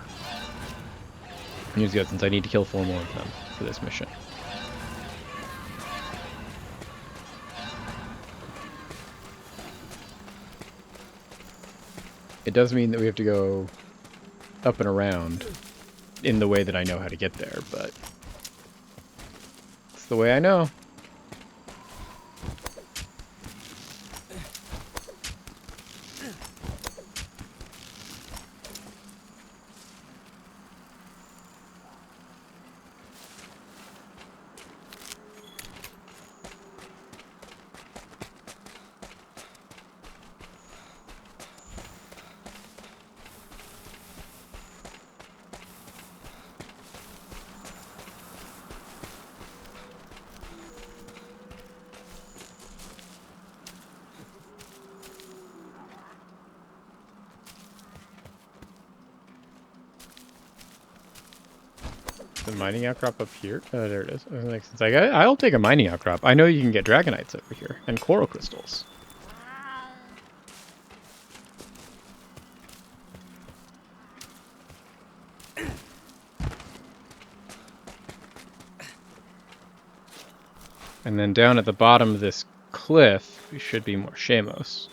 And it's good since I need to kill 4 more of them for this mission. It does mean that we have to go up and around in the way that I know how to get there, but it's the way I know. The mining outcrop up here? Oh, there it is. It's like, I'll take a mining outcrop. I know you can get dragonites over here and coral crystals. And then down at the bottom of this cliff, there should be more Shamos.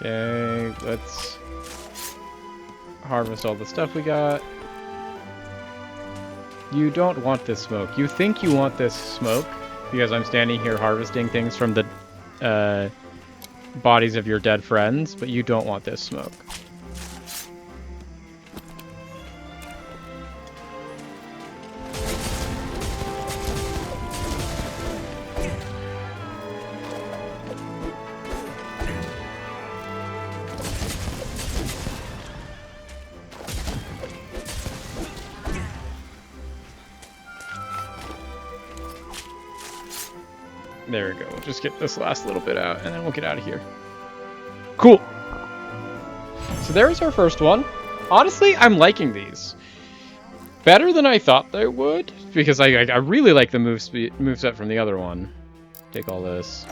Okay, let's harvest all the stuff we got. You don't want this smoke. You think you want this smoke because I'm standing here harvesting things from the bodies of your dead friends, but you don't want this smoke. There we go. We'll just get this last little bit out, and then we'll get out of here. Cool. So there's our first one. Honestly, I'm liking these. Better than I thought they would, because I really like the moveset from the other one. Take all this.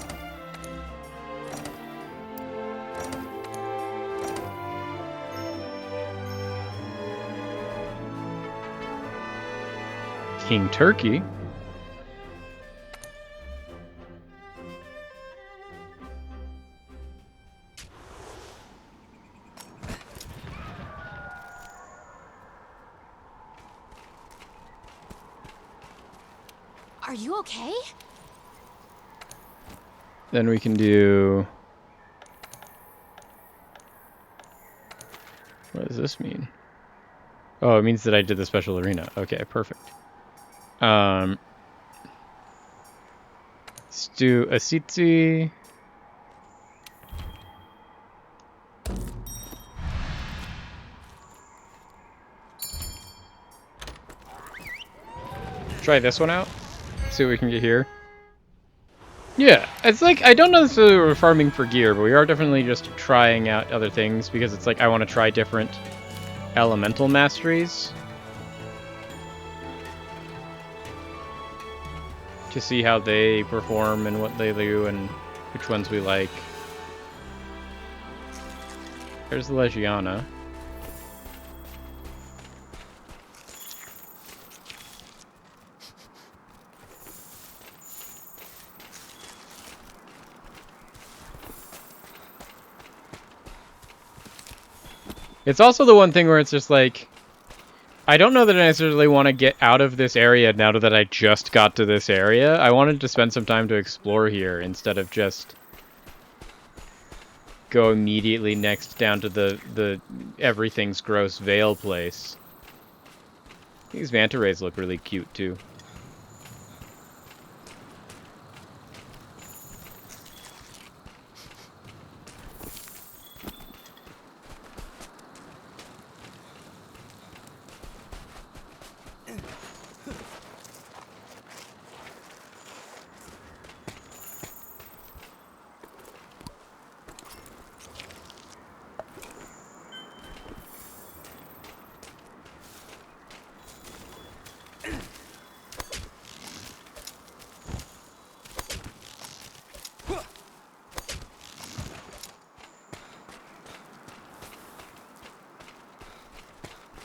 King Turkey. Are you okay? Then we can do... What does this mean? Oh, it means that I did the special arena. Okay, perfect. Let's do Asitzi. Try this one out. See what we can get here. Yeah, it's like, I don't know if we're farming for gear, but we are definitely just trying out other things because it's like I want to try different elemental masteries to see how they perform and what they do and which ones we like. There's the Legiana. It's also the one thing where it's just like, I don't know that I necessarily want to get out of this area now that I just got to this area. I wanted to spend some time to explore here instead of just go immediately next down to the everything's gross Vale place. These manta rays look really cute too.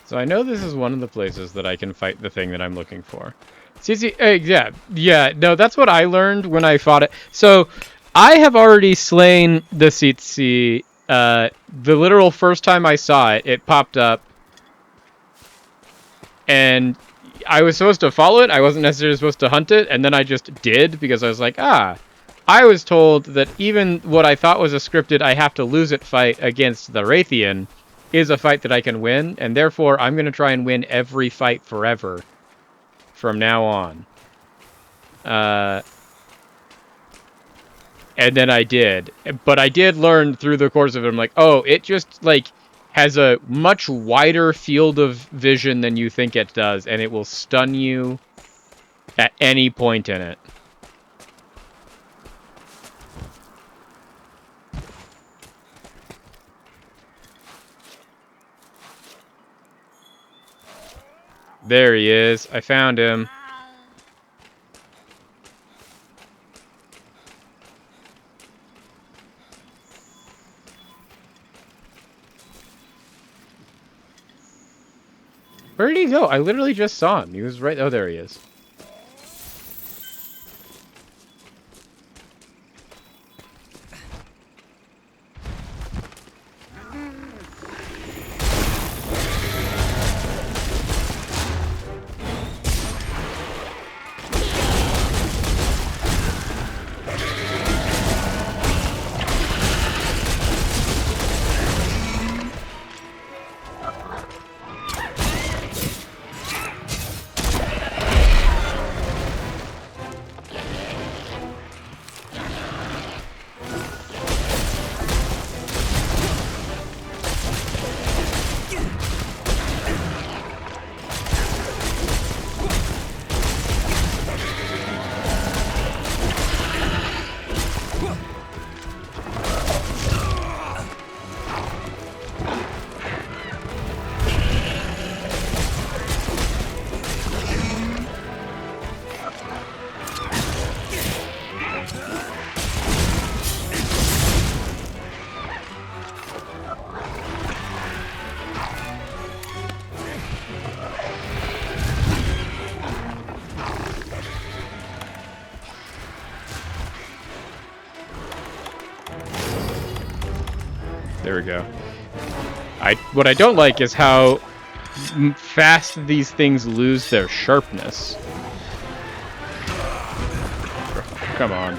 So I know this is one of the places that I can fight the thing that I'm looking for. See, yeah, no, that's what I learned when I fought it. So I have already slain the Tsitsi. The literal first time I saw it, it popped up. And I was supposed to follow it. I wasn't necessarily supposed to hunt it. And then I just did because I was like, I was told that even what I thought was a scripted I have to lose it fight against the Raytheon is a fight that I can win, and therefore I'm going to try and win every fight forever from now on. And then I did. But I did learn through the course of it, I'm like, oh, it just, like, has a much wider field of vision than you think it does, and it will stun you at any point in it. There he is. I found him. Where did he go? I literally just saw him. He was right... Oh, there he is. There we go. What I don't like is how fast these things lose their sharpness. Come on.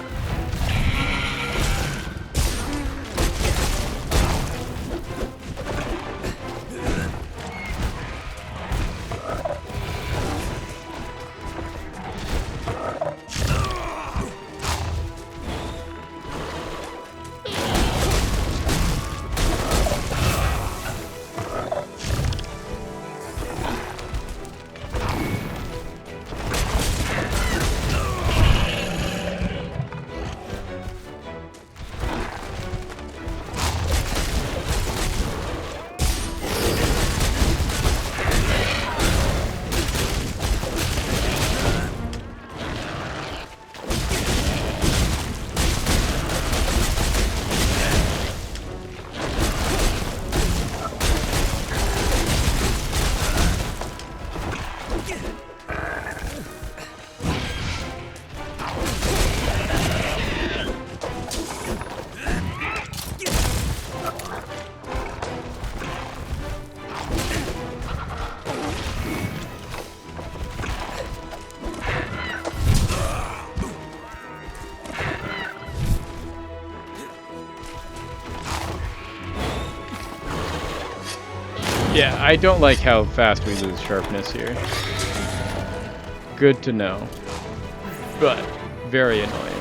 Yeah, I don't like how fast we lose sharpness here. Good to know. But very annoying.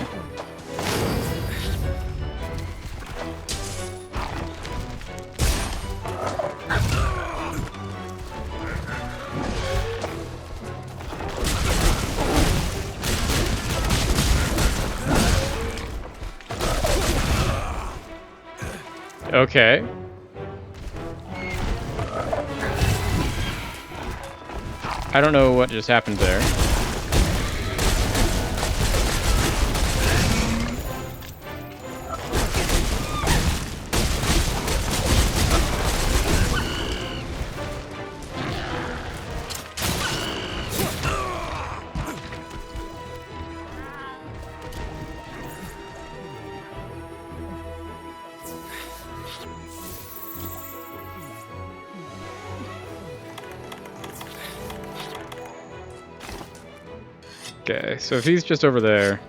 Okay. I don't know what just happened there. Okay, so if he's just over there...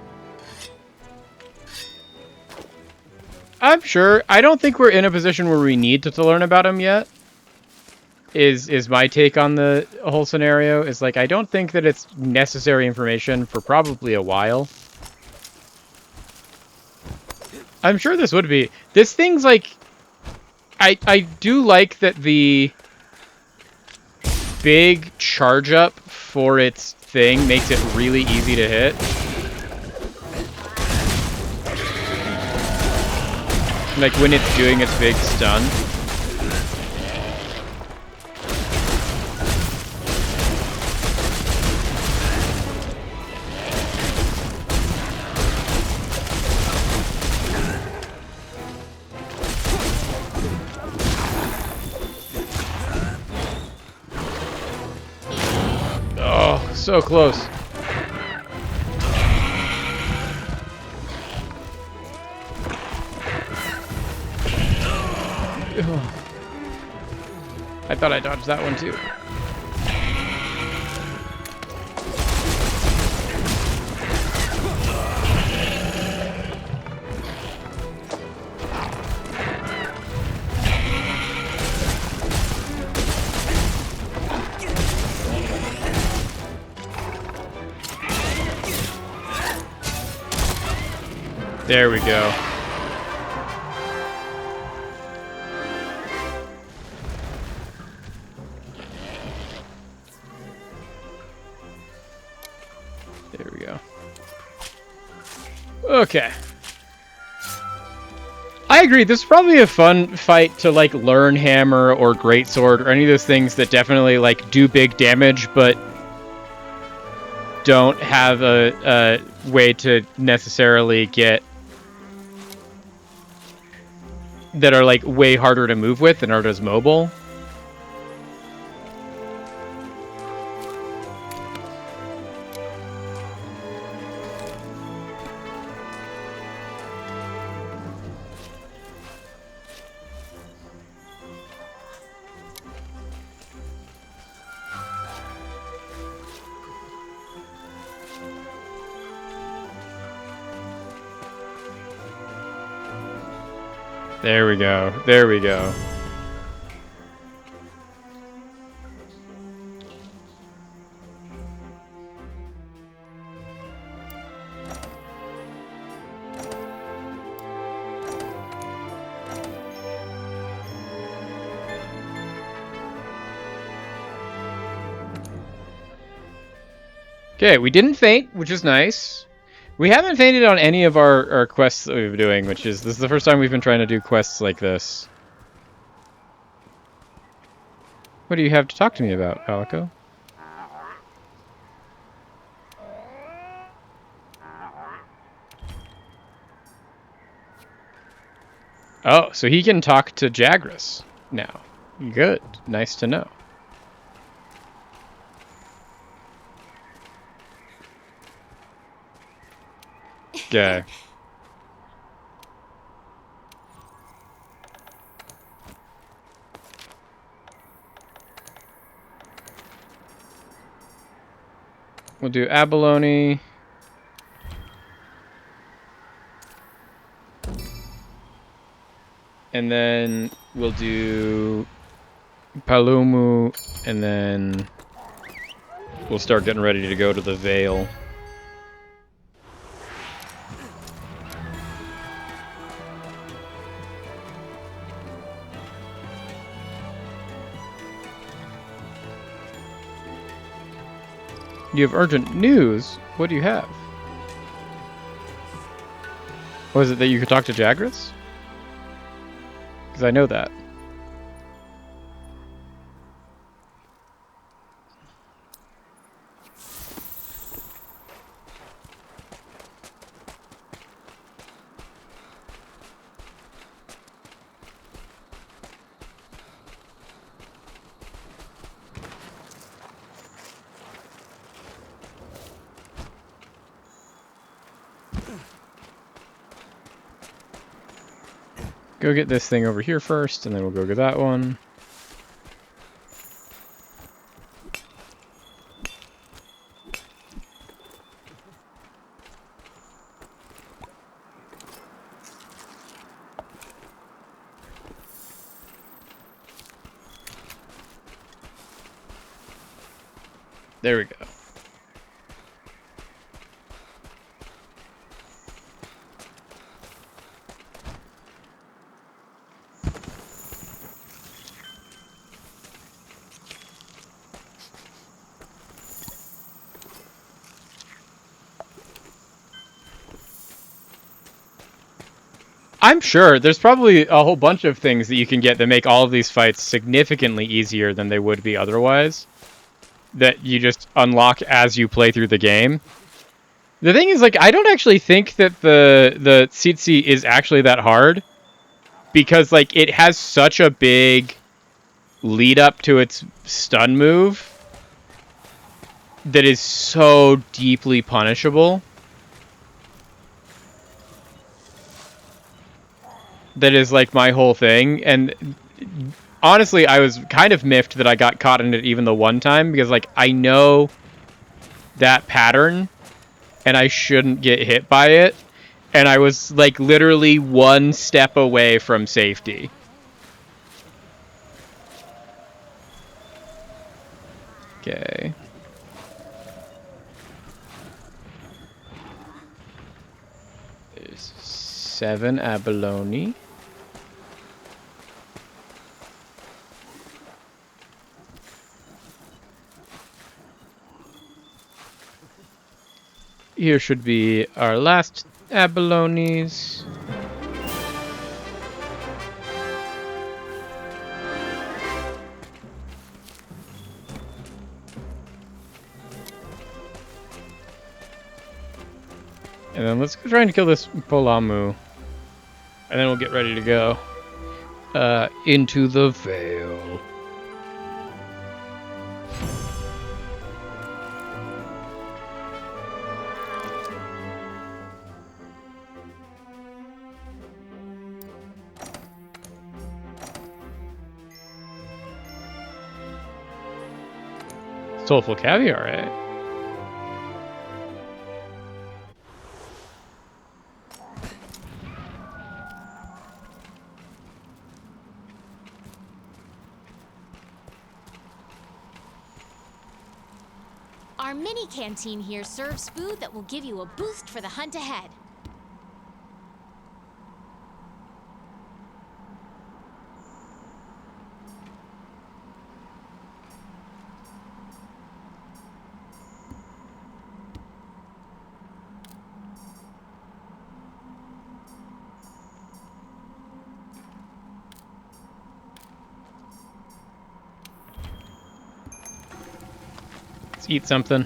I'm sure. I don't think we're in a position where we need to learn about him yet. Is my take on the whole scenario. Is like, I don't think that it's necessary information for probably a while. I'm sure this would be. This thing's like... I do like that the big charge up for its thing makes it really easy to hit. Like when it's doing its big stun. Oh, so close. I thought I dodged that one too. There we go. There we go. Okay. I agree. This is probably a fun fight to like learn hammer or greatsword or any of those things that definitely like do big damage, but don't have a way to necessarily get that are like way harder to move with and aren't as mobile. There we go. There we go. Okay, we didn't faint, which is nice. We haven't fainted on any of our quests that we've been doing, which is... This is the first time we've been trying to do quests like this. What do you have to talk to me about, Palico? Oh, so he can talk to Jagras now. Good. Nice to know. Okay. We'll do abalone. And then we'll do Palumu, and then we'll start getting ready to go to the Vale. You have urgent news? What do you have? Was it that you could talk to Jagras? Because I know that. Go get this thing over here first, and then we'll go get that one. There we go. I'm sure there's probably a whole bunch of things that you can get that make all of these fights significantly easier than they would be otherwise, that you just unlock as you play through the game. The thing is, like, I don't actually think that the Tsitsi is actually that hard, because, like, it has such a big lead up to its stun move that is so deeply punishable. That is, like, my whole thing. And honestly, I was kind of miffed that I got caught in it even the one time, because, like, I know that pattern, and I shouldn't get hit by it. And I was, like, literally one step away from safety. Okay. There's 7 abalone. Here should be our last abalones. And then let's go try and kill this Polamu. And then we'll get ready to go into the Vale. Soulful caviar, eh? Our mini canteen here serves food that will give you a boost for the hunt ahead. Let's eat something.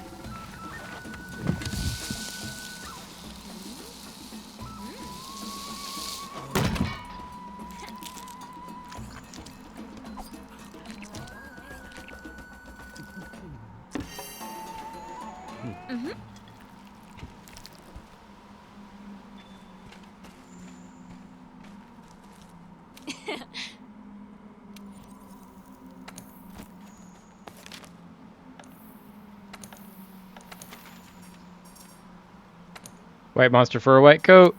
White monster for a white coat.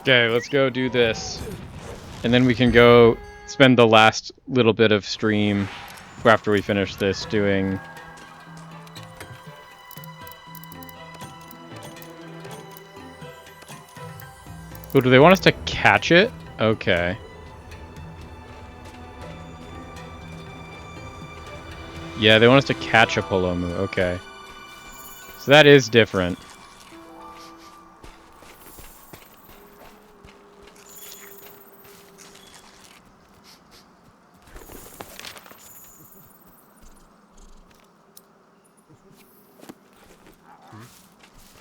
Okay, let's go do this. And then we can go spend the last little bit of stream after we finish this doing... Oh, do they want us to catch it? Okay. Yeah, they want us to catch a Palomu. Okay. So that is different.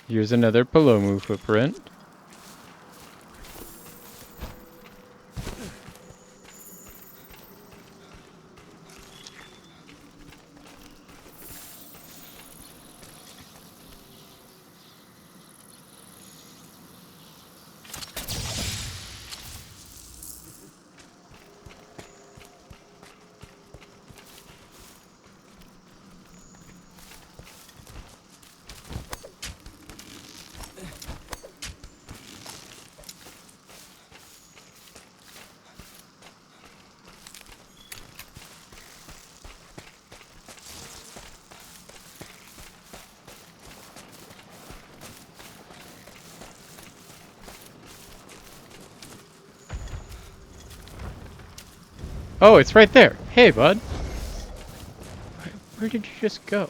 Here's another Palomu footprint. Oh, it's right there. Hey, bud. Where did you just go?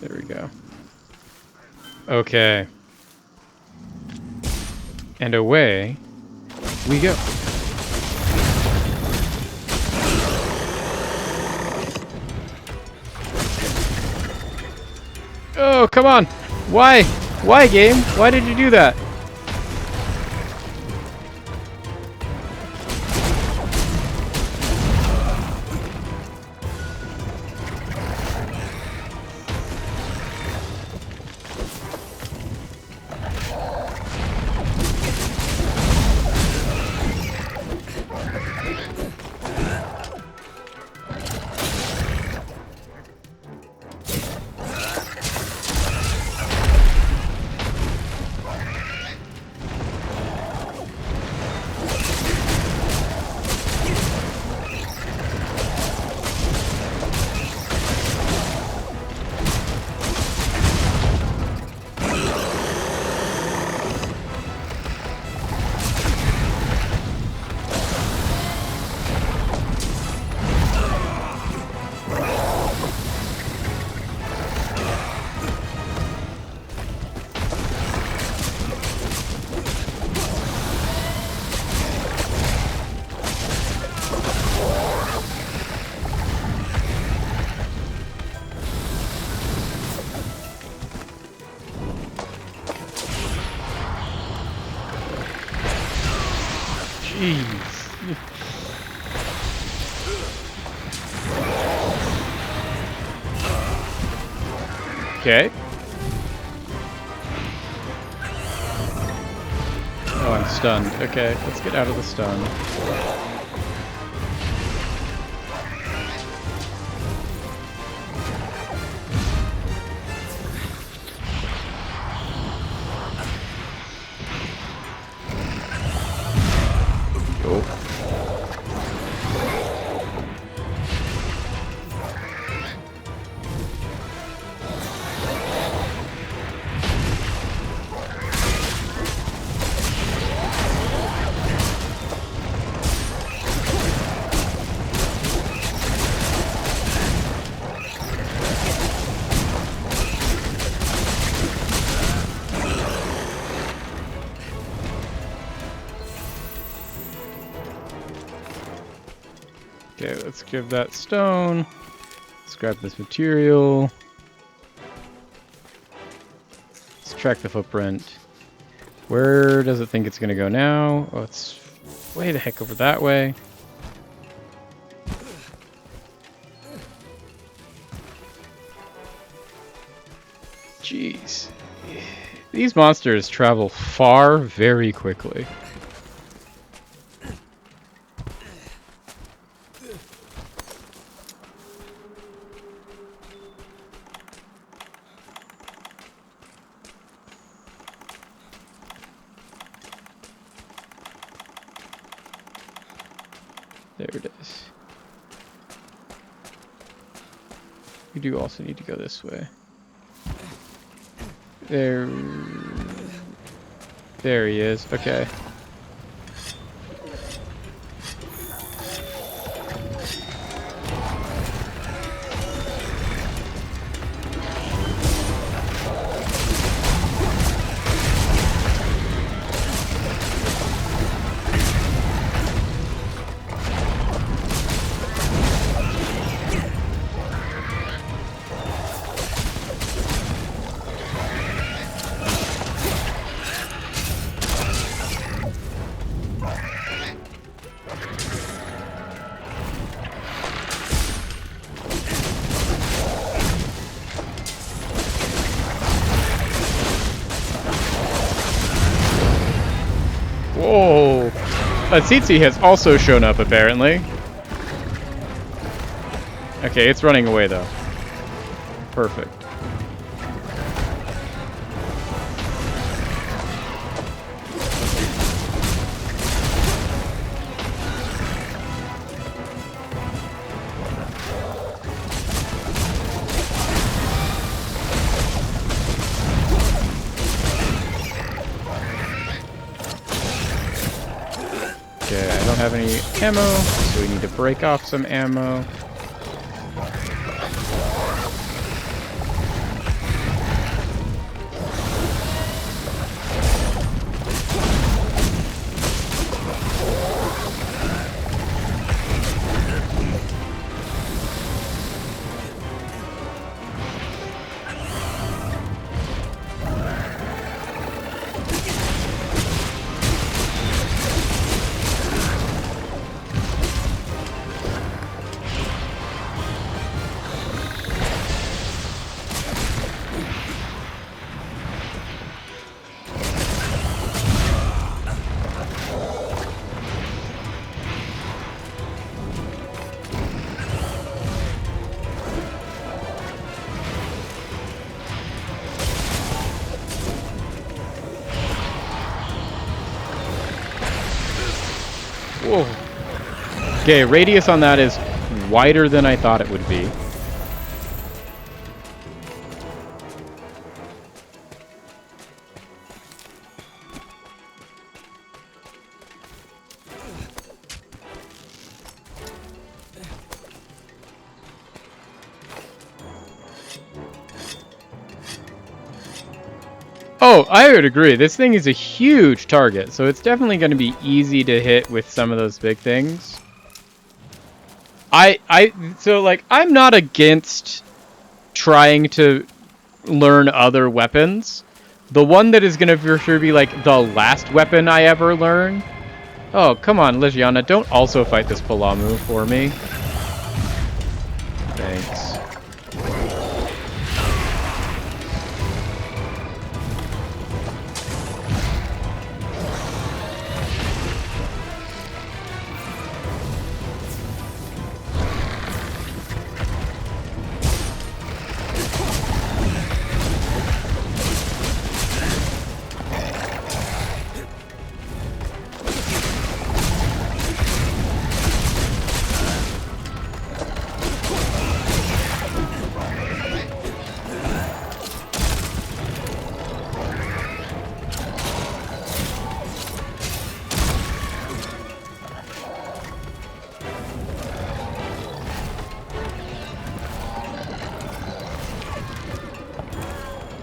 There we go. Okay. And away we go. Oh, come on. Why? Why, game? Why did you do that? Jeez. Okay. Oh, I'm stunned. Okay, let's get out of the stun. Oh. Okay, let's give that stone. Let's grab this material. Let's track the footprint. Where does it think it's going to go now? Oh, it's way the heck over that way. Jeez. These monsters travel far very quickly. There it is. We do also need to go this way. There he is. Okay. Whoa! Tsitsi has also shown up, apparently. Okay, it's running away, though. Perfect. Okay, I don't have any ammo, so we need to break off some ammo. Whoa. Okay, radius on that is wider than I thought it would be. Oh, I would agree. This thing is a huge target, so it's definitely going to be easy to hit with some of those big things. So like, I'm not against trying to learn other weapons. The one that is going to for sure be like the last weapon I ever learn. Oh, come on, Legiana, don't also fight this Palamu for me. Thanks.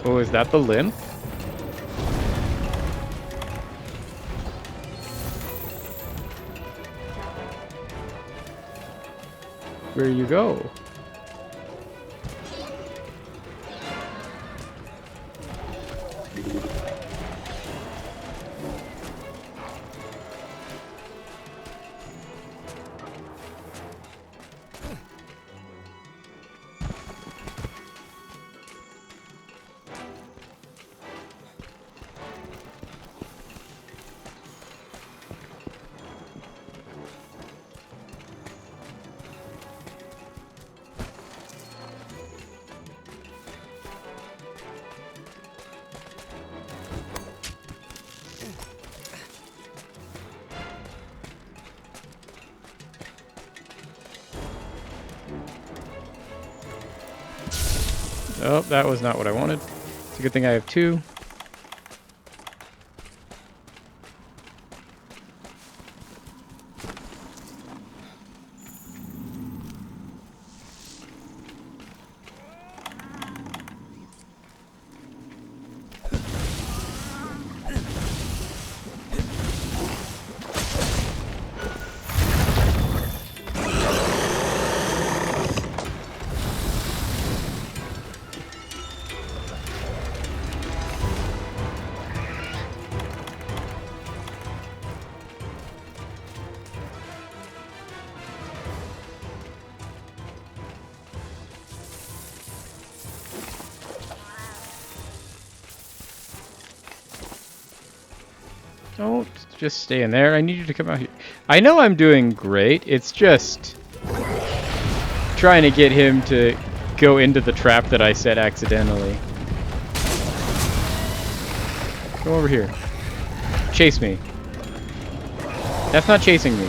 Oh, is that the limb? Where you go? Oh, that was not what I wanted. It's a good thing I have 2. Don't just stay in there. I need you to come out here. I know I'm doing great. It's just trying to get him to go into the trap that I set accidentally. Come over here. Chase me. That's not chasing me.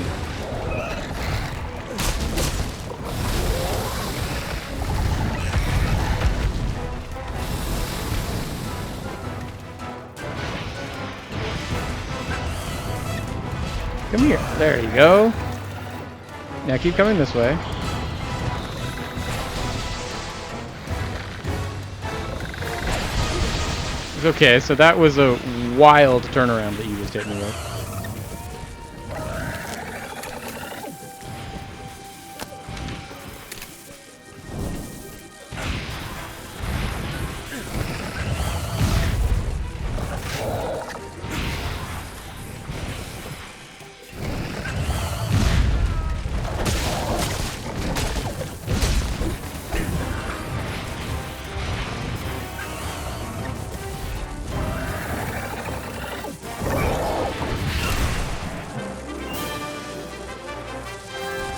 Come here. There you go. Now keep coming this way. Okay, so that was a wild turnaround that you just hit me with.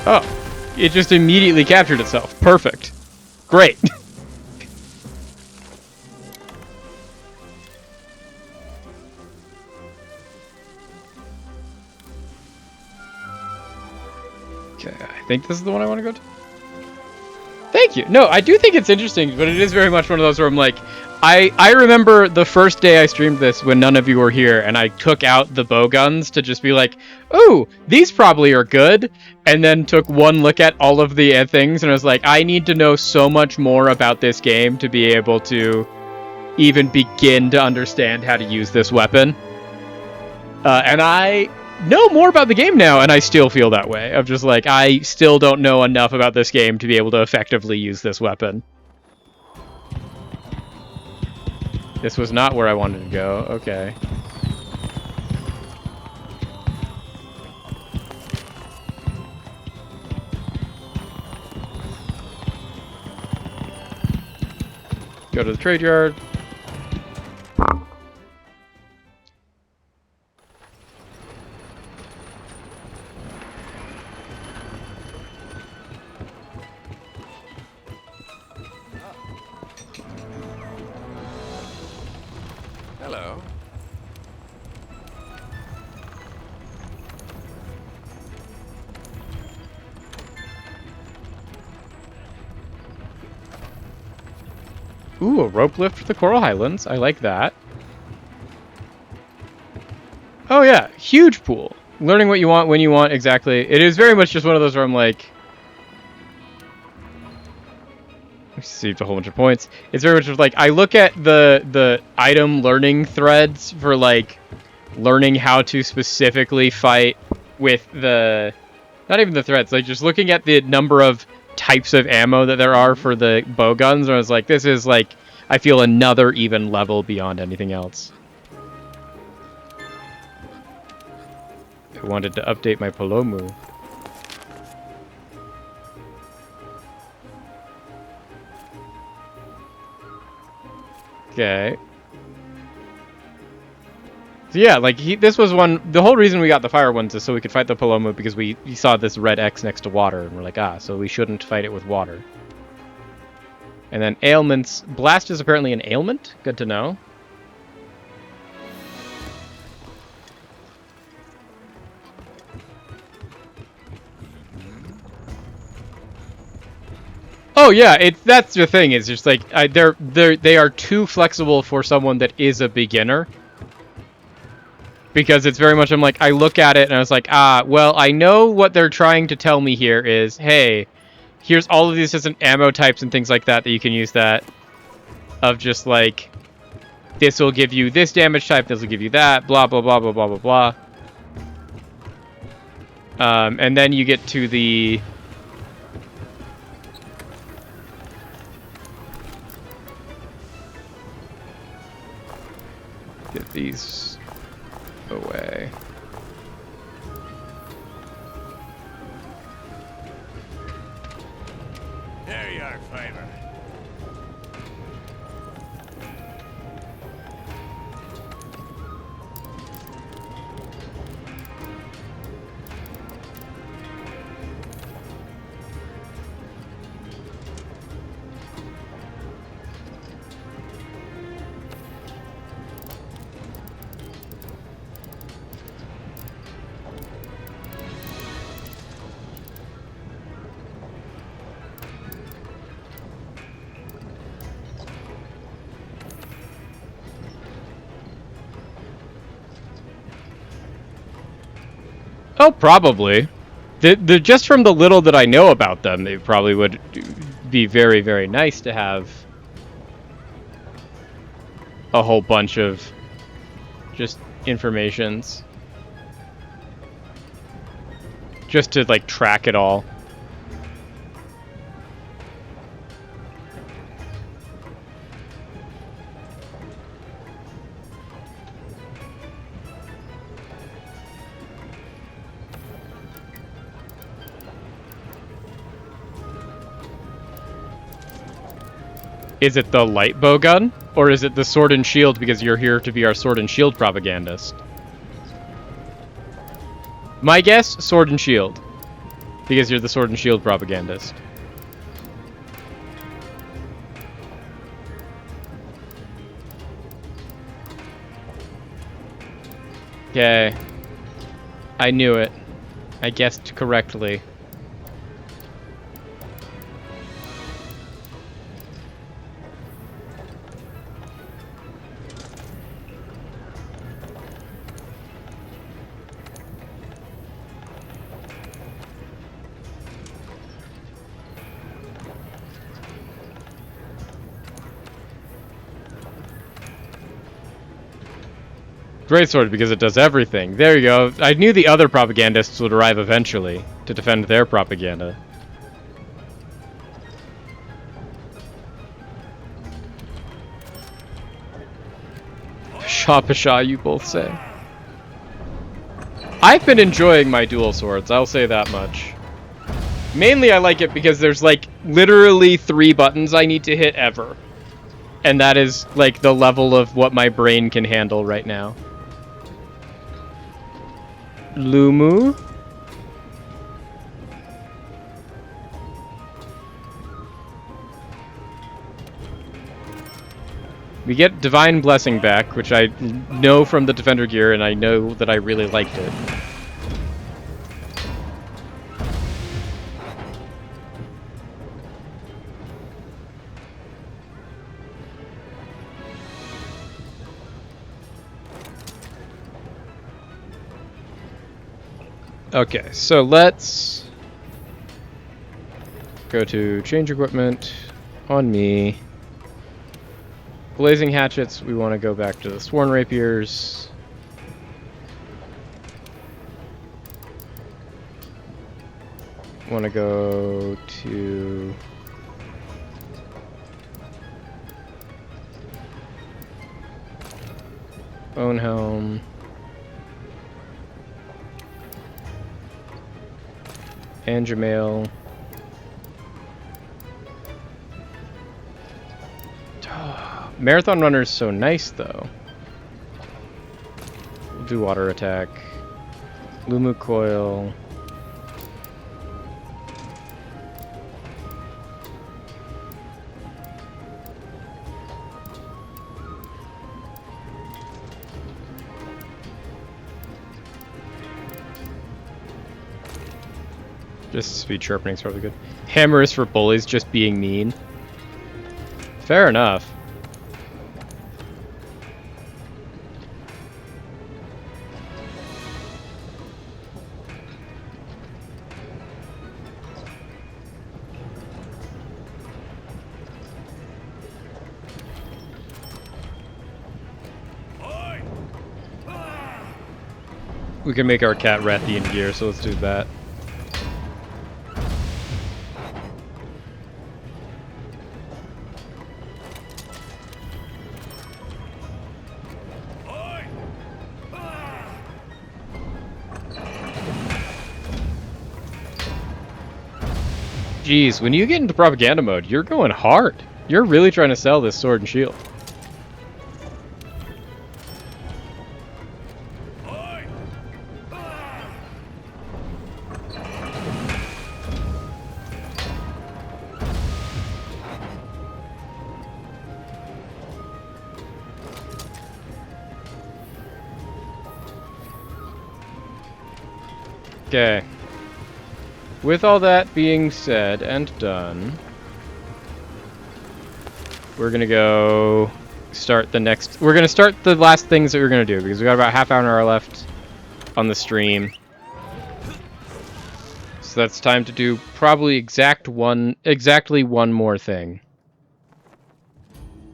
Oh, it just immediately captured itself. Perfect. Great. Okay, I think this is the one I want to go to. Thank you. No, I do think it's interesting, but it is very much one of those where I'm like, I remember the first day I streamed this when none of you were here, and I took out the bow guns to just be like, ooh, these probably are good, and then took one look at all of the things, and I was like, I need to know so much more about this game to be able to even begin to understand how to use this weapon. And I know more about the game now, and I still feel that way. I'm just like, I still don't know enough about this game to be able to effectively use this weapon. This was not where I wanted to go. Okay. Go to the trade yard. Hello. Ooh, a rope lift for the Coral Highlands. I like that. Oh yeah, huge pool. Learning what you want when you want, exactly. It is very much just one of those where I'm like, Received a whole bunch of points. It's very much like I look at the item learning threads for like learning how to specifically fight with the, not even the threads, like just looking at the number of types of ammo that there are for the bow guns. And I was like, this is like, I feel another even level beyond anything else. I wanted to update my Palomu. Okay. So yeah, like this was one. The whole reason we got the fire ones is so we could fight the Palomu because we saw this red X next to water, and we're like, so we shouldn't fight it with water. And then ailments. Blast is apparently an ailment. Good to know. Oh yeah, that's the thing. It's just like they are too flexible for someone that is a beginner. Because it's very much, I'm like, I look at it and I was like, well, I know what they're trying to tell me here is, hey, here's all of these different ammo types and things like that you can use that. Of just like, this will give you this damage type, this will give you that, blah, blah, blah, blah, blah, blah, blah. And then you get to the... Get these away. There you are, Fiver. Oh, probably. Just from the little that I know about them, they probably would be very, very nice to have a whole bunch of just informations. Just to, like, track it all. Is it the light bow gun? Or is it the sword and shield because you're here to be our sword and shield propagandist? My guess, sword and shield. Because you're the sword and shield propagandist. Okay. I knew it. I guessed correctly. Greatsword because it does everything. There you go. I knew the other propagandists would arrive eventually to defend their propaganda. Pshaw, pshaw, you both say. I've been enjoying my dual swords, I'll say that much. Mainly I like it because there's like literally 3 buttons I need to hit ever. And that is like the level of what my brain can handle right now. Lumu? We get Divine Blessing back, which I know from the Defender gear, and I know that I really liked it. Okay, so let's go to change equipment. On me. Blazing hatchets, we want to go back to the sworn rapiers. Want to go to Bone Helm. And Jamail. Marathon Runner's so nice, though. We'll do water attack. Lumu Coil. Just speed sharpening is probably good. Hammer is for bullies just being mean. Fair enough. We can make our cat Rathian gear, so let's do that. Jeez, when you get into propaganda mode, you're going hard. You're really trying to sell this sword and shield. Okay. With all that being said and done, we're gonna go start the next. We're gonna start the last things that we're gonna do because we got about half an hour left on the stream. So that's time to do probably exactly one more thing.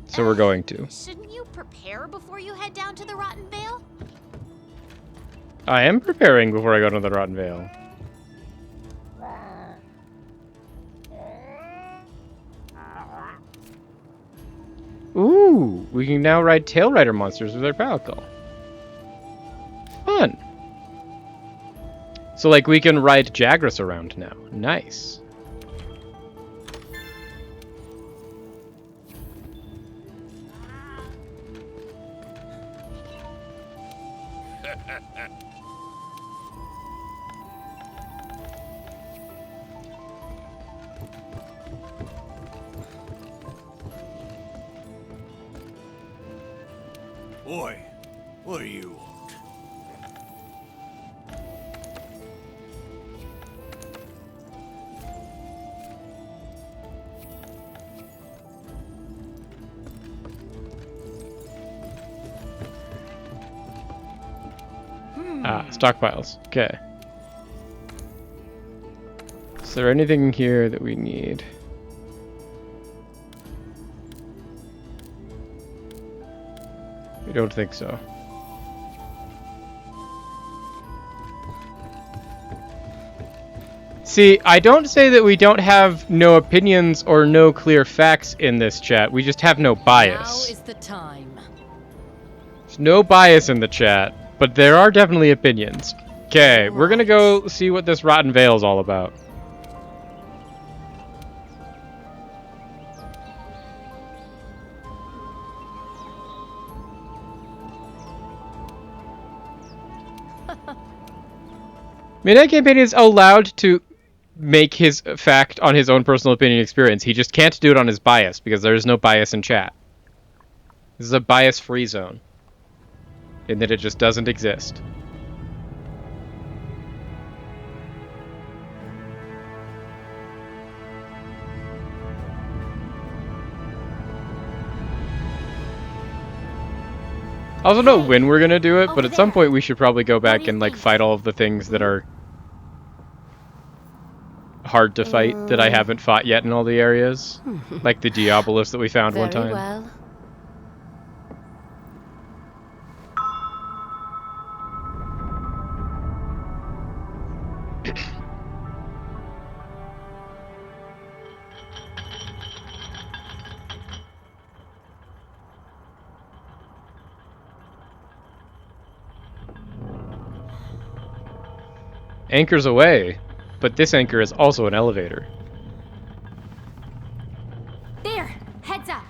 So we're going to. Shouldn't you prepare before you head down to the Rotten Vale? I am preparing before I go to the Rotten Vale. Ooh, we can now ride Tail Rider monsters with our Palical. Fun. So, like, we can ride Jagras around now. Nice. Oi, what do you want? Ah, stockpiles. Okay. Is there anything here that we need? I don't think so. See, I don't say that we don't have no opinions or no clear facts in this chat. We just have no bias. Now is the time. There's no bias in the chat, but there are definitely opinions. Okay, we're gonna go see what this Rotten Vale is all about. Midnight Campaign is allowed to make his fact on his own personal opinion experience. He just can't do it on his bias because there is no bias in chat. This is a bias-free zone. In that it just doesn't exist. I also don't know when we're gonna do it, but at some point we should probably go back and like fight all of the things that are hard to fight that I haven't fought yet in all the areas. Like the Diabolos that we found Very one time. well. Anchor's away, but this anchor is also an elevator. There! Heads up!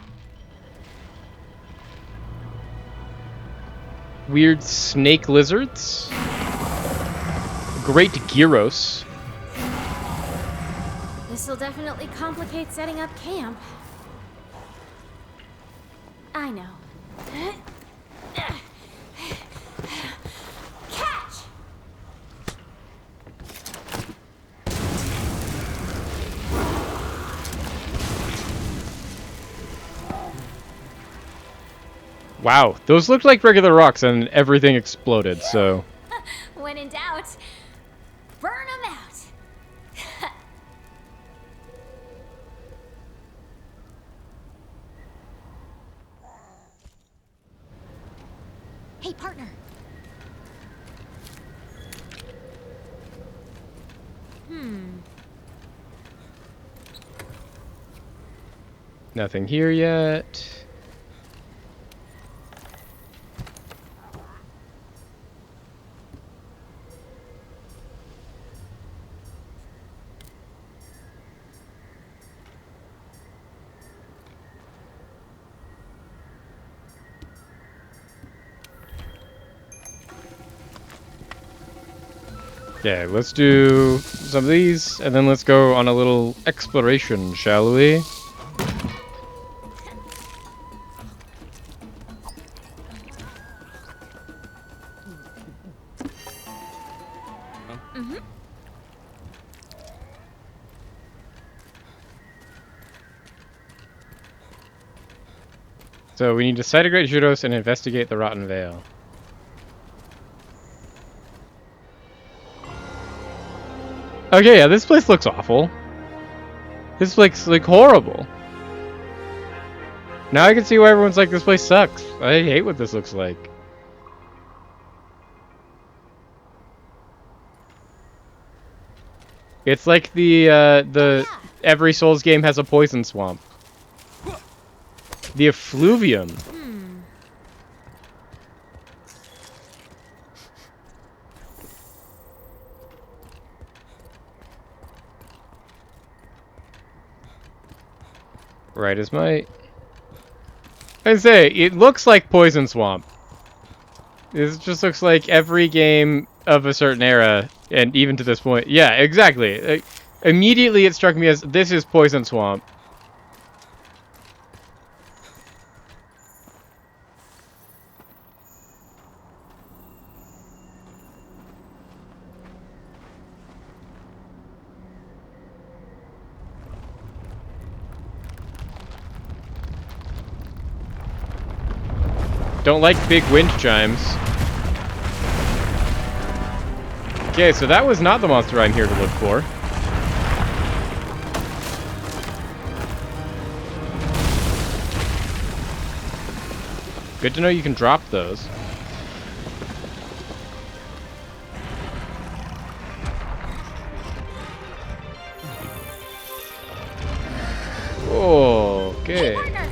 Weird snake lizards. Great gyros. This'll definitely complicate setting up camp. I know. Catch! Wow, those looked like regular rocks and everything exploded, so... When in doubt, burn them out! Hey, partner. Nothing here yet. Okay, let's do some of these, and then let's go on a little exploration, shall we? So we need to site a Great Judos and investigate the Rotten Vale. Okay, yeah, this place looks awful. This place looks horrible. Now I can see why everyone's like, this place sucks. I hate what this looks like. It's like the every Souls game has a poison swamp. The effluvium. Right as might. I say, it looks like Poison Swamp. This just looks like every game of a certain era, and even to this point. Yeah, exactly. Immediately it struck me as, this is Poison Swamp. Don't like big wind chimes. Okay, so that was not the monster I'm here to look for. Good to know you can drop those. Okay. Hey, partner!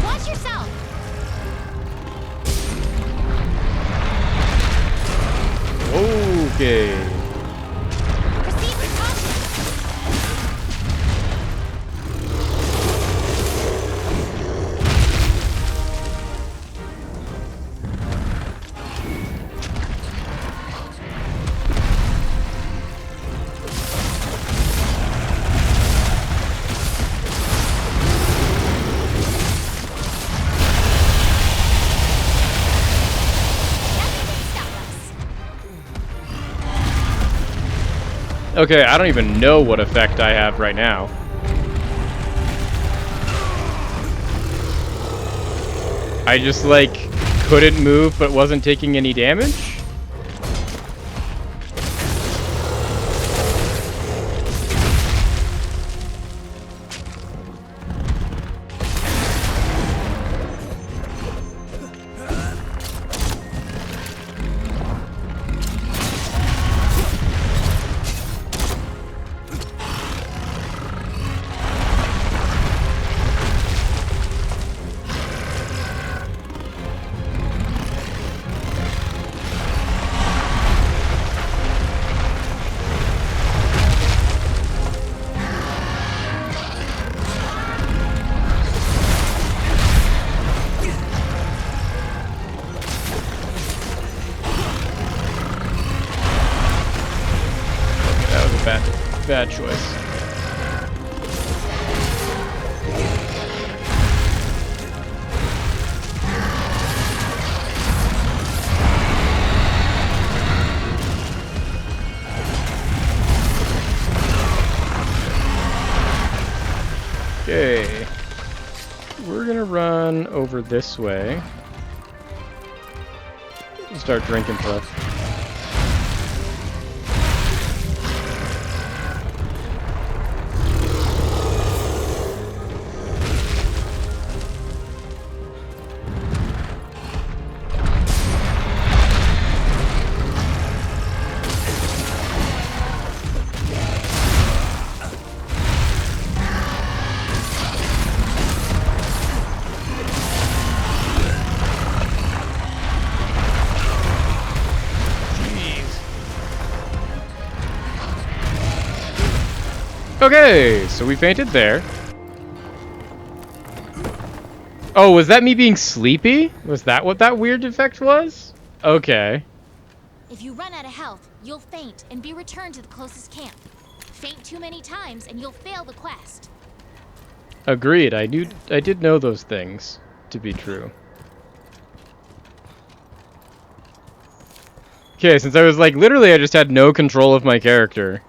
Watch yourself! Okay. Proceed with caution! Okay, I don't even know what effect I have right now. I just, like, couldn't move but wasn't taking any damage? bad choice. Okay, we're gonna run over this way. Start drinking stuff. Okay, so we fainted there. Oh, was that me being sleepy? Was that what that weird effect was? Okay. If you run out of health, you'll faint and be returned to the closest camp. Faint too many times and you'll fail the quest. Agreed. I did know those things to be true. Okay, since I was like literally I just had no control of my character.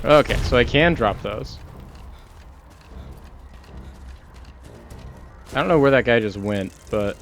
Okay, so I can drop those. I don't know where that guy just went, but...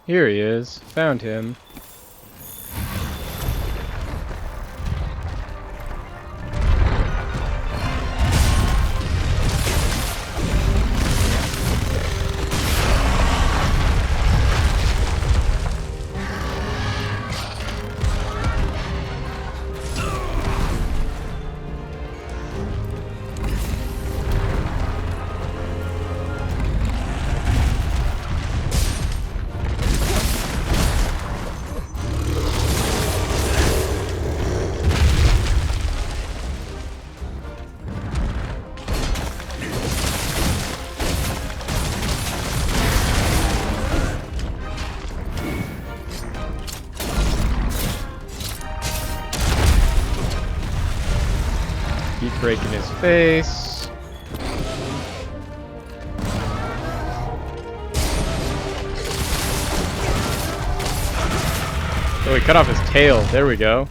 Here he is. Found him. Keep breaking his face. Oh, he cut off his tail. There we go.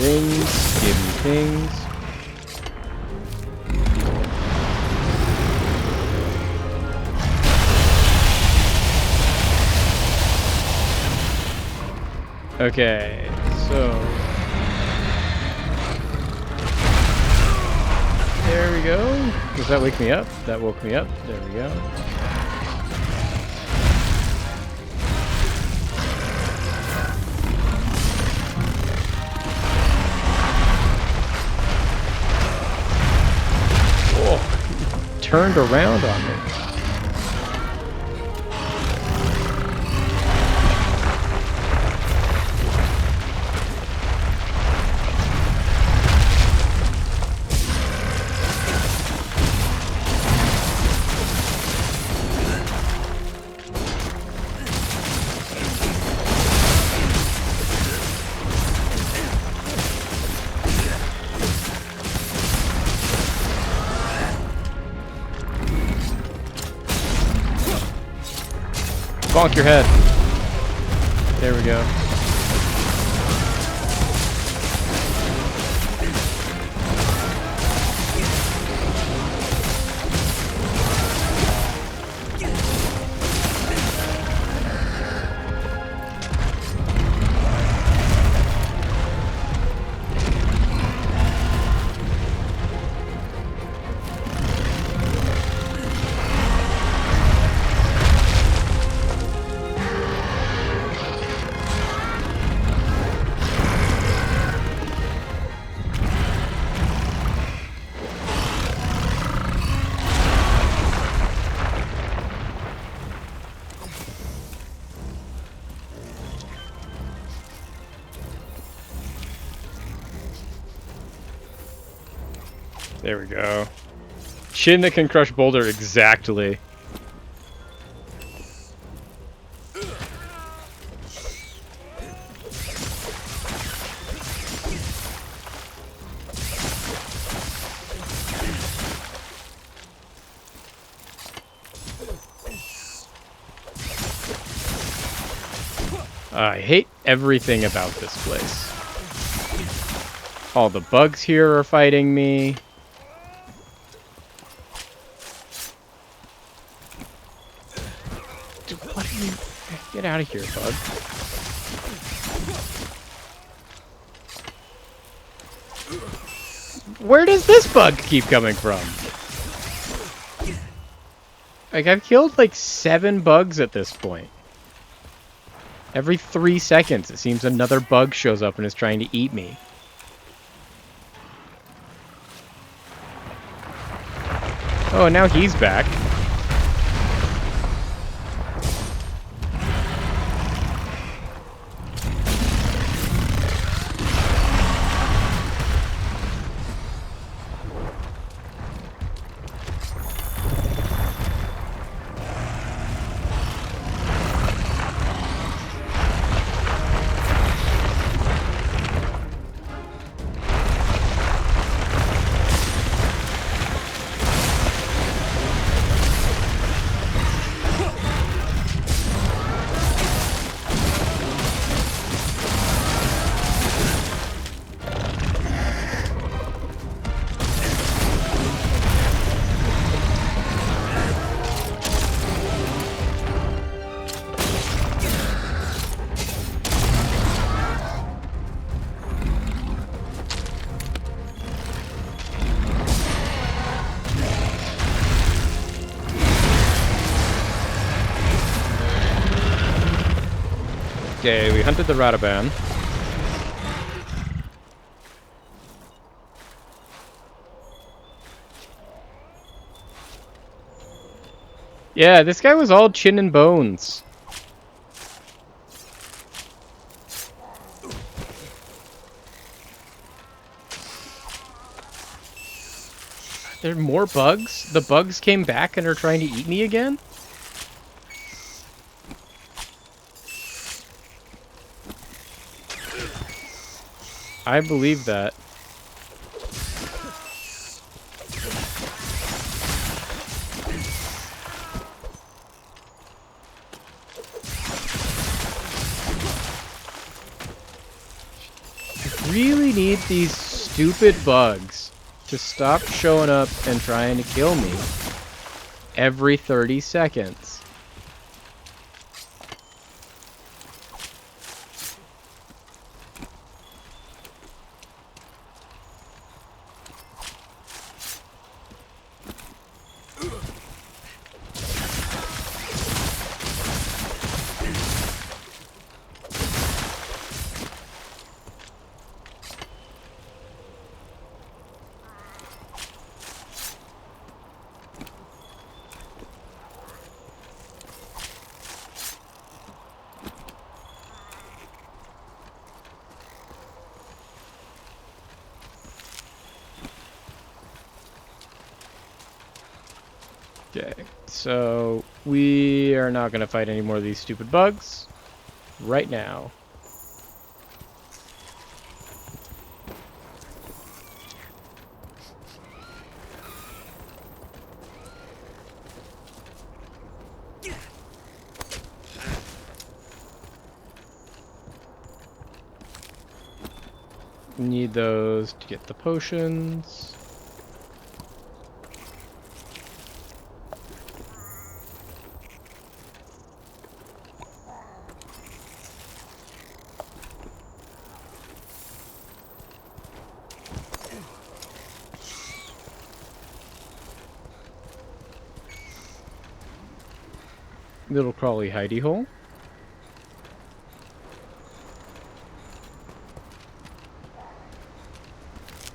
things. Give me things. Okay, so there we go. Does that wake me up? That woke me up. There we go. Oh, he turned around on me. Bonk your head. There we go. There we go. Chin that can crush boulder exactly. I hate everything about this place. All the bugs here are fighting me. Dude, what are you? Get out of here, bug. Where does this bug keep coming from? Like, I've killed like 7 bugs at this point. Every 3 seconds, it seems another bug shows up and is trying to eat me. Oh, now he's back. Okay, we hunted the Radaban. Yeah, this guy was all chin and bones. Are there more bugs? The bugs came back and are trying to eat me again? I believe that. really need these stupid bugs to stop showing up and trying to kill me every 30 seconds. Okay, so we are not going to fight any more of these stupid bugs right now. Need those to get the potions. Little crawly hidey hole.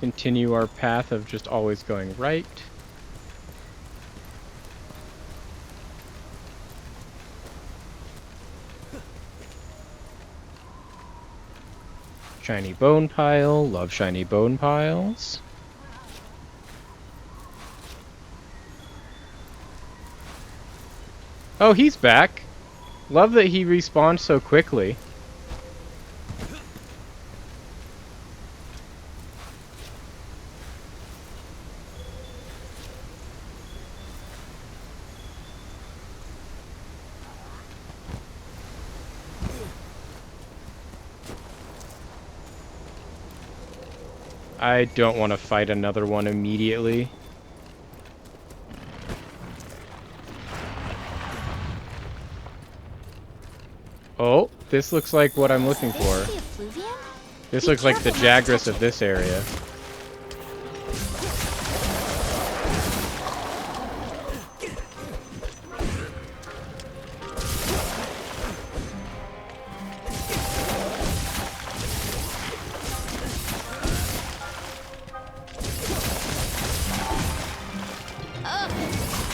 Continue our path of just always going right. Shiny bone pile. Love shiny bone piles. Oh, he's back. Love that he respawned so quickly. I don't want to fight another one immediately. Oh, this looks like what I'm looking for. This looks like the Jagras of this area.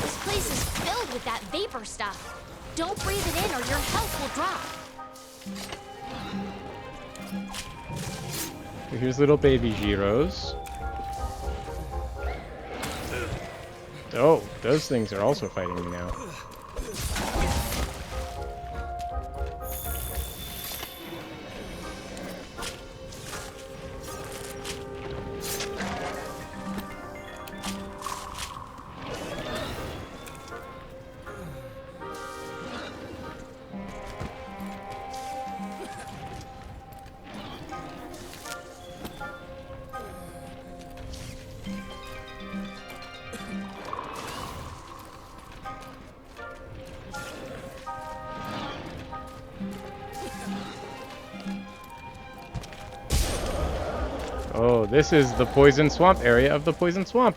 This place is filled with that vapor stuff. Don't breathe it in or your health will drop. Here's little baby Gyros. Oh, those things are also fighting me now. Oh, this is the Poison Swamp area of the Poison Swamp.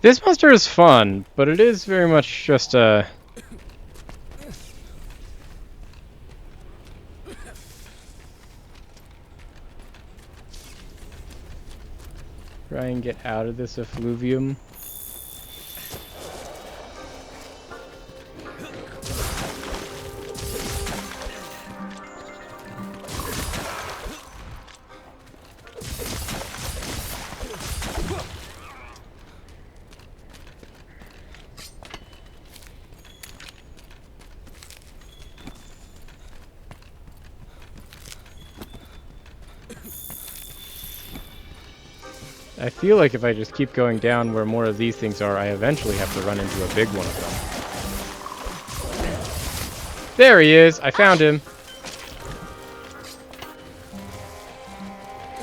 This monster is fun, but it is very much just a... Try and get out of this effluvium. I feel like if I just keep going down where more of these things are, I eventually have to run into a big one of them. There he is! I found him!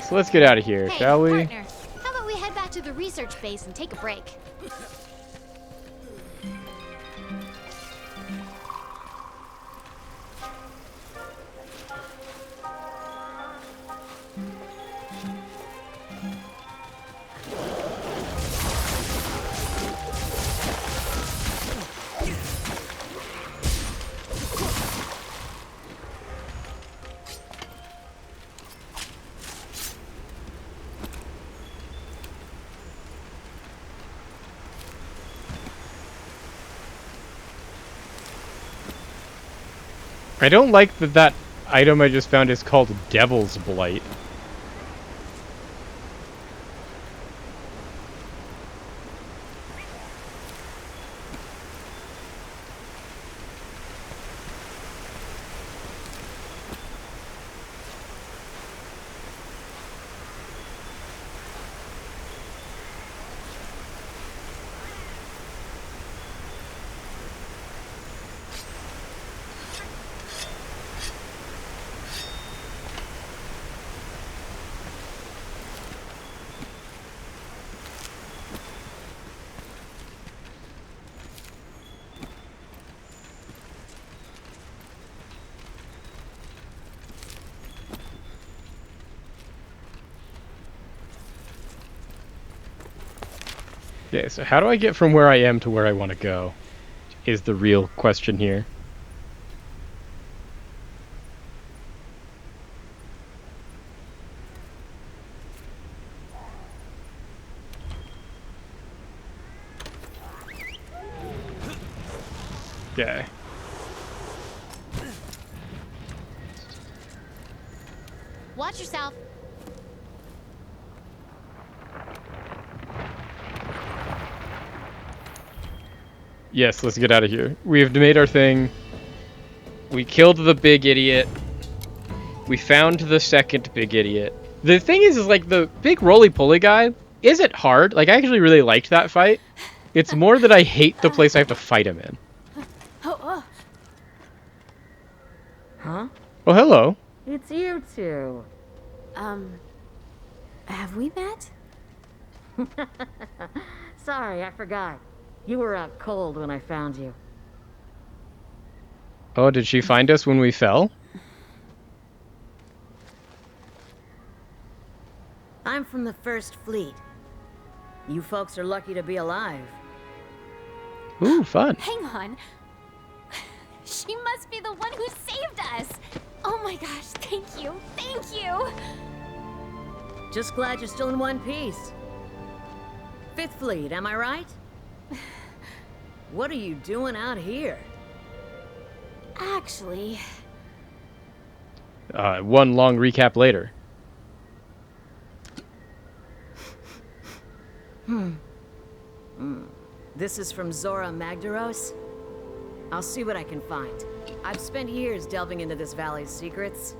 So let's get out of here, Hey, shall we? partner, how about we head back to the research base and take a break? I don't like that that item I just found is called Devil's Blight. Yeah, so how do I get from where I am to where I want to go? Is the real question here. Okay. Watch yourself. Yes, let's get out of here. We have made our thing. We killed the big idiot. We found the second big idiot. The thing is like the big roly-poly guy isn't hard. Like I actually really liked that fight. It's more that I hate the place I have to fight him in. Huh? Oh, hello. It's you two. Have we met? Sorry, I forgot. You were out cold when I found you. Oh, did she find us when we fell? I'm from the First Fleet. You folks are lucky to be alive. Ooh, fun. Hang on. She must be the one who saved us. Oh my gosh, thank you. Thank you. Just glad you're still in one piece. Fifth Fleet, am I right? What are you doing out here? Actually, One long recap later. This is from Zora Magdaros? I'll see what I can find. I've spent years delving into this valley's secrets,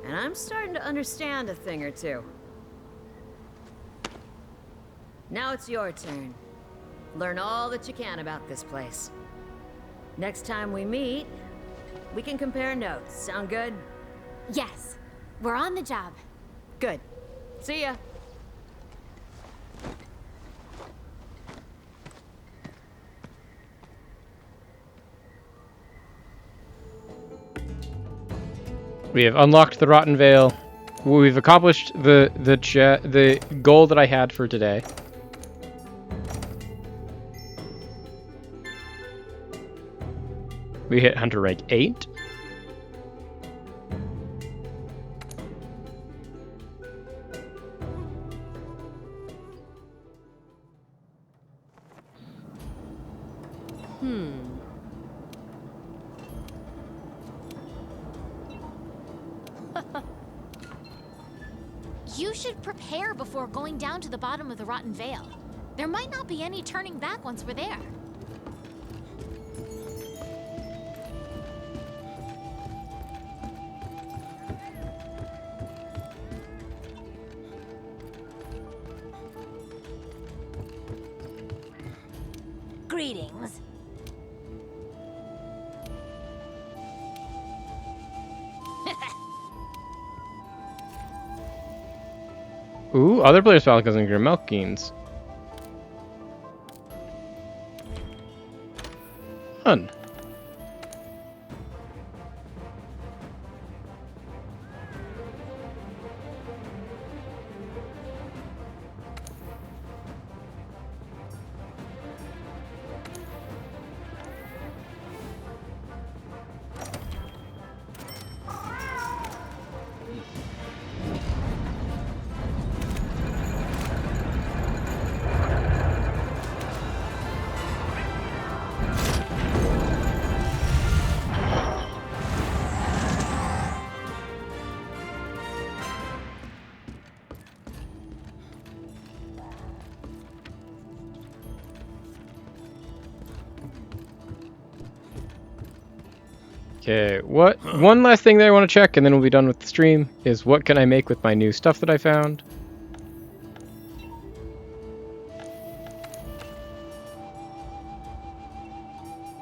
and I'm starting to understand a thing or two. Now it's your turn. Learn all that you can about this place. Next time we meet, we can compare notes. Sound good? yes. We're on the job. Good. See ya. We have unlocked the Rotten Vale. We've accomplished the goal that I had for today. We hit Hunter rank 8. You should prepare before going down to the bottom of the Rotten Vale. There might not be any turning back once we're there. Greetings. Ooh, other players' falcons and Grimalkines. Fun. Okay, one last thing that I want to check, and then we'll be done with the stream, is what can I make with my new stuff that I found?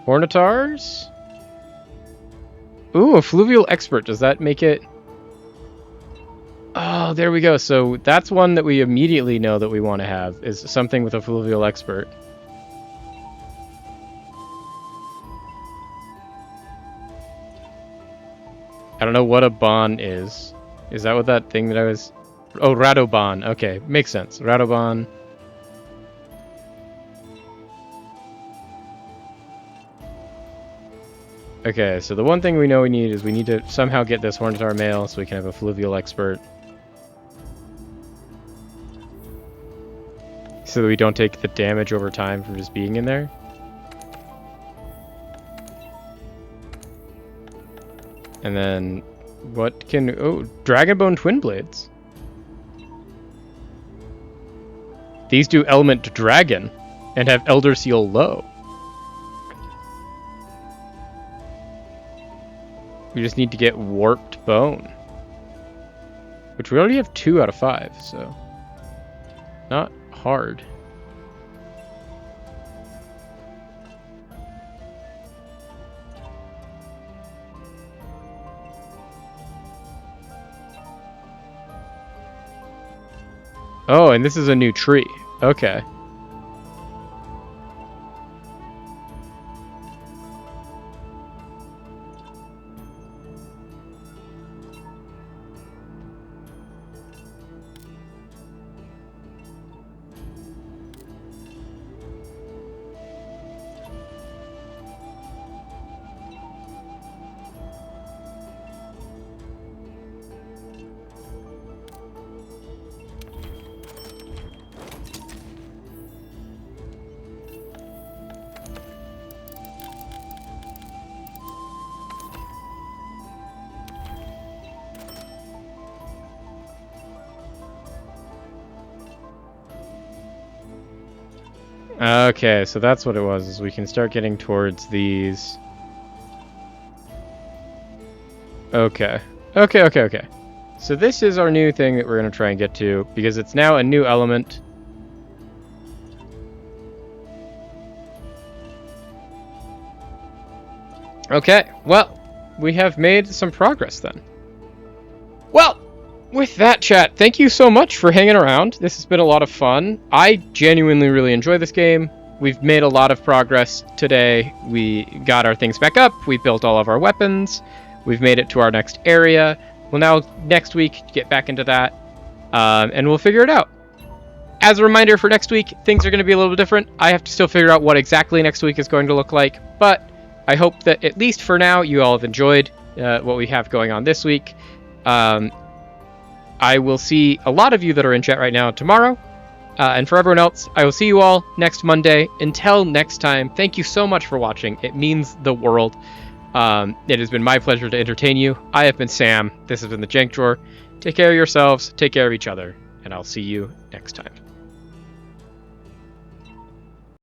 Hornetars? Ooh, a fluvial expert. Does that make it... Oh, there we go. So that's one that we immediately know that we want to have, is something with a fluvial expert. I don't know what a Bon is. Is that what that thing that I was... Oh, Radoban. Okay, makes sense. Radoban. Okay, so the one thing we know we need is we need to somehow get this Hornetar male so we can have a fluvial expert. So that we don't take the damage over time from just being in there. And then, what can... Oh, Dragonbone Twin Blades. These do Element Dragon and have Elder Seal low. We just need to get Warped Bone. Which we already have 2 out of 5, so... Not hard. Oh, and this is a new tree. Okay. Okay, so that's what it was, is we can start getting towards these. Okay. Okay. So this is our new thing that we're going to try and get to, because it's now a new element. Okay, well, we have made some progress then. Well, with that, chat, thank you so much for hanging around. This has been a lot of fun. I genuinely really enjoy this game. We've made a lot of progress today. We got our things back up. We built all of our weapons. We've made it to our next area. We'll now, next week, get back into that, and we'll figure it out. As a reminder for next week, things are going to be a little bit different. I have to still figure out what exactly next week is going to look like, but I hope that at least for now you all have enjoyed what we have going on this week. I will see a lot of you that are in chat right now tomorrow. And for everyone else, I will see you all next Monday. Until next time, thank you so much for watching. It means the world. It has been my pleasure to entertain you. I have been Sam. This has been the Jank Drawer. Take care of yourselves, take care of each other, and I'll see you next time.